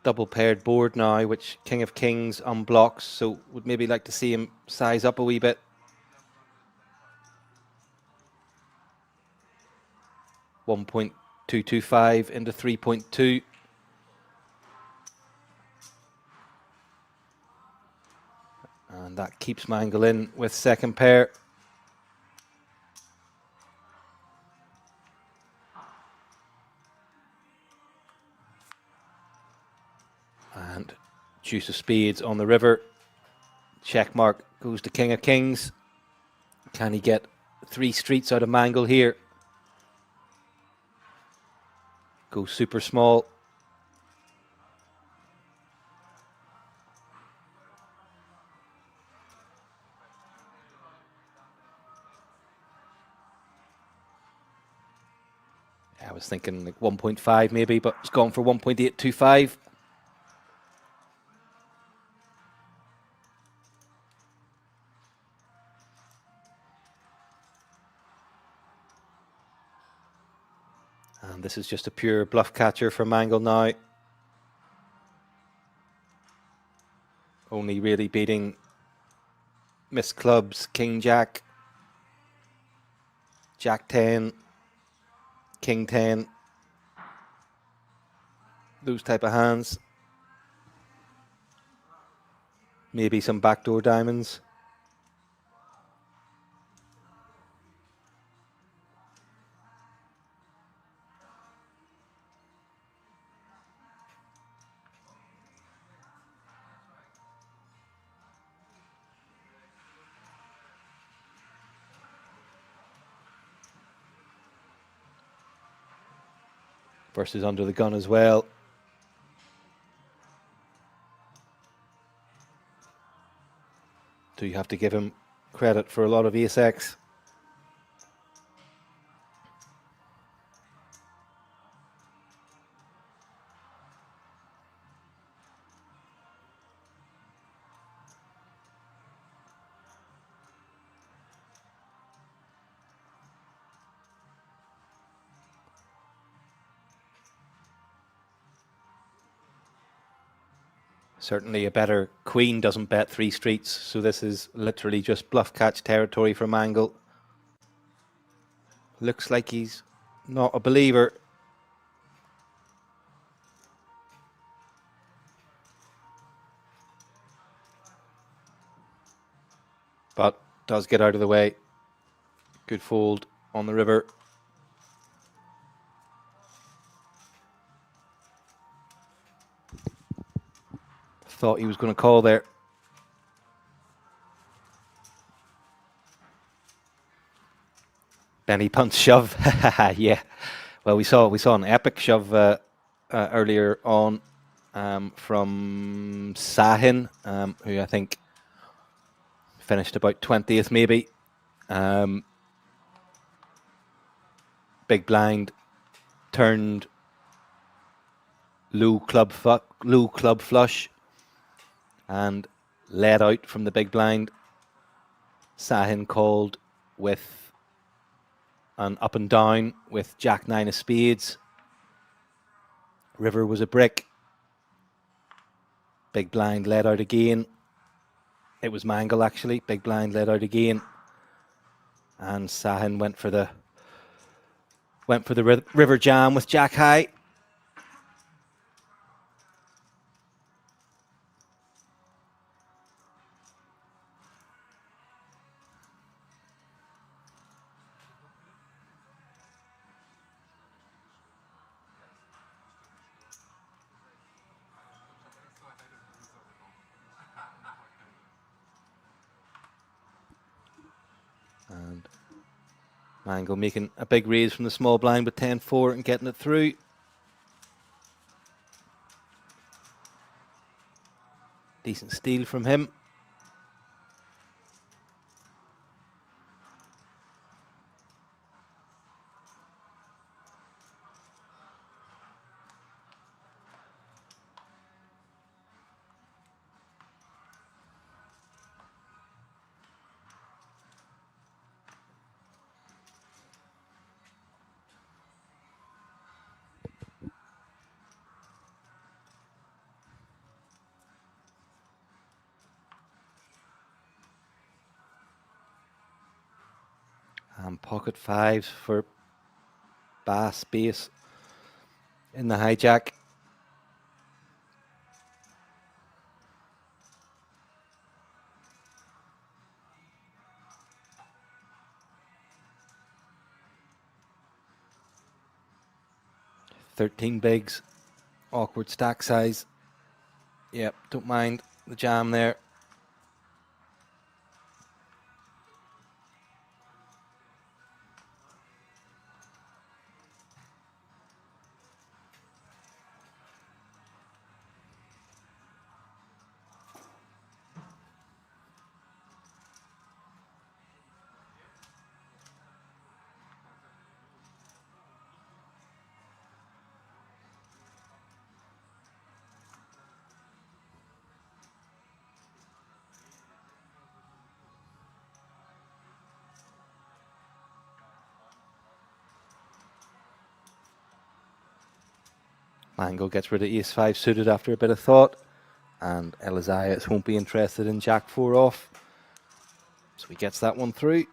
Double paired board now, which King of Kings unblocks, so would maybe like to see him size up a wee bit. 1.225 into 3.2. And that keeps Mangle in with second pair. And deuce of spades on the river. Check mark goes to King of Kings. Can he get 3 streets out of Mangle here? Go super small. I was thinking like 1.5 maybe, but it's gone for 1.825. And this is just a pure bluff catcher for Mangle now. Only really beating Miss Clubs, King Jack, Jack 10, King 10. Those type of hands. Maybe some backdoor diamonds. Versus under the gun as well. Do you have to give him credit for a lot of ace X? Certainly a better queen doesn't bet 3 streets, so this is literally just bluff catch territory for Mangle. Looks like he's not a believer. But does get out of the way. Good fold on the river. Thought he was going to call there. Benny punts shove. Yeah. Well, we saw an epic shove earlier on from Sahin, who I think finished about 20th maybe. Big blind turned low club flush and led out from the big blind. Sahin called with an up and down with Jack 9 of spades. River was a brick. Big blind led out again. It was Mangle actually. Big blind led out again, and Sahin went for the river jam with Jack high. And Mangle making a big raise from the small blind with 10-4 and getting it through. Decent steal from him. And pocket fives for Bass base in the hijack. $13 bigs, awkward stack size. Yep, don't mind the jam there. Mangle gets rid of ace-5 suited after a bit of thought, and Elias won't be interested in Jack 4 off, so he gets that one through.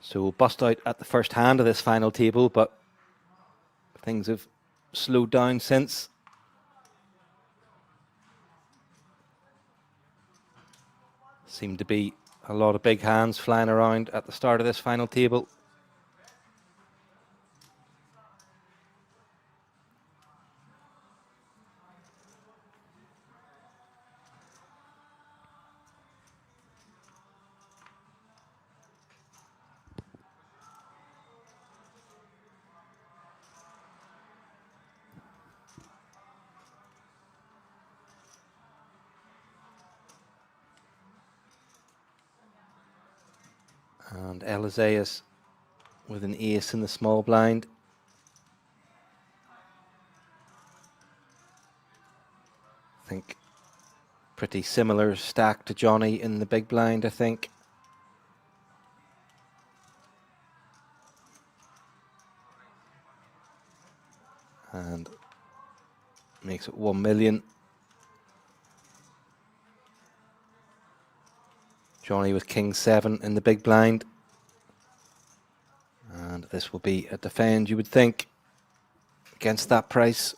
So we'll bust out at the first hand of this final table, but things have slowed down since. Seemed to be a lot of big hands flying around at the start of this final table. And Elias with an ace in the small blind. I think pretty similar stack to Johnny in the big blind, I think. And makes it 1 million. Johnny with king 7 in the big blind. And this will be a defend, you would think, against that price.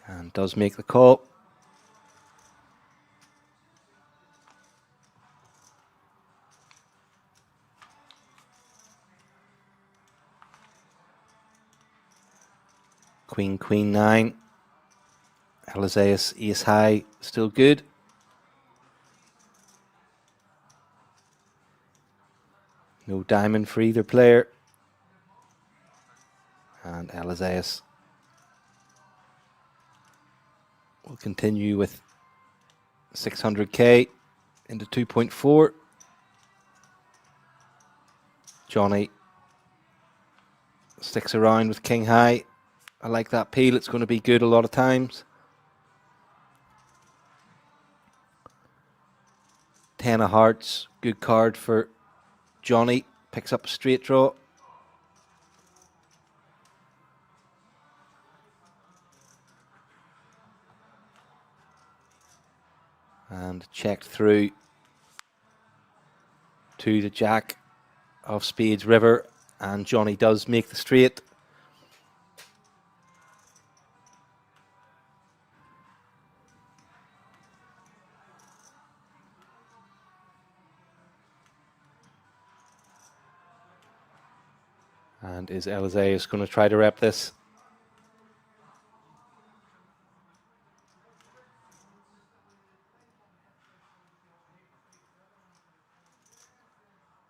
And does make the call. Queen, queen 9. Eliseus, ace high, still good. No diamond for either player. And Eliseus will continue with 600k into 2.4. Johnny sticks around with king high. I like that peel, it's going to be good a lot of times. 10 of hearts, good card for Johnny. Picks up a straight draw. And checked through to the jack of spades river, and Johnny does make the straight. And is Eliseus going to try to rep this?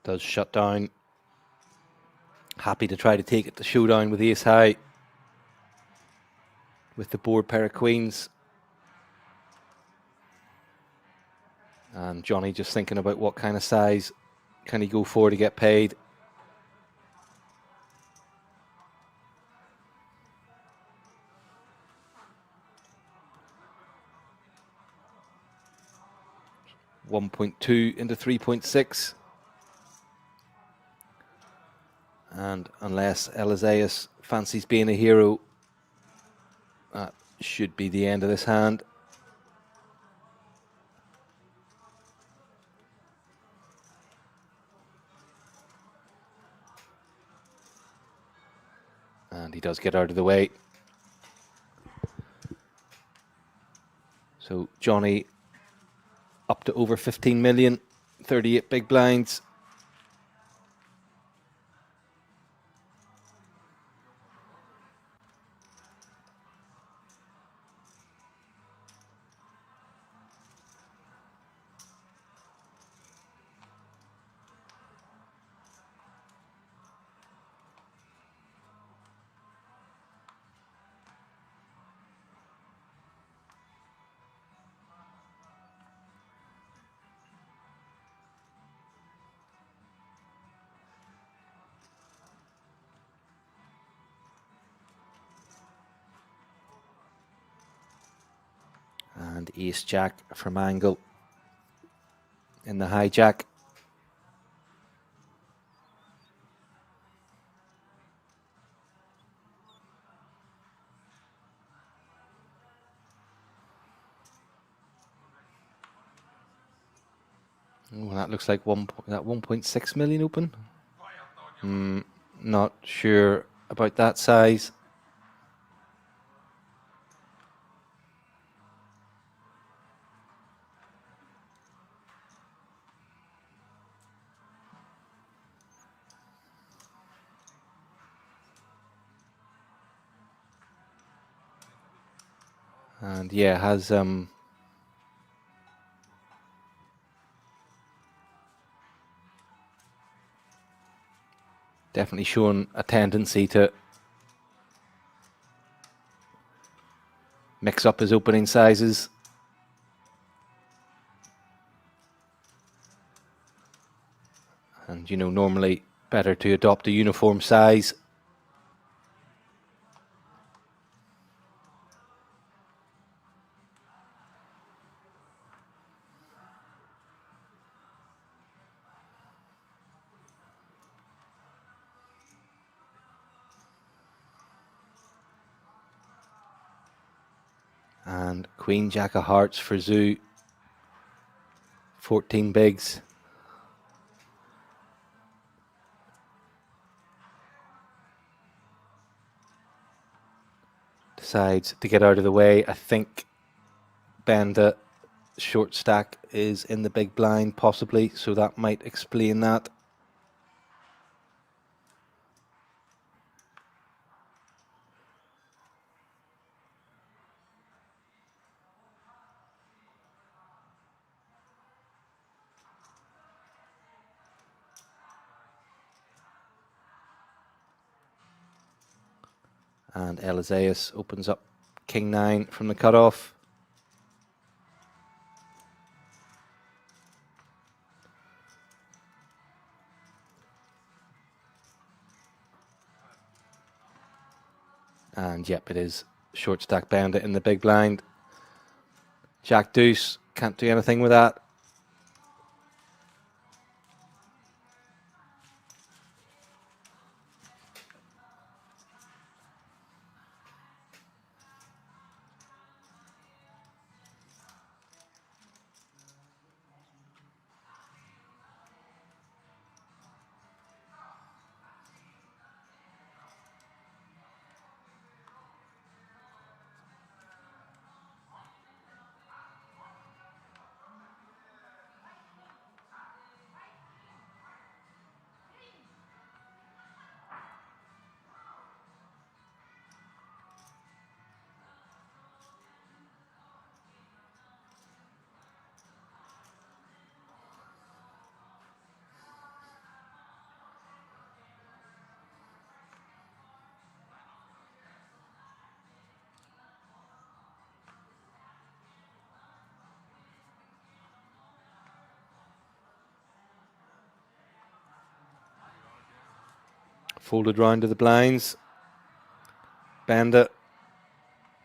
Does shut down. Happy to try to take it to showdown with ace high. With the board pair of queens. And Johnny just thinking about what kind of size can he go for to get paid. $1.2 into 3.6. And unless Eliseus fancies being a hero, that should be the end of this hand. And he does get out of the way. So Johnny up to over 15 million, 38 big blinds. And ace jack from angle in the hijack. Oh, that looks like 1.6 million open. Not sure about that size. And yeah, has definitely shown a tendency to mix up his opening sizes. And, you know, normally better to adopt a uniform size. And Queen Jack of Hearts for Zhu. 14 bigs. Decides to get out of the way. I think Benda short stack is in the big blind possibly, so that might explain that. And Eliseus opens up King 9 from the cutoff. And yep, it is short stack Benda in the big blind. Jack Deuce, can't do anything with that. Folded round to the blinds. Benda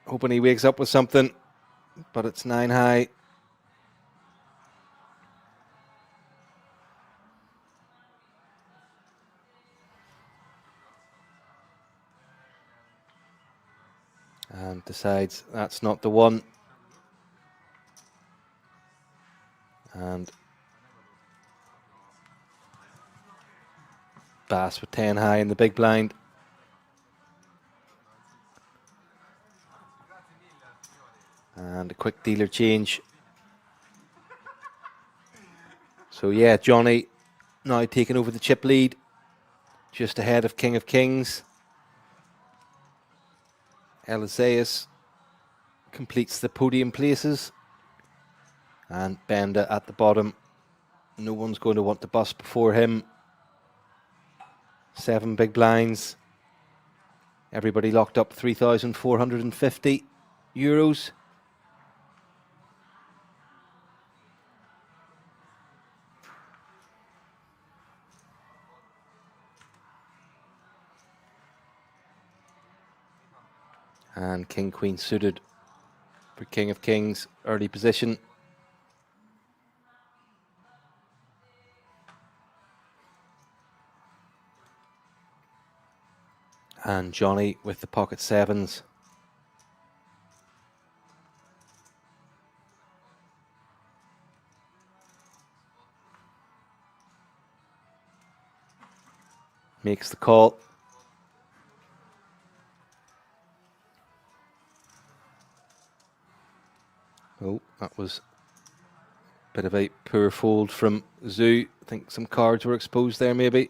hoping he wakes up with something, but it's 9 high. And decides that's not the one. And Bass with 10 high in the big blind. And a quick dealer change. So yeah, Johnny now taking over the chip lead, just ahead of King of Kings. Eliseus completes the podium places. And Benda at the bottom. No one's going to want to bust before him. 7 big blinds. Everybody locked up 3,450 euros. And King Queen suited for King of Kings, early position. And Johnny with the pocket sevens. Makes the call. Oh, that was a bit of a poor fold from Zhu. I think some cards were exposed there maybe.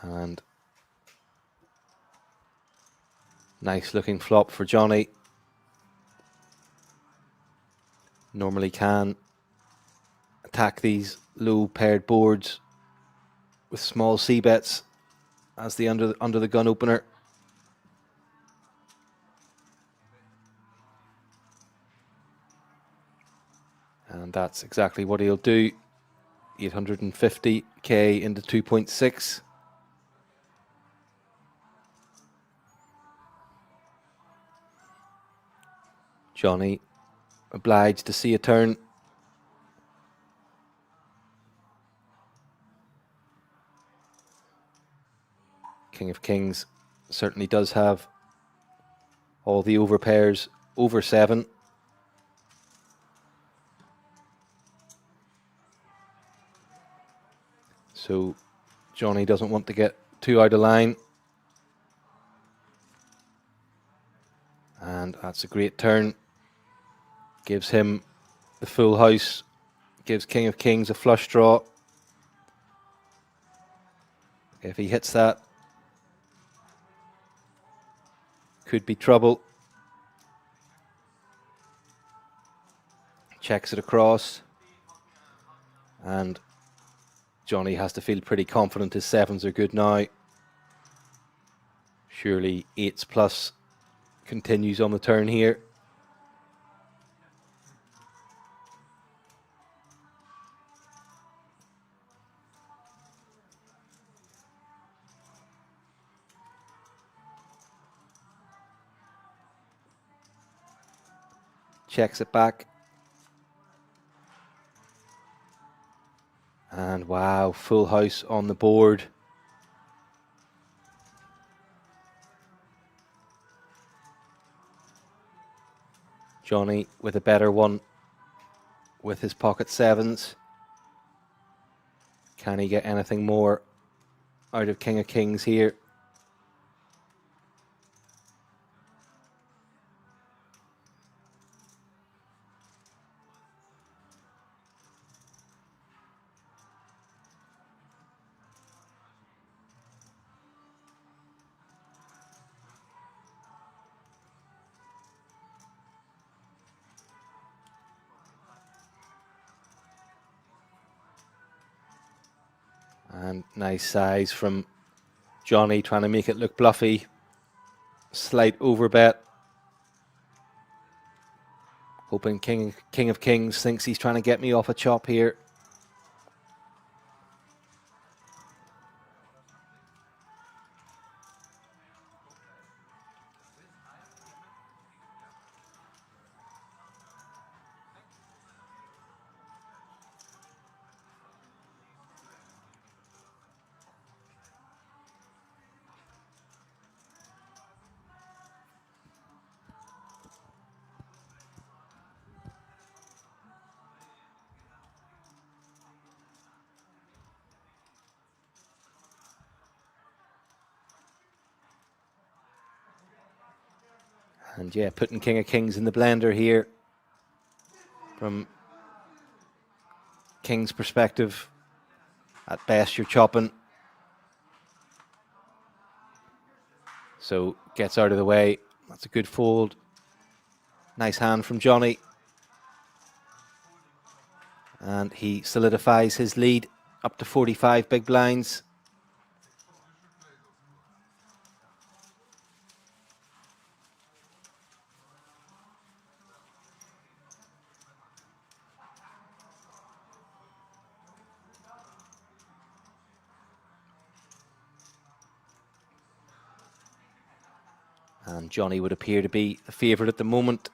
And nice looking flop for Johnny. Normally can attack these low paired boards with small C bets as the under the gun opener. And that's exactly what he'll do. 850k into 2.6. Johnny obliged to see a turn. King of Kings certainly does have all the over pairs over 7. So Johnny doesn't want to get too out of line. And that's a great turn. Gives him the full house. Gives King of Kings a flush draw. If he hits that, could be trouble. Checks it across. And Johnny has to feel pretty confident his 7s are good now. Surely 8s plus continues on the turn here. Checks it back. And wow, full house on the board. Johnny with a better one with his pocket 7s. Can he get anything more out of King of Kings here? And nice size from Johnny, trying to make it look bluffy. Slight overbet. Hoping King of Kings thinks he's trying to get me off a chop here. And yeah, putting King of Kings in the blender here. From King's perspective, at best you're chopping. So gets out of the way. That's a good fold. Nice hand from Johnny. And he solidifies his lead up to 45 big blinds. And Johnny would appear to be the favourite at the moment.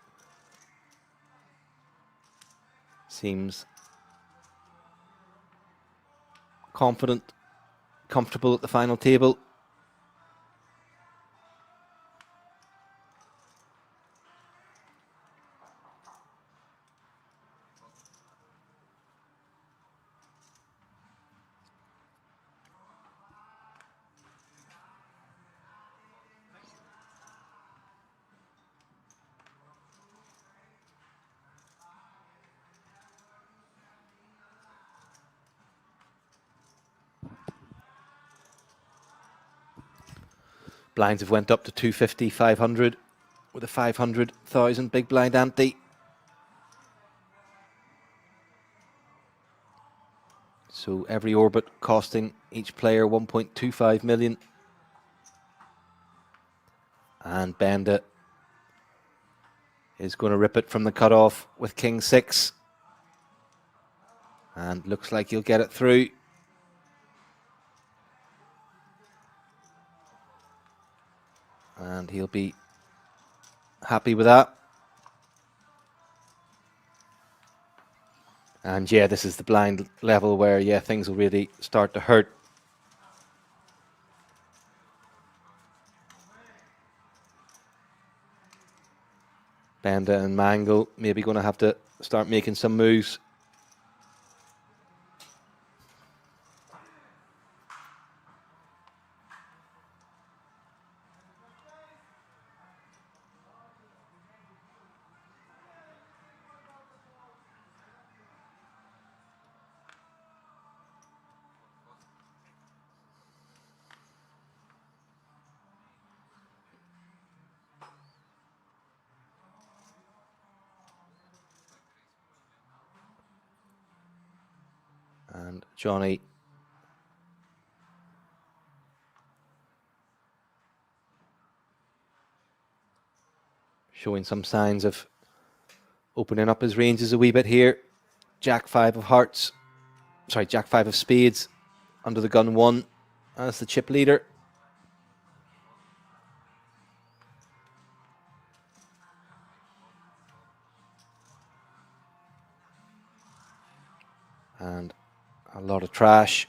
Seems confident, comfortable at the final table. Blinds have went up to 250, 500 with a 500,000 big blind ante. So So every orbit costing each player 1.25 million. And Benda is going to rip it from the cutoff with King 6. And looks like he'll get it through. And he'll be happy with that. And yeah, this is the blind level where, yeah, things will really start to hurt. Benda and Mangle maybe going to have to start making some moves. And Johnny showing some signs of opening up his ranges a wee bit here. Jack 5 of hearts. Sorry, Jack 5 of spades under the gun 1 as the chip leader. And a lot of trash.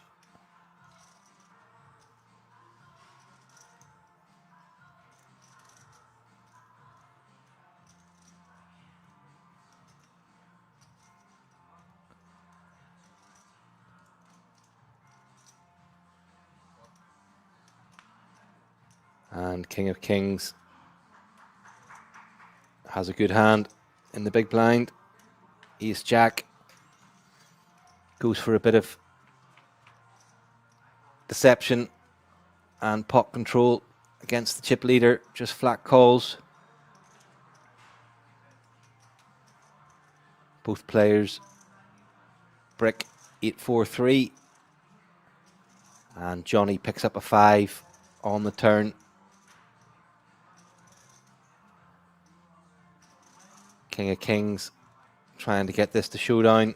And King of Kings has a good hand in the big blind. Ace Jack goes for a bit of deception and pot control against the chip leader, just flat calls. Both players brick 8-4-3, and Johnny picks up a 5 on the turn. King of Kings trying to get this to showdown.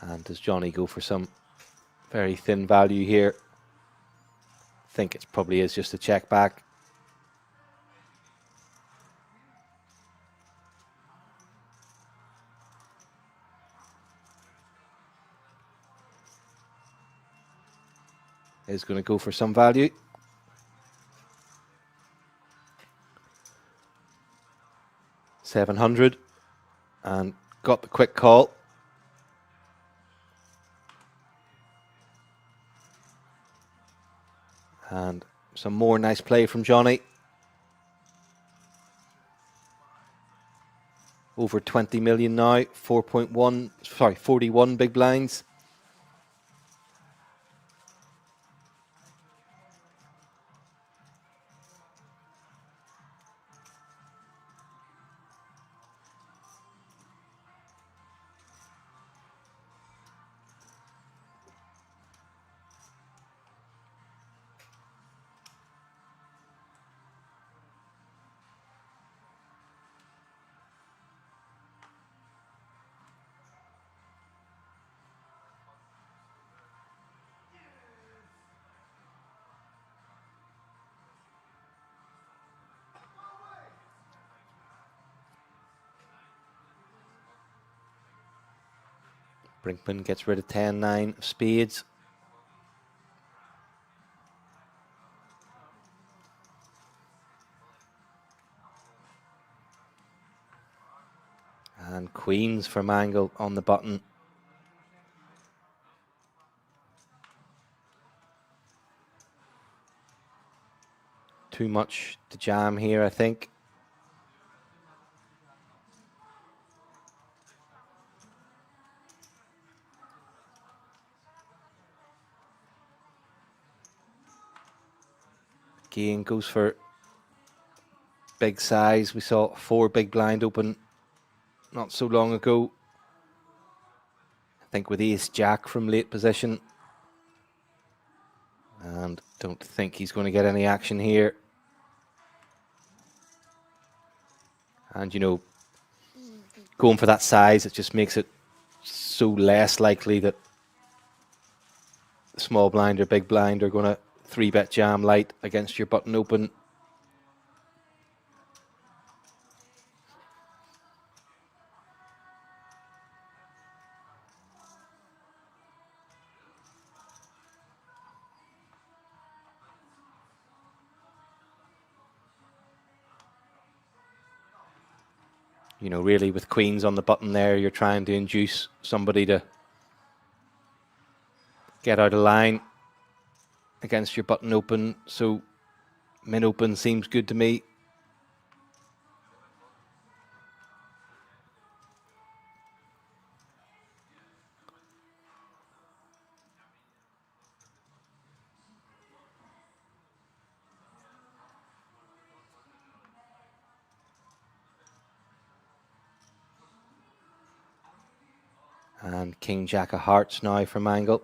And does Johnny go for some very thin value here? I think it probably is just a check back. Is going to go for some value. $700 and got the quick call. And some more nice play from Johnny. Over 20 million now, 41 big blinds. Brinkman gets rid of 10-9 of spades. And queens for Mangle on the button. Too much to jam here, I think. Again, goes for big size. We saw 4 big blind open not so long ago. I think with ace jack from late position. And don't think he's going to get any action here. And, you know, going for that size, it just makes it so less likely that small blind or big blind are going to 3-bet jam light against your button open. You know, really with queens on the button there, you're trying to induce somebody to get out of line against your button open. So min open seems good to me. And king jack of hearts now from Angle.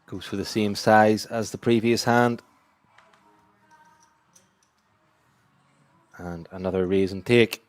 Goes for the same size as the previous hand. And another raise and take.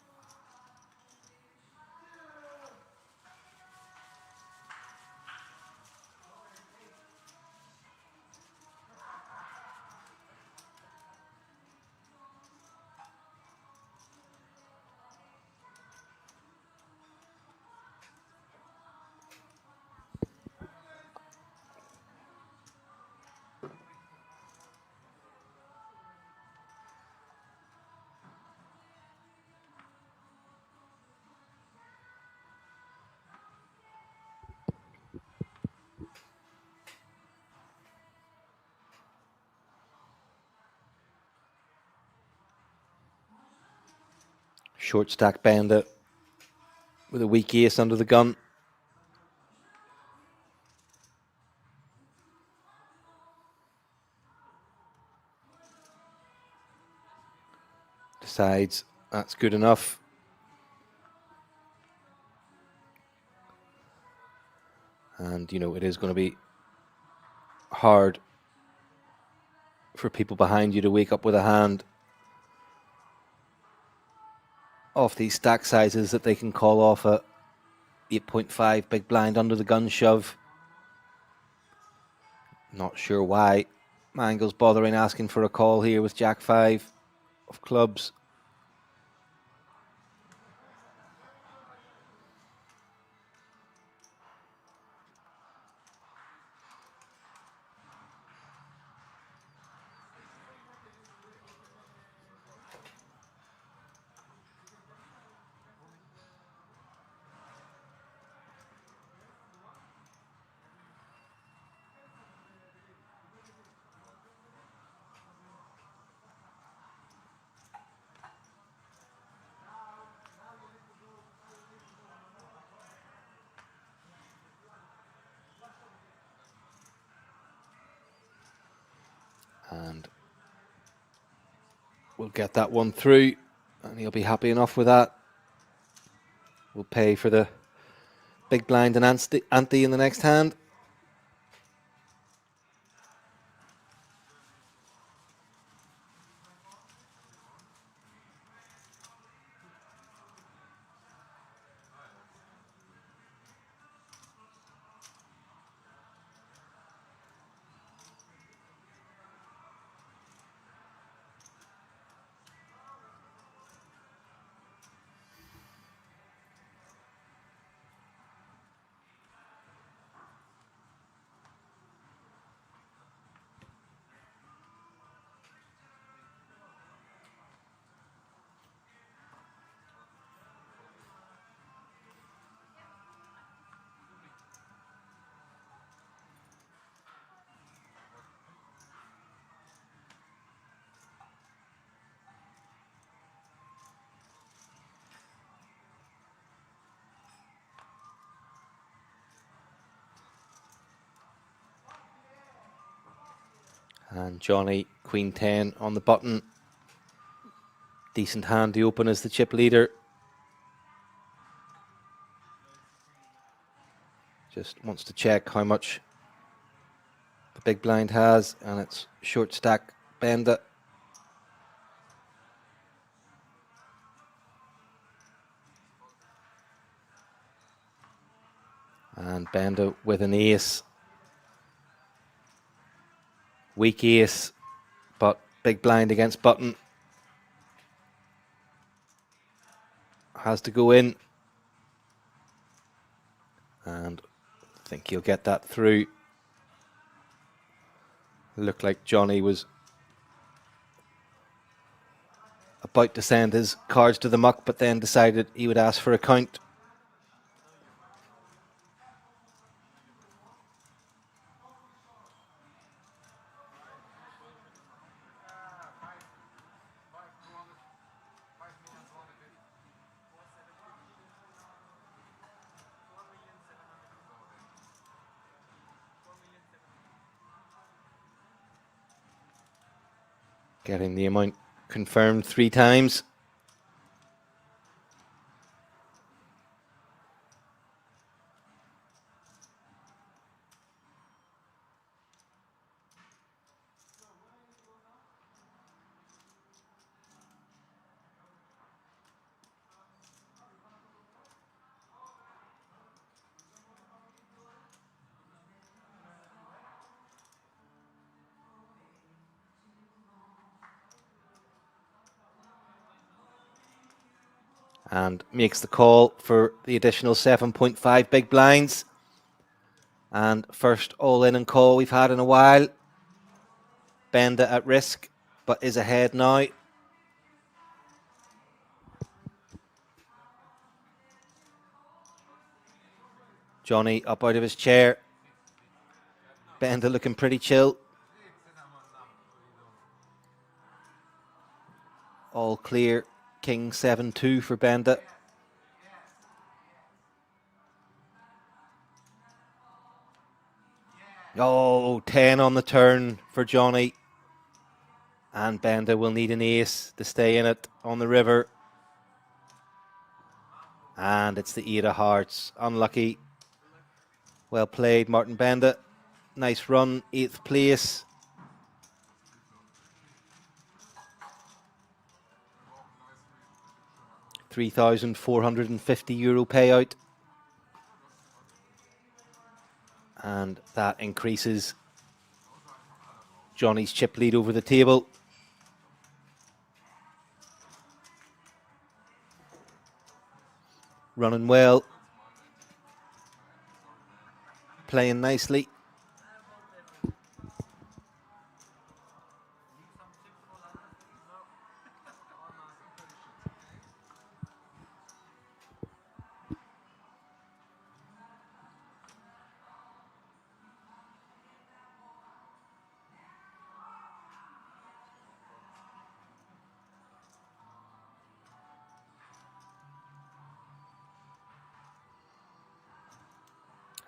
Short stack bandit with a weak ace under the gun. Decides that's good enough. And, you know, it is going to be hard for people behind you to wake up with a hand off these stack sizes that they can call off a 8.5 big blind under the gun shove. Not sure why Mangle's bothering asking for a call here with Jack 5 of clubs. And we'll get that one through, and he'll be happy enough with that. We'll pay for the big blind and ante in the next hand. And Johnny, Queen 10 on the button. Decent hand to open as the chip leader. Just wants to check how much the big blind has, and it's short stack Benda. And Benda with an ace. Weak ace, but big blind against button. Has to go in. And I think he'll get that through. Looked like Johnny was about to send his cards to the muck, but then decided he would ask for a count. Getting the amount confirmed 3 times. And makes the call for the additional 7.5 big blinds. And first all-in and call we've had in a while. Benda at risk, but is ahead now. Johnny up out of his chair. Benda looking pretty chill. All clear. King 7-2 for Benda. Oh, 10 on the turn for Johnny. And Benda will need an ace to stay in it on the river. And it's the 8 of hearts. Unlucky. Well played, Martin Benda. Nice run, 8th place. €3,450 payout. And that increases Johnny's chip lead over the table. Running well. Playing nicely.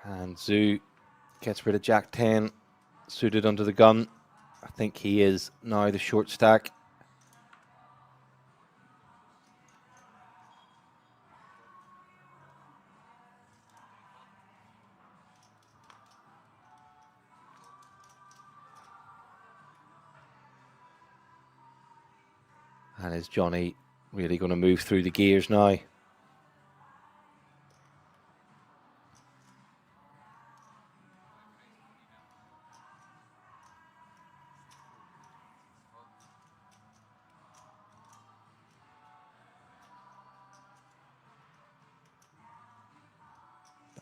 And Zoo gets rid of Jack 10, suited under the gun. I think he is now the short stack. And is Johnny really going to move through the gears now?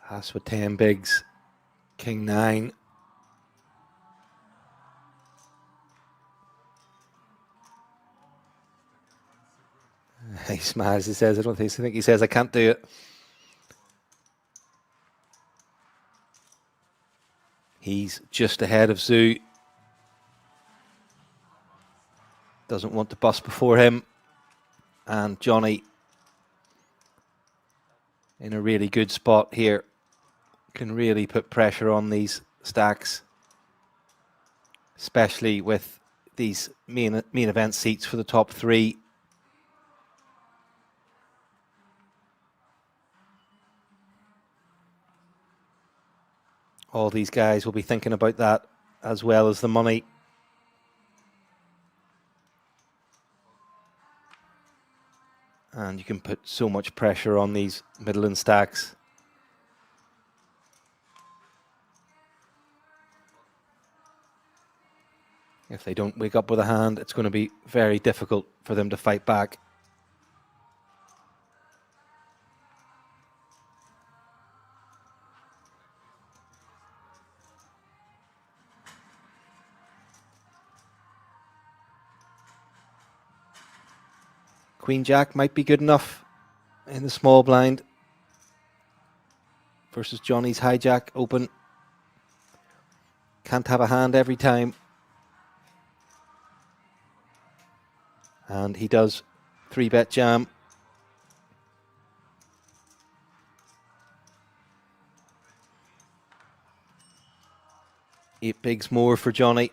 Pass with 10 bigs. King 9. He smiles, he says, I think he says, I can't do it. He's just ahead of Zoo. Doesn't want to bust before him. And Johnny in a really good spot here. Can really put pressure on these stacks. especially with these main event seats for the top three. All these guys will be thinking about that as well as the money. And you can put so much pressure on these Midland stacks. If they don't wake up with a hand, it's going to be very difficult for them to fight back. Queen Jack might be good enough in the small blind versus Johnny's hijack open. Can't have a hand every time. And he does 3-bet jam. Eight bigs more for Johnny.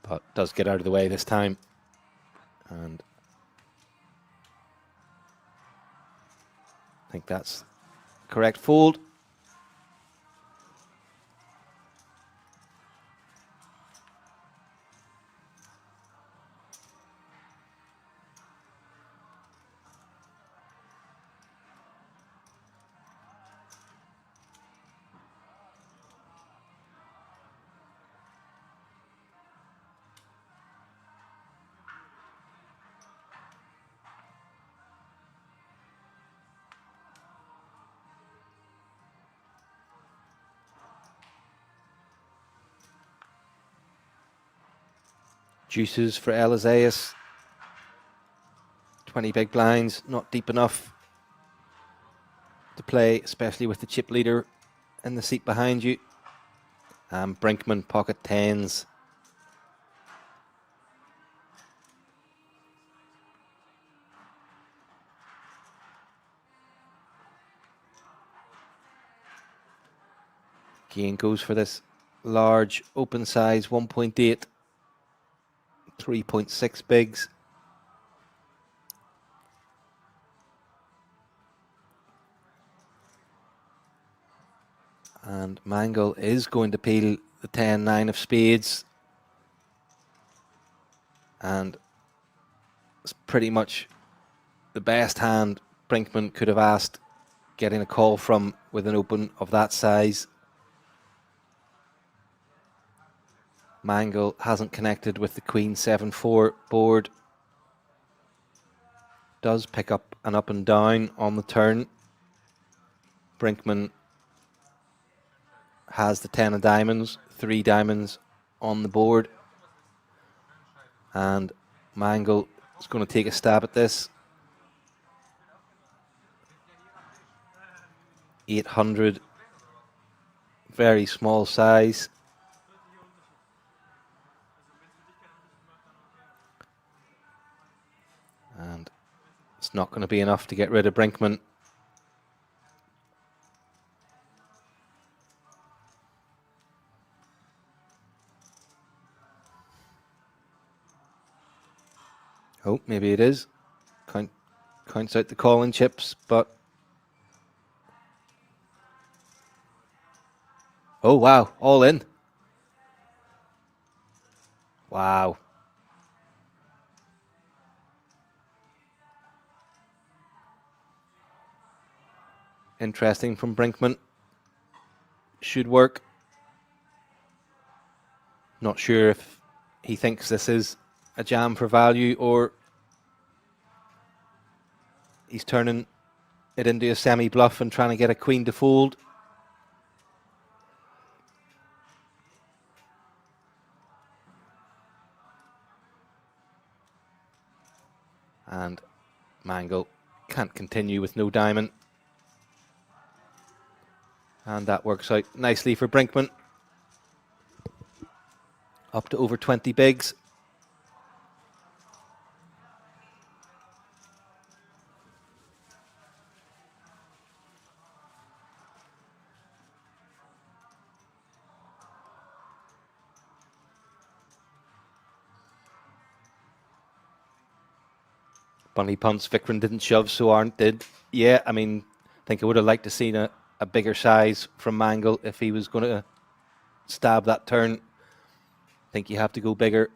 But does get out of the way this time. And I think that's correct fold. Juices for Eliseus. 20 big blinds, not deep enough to play, especially with the chip leader in the seat behind you. And Brinkman pocket tens. Again goes for this large open size 1.8, 3.6 bigs. And Mangle is going to peel the 10-9 of spades. And it's pretty much the best hand Brinkman could have asked, getting a call from with an open of that size. Mangle hasn't connected with the Queen 7-4 board. Does pick up an up and down on the turn. Brinkman has the 10 of diamonds, 3 diamonds on the board. And Mangle is going to take a stab at this. 800, very small size. And it's not going to be enough to get rid of Brinkman. Oh, maybe it is. Counts out the calling chips, but... Oh, wow, all in. Wow. Interesting from Brinkman. Should work. Not sure if he thinks this is a jam for value or he's turning it into a semi-bluff and trying to get a queen to fold. And Mangle can't continue with no diamond. And that works out nicely for Brinkman. Up to over 20 bigs. Bunny punts, Vikram didn't shove, so Arndt did. Yeah, I mean, I think I would have liked to seen a bigger size from Mangle if he was going to stab that turn. I think you have to go bigger.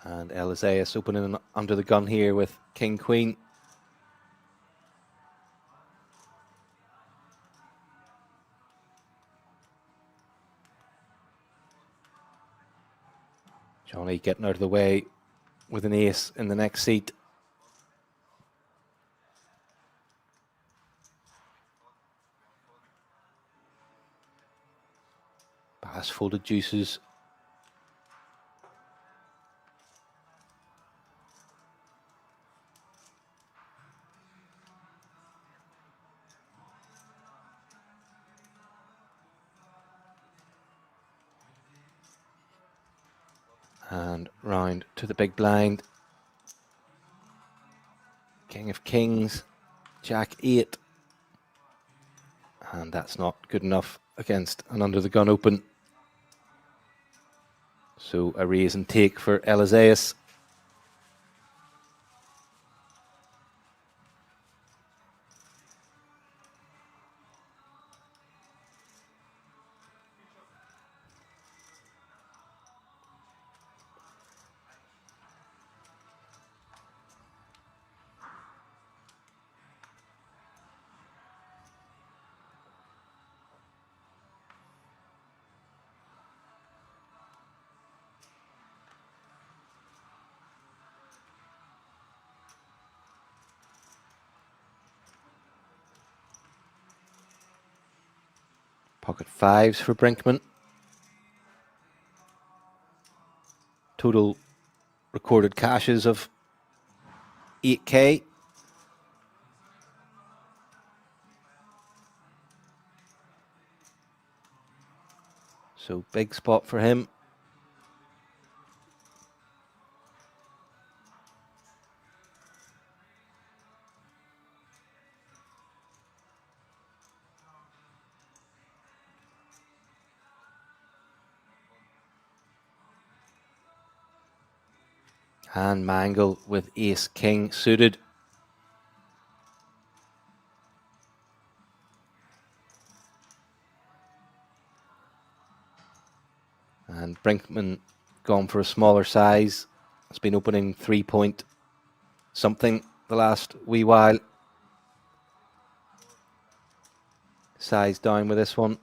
And Eliseus opening under the gun here with King Queen. Johnny getting out of the way with an ace in the next seat. Pass folded deuces. And round to the big blind. King of Kings, Jack 8. And that's not good enough against an under the gun open. So a raise and take for Eliseus. Pocket fives for Brinkman. Total recorded cashes of 8K. So big spot for him. And Mangle with ace king suited. And Brinkman gone for a smaller size. It's been opening 3 point something the last wee while. Size down with this one.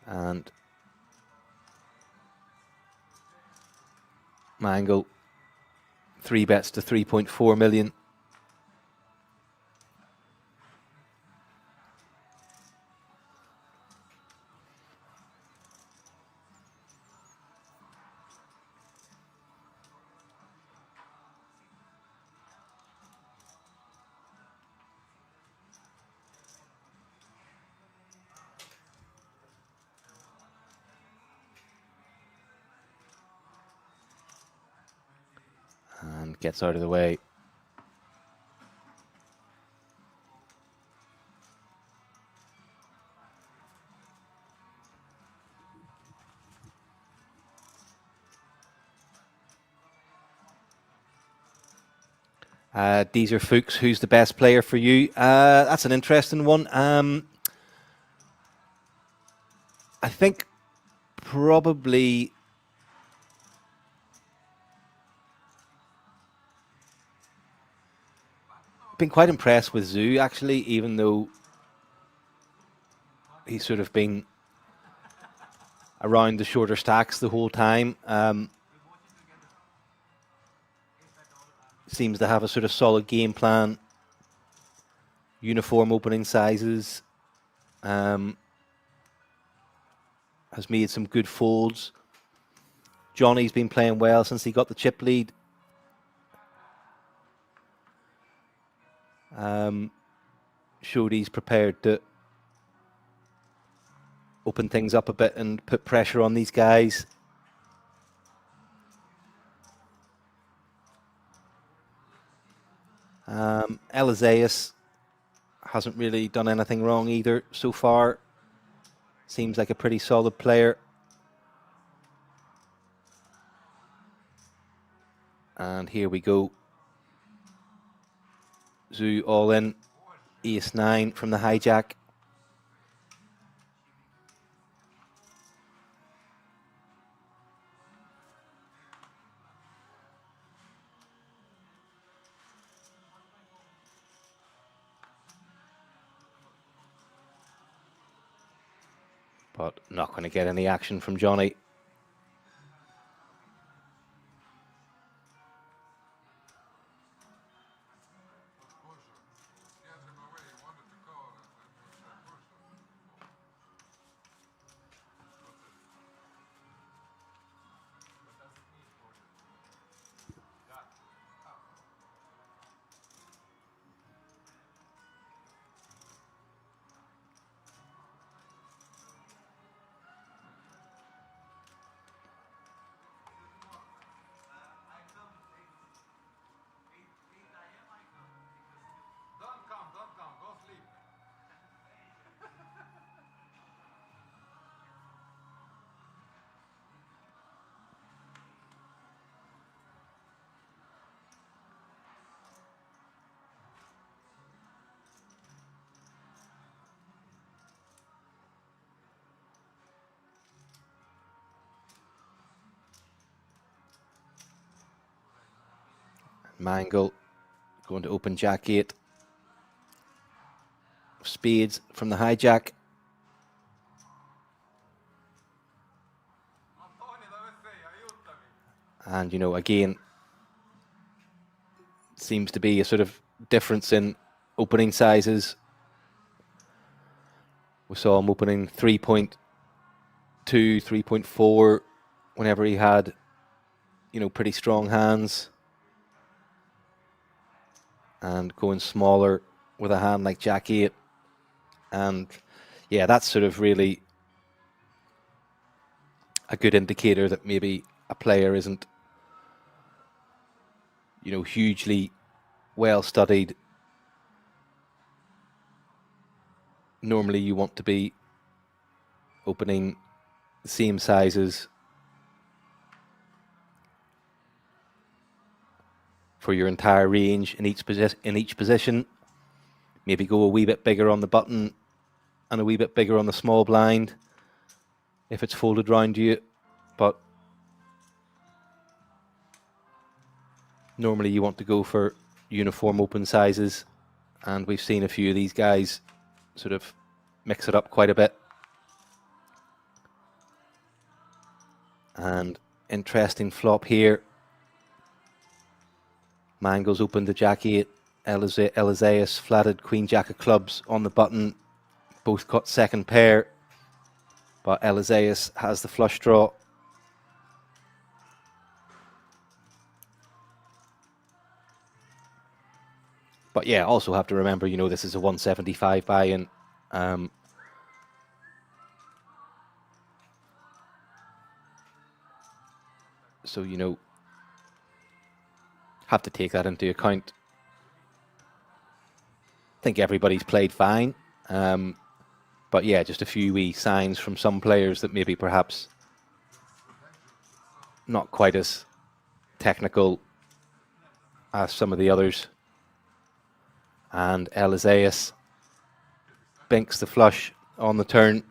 And Mangle 3 bets to 3.4 million. And gets out of the way. Deezer Fuchs, who's the best player for you? That's an interesting one. I think probably been quite impressed with Zoo, actually, even though he's sort of been around the shorter stacks the whole time. Seems to have a sort of solid game plan, uniform opening sizes, has made some good folds. Johnny's been playing well since he got the chip lead. Showed he's prepared to open things up a bit and put pressure on these guys. Eliseus hasn't really done anything wrong either so far. Seems like a pretty solid player. And here we go. Zhu all in. Ace-9 from the hijack. But not going to get any action from Johnny. Mangle going to open Jack 8. Spades from the hijack. And, you know, again, seems to be a sort of difference in opening sizes. We saw him opening 3.2, 3.4 whenever he had, you know, pretty strong hands. And going smaller with a hand like Jack 8. And yeah, that's sort of really a good indicator that maybe a player isn't, you know, hugely well studied. Normally you want to be opening the same sizes for your entire range in each position. Maybe go a wee bit bigger on the button and a wee bit bigger on the small blind if it's folded round you, but normally you want to go for uniform open sizes, and we've seen a few of these guys sort of mix it up quite a bit. And interesting flop here. Mangles opened the Jack 8, Eliseus flatted Queen Jack of clubs on the button, both got second pair, but Eliseus has the flush draw. But yeah, also have to remember, you know, this is a 175 buy-in. So, you know, have to take that into account. I think everybody's played fine. But yeah, just a few wee signs from some players that maybe perhaps not quite as technical as some of the others. And Eliseus binks the flush on the turn.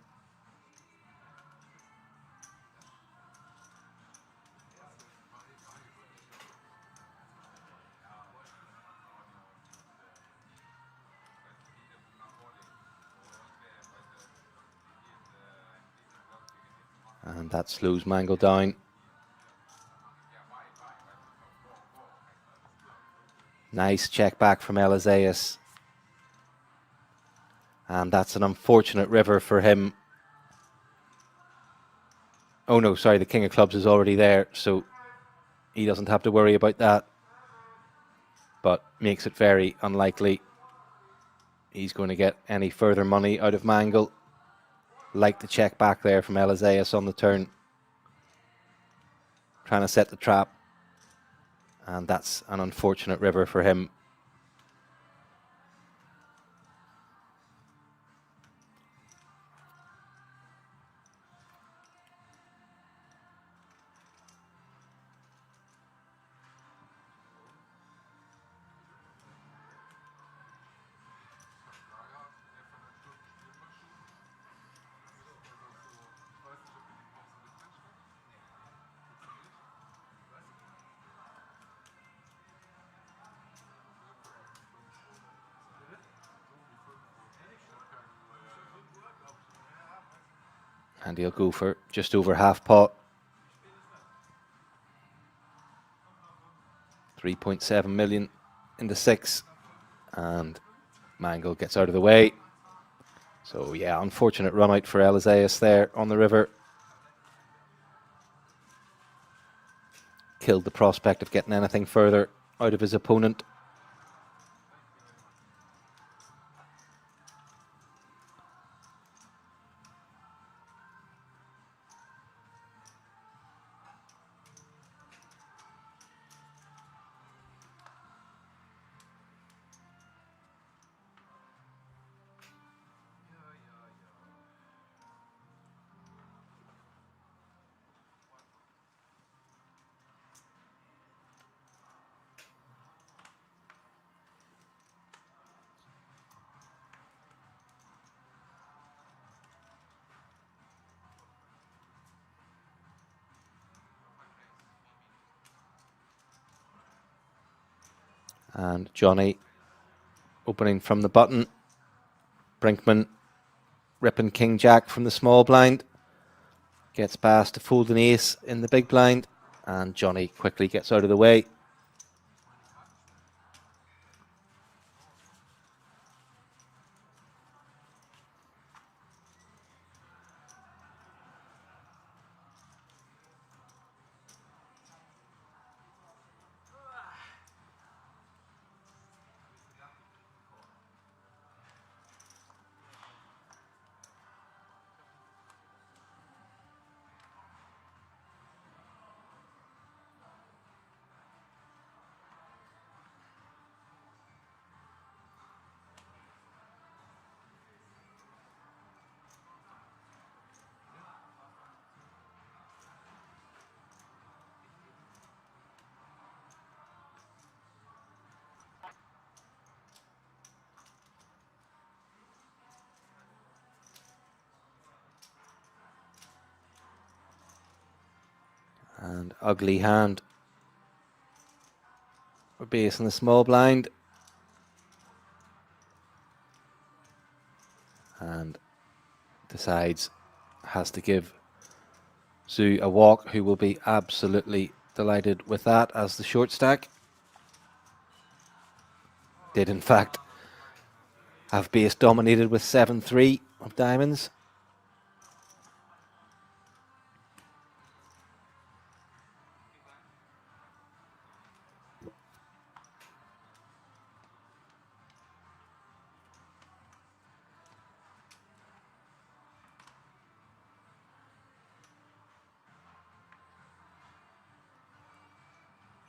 And that slows Mangle down. Nice check back from Eliseus. And that's an unfortunate river for him. Oh no, sorry, the King of Clubs is already there, so he doesn't have to worry about that. But makes it very unlikely he's going to get any further money out of Mangle. Like the check back there from Eliseus on the turn. Trying to set the trap. And that's an unfortunate river for him. And he'll go for just over half pot. 3.7 million in the 6. And Mangle gets out of the way. So yeah, unfortunate run out for Eliseus there on the river. Killed the prospect of getting anything further out of his opponent. And Johnny opening from the button. Brinkman ripping King Jack from the small blind. Gets past to fold an ace in the big blind. And Johnny quickly gets out of the way. And ugly hand. We're base in the small blind. And decides has to give Zhu a walk, who will be absolutely delighted with that as the short stack. Did in fact have base dominated with 7-3 of diamonds.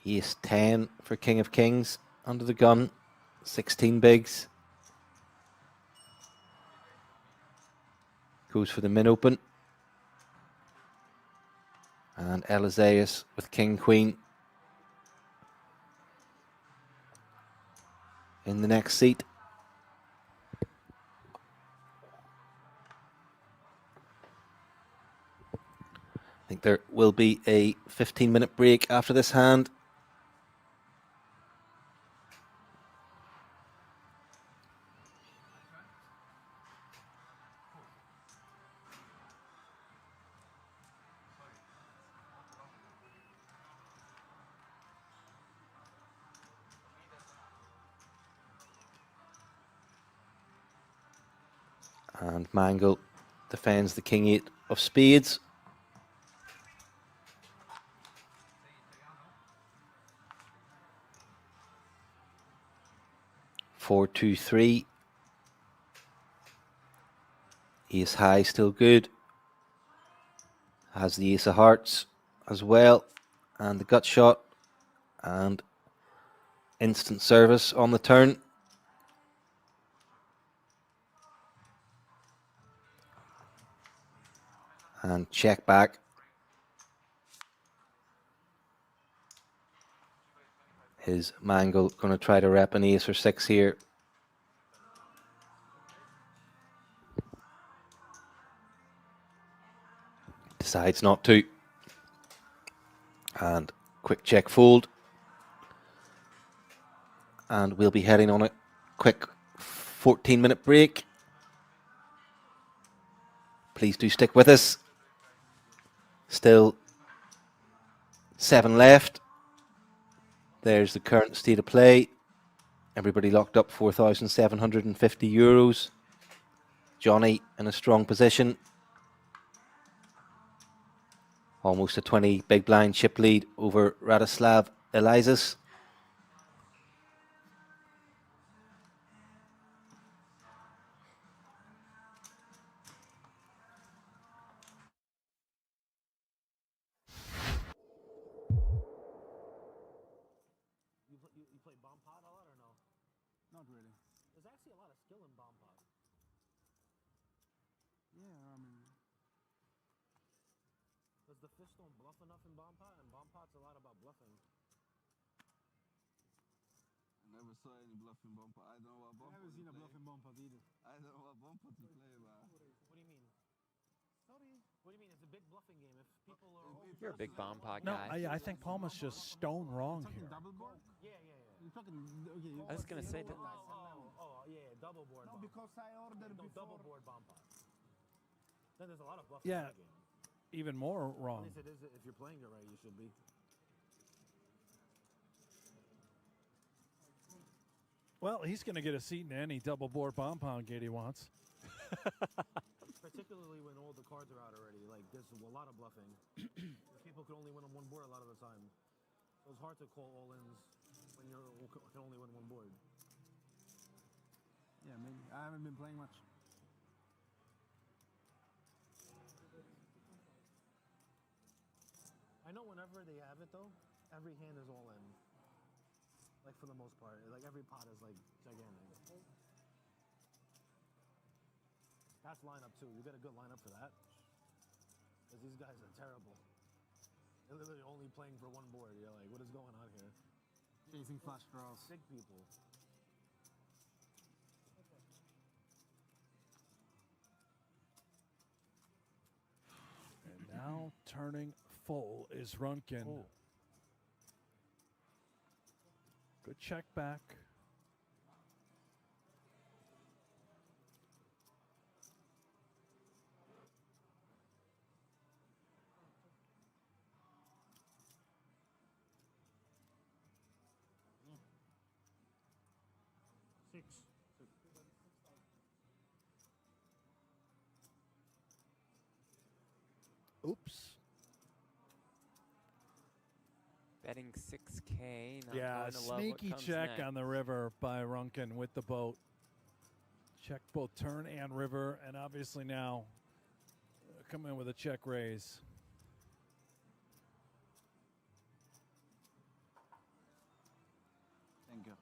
Ace 10 for King of Kings under the gun. 16 bigs. Goes for the min open. And Eliseus with King Queen in the next seat. I think there will be a 15-minute break after this hand. And Mangle defends the king 8 of spades. Four, 2, 3. Ace high still good. Has the ace of hearts as well. And the gut shot. And instant service on the turn. And check back. Is Mangle going to try to rep an ace or 6 here? Decides not to. And quick check fold. And we'll be heading on a quick 14-minute break. Please do stick with us. Still 7 left. There's the current state of play. Everybody locked up 4,750 euros. Johnny in a strong position. Almost a 20 big blind chip lead over Radislav Elizas. You play bomb pot a lot or no? Not really. There's actually a lot of skill in bomb pot. Yeah, I mean, Does the fish don't bluff enough in bomb pot? And bomb pot's a lot about bluffing. I never saw any bluffing bumper. I don't know what bumper. I haven't seen a bluffing bumper either. I don't know what bumper to play, man. What do you mean? Sorry. What do you mean? It's a big bluffing game. If people are You're a big bomb pot No, guy. I think Palmer's just stone wrong Talking here. double board? Yeah. You're talking. Okay. I was gonna say that. Yeah, double board. No, bomb. because I ordered No, before. double board bomb pot. Then there's a lot of bluffing Yeah, in that game. even more At wrong. least it is. If you're playing it right, you should be. Well, he's going to get a seat in any double board bomb pound gate he wants. Particularly when all the cards are out already. Like, there's a lot of bluffing. People can only win on one board a lot of the time. So it's hard to call all-ins when you can only win one board. Yeah, maybe. I haven't been playing much. I know whenever they have it, though, every hand is all-in. Like, for the most part. Like, every pot is, like, gigantic. That's lineup, too. You got a good lineup for that. Because these guys are terrible. They're literally only playing for one board. You're like, what is going on here? Chasing flush draws. Big people. And now turning full is Runkin. Oh. Good check back. Six. Oops. Betting 6K. Not Yeah, going to love what sneaky comes check next. on the river by Runkin with the boat. Check both turn and river, and obviously now come in with a check raise. Thank you.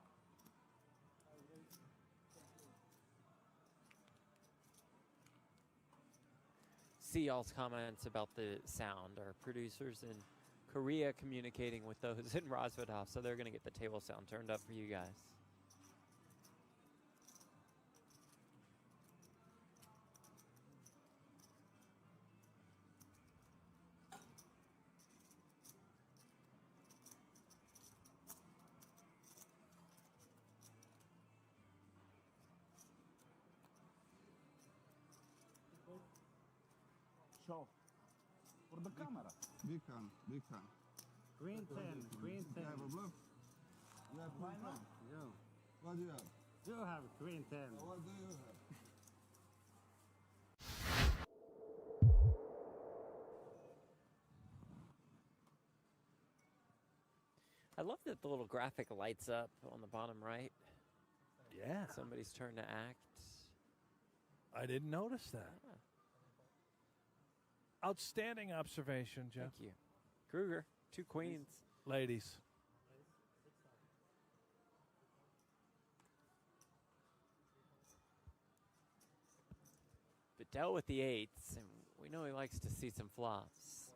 See y'all's comments about the sound. Our producers in Korea communicating with those in Rosvedhof, so they're going to get the table sound turned up for you guys. Show. For the camera. Big fan. Big fan. Green 10. Green 10. You have a bluff? You have queen 10? Yeah. What do you have? You have green 10. What do you have? I love that the little graphic lights up on the bottom right. Yeah. Somebody's turn to act. I didn't notice that. Outstanding observation, Jeff. Thank you. Kruger, 2 queens. Ladies. Bedell with the 8s, and we know he likes to see some flops.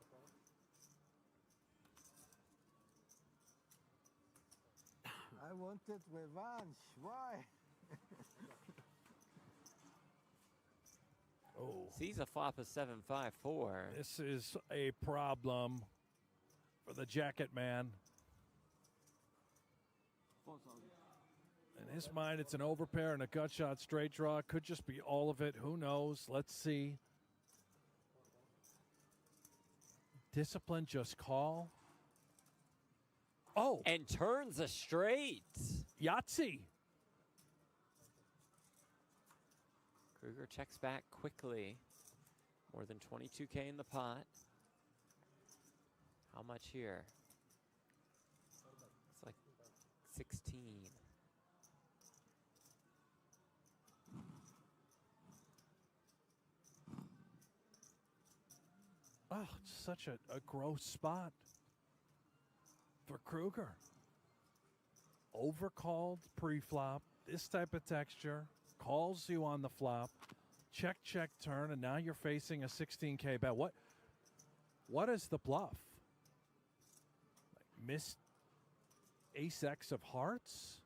I wanted revenge. Why? Oh. Sees a flop of 7-5-4. This is a problem for the jacket man. In his mind, it's an overpair and a gut shot straight draw. It could just be all of it. Who knows? Let's see. Discipline, just call. Oh. And turns a straight. Yahtzee. Kruger checks back quickly. More than 22K in the pot. How much here? It's like 16. Oh, it's such a gross spot for Kruger. Overcalled pre-flop, this type of texture, calls you on the flop, check, turn, and now you're facing a 16K bet. What is the bluff? Like missed ace-X of hearts?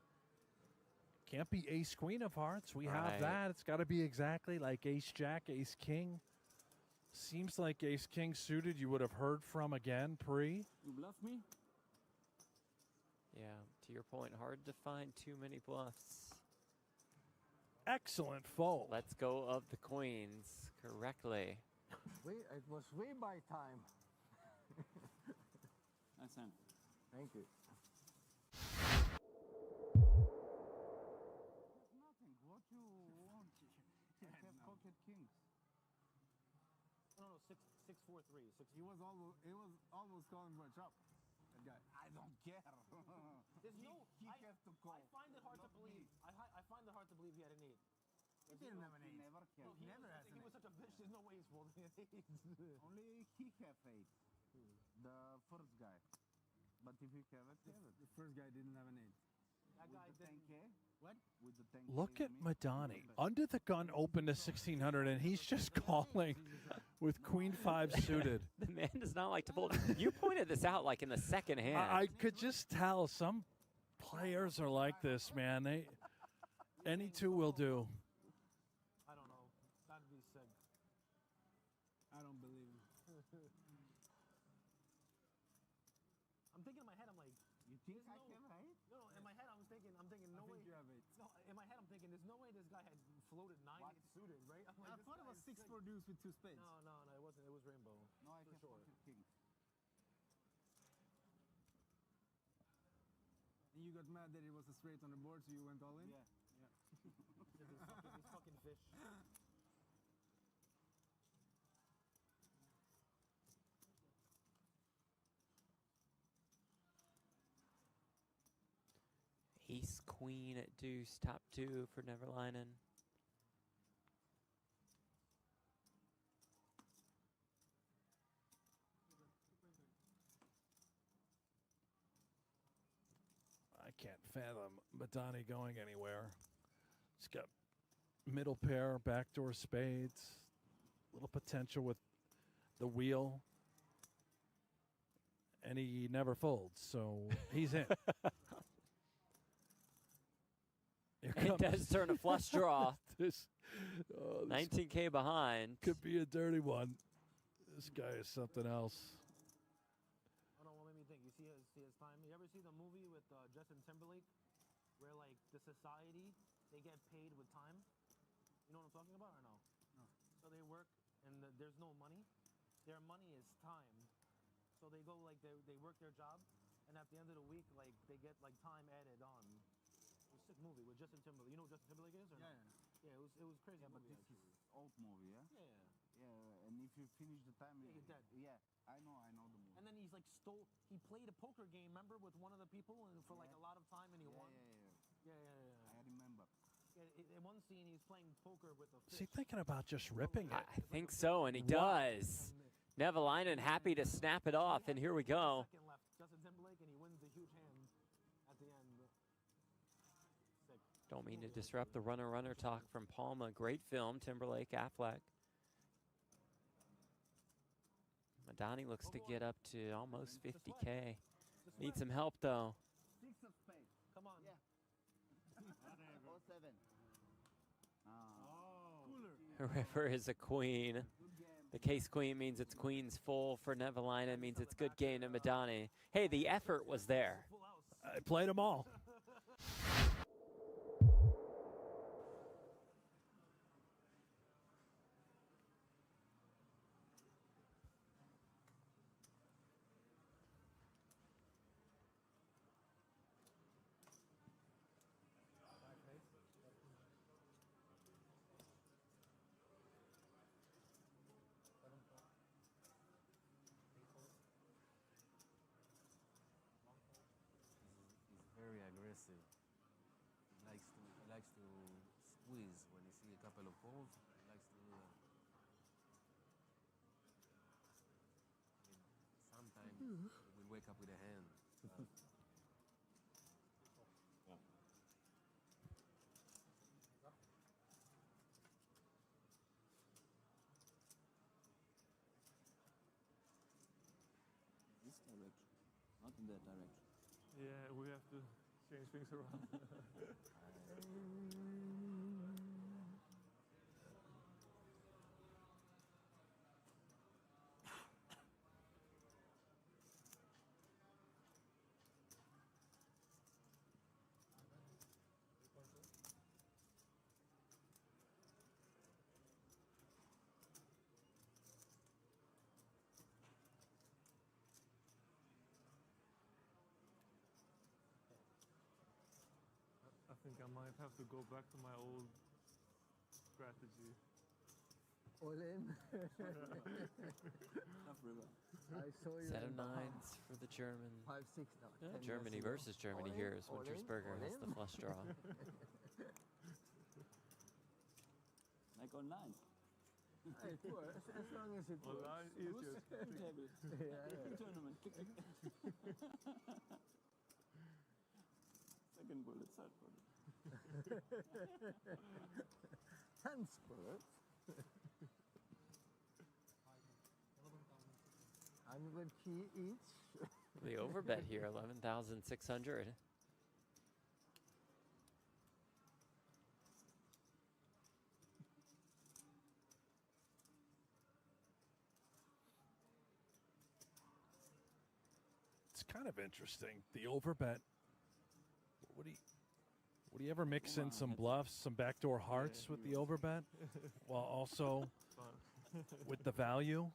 Can't be ace-queen of hearts. We have that. It's got to be exactly like ace-jack, ace-king. Seems like ace-king suited you would have heard from again pre. You bluff me? Yeah, to your point, hard to find too many bluffs. Excellent fold. Let's go of the queens correctly. It was way by time. That's him. Thank you. Nothing. What you want? I have pocket kings. No, 6-4-3. He was almost calling for a chop. That guy. I don't care. There's he has to call. I find it hard to believe. I find it hard to believe he had an 8. He didn't have an 8. Never can. He never has an 8. He was such a bitch. There's no way he's folding an 8. Only he have 8. The first guy. But if you have it, have it. The first guy didn't have an 8. That guy didn't. 10K? What? With the 10K. Look at Madani. Under the gun open to 1600, and he's just calling with queen 5 suited. The man does not like to fold. You pointed this out like in the second hand. I could just tell some players are like this, man. Any two will do. I don't know. That'd be sick. I don't believe him. I'm thinking in my head, I'm like, You think I can, right? No, in my head, I'm thinking, no way. You have 8. No, in my head, I'm thinking, there's no way this guy had floated 9-8 suited, right? I'm like, I thought it was 6-4 deuce with 2 spades. No, it wasn't. It was rainbow. No, I have sure. pocket kings. And you got mad that it was a straight on the board, so you went all in? Yeah. This fucking fish. Ace, queen, deuce, top 2 for Neverlinen. I can't fathom Madani going anywhere. He's got middle pair, backdoor spades, little potential with the wheel, and he never folds, so he's in. It does turn a flush draw. This 19K behind. Could be a dirty one. This guy is something else. I don't know what made me think. You see his time. You ever see the movie with Justin Timberlake, where like the society they get paid with time? You know what I'm talking about or no? No. So they work and there's no money. Their money is time. So they go like they work their job, and at the end of the week like they get like time added on. It was a sick movie with Justin Timberlake. You know who Justin Timberlake is or no? Yeah, it was crazy. Yeah, but movie, this actually. is old movie, yeah? Yeah. Yeah, and if you finish the time, you're dead. Yeah, I know the movie. And then he's like stole. He played a poker game, remember, with one of the people, and for like a lot of time, and he won. Yeah. I remember. In one scene, he was playing poker with a Is he thinking about just ripping it? I think so, and he does. Nevalainen happy to snap it off, and here we go. Second left, Justin Timberlake, and he wins the huge hand at the end. Sick. Don't mean to disrupt the runner talk from Palma. Great film, Timberlake, Affleck. Madani looks to get up to almost 50K. Needs some help, though. Six of spades. Come on. Yeah. 07. Cooler. River is a queen. The case queen means it's queen's full. For Nevalainen means it's good game to Madani. Hey, the effort was there. I played them all. Very aggressive. He likes to squeeze when he see a couple of balls. He likes to do that. I mean, sometimes we wake up with a hand. This direction, not in that direction. Yeah, we have to change things around. I think I might have to go back to my old strategy. All in. Tough river. I saw you. Set of nines for the German. 5-6 now. Yeah, 10 Germany years ago. versus Germany All here in, is all in, Wintersberger. all That's the in. flush draw. Like on nine. It works, as long as it works. Online, easier. Tournament. Second bullet, third bullet. Hands bullet. $100 key each. The overbet here, 11,600. It's kind of interesting. The overbet. Would he ever mix in some bluffs, some backdoor hearts with the overbet, while also with the value?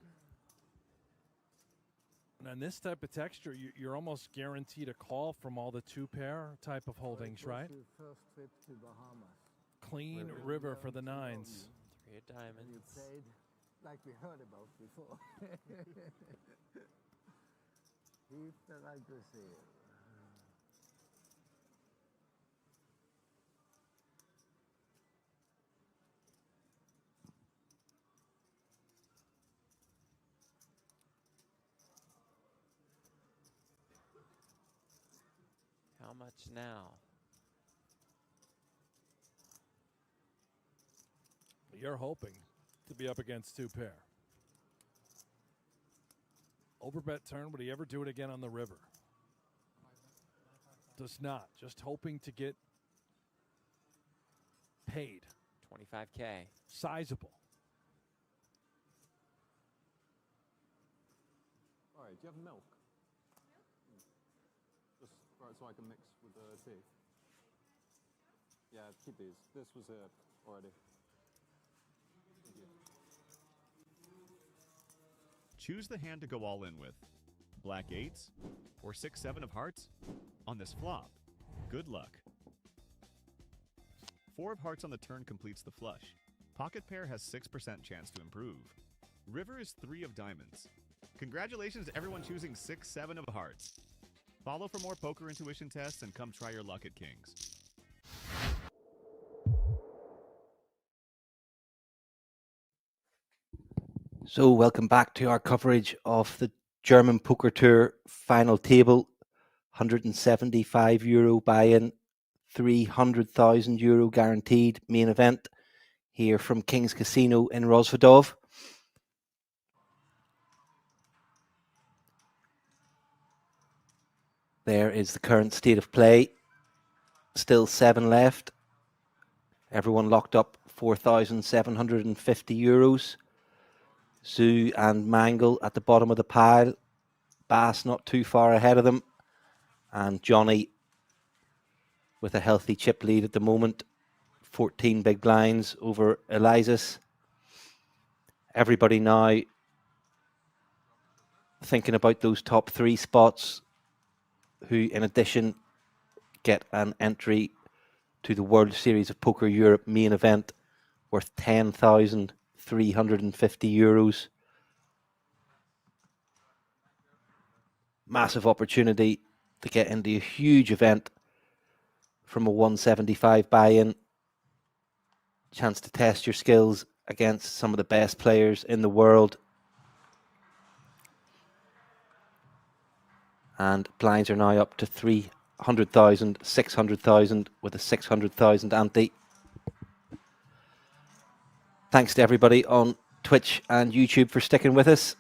And on this type of texture, you're almost guaranteed a call from all the two-pair type of holdings, right? Your first trip to Bahamas. Clean river for the nines. 3 of diamonds. And you played like we heard about before. Keep the aggressive. How much now? You're hoping to be up against two-pair. Overbet turn, would he ever do it again on the river? Does not. Just hoping to get paid. 25K. Sizable. All right, do you have milk? Just right so I can mix with the tea. Yeah, keep these. This was here already. Thank you. Choose the hand to go all in with. Black 8s or 6-7 of hearts on this flop. Good luck. 4 of hearts on the turn completes the flush. Pocket pair has 6% chance to improve. River is 3 of diamonds. Congratulations to everyone choosing 6-7 of hearts. Follow for more poker intuition tests and come try your luck at Kings. So welcome back to our coverage of the German Poker Tour final table. €175 buy-in, €300,000 guaranteed main event here from King's Casino in Rozvadov. There is the current state of play. Still 7 left. Everyone locked up €4,750. Zoo and Mangle at the bottom of the pile. Bass not too far ahead of them. And Johnny with a healthy chip lead at the moment. 14 big blinds over Elias. Everybody now thinking about those top 3 spots, who in addition get an entry to the World Series of Poker Europe main event worth €10,350. Massive opportunity to get into a huge event from a 175 buy-in. Chance to test your skills against some of the best players in the world. And blinds are now up to 300,000, 600,000 with a 600,000 ante. Thanks to everybody on Twitch and YouTube for sticking with us.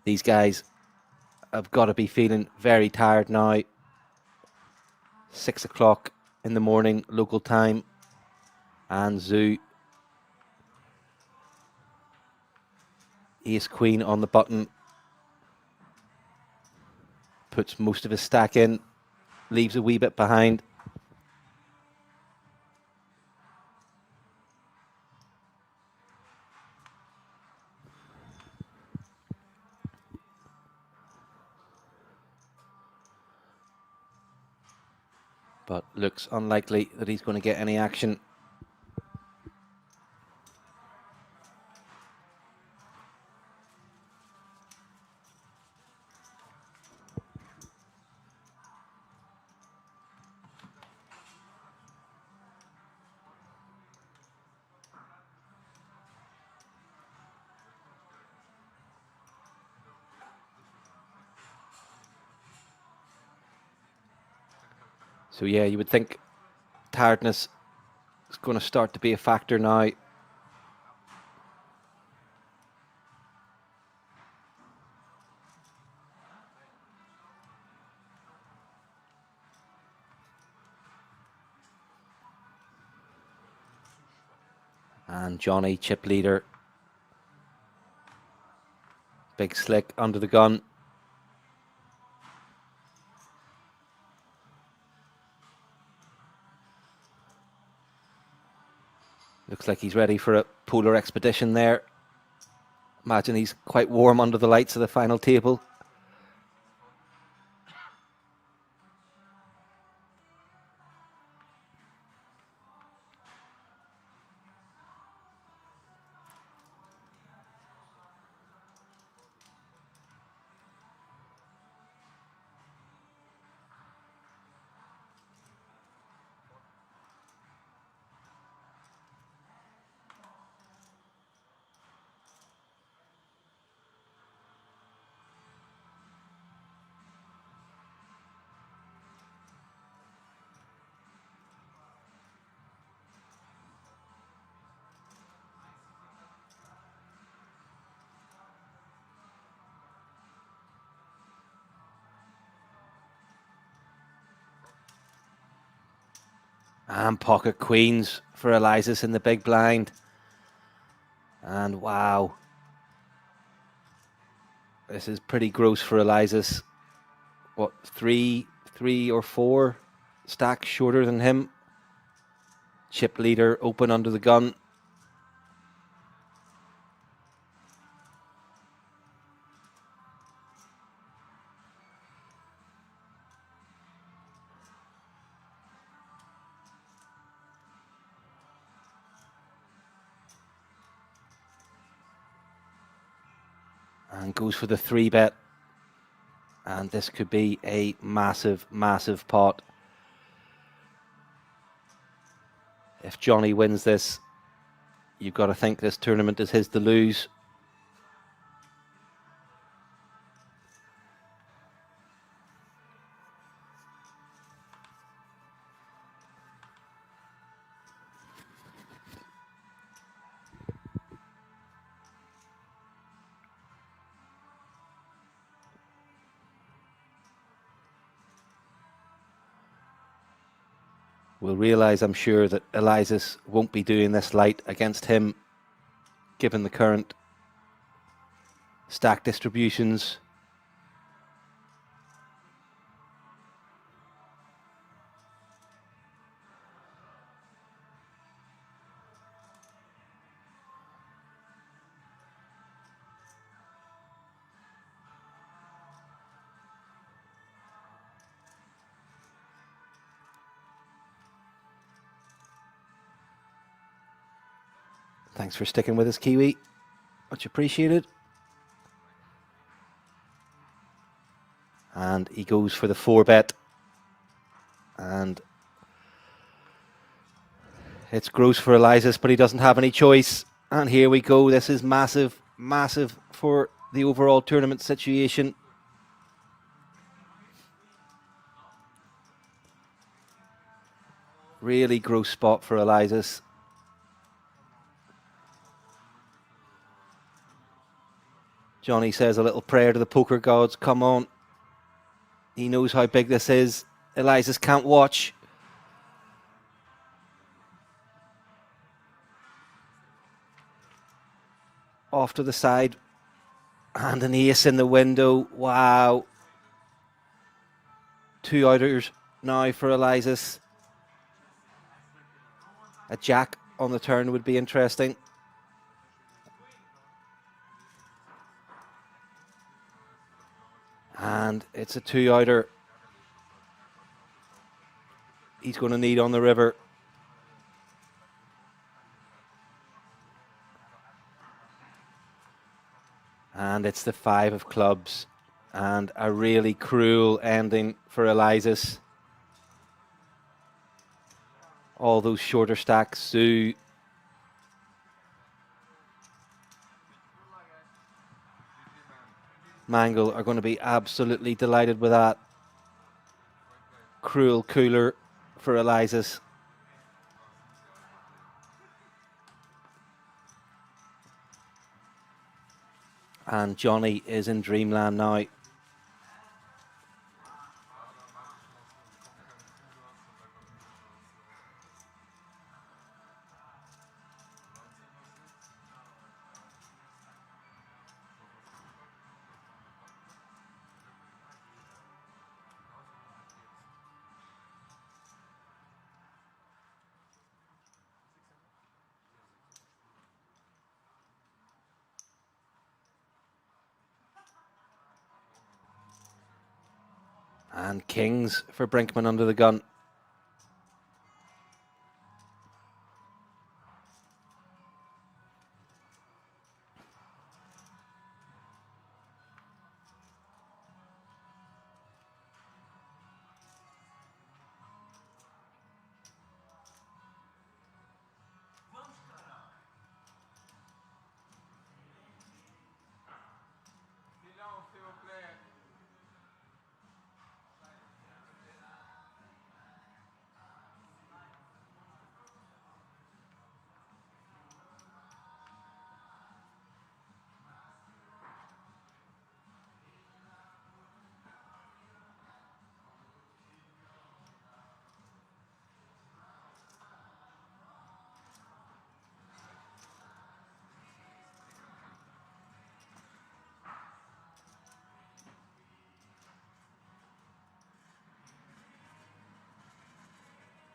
These guys have got to be feeling very tired now. 6 o'clock in the morning local time. And Zoo, ace queen on the button, puts most of his stack in, leaves a wee bit behind. But looks unlikely that he's going to get any action. So yeah, you would think tiredness is going to start to be a factor now. And Johnny, chip leader. Big slick under the gun. Looks like he's ready for a polar expedition there. Imagine he's quite warm under the lights of the final table. And pocket queens for Elias in the big blind. And wow. This is pretty gross for Elias. What, three or four stacks shorter than him? Chip leader open under the gun. and goes for the 3-bet. And this could be a massive, massive pot. If Johnny wins this, you've got to think this tournament is his to lose. Will realise, I'm sure, that Elias won't be doing this light against him, given the current stack distributions. Thanks for sticking with us, Kiwi. Much appreciated. And he goes for the 4-bet. And it's gross for Elias, but he doesn't have any choice. And here we go. This is massive, massive for the overall tournament situation. Really gross spot for Elias. Johnny says a little prayer to the poker gods. Come on. He knows how big this is. Elias can't watch. Off to the side. And an ace in the window. Wow. 2 outers now for Elias. A jack on the turn would be interesting. And it's a 2-outer. He's going to need on the river. And it's the 5 of clubs. And a really cruel ending for Elias. All those shorter stacks, Sue. Mangle are going to be absolutely delighted with that. Cruel cooler for Elias. And Johnny is in dreamland now. And kings for Brinkman under the gun.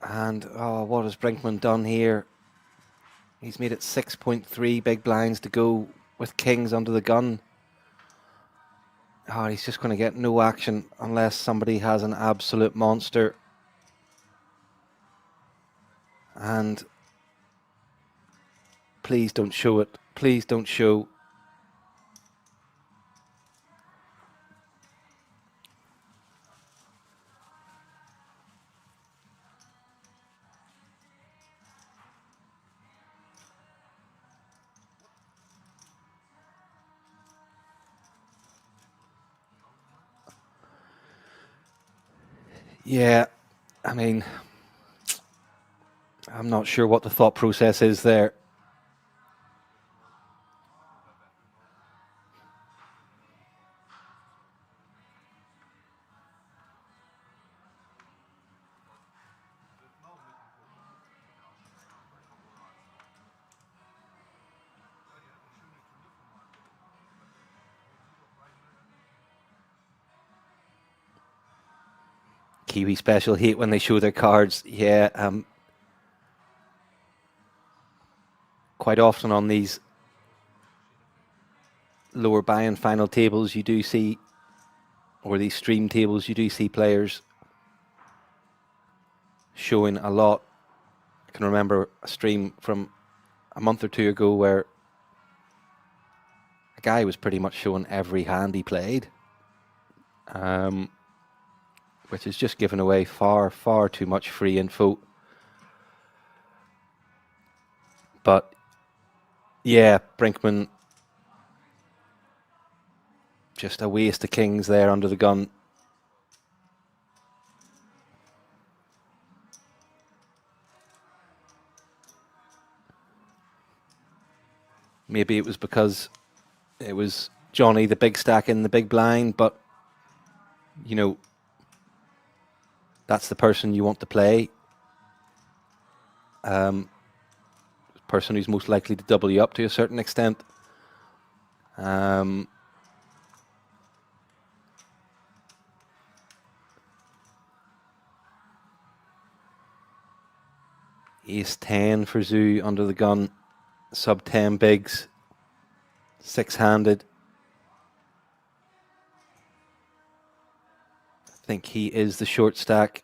And oh, what has Brinkman done here? He's made it 6.3 big blinds to go with kings under the gun. Oh, he's just going to get no action unless somebody has an absolute monster. And please don't show it. Please don't show. Yeah, I mean, I'm not sure what the thought process is there. Kiwi special hate when they show their cards. Yeah, quite often on these lower buy-in final tables, you do see, or these stream tables, you do see players showing a lot. I can remember a stream from a month or two ago where a guy was pretty much showing every hand he played, which is just giving away far, far too much free info. But yeah, Brinkman, just a waste of kings there under the gun. Maybe it was because it was Johnny, the big stack in the big blind, but, you know, that's the person you want to play. Person who's most likely to double you up to a certain extent. Ace 10 for Zoo under the gun, sub 10 bigs, six-handed. I think he is the short stack.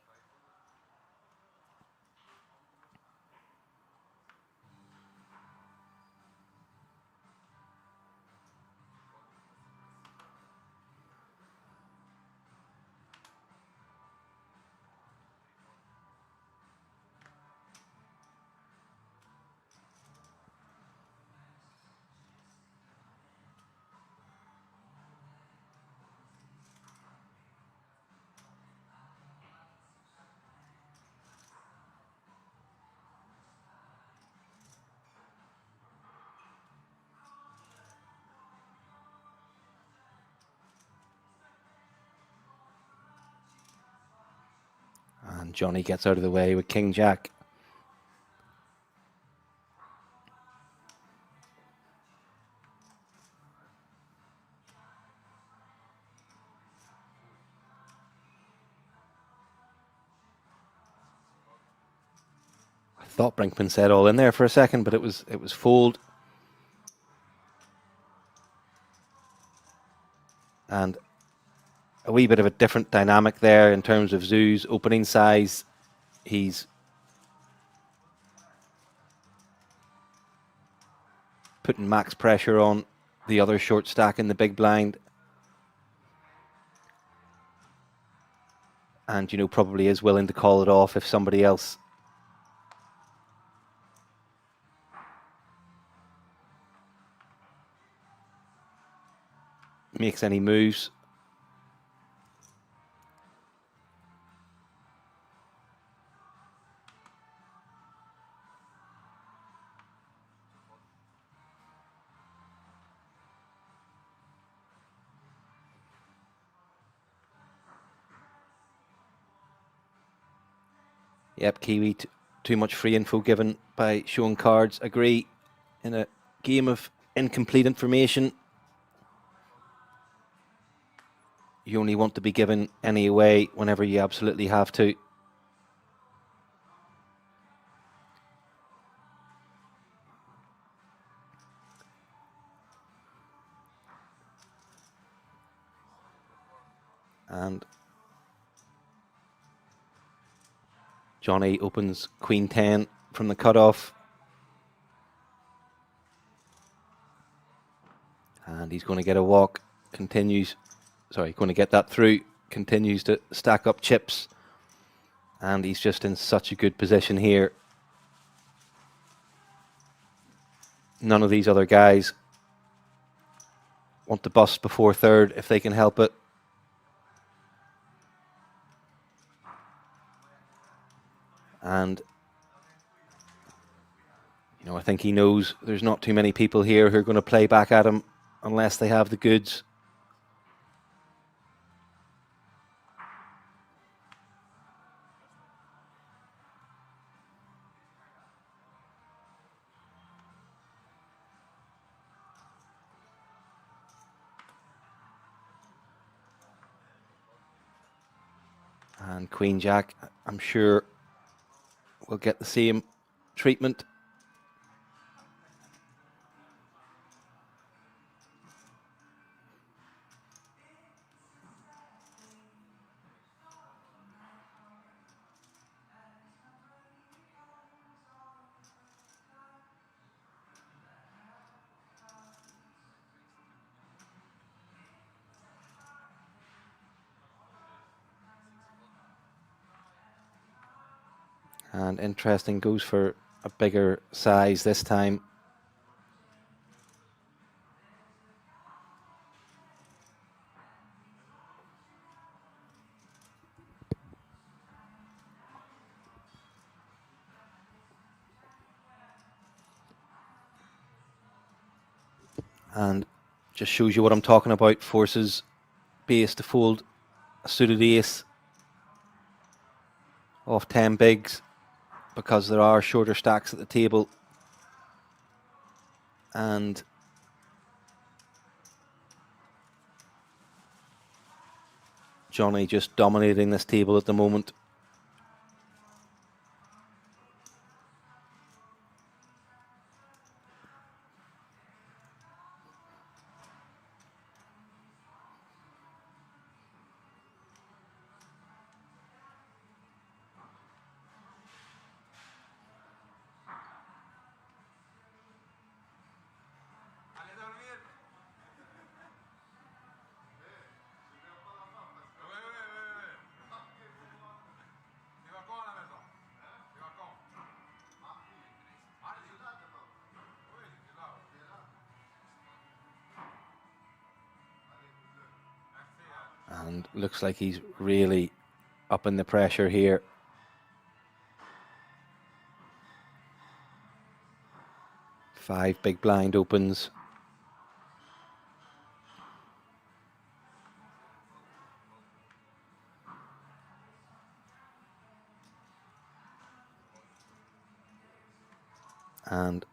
And Johnny gets out of the way with King Jack. I thought Brinkman said all in there for a second, but it was fold. And a wee bit of a different dynamic there in terms of Zoo's opening size. He's putting max pressure on the other short stack in the big blind. And, you know, probably is willing to call it off if somebody else makes any moves. Yep, Kiwi, too much free info given by showing cards. Agree. In a game of incomplete information, you only want to be given any away whenever you absolutely have to. And Johnny opens Queen 10 from the cutoff. And he's going to get a walk. Continues, sorry, going to get that through. Continues to stack up chips. And he's just in such a good position here. None of these other guys want to bust before third if they can help it. And, you know, I think he knows there's not too many people here who are going to play back at him unless they have the goods. And Queen Jack, I'm sure, will get the same treatment. And interesting, goes for a bigger size this time. And just shows you what I'm talking about. Forces base to fold a suited ace off 10 bigs because there are shorter stacks at the table. And Johnny just dominating this table at the moment. And looks like he's really upping the pressure here. Five big blind opens. And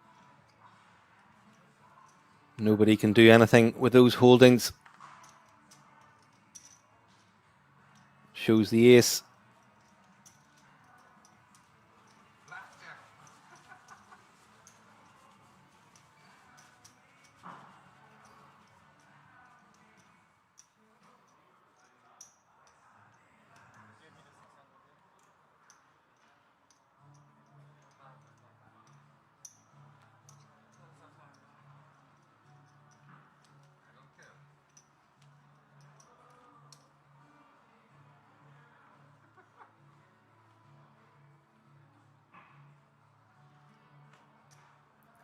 nobody can do anything with those holdings. Shows the ace.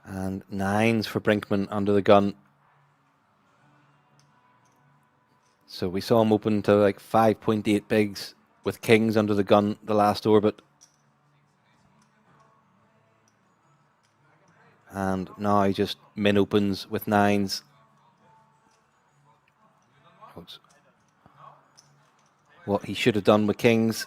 And nines for Brinkman under the gun. So we saw him open to like 5.8 bigs with kings under the gun the last orbit. And now he just min opens with nines. What he should have done with kings.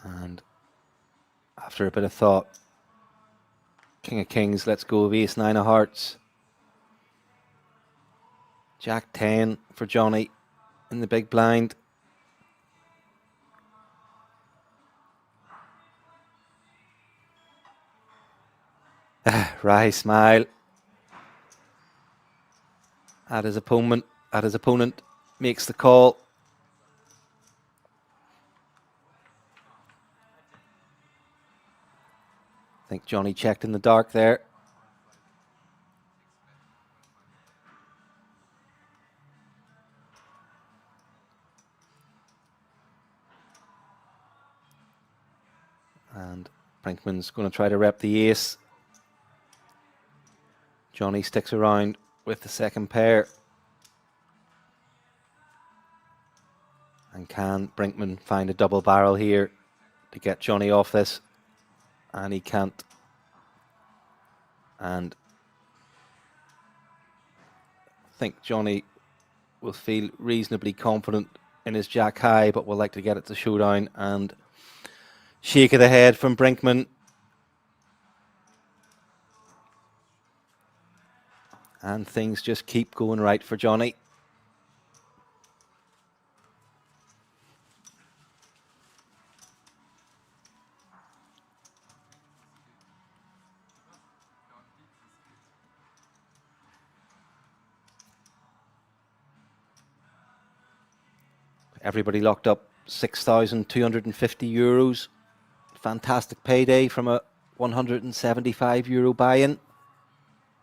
And after a bit of thought, king of kings, let's go with ace nine of hearts. Jack 10 for Johnny in the big blind. wry smile at his opponent. Makes the call. I think Johnny checked in the dark there. And Brinkman's going to try to rep the ace. Johnny sticks around with the second pair. And can Brinkman find a double barrel here to get Johnny off this? And he can't. And I think Johnny will feel reasonably confident in his jack high, but will like to get it to showdown. And shake of the head from Brinkman. And things just keep going right for Johnny. Everybody locked up €6,250. Fantastic payday from a €175 buy-in.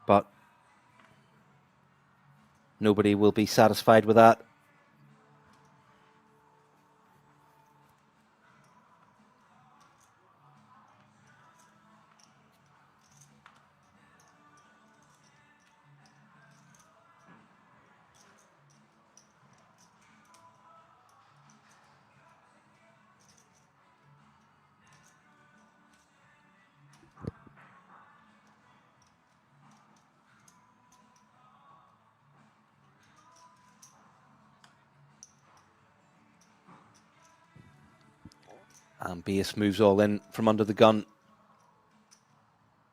But nobody will be satisfied with that. And Bias moves all in from under the gun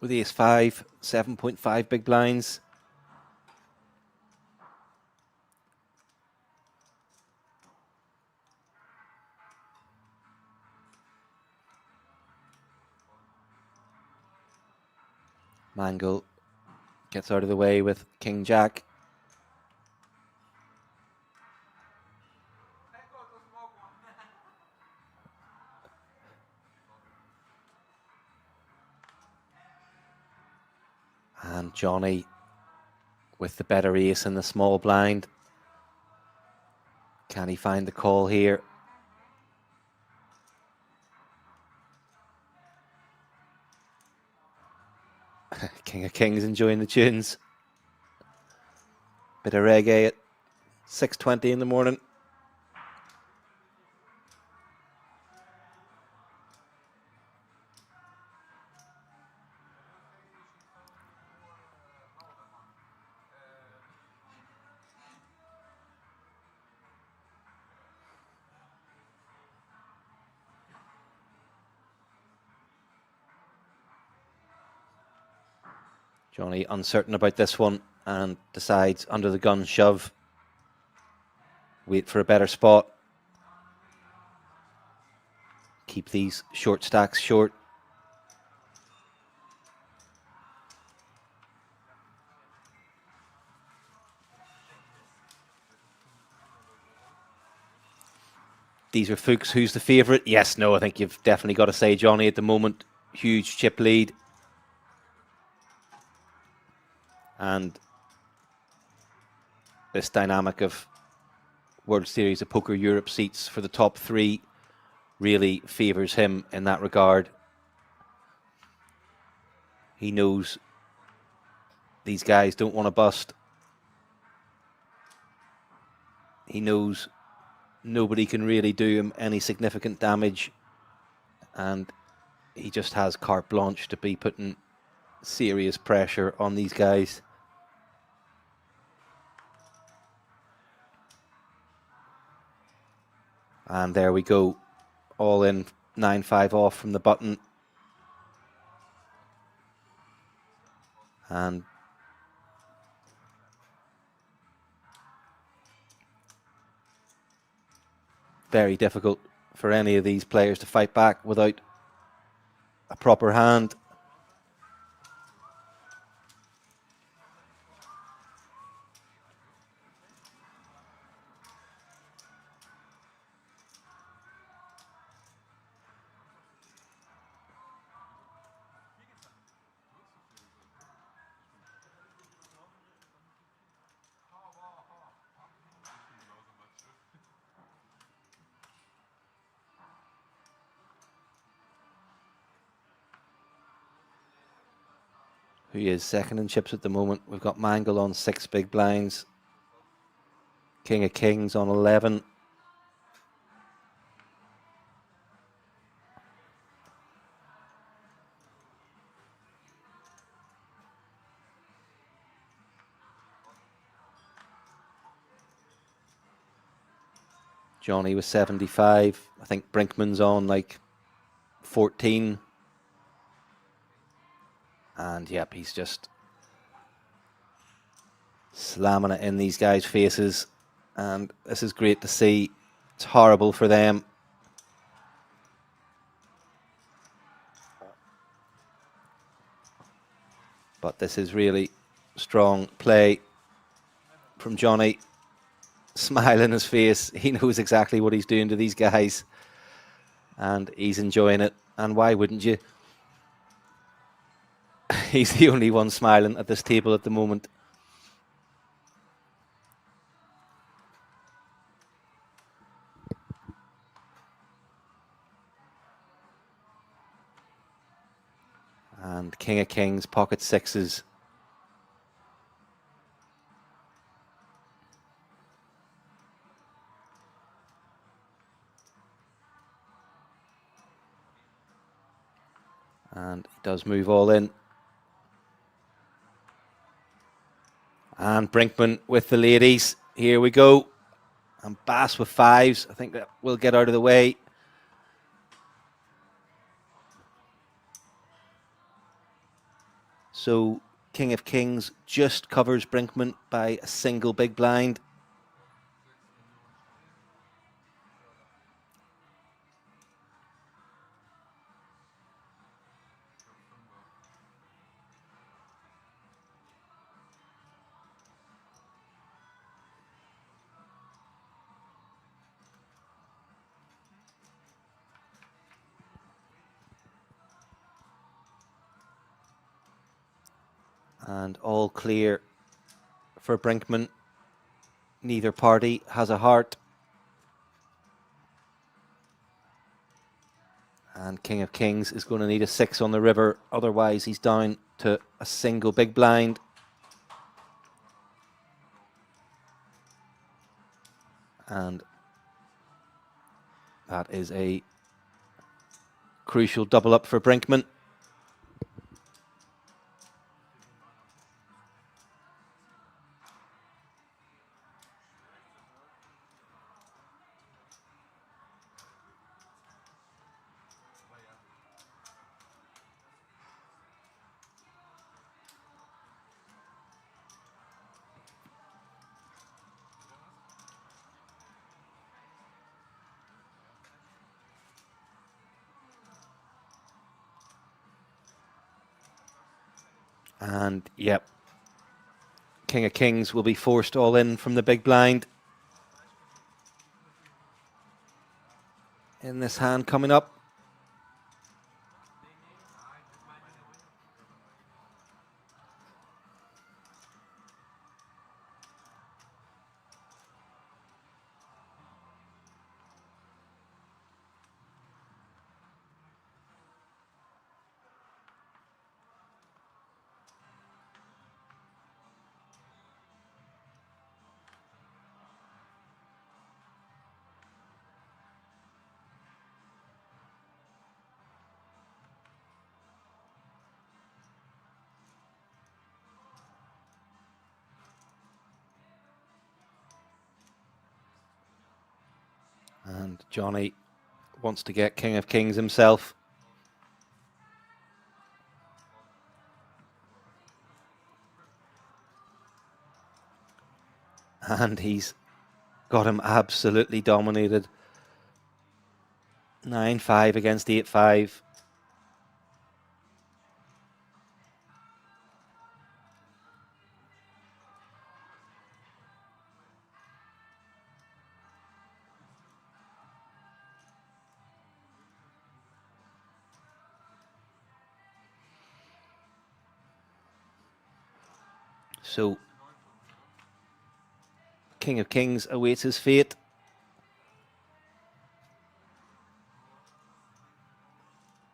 with ace 5, 7.5 big blinds. Mangle gets out of the way with King Jack. And Johnny with the better ace in the small blind. Can he find the call here? King of Kings enjoying the tunes. Bit of reggae at 6:20 in the morning. Johnny uncertain about this one and decides under the gun shove. Wait for a better spot. Keep these short stacks short. These are Fuchs. Who's the favourite? Yes, no, I think you've definitely got to say Johnny at the moment. Huge chip lead. And this dynamic of World Series of Poker Europe seats for the top 3 really favours him in that regard. He knows these guys don't want to bust. He knows nobody can really do him any significant damage. And he just has carte blanche to be putting serious pressure on these guys. And there we go. All in, 9-5 off from the button. And very difficult for any of these players to fight back without a proper hand. who is second in chips at the moment. We've got Mangle on 6 big blinds. King of Kings on 11. Johnny was 75. I think Brinkman's on like 14. And yep, he's just slamming it in these guys' faces. And this is great to see. It's horrible for them. But this is really strong play from Johnny. Smile in his face. He knows exactly what he's doing to these guys. And he's enjoying it. And why wouldn't you? He's the only one smiling at this table at the moment. And King of Kings, pocket sixes. And he does move all in. And Brinkman with the ladies. Here we go. And Bass with fives. I think that will get out of the way. So King of Kings just covers Brinkman by a single big blind. And all clear for Brinkman. Neither party has a heart. And King of Kings is going to need a 6 on the river. Otherwise, he's down to a single big blind. And that is a crucial double up for Brinkman. And yep, King of Kings will be forced all in from the big blind in this hand coming up. And Johnny wants to get King of Kings himself. And he's got him absolutely dominated. 9-5 against 8-5. So King of Kings awaits his fate.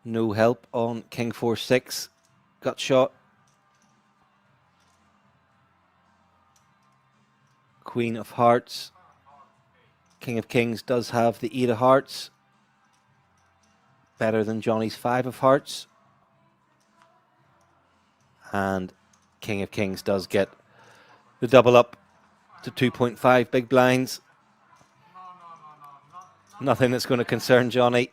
No help on King 4-6. Gut shot. Queen of Hearts. King of Kings does have the 8 of Hearts. Better than Johnny's 5 of Hearts. And King of Kings does get the double up to 2.5 big blinds. Nothing that's going to concern Johnny.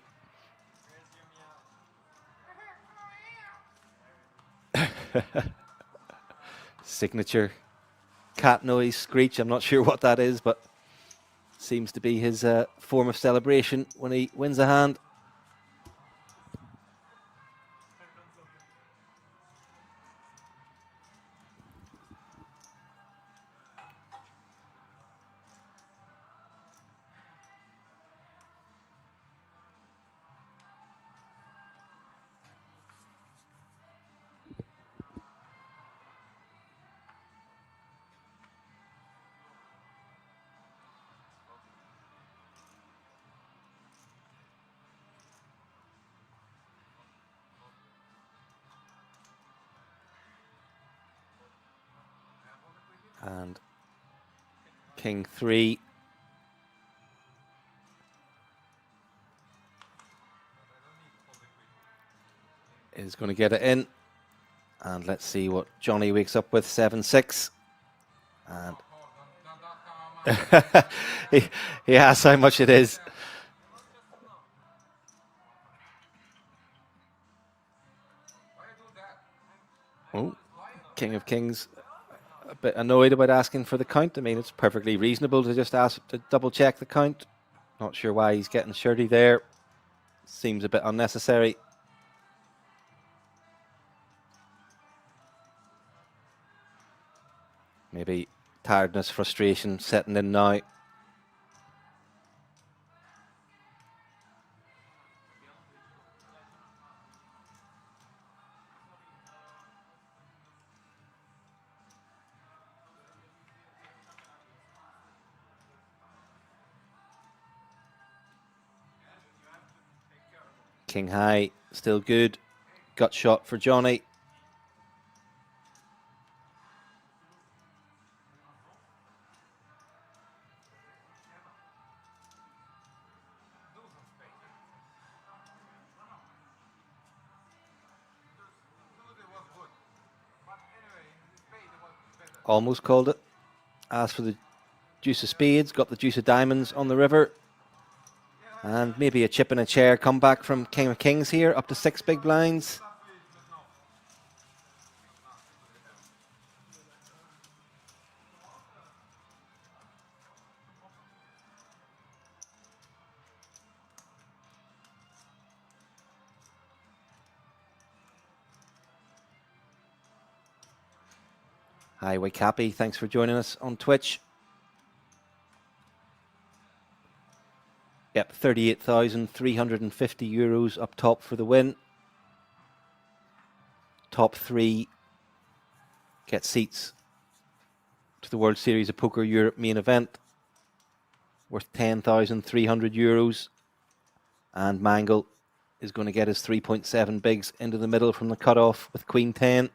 Signature cat noise screech. I'm not sure what that is, but seems to be his form of celebration when he wins a hand. And King 3 is going to get it in. And let's see what Johnny wakes up with. 7-6. And he asks how much it is. Oh, King of Kings a bit annoyed about asking for the count. I mean, it's perfectly reasonable to just ask to double check the count. Not sure why he's getting shirty there. Seems a bit unnecessary. Maybe tiredness, frustration setting in now. King high, still good. Gut shot for Johnny. Almost called it. Asked for the deuce of spades, got the deuce of diamonds on the river. And maybe a chip and a chair comeback from King of Kings here, up to 6 big blinds. Hi, Waikapi, thanks for joining us on Twitch. Yep, 38,350 euros up top for the win. Top 3 get seats to the World Series of Poker Europe main event, worth 10,300 euros. And Mangle is going to get his 3.7 bigs into the middle from the cutoff with Queen 10.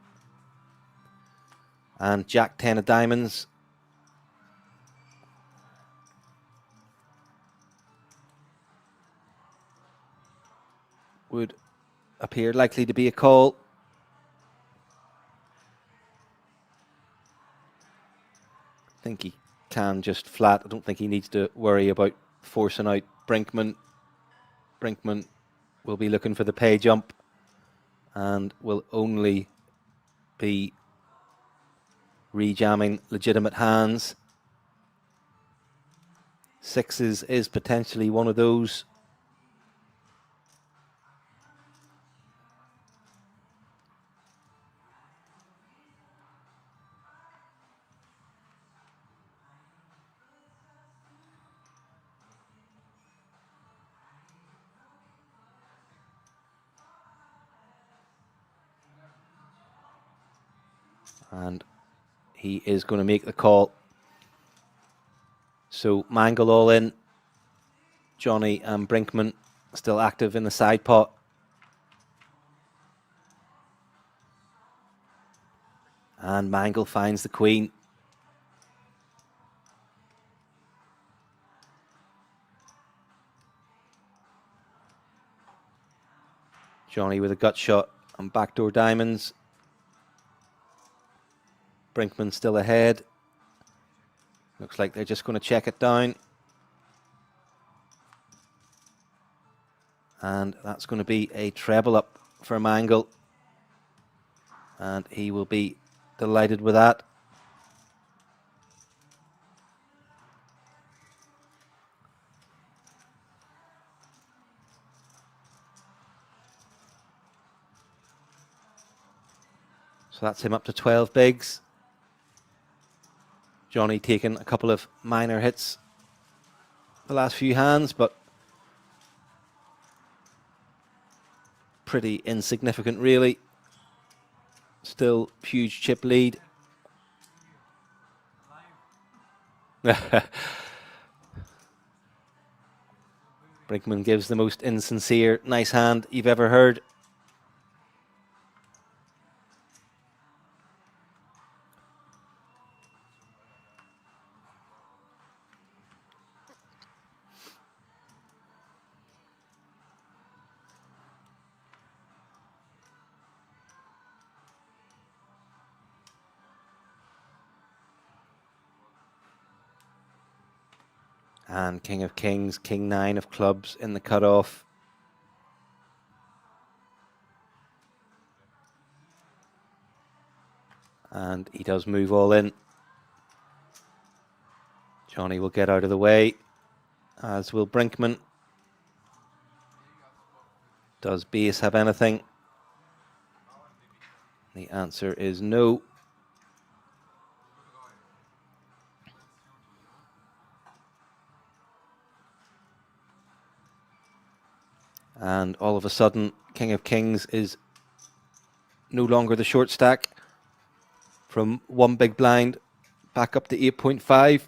And Jack 10 of diamonds. Would appear likely to be a call. I think he can just flat. I don't think he needs to worry about forcing out Brinkman. Brinkman will be looking for the pay jump and will only be rejamming legitimate hands. Sixes is potentially one of those. And he is going to make the call. So Mangle all in. Johnny and Brinkman still active in the side pot. And Mangle finds the queen. Johnny with a gut shot on backdoor diamonds. Brinkman still ahead. Looks like they're just going to check it down. And that's going to be a treble up for Mangle. And he will be delighted with that. So that's him up to 12 bigs. Johnny taking a couple of minor hits the last few hands, but pretty insignificant really. Still huge chip lead. Brinkman gives the most insincere nice hand you've ever heard. And King of Kings, King 9 of clubs in the cutoff. And he does move all in. Johnny will get out of the way, as will Brinkman. Does base have anything? The answer is no. And all of a sudden, King of Kings is no longer the short stack. From one big blind back up to 8.5.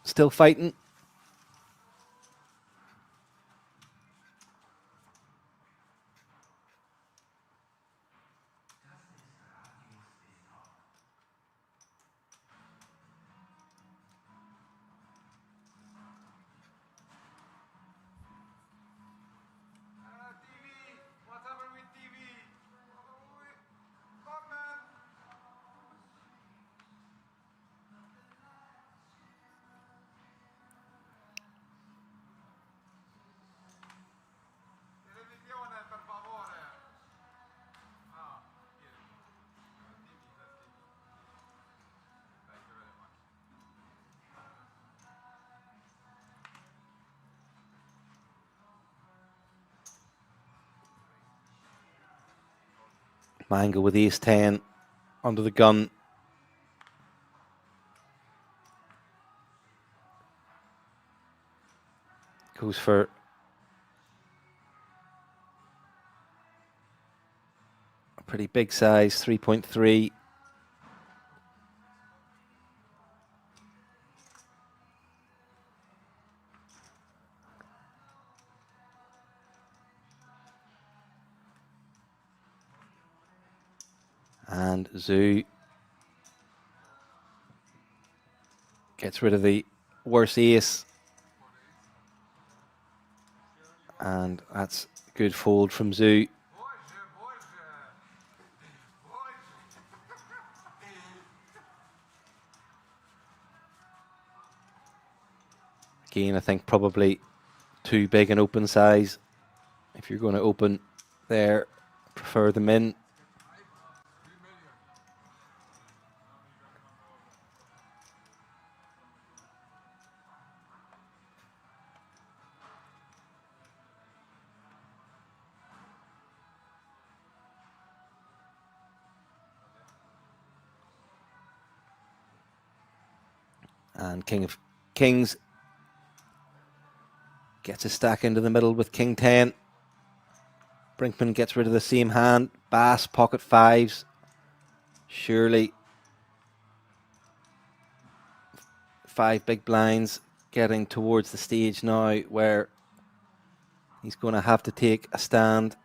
Still fighting. Mangle with ace 10 under the gun. Goes for a pretty big size, 3.3. And Zoo gets rid of the worst ace. And that's a good fold from Zoo. Again, I think probably too big an open size. If you're going to open there, prefer them in. And King of Kings gets a stack into the middle with King 10. Brinkman gets rid of the same hand. Bass, pocket fives. Surely 5 big blinds, getting towards the stage now where he's going to have to take a stand.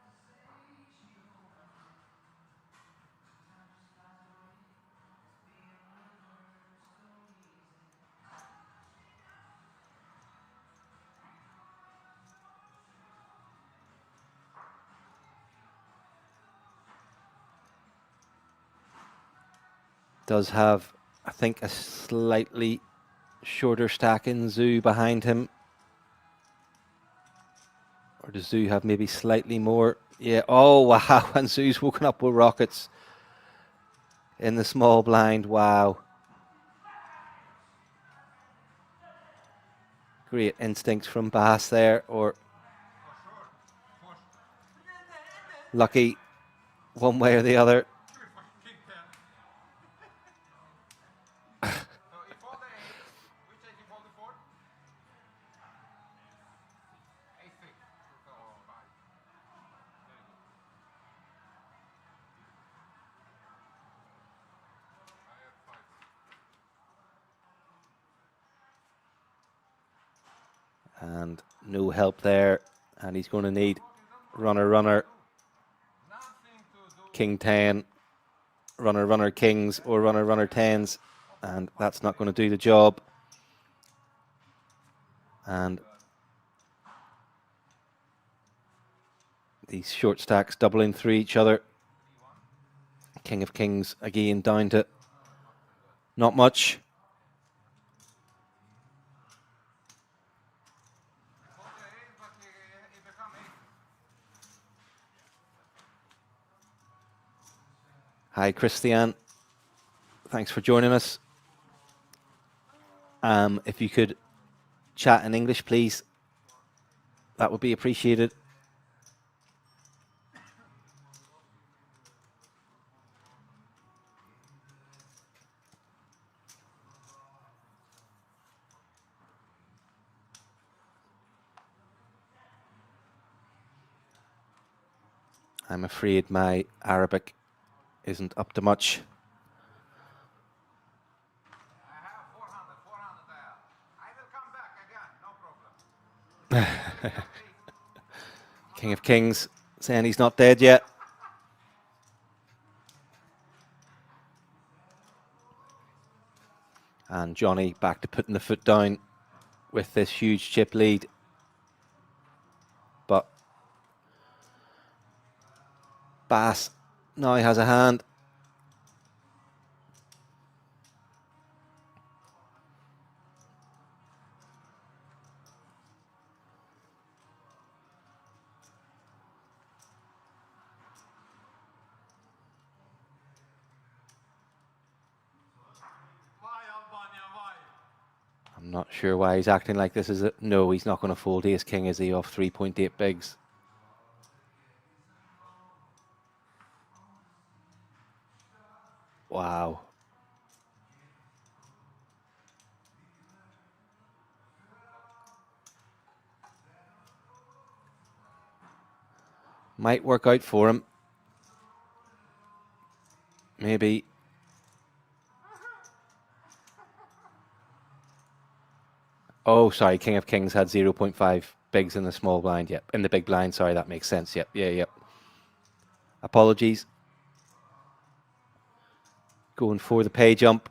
does have, I think, a slightly shorter stack in Zoo behind him. Or does Zoo have maybe slightly more? Yeah, oh wow, and Zoo's woken up with rockets in the small blind, wow. Great instincts from Bass there, or lucky one way or the other. And no help there, and he's going to need runner, king 10, runner, kings, or runner, tens, and that's not going to do the job. And these short stacks doubling through each other. King of kings again down to not much. Hi, Christian. Thanks for joining us. If you could chat in English, please, that would be appreciated. I'm afraid my Arabic isn't up to much. King of Kings saying he's not dead yet. And Johnny back to putting the foot down with this huge chip lead. But Bass now has a hand. I'm not sure why he's acting like this. Is it? No, he's not going to fold ace king, is he, off 3.8 bigs? Wow. Might work out for him. Maybe. Oh, sorry, King of Kings had 0.5 bigs in the small blind. Yep, in the big blind. Sorry, that makes sense. Yep, yep. Apologies. Going for the pay jump.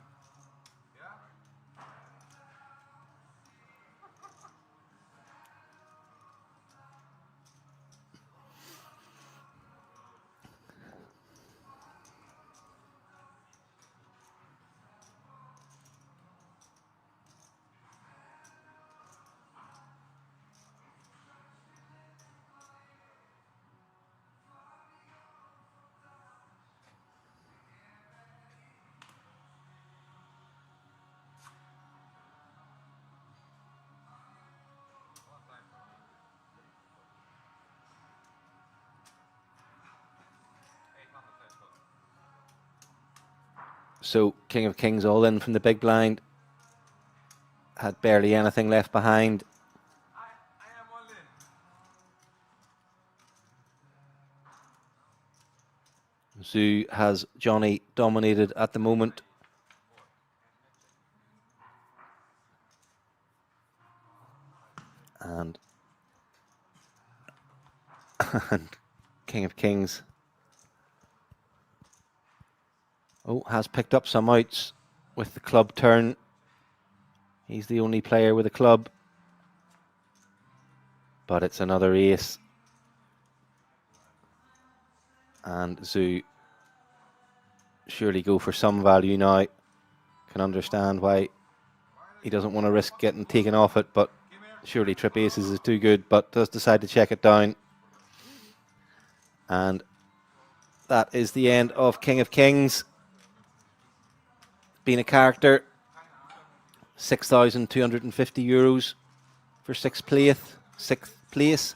So King of Kings all in from the big blind. Had barely anything left behind. Zoo has Johnny dominated at the moment. And King of Kings, oh, has picked up some outs with the club turn. He's the only player with a club. But it's another ace. And Zoo surely go for some value now. Can understand why he doesn't want to risk getting taken off it, but surely trip aces is too good, but does decide to check it down. And that is the end of King of Kings. Being a character, €6,250 for sixth place.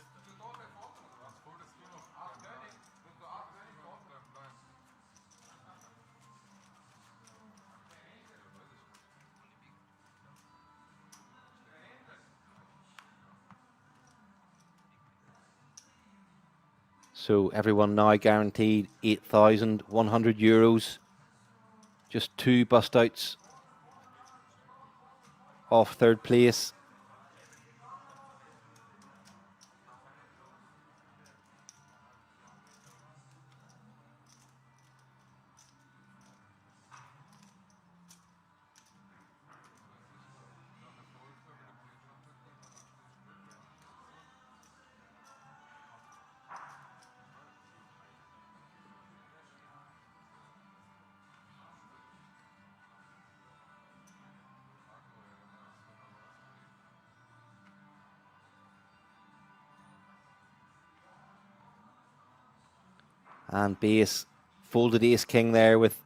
So everyone now guaranteed €8,100. Just 2 bust outs off third place. And base folded ace king there with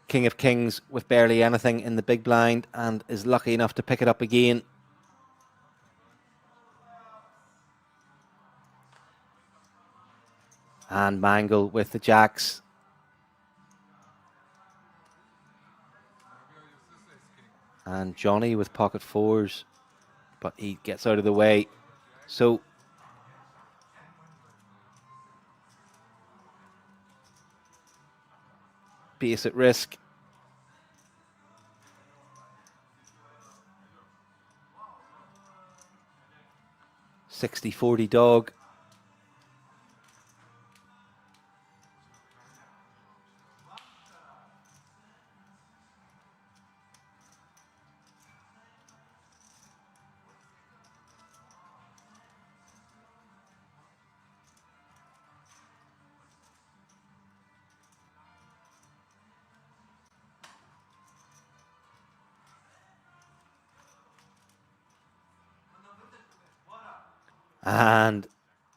King of Kings with barely anything in the big blind, and is lucky enough to pick it up again. And Mangle with the jacks. And Johnny with pocket fours, but he gets out of the way. So base at risk. $60-40 dog. And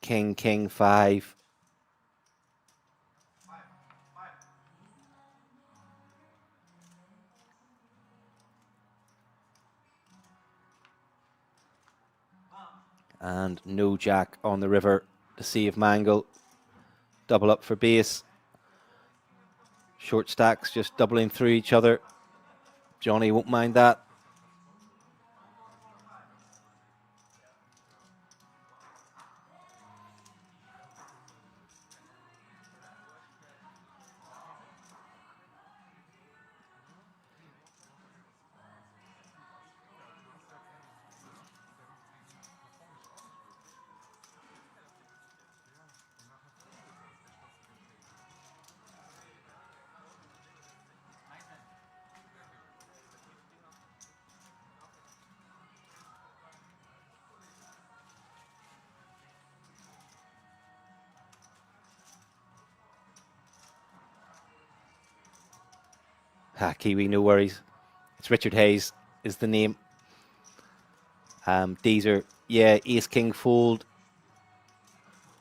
King, King, 5. And no jack on the river to save Mangle. Double up for base. Short stacks just doubling through each other. Johnny won't mind that. Kiwi, no worries. It's Richard Hayes is the name. Deezer, yeah, ace king fold.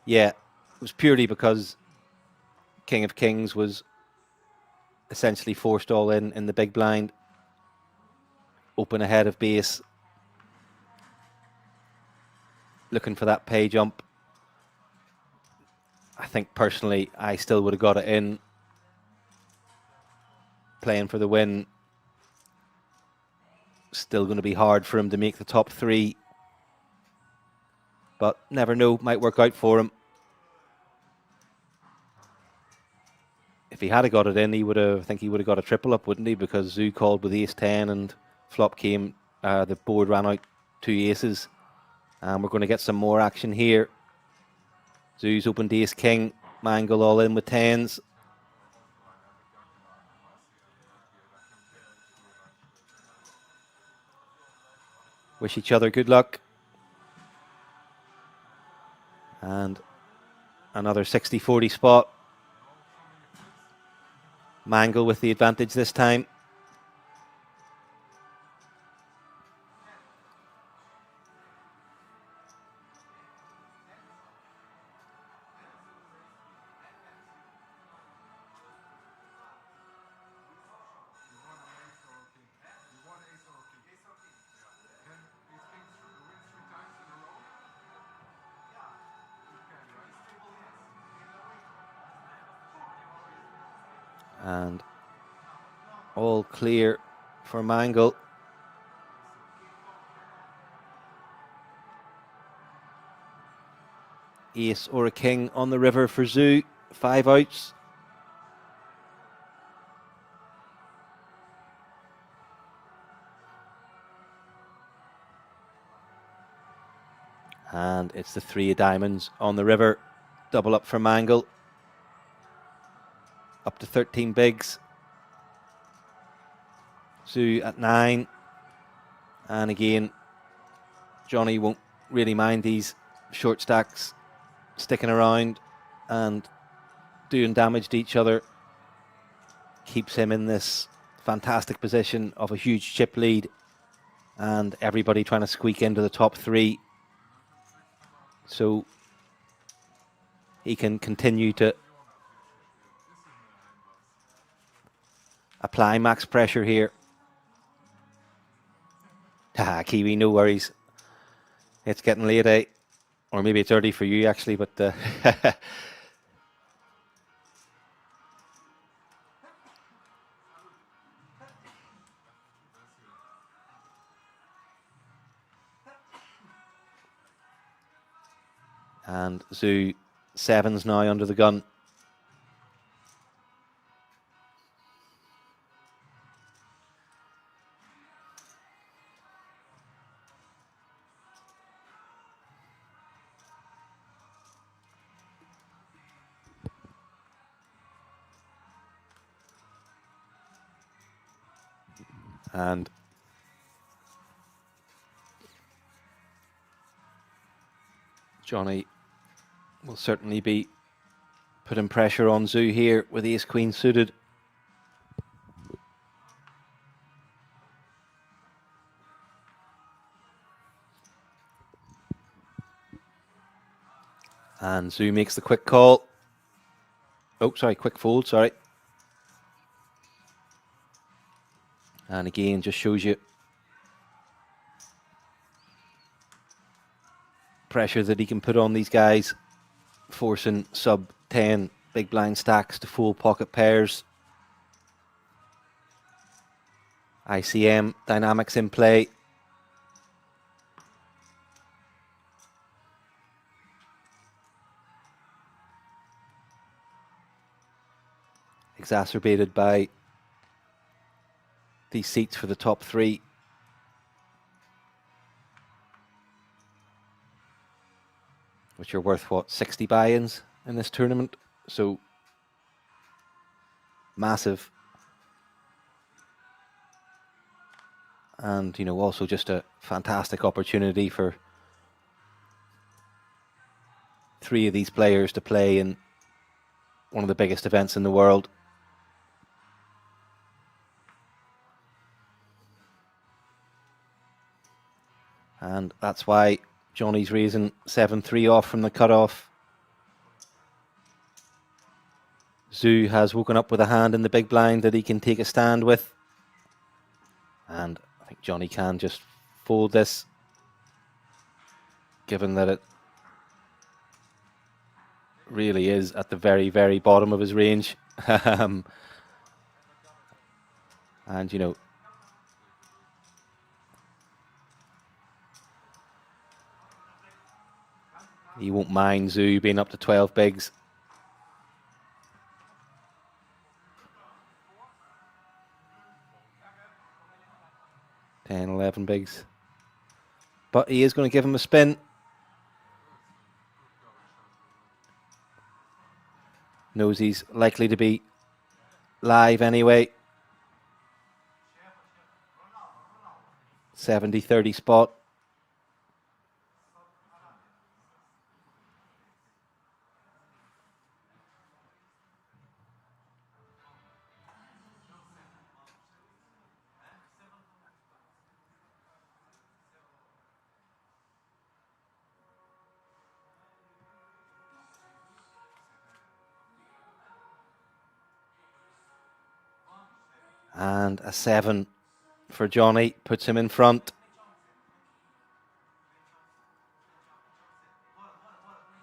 Yeah, it was purely because King of Kings was essentially forced all in the big blind. Open ahead of base. Looking for that pay jump. I think personally I still would have got it in. Playing for the win. Still going to be hard for him to make the top 3. But never know, might work out for him. If he had got it in, I think he would have got a triple up, wouldn't he? Because Zoo called with ace 10 and flop came, the board ran out 2 aces. And we're going to get some more action here. Zoo's opened ace king, Mangle all in with 10s. Wish each other good luck. And another 60-40 spot. Mangle with the advantage this time. And all clear for Mangle. Ace or a king on the river for Zhu. 5 outs. And it's the 3 of diamonds on the river. Double up for Mangle. Up to 13 bigs. Zhu at 9. And again, Johnny won't really mind these short stacks sticking around and doing damage to each other. Keeps him in this fantastic position of a huge chip lead and everybody trying to squeak into the top 3. So he can continue to apply max pressure here. Kiwi, no worries. It's getting late, eh? Or maybe it's early for you, actually, but... and Zhu, 7's now under the gun. And Johnny will certainly be putting pressure on Zhu here with ace-queen suited. And Zhu makes the quick call. Oh, sorry, quick fold, sorry. And again, just shows you pressure that he can put on these guys, forcing sub 10 big blind stacks to full pocket pairs. ICM dynamics in play. Exacerbated by these seats for the top 3. Which are worth, what, 60 buy-ins in this tournament? So, massive. And, you know, also just a fantastic opportunity for 3 of these players to play in one of the biggest events in the world. And that's why Johnny's raising 7-3 off from the cutoff. Zhu has woken up with a hand in the big blind that he can take a stand with. And I think Johnny can just fold this, given that it really is at the very, very bottom of his range. And, you know, he won't mind Zhu being up to 12 bigs. $10, $11 bigs. But he is going to give him a spin. Knows he's likely to be live anyway. 70-30 spot. And a 7 for Johnny puts him in front.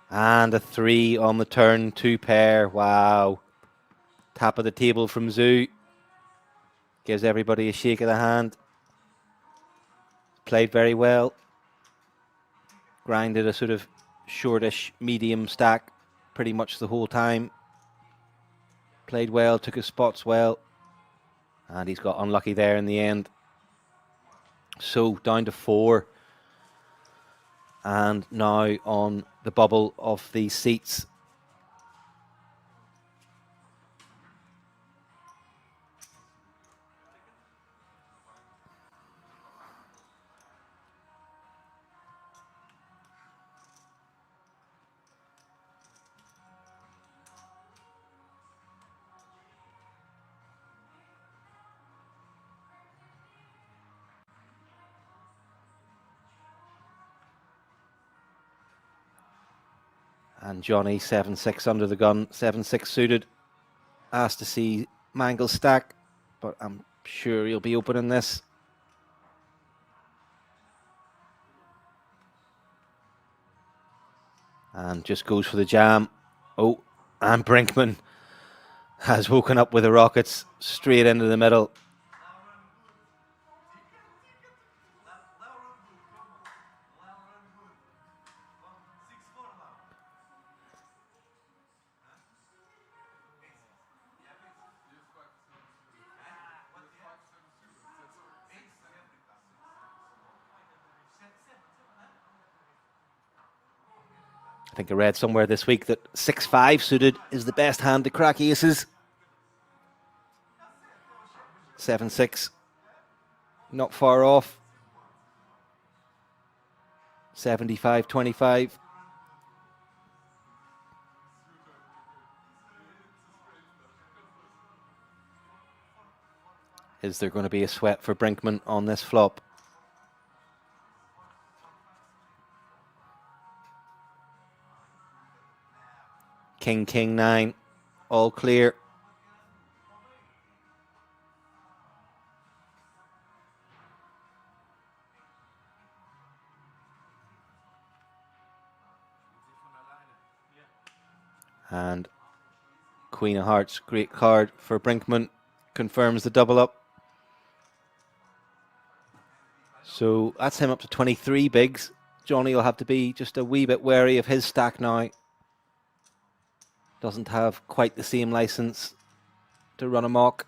And a 3 on the turn, 2 pair. Wow. Tap of the table from Zoo. Gives everybody a shake of the hand. Played very well. Grinded a sort of shortish medium stack pretty much the whole time. Played well, took his spots well. And he's got unlucky there in the end. So down to 4. And now on the bubble of the seats. And Johnny, 7-6 under the gun, 7-6 suited. Asked to see Mangle's stack, but I'm sure he'll be opening this. And just goes for the jam. Oh, and Brinkman has woken up with the rockets straight into the middle. I think I read somewhere this week that 6-5 suited is the best hand to crack aces. 7-6, not far off. 75-25. Is there going to be a sweat for Brinkman on this flop? King, King, 9, all clear. And Queen of Hearts, great card for Brinkman, confirms the double up. So that's him up to 23 bigs. Johnny will have to be just a wee bit wary of his stack now. Doesn't have quite the same license to run amok.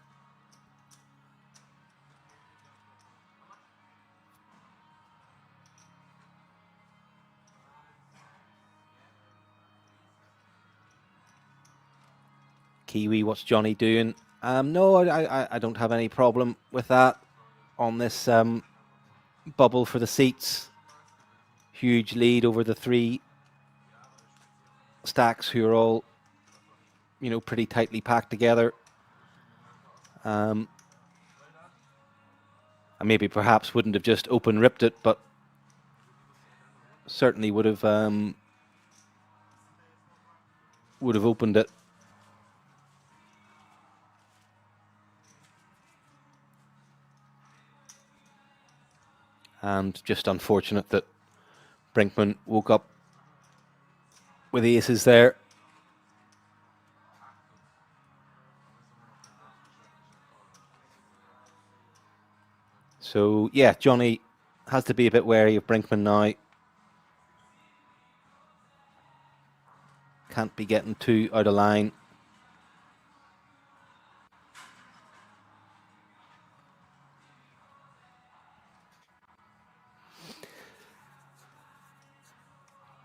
Kiwi, what's Johnny doing? No, I don't have any problem with that on this bubble for the seats. Huge lead over the 3 stacks who are all, you know, pretty tightly packed together. I maybe perhaps wouldn't have just open ripped it, but certainly would have opened it. And just unfortunate that Brinkman woke up with aces there. So, yeah, Johnny has to be a bit wary of Brinkman now. Can't be getting too out of line.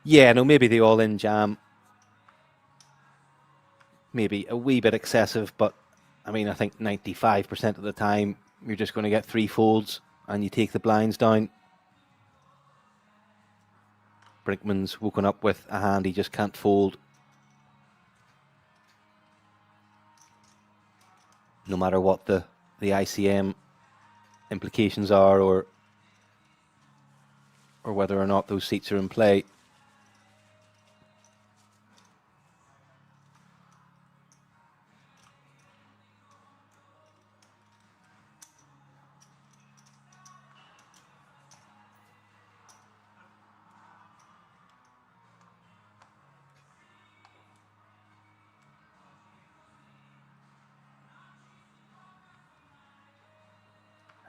Yeah, no, maybe the all-in jam. Maybe a wee bit excessive, but I mean, I think 95% of the time you're just going to get 3 folds and you take the blinds down. Brinkman's woken up with a hand he just can't fold. No matter what the ICM implications are, or whether or not those seats are in play.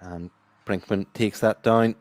And Brinkman takes that down.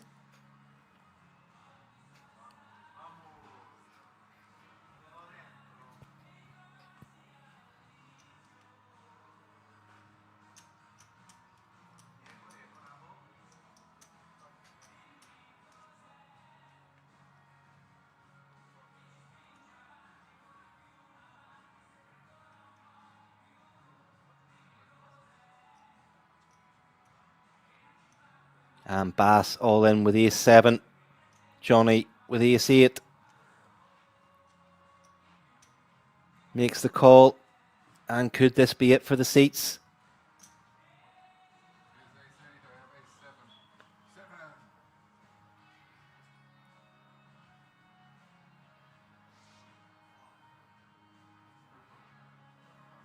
And Bass all in with ace 7. Johnny with ace 8. Makes the call. And could this be it for the seats?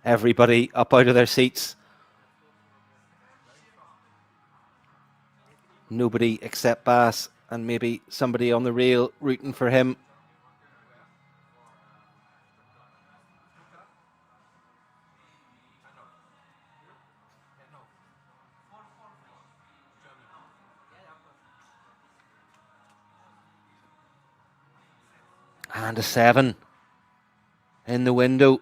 Everybody up out of their seats. Nobody except Bass and maybe somebody on the rail rooting for him. And a 7 in the window.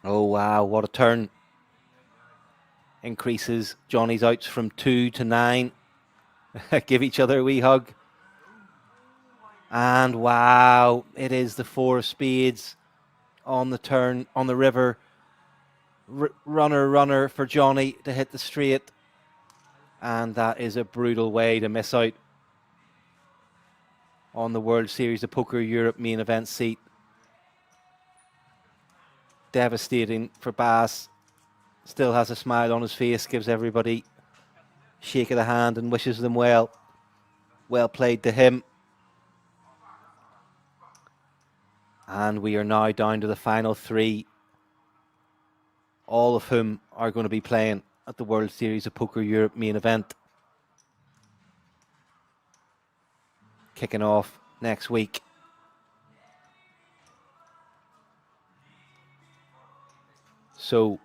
Oh wow, what a turn. Increases Johnny's outs from 2 to 9. Give each other a wee hug. And wow, it is the 4 of spades on the turn, on the river. Runner for Johnny to hit the straight. And that is a brutal way to miss out on the World Series of Poker Europe main event seat. Devastating for Bass. Still has a smile on his face, gives everybody a shake of the hand and wishes them well. Well played to him. And we are now down to the final 3, all of whom are going to be playing at the World Series of Poker Europe main event. Kicking off next week. So,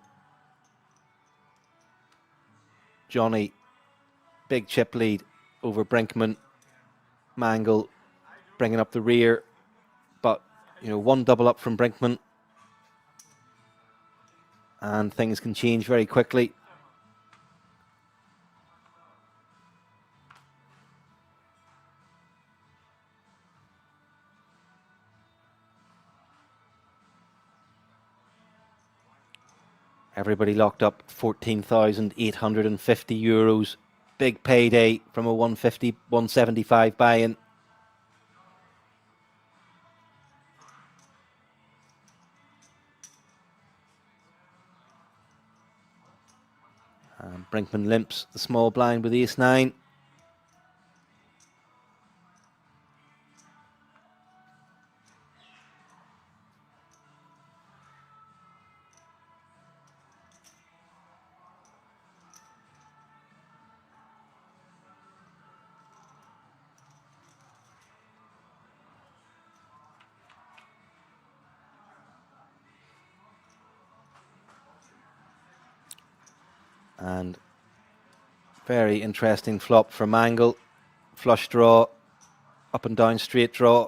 Johnny, big chip lead over Brinkman. Mangle bringing up the rear. But, you know, 1 double up from Brinkman. And things can change very quickly. Everybody locked up 14,850 euros. Big payday from a 150, 175 buy-in. Brinkman limps the small blind with ace 9. And very interesting flop for Mangle. Flush draw, up and down straight draw.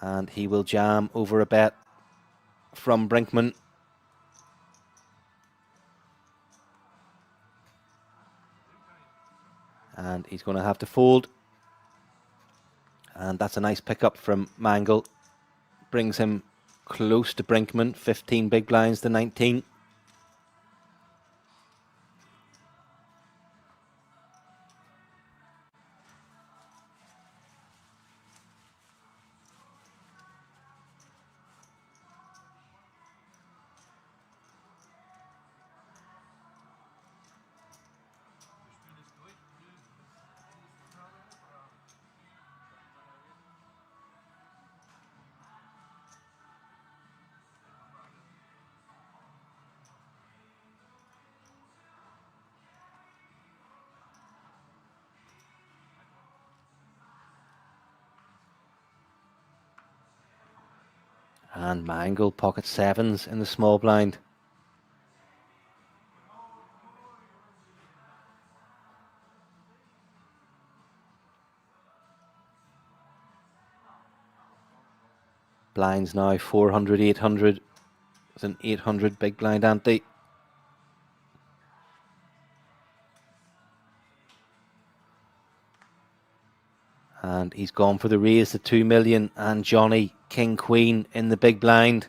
And he will jam over a bet from Brinkman. And he's going to have to fold. And that's a nice pickup from Mangle. Brings him close to Brinkman, 15 big blinds to 19. And Mangle pocket sevens in the small blind. Blinds now 400, 800 with an 800 big blind ante. And he's gone for the raise to 2 million, and Johnny, King Queen in the big blind.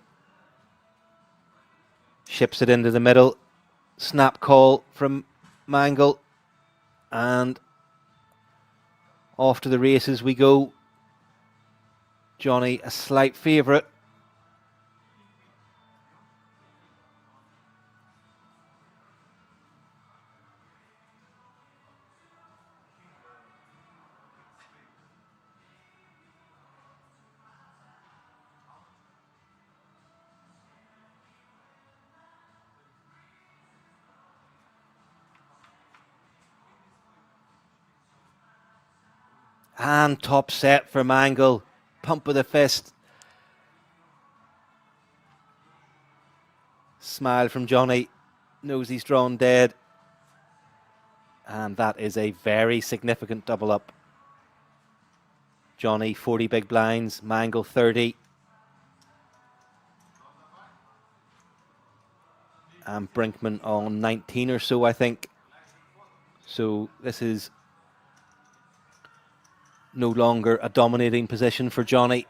Ships it into the middle. Snap call from Mangle. And off to the races we go. Johnny, a slight favourite. And top set for Mangle. Pump with a fist. Smile from Johnny. Knows he's drawn dead. And that is a very significant double up. Johnny, 40 big blinds. Mangle, 30. And Brinkman on 19 or so, I think. So this is no longer a dominating position for Johnny.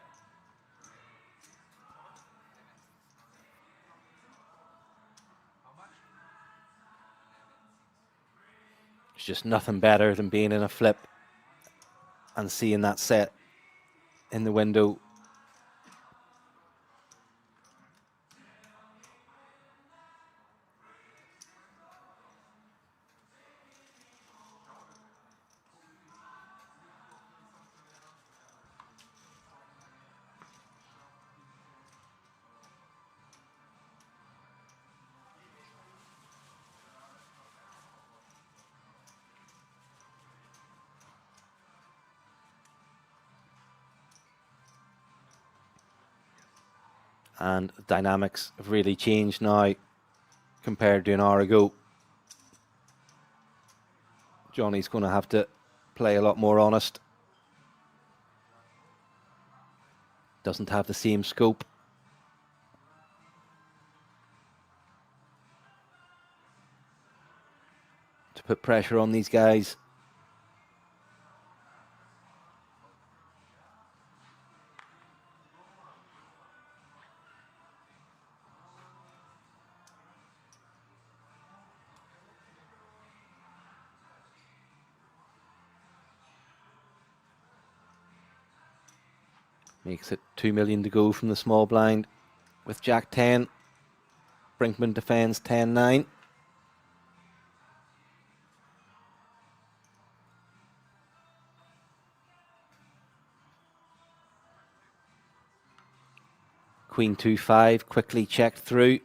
It's just nothing better than being in a flip and seeing that set in the window. And the dynamics have really changed now compared to an hour ago. Johnny's going to have to play a lot more honest. Doesn't have the same scope. To put pressure on these guys. Makes it 2 million to go from the small blind with Jack 10. Brinkman defends 10-9. Queen 2-5 quickly checked through.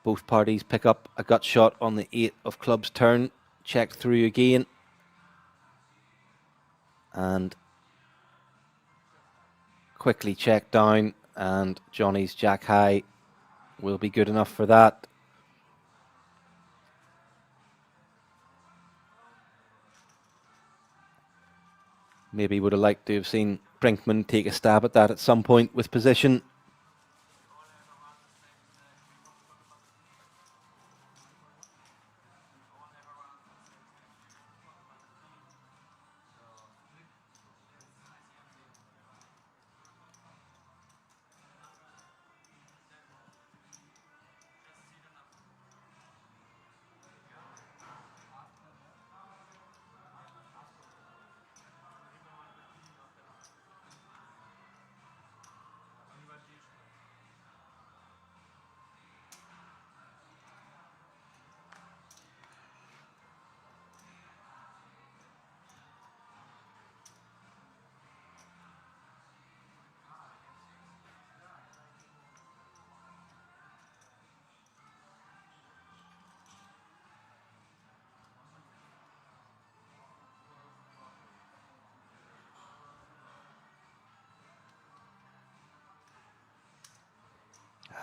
Both parties pick up a gut shot on the 8 of clubs turn. Checked through again. And quickly checked down, and Johnny's Jack high will be good enough for that. Maybe would have liked to have seen Brinkman take a stab at that at some point with position.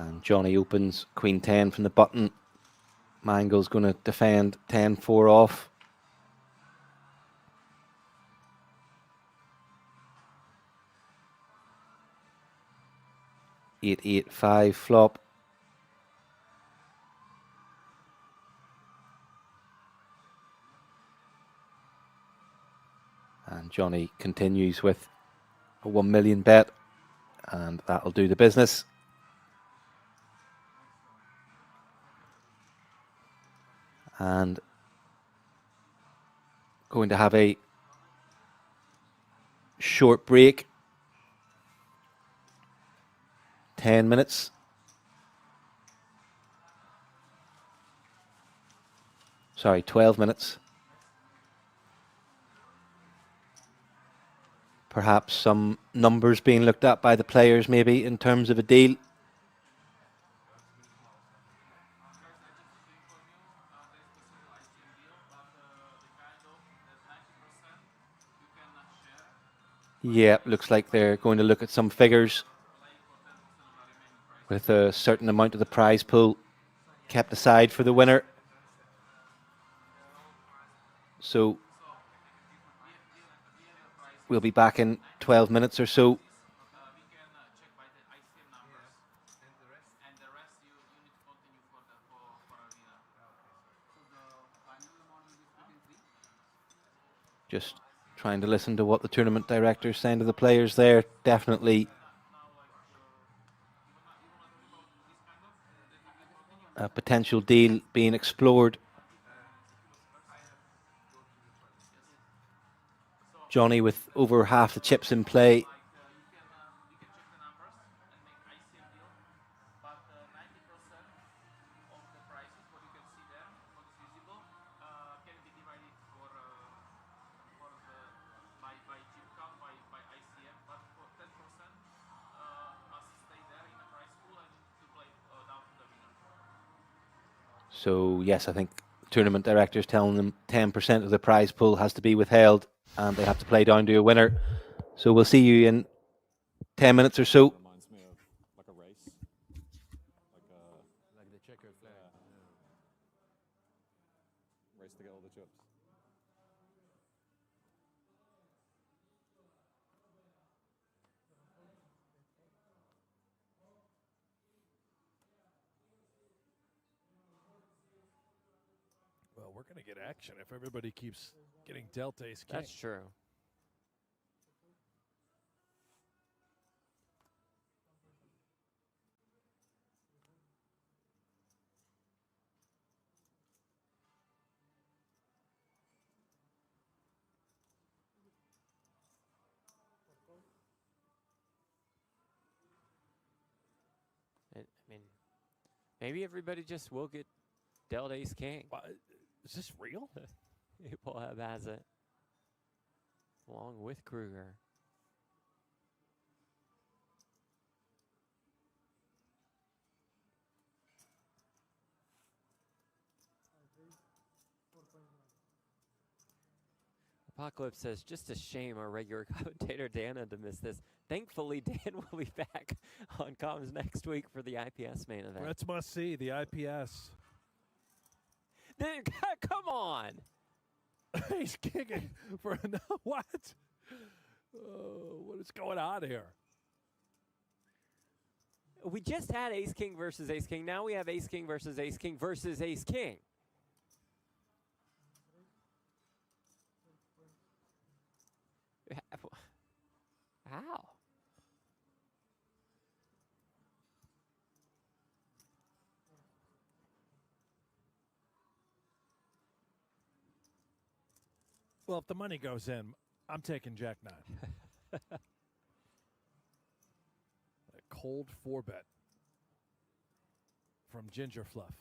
And Johnny opens queen 10 from the button. Mango's going to defend 10-4 off. 8-8-5 flop. And Johnny continues with a 1 million bet, and that'll do the business. And going to have a short break. 10 minutes. Sorry, 12 minutes. Perhaps some numbers being looked at by the players maybe in terms of a deal. Yeah, looks like they're going to look at some figures with a certain amount of the prize pool kept aside for the winner. So we'll be back in 12 minutes or so. Just trying to listen to what the tournament director's saying to the players there. Definitely a potential deal being explored. Johnny with over half the chips in play. So yes, I think tournament directors telling them 10% of the prize pool has to be withheld and they have to play down to a winner. So we'll see you in 10 minutes or so. Reminds me of like a race, Like the checkered flag. race to get all the chips. Well, we're going to get action if everybody keeps getting dealt ace king. That's true. I mean, maybe everybody just will get dealt ace king. Is this real? Paul has it. Along with Kruger. Apocalypse says, just a shame our regular commentator Dan had to miss this. Thankfully, Dan will be back on comms next week for the IPS main event. Let's must see the IPS. Come on. He's kicking for no what? What is going on here? We just had ace king versus ace king. Now we have ace king versus ace king versus ace king. How? Well, if the money goes in, I'm taking Jack 9. A cold 4-bet from Ginger Fluff.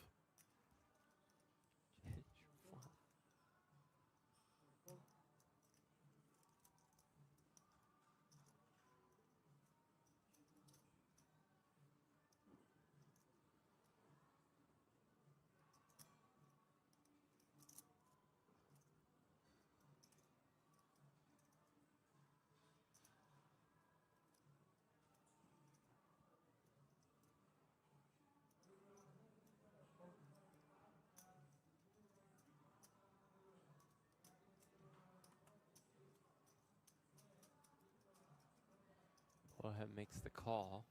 Ibrahim makes the call.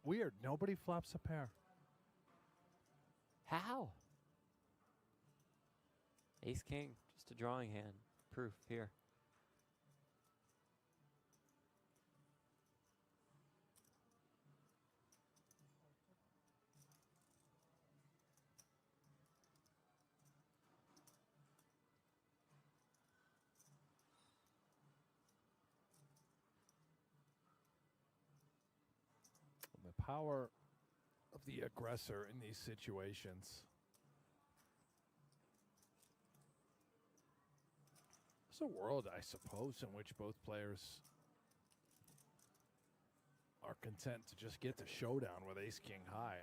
Weird. Nobody flops a pair. How? Ace King, just a drawing hand. Proof here. The power of the aggressor in these situations. It's a world, I suppose, in which both players are content to just get the showdown with Ace King high.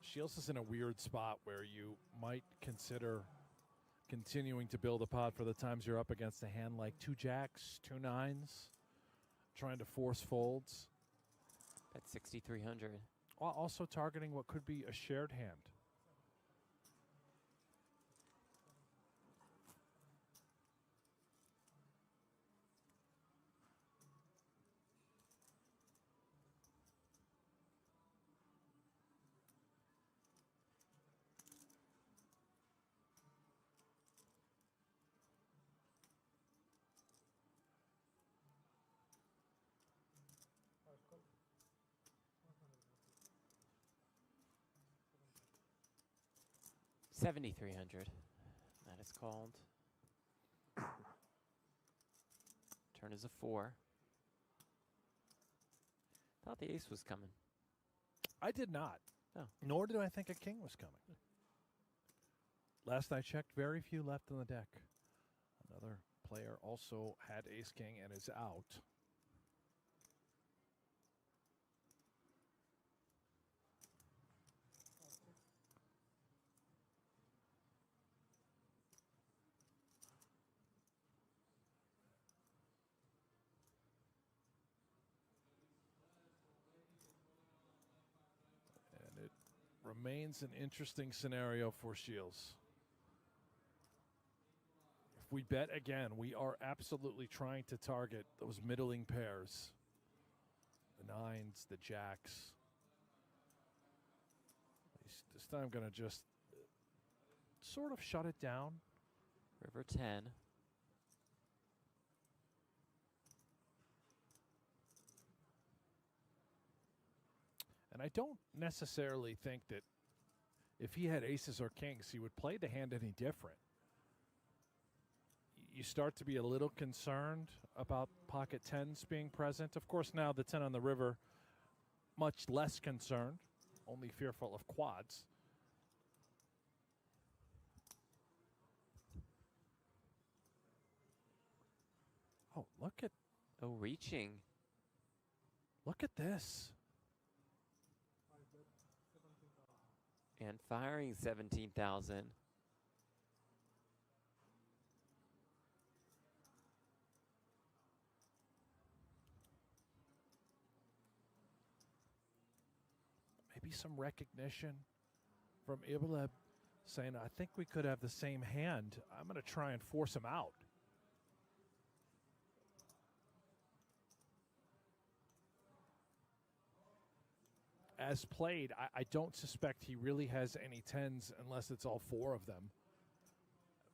Shields is in a weird spot where you might consider continuing to build a pot for the times you're up against a hand like 2 jacks, 2 nines, trying to force folds. At 6,300. While also targeting what could be a shared hand. $7,300. That is called. Turn is a 4. Thought the ace was coming. I did not. Oh. Nor did I think a king was coming. Last I checked, very few left in the deck. Another player also had ace king and is out. And it remains an interesting scenario for Shields. If we bet again, we are absolutely trying to target those middling pairs. The nines, the jacks. This time I'm going to just sort of shut it down. River 10. And I don't necessarily think that if he had aces or kings, he would play the hand any different. You start to be a little concerned about pocket tens being present. Of course, now the 10 on the river, much less concerned, only fearful of quads. Oh, look at... Oh, reaching. Look at this. And firing 17,000. Maybe some recognition from Ibrahim saying, I think we could have the same hand. I'm going to try and force him out. As played, I don't suspect he really has any tens unless it's all 4 of them.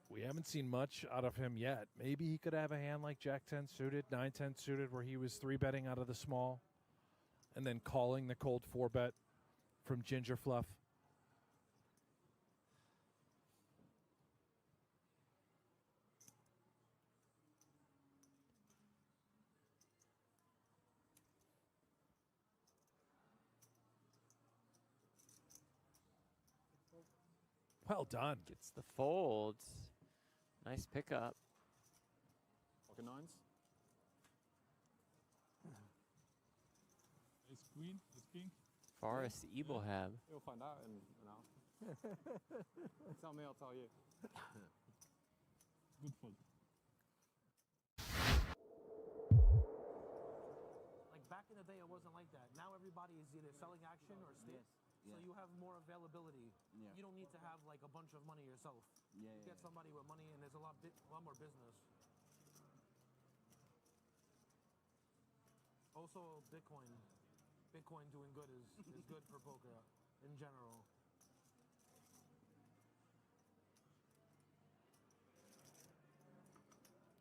We haven't seen much out of him yet. Maybe he could have a hand like Jack-10 suited, 9-10 suited, where he was 3-betting out of the small and then calling the cold 4-bet from Ginger Fluff. Well done. Gets the folds. Nice pickup. Pocket nines. Ace queen, ace king. Forrest Ibrahim. You'll find out in an hour. Tell me, I'll tell you. Good fold. Like back in the day, it wasn't like that. Now everybody is either selling action or stay. Yes. So you have more availability. Yeah. you don't need to have like a bunch of money yourself. Yeah, You get somebody with money, and there's a lot more business. Also, Bitcoin doing good is good for poker in general.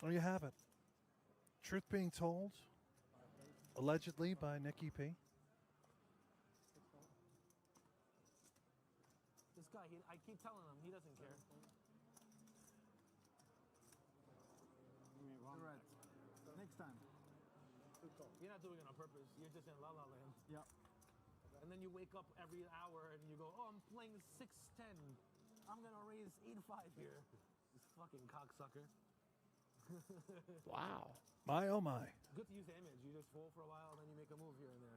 There you have it. Truth being told, allegedly by Nicky P. This guy, I keep telling him, he doesn't care. You're right. Next time. You're not doing it on purpose. You're just in La La Land. Yeah. And then you wake up every hour and you go, oh, I'm playing 6-10. I'm going to raise 8-5 here. This fucking cocksucker. Wow. My, oh my. Good to use the image. You just fold for a while, then you make a move here and there.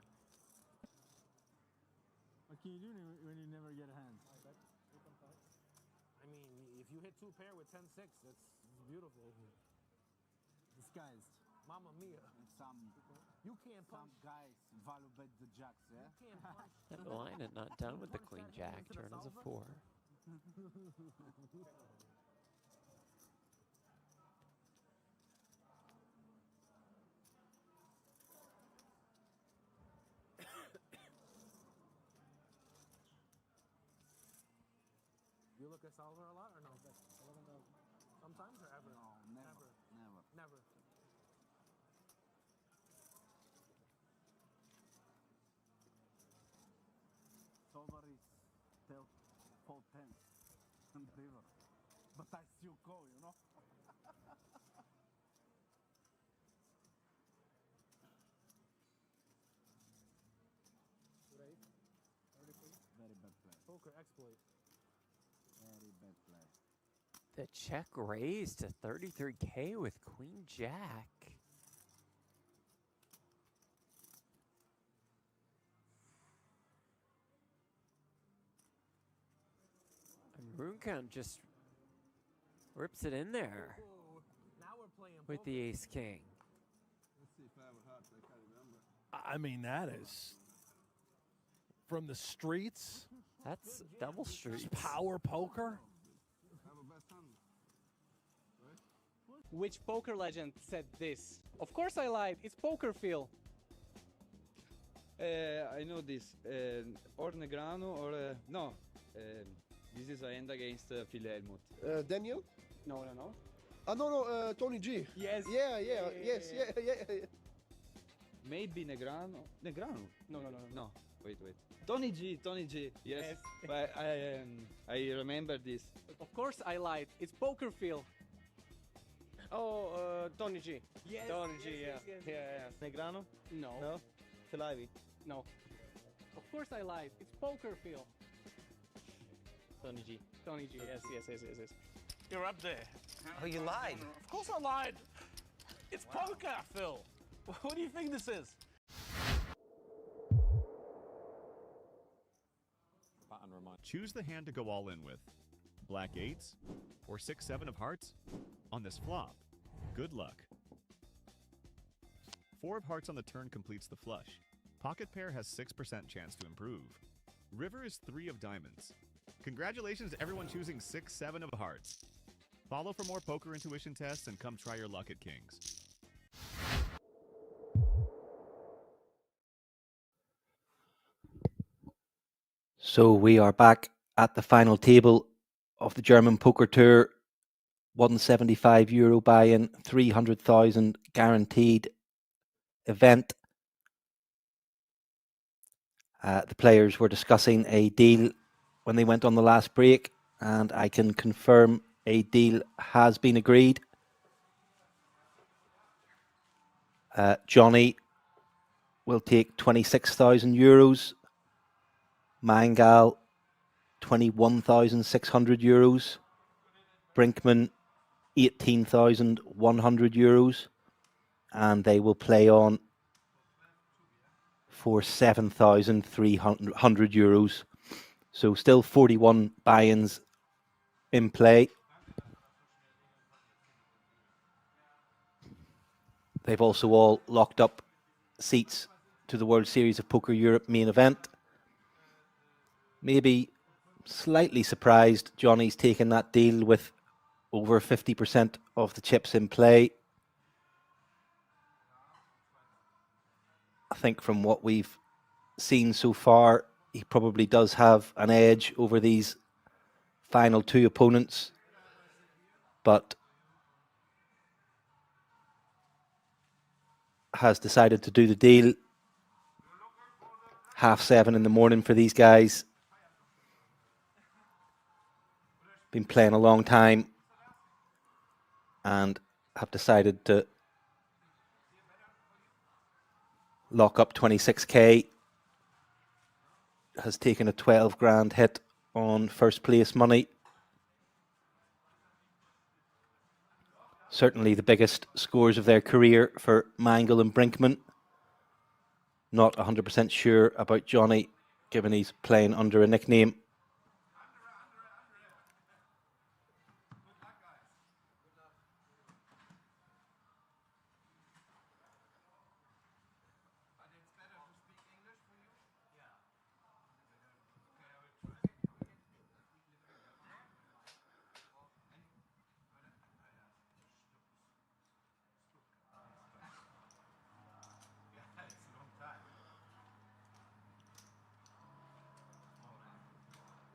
What can you do when you never get a hand? I mean, if you hit 2 pair with 10-6, it's beautiful. Disguised. Mamma mia. You can't punch. Some guys value bet the jacks, yeah? You can't punch. And the line is not done with the queen jack. Turn is a 4. You look at solver a lot or no? Sometimes or ever? No, never. Never. Solver is still 4-10 on river. But I still call, you know? Very bad play. Poker exploit. Very bad play. The check raised to 33K with queen jack. And Runecount just rips it in there Now we're playing with poker. the ace king. Let's see if I have a heart. I can't remember. I mean, that is from the streets. That's double streets. Power poker. Have a best hand. Which poker legend said this? Of course I lied. It's poker, Phil. I know this. Or Negrano or no. This is a hand against Phil Helmut. Daniel? No. No, Tony G. Yes. Yeah. Maybe Negrano. Negrano? No. No. Wait. Tony G. Yes. Yes. But I remember this. Of course I lied. It's poker, Phil. Oh, Tony G. Yes. Tony G, yes, yeah. yes. Yeah. Negrano? No. No? Phil Ivey? No. Of course I lied. It's poker, Phil. Tony G. Tony G. Yes. You're up there. Oh, you lied. Of course I lied. It's poker, Phil. What do you think this is? Choose the hand to go all in with. Black 8s or 6-7 of hearts on this flop. Good luck. 4 of hearts on the turn completes the flush. Pocket pair has 6% chance to improve. River is 3 of diamonds. Congratulations to everyone choosing 6-7 of hearts. Follow for more poker intuition tests and come try your luck at Kings. So we are back at the final table of the German Poker Tour. €175 buy-in, 300,000 guaranteed event. The players were discussing a deal when they went on the last break, and I can confirm a deal has been agreed. Johnny will take €26,000. Mangal, €21,600. Brinkman, €18,100. And they will play on for €7,300. So still 41 buy-ins in play. They've also all locked up seats to the World Series of Poker Europe main event. Maybe slightly surprised Johnny's taken that deal with over 50% of the chips in play. I think from what we've seen so far, he probably does have an edge over these final two opponents, but has decided to do the deal. 7:30 in the morning for these guys. Been playing a long time and have decided to lock up 26k. Has taken a 12 grand hit on first place money. Certainly the biggest scores of their career for Mangle and Brinkman. Not 100% sure about Johnny, given he's playing under a nickname.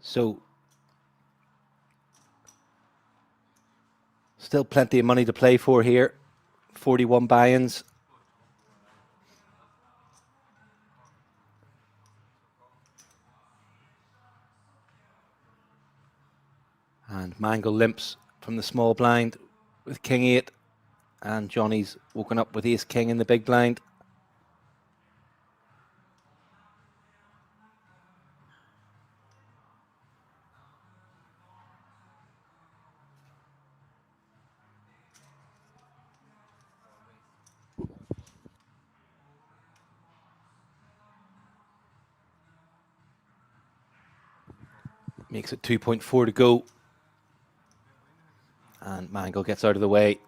So, still plenty of money to play for here. 41 buy-ins. And Mangle limps from the small blind with King 8. And Johnny's woken up with Ace King in the big blind. Makes it 2.4 to go. And Mangle gets out of the way.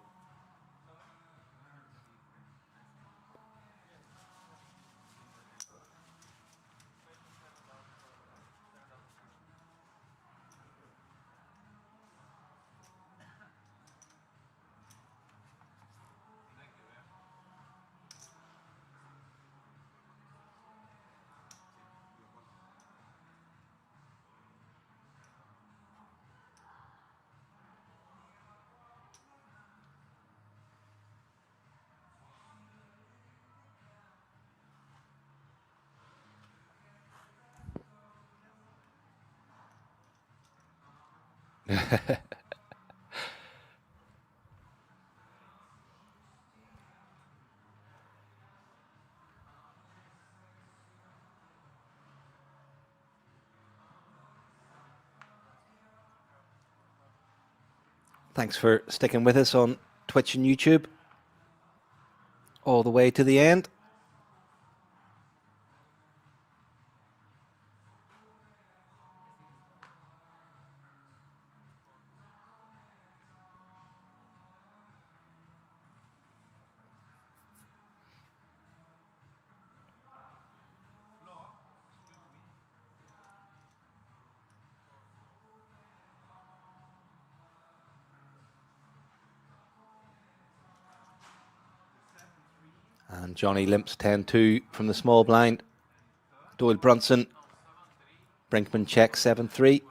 Thanks for sticking with us on Twitch and YouTube all the way to the end. And Johnny limps 10-2 from the small blind. Doyle Brunson. Brinkman checks 7-3.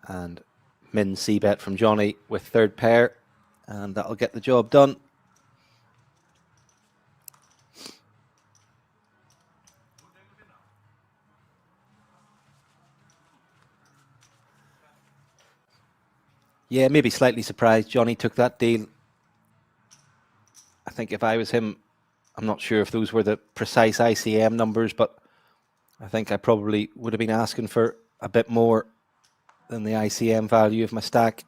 And min c-bet from Johnny with third pair. And that'll get the job done. Yeah, maybe slightly surprised Johnny took that deal. I think if I was him, I'm not sure if those were the precise ICM numbers, but I think I probably would have been asking for a bit more than the ICM value of my stack.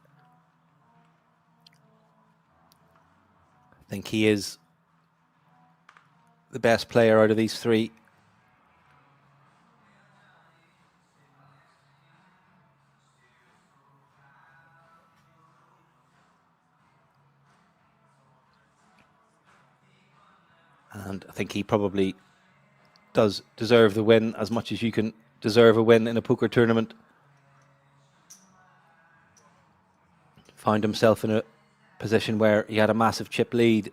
I think he is the best player out of these three. And I think he probably does deserve the win as much as you can deserve a win in a poker tournament. Found himself in a position where he had a massive chip lead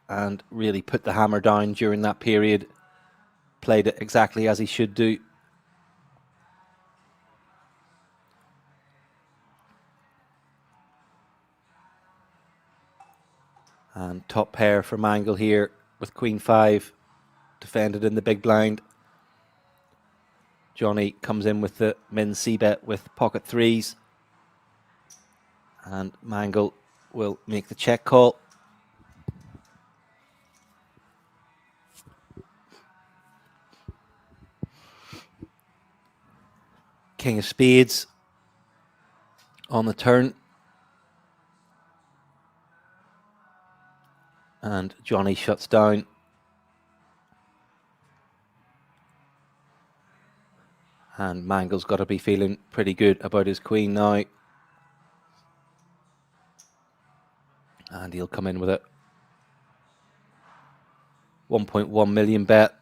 and really put the hammer down during that period. Played it exactly as he should do. And top pair for Mangle here with Queen 5, defended in the big blind. Johnny comes in with the min c-bet with pocket 3s. And Mangle will make the check call. King of Spades on the turn. And Johnny shuts down. And Mangle's got to be feeling pretty good about his queen now. And he'll come in with a 1.1 million bet.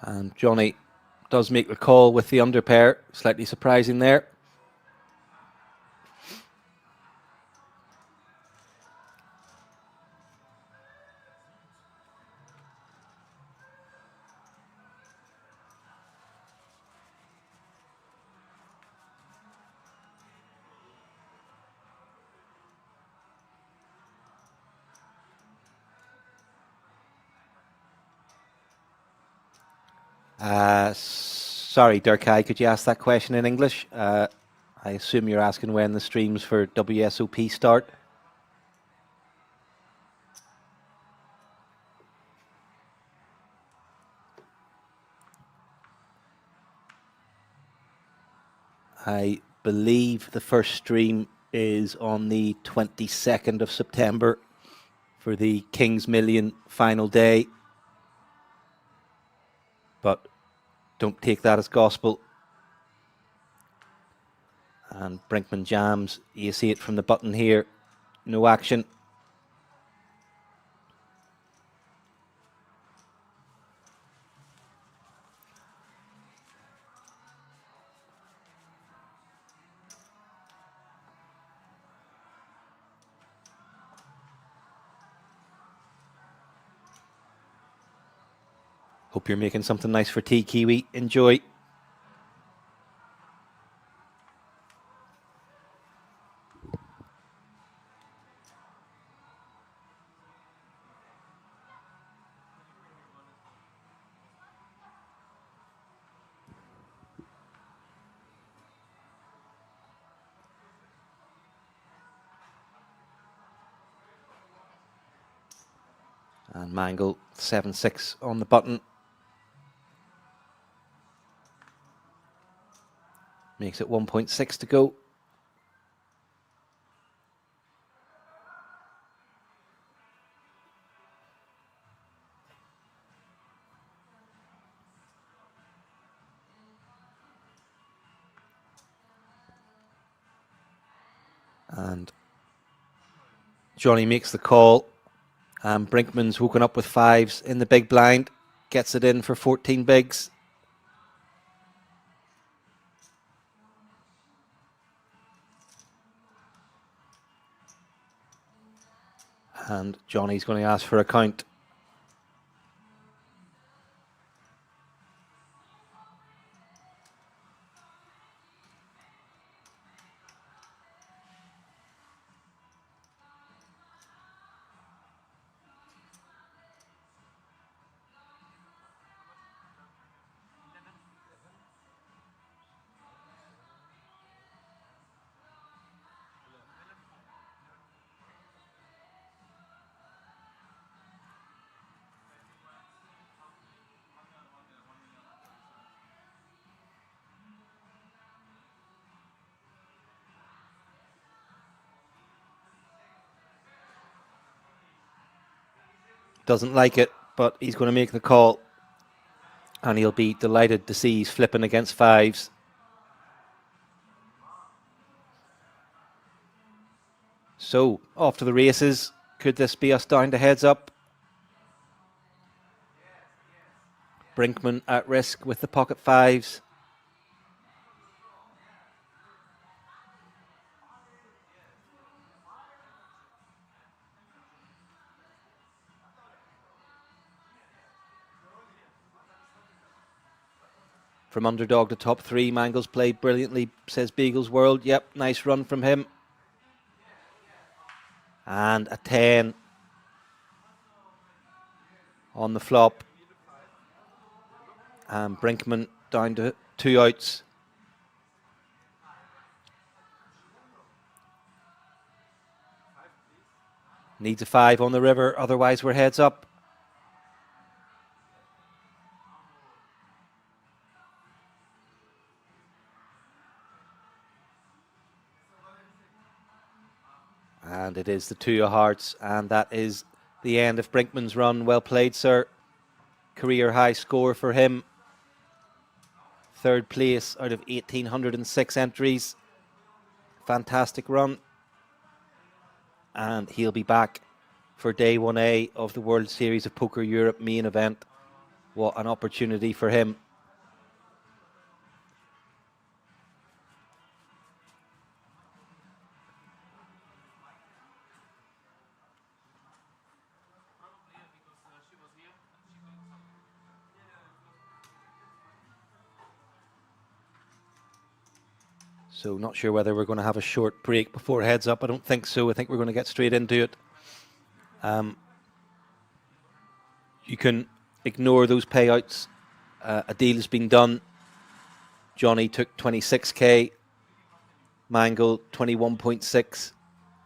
And Johnny does make the call with the underpair. Slightly surprising there. Sorry, Durkay, could you ask that question in English? I assume you're asking when the streams for WSOP start. I believe the first stream is on the 22nd of September for the King's Million final day. But don't take that as gospel. And Brinkman jams. You see it from the button here. No action. Hope you're making something nice for tea, Kiwi. Enjoy. And Mangle 7-6 on the button. Makes it 1.6 to go. And Johnny makes the call. And Brinkman's woken up with 5s in the big blind. Gets it in for 14 bigs. And Johnny's going to ask for a count. Doesn't like it, but he's going to make the call. And he'll be delighted to see he's flipping against 5s. So, off to the races. Could this be us down to heads up? Brinkman at risk with the pocket fives. From underdog to top three, Mangles played brilliantly, says Beagle's World. Yep, nice run from him. And a 10 on the flop. And Brinkman down to 2 outs. Needs a 5 on the river, otherwise we're heads up. And it is the 2 of hearts, and that is the end of Brinkman's run. Well played, sir. Career high score for him. 3rd place out of 1,806 entries. Fantastic run. And he'll be back for day 1A of the World Series of Poker Europe main event. What an opportunity for him. So not sure whether we're going to have a short break before heads up. I don't think so. I think we're going to get straight into it. You can ignore those payouts. A deal has been done. Johnny took 26k, Mangle 21.6,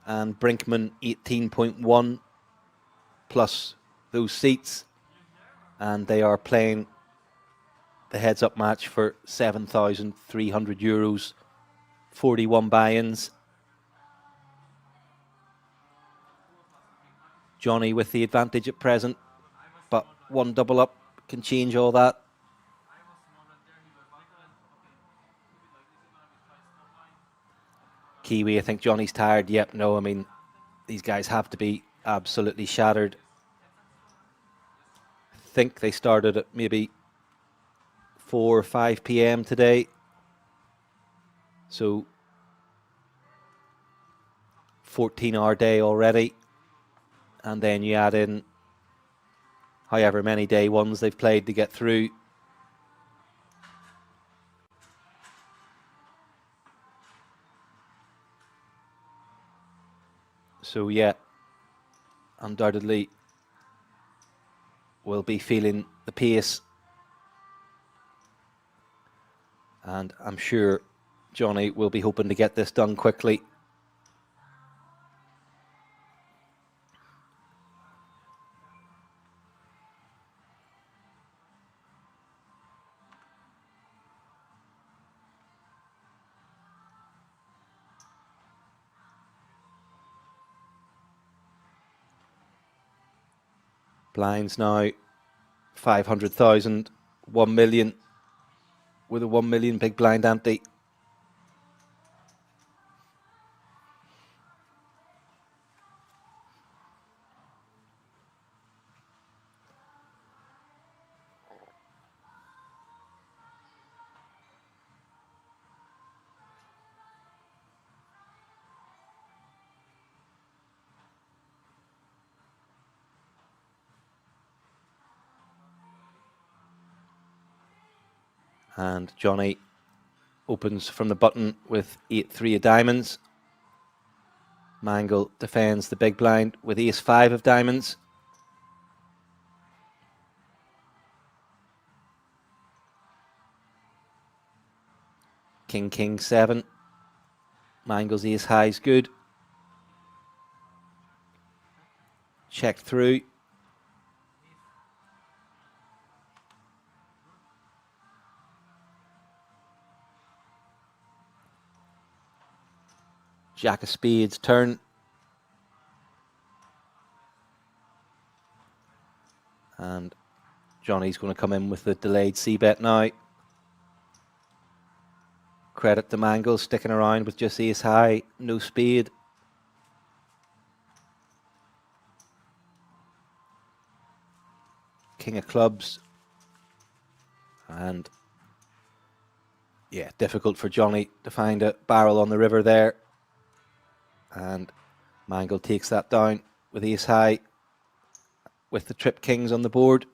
and Brinkman 18.1 plus those seats. And they are playing the heads up match for 7,300 euros, 41 buy-ins. Johnny with the advantage at present, but 1 double up can change all that. Kiwi, I think Johnny's tired. Yep, no, I mean, these guys have to be absolutely shattered. I think they started at maybe 4 or 5 p.m. today. So 14-hour day already. And then you add in however many day ones they've played to get through. So yeah, undoubtedly will be feeling the pace. And I'm sure Johnny will be hoping to get this done quickly. Blinds now 500,000, 1 million with a 1 million big blind ante. And Johnny opens from the button with 8-3 of diamonds. Mangle defends the big blind with ace-5 of diamonds. King, 7. Mangle's ace-high is good. Check through. Jack of spades turn. And Johnny's going to come in with the delayed c-bet now. Credit to Mangle sticking around with just ace high, no spade. king of clubs. And yeah, difficult for Johnny to find a barrel on the river there. And Mangle takes that down with ace high with the trip kings on the board.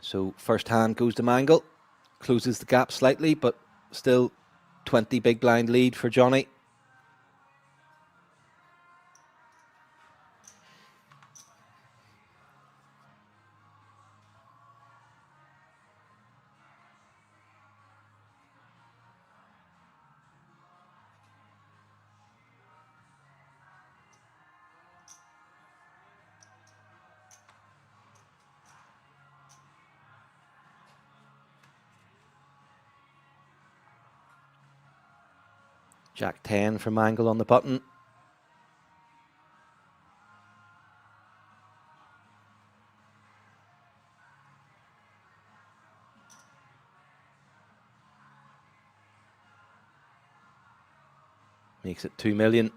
So first hand goes to Mangle, closes the gap slightly, but still 20 big blind lead for Johnny. Jack 10 for Mangle on the button. Makes it 2 million.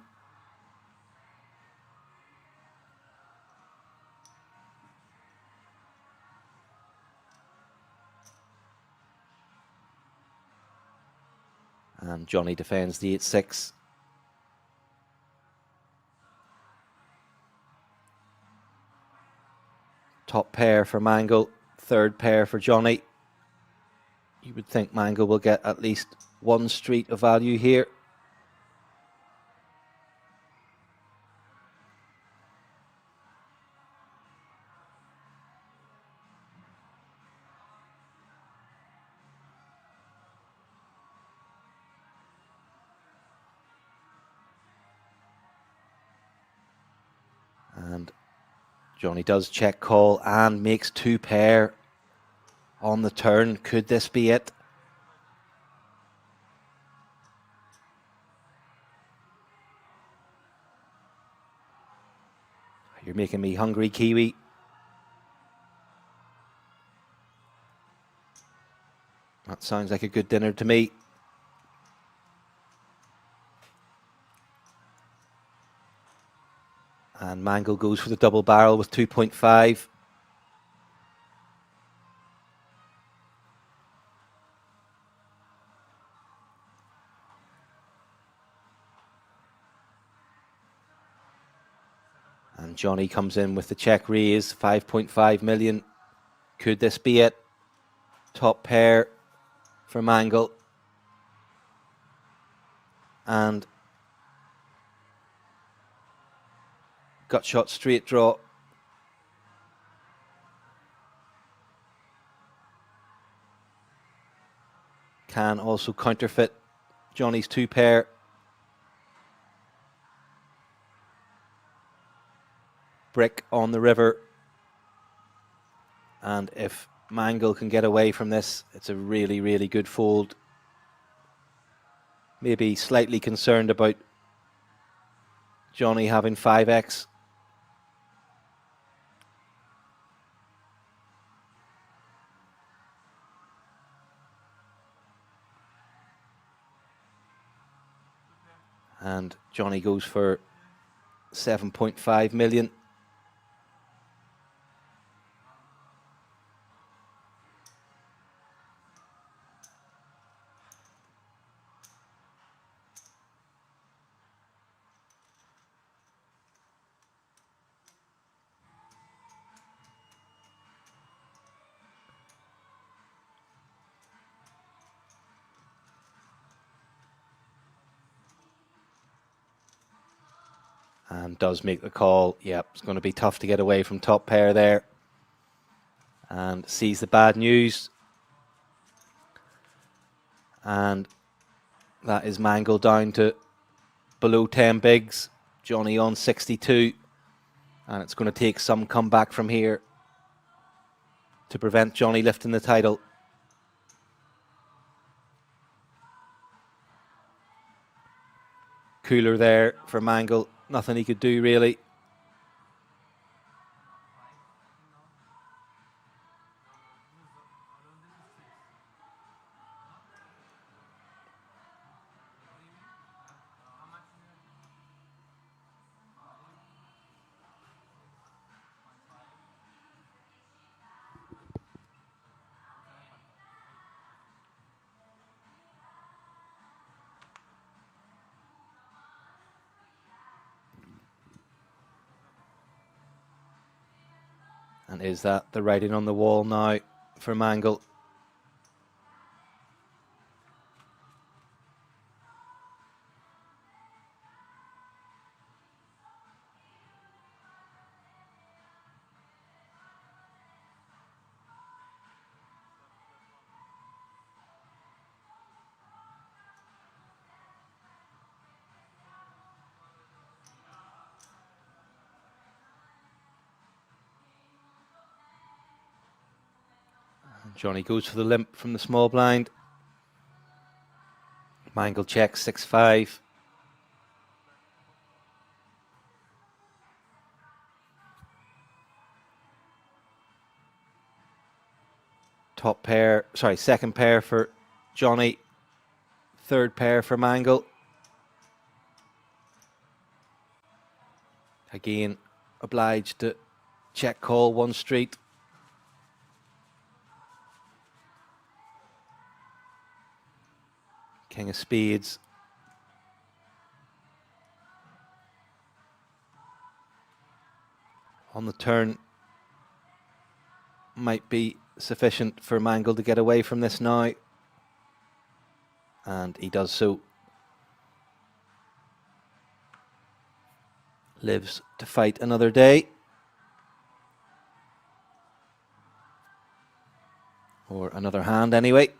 And Johnny defends the 8-6. Top pair for Mangle, third pair for Johnny. You would think Mangle will get at least one street of value here. And Johnny does check call and makes two pair on the turn. Could this be it? You're making me hungry, Kiwi. That sounds like a good dinner to me. And Mangle goes for the double barrel with 2.5. And Johnny comes in with the check raise, 5.5 million. Could this be it? Top pair for Mangle. And gut shot straight draw. Can also counterfeit Johnny's two pair. Brick on the river. And if Mangle can get away from this, it's a really, really good fold. Maybe slightly concerned about Johnny having 5x. And Johnny goes for 7.5 million. And does make the call. Yep, it's going to be tough to get away from top pair there. And sees the bad news. And that is Mangle down to below 10 bigs. Johnny on 62. And it's going to take some comeback from here to prevent Johnny lifting the title. Cooler there for Mangle. Nothing he could do really. And is that the writing on the wall now for Mangle? Johnny goes for the limp from the small blind. Mangle checks 6-5. Top pair, sorry, second pair for Johnny. Third pair for Mangle. Again, obliged to check call one street. King of spades. On the turn, might be sufficient for Mangle to get away from this now. And he does so. Lives to fight another day. Or another hand anyway.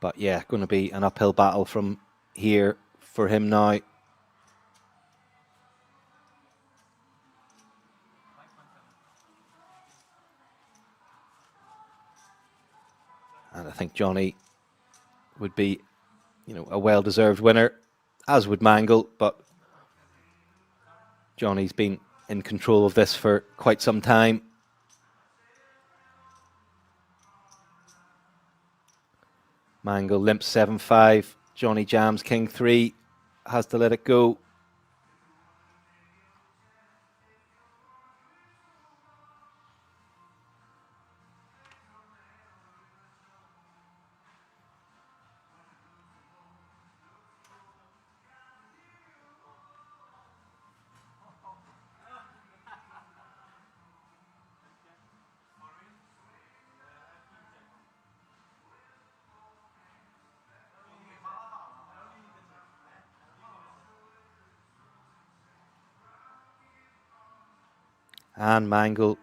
But yeah, going to be an uphill battle from here for him now. And I think Johnny would be, a well-deserved winner, as would Mangle, but Johnny's been in control of this for quite some time. Mangle limps 7-5. Johnny jams King 3, has to let it go. And Mangle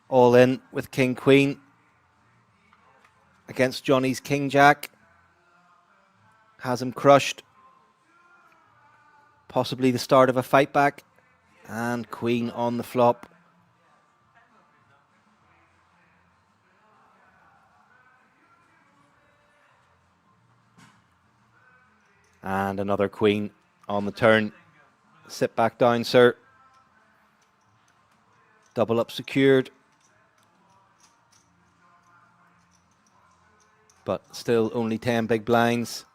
all in with King Queen against Johnny's King Jack. Has him crushed. Possibly the start of a fight back. And Queen on the flop. And another Queen on the turn. Sit back down, sir. Double up secured. But still only 10 big blinds.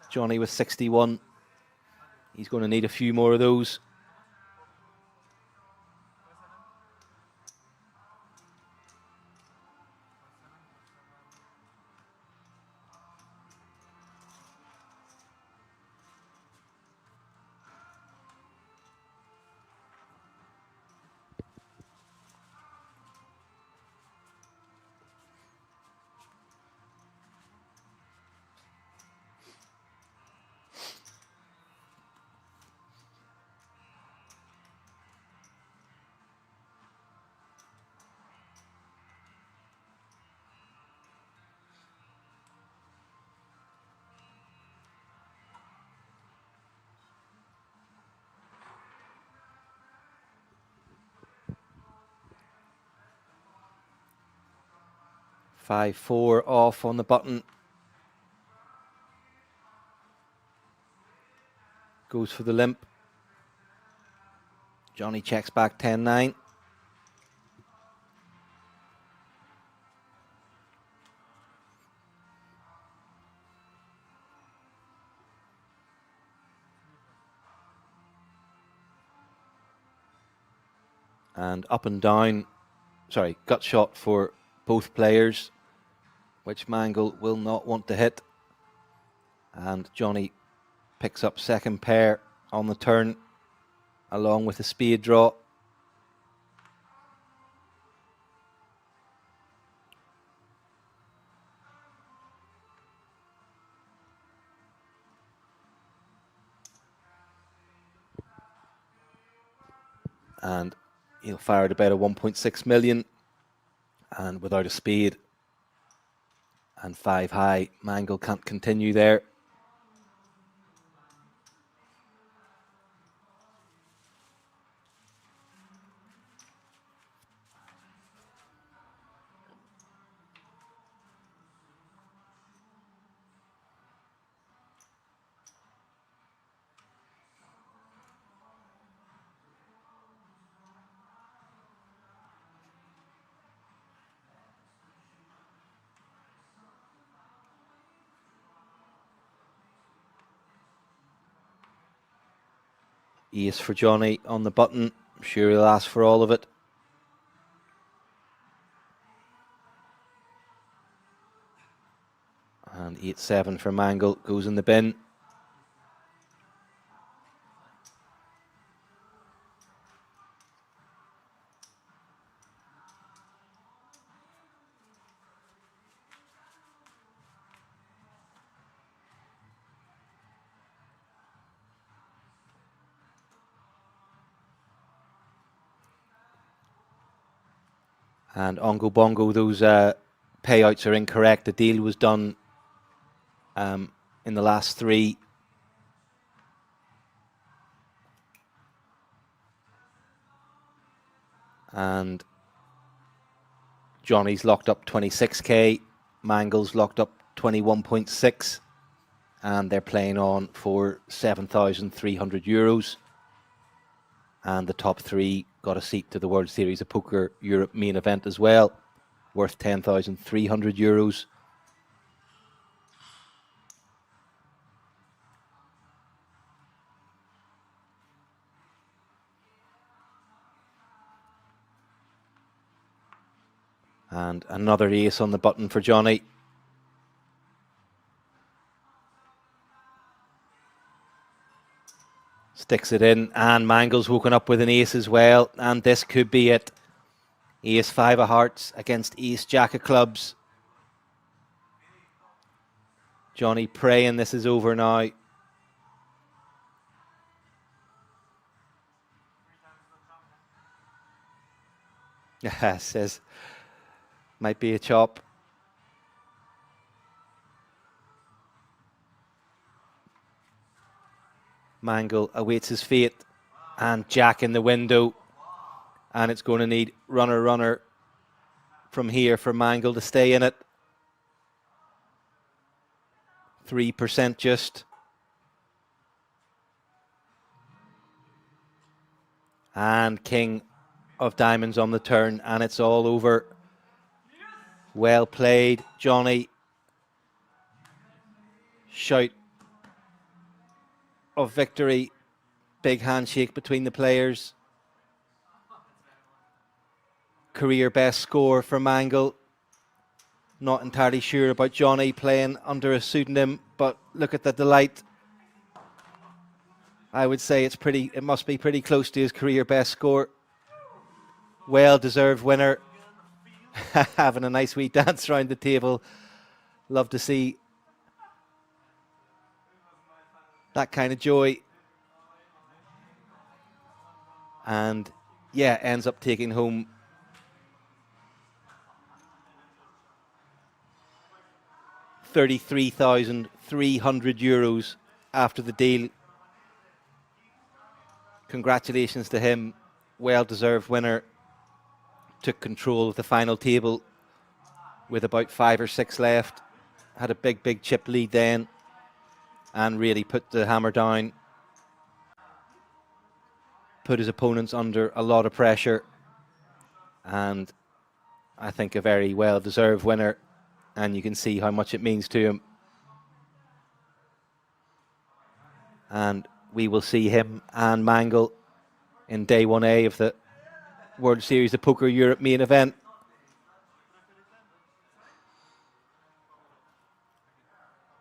Johnny with 61. He's going to need a few more of those. Five, 4 off on the button. Goes for the limp. Johnny checks back 10-9. And up and down, sorry, gut shot for both players, which Mangle will not want to hit. And Johnny picks up second pair on the turn. along with a spade draw. And he'll fire at about a 1.6 million. And without a spade and 5 high, Mangle can't continue there. Ace for Johnny on the button. I'm sure he'll ask for all of it. And 8-7 for Mangle goes in the bin. And Ongo Bongo, those payouts are incorrect. The deal was done in the last 3. And Johnny's locked up 26k, Mangle's locked up 21.6, and they're playing on for 7,300 euros. And the top 3 got a seat to the World Series of Poker Europe main event as well, worth 10,300 euros. And another ace on the button for Johnny. Sticks it in, and Mangle's woken up with an ace as well, and this could be it. Ace 5 of hearts against Ace Jack of clubs. Johnny praying this is over now. Says, might be a chop. Mangle awaits his fate, and Jack in the window, and it's going to need runner from here for Mangle to stay in it. 3% just. And King of diamonds on the turn, and it's all over. Well played, Johnny. Shout of victory. Big handshake between the players. Career best score for Mangle. Not entirely sure about Johnny playing under a pseudonym, but look at the delight. I would say it must be pretty close to his career best score. Well-deserved winner. Having a nice wee dance around the table. Love to see that kind of joy. And yeah, ends up taking home €33,300 after the deal. Congratulations to him. Well-deserved winner. Took control of the final table with about 5 or 6 left. Had a big chip lead then and really put the hammer down. Put his opponents under a lot of pressure. And I think a very well-deserved winner. And you can see how much it means to him. And we will see him and Mangle in day 1A of the World Series of Poker Europe main event.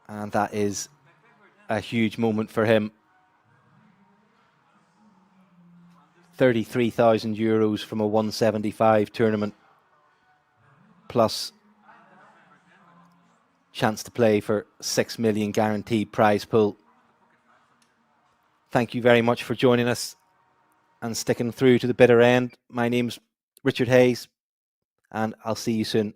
And that is a huge moment for him. €33,000 from a 175 tournament, plus chance to play for 6 million guaranteed prize pool. Thank you very much for joining us and sticking through to the bitter end. My name's Richard Hayes, and I'll see you soon.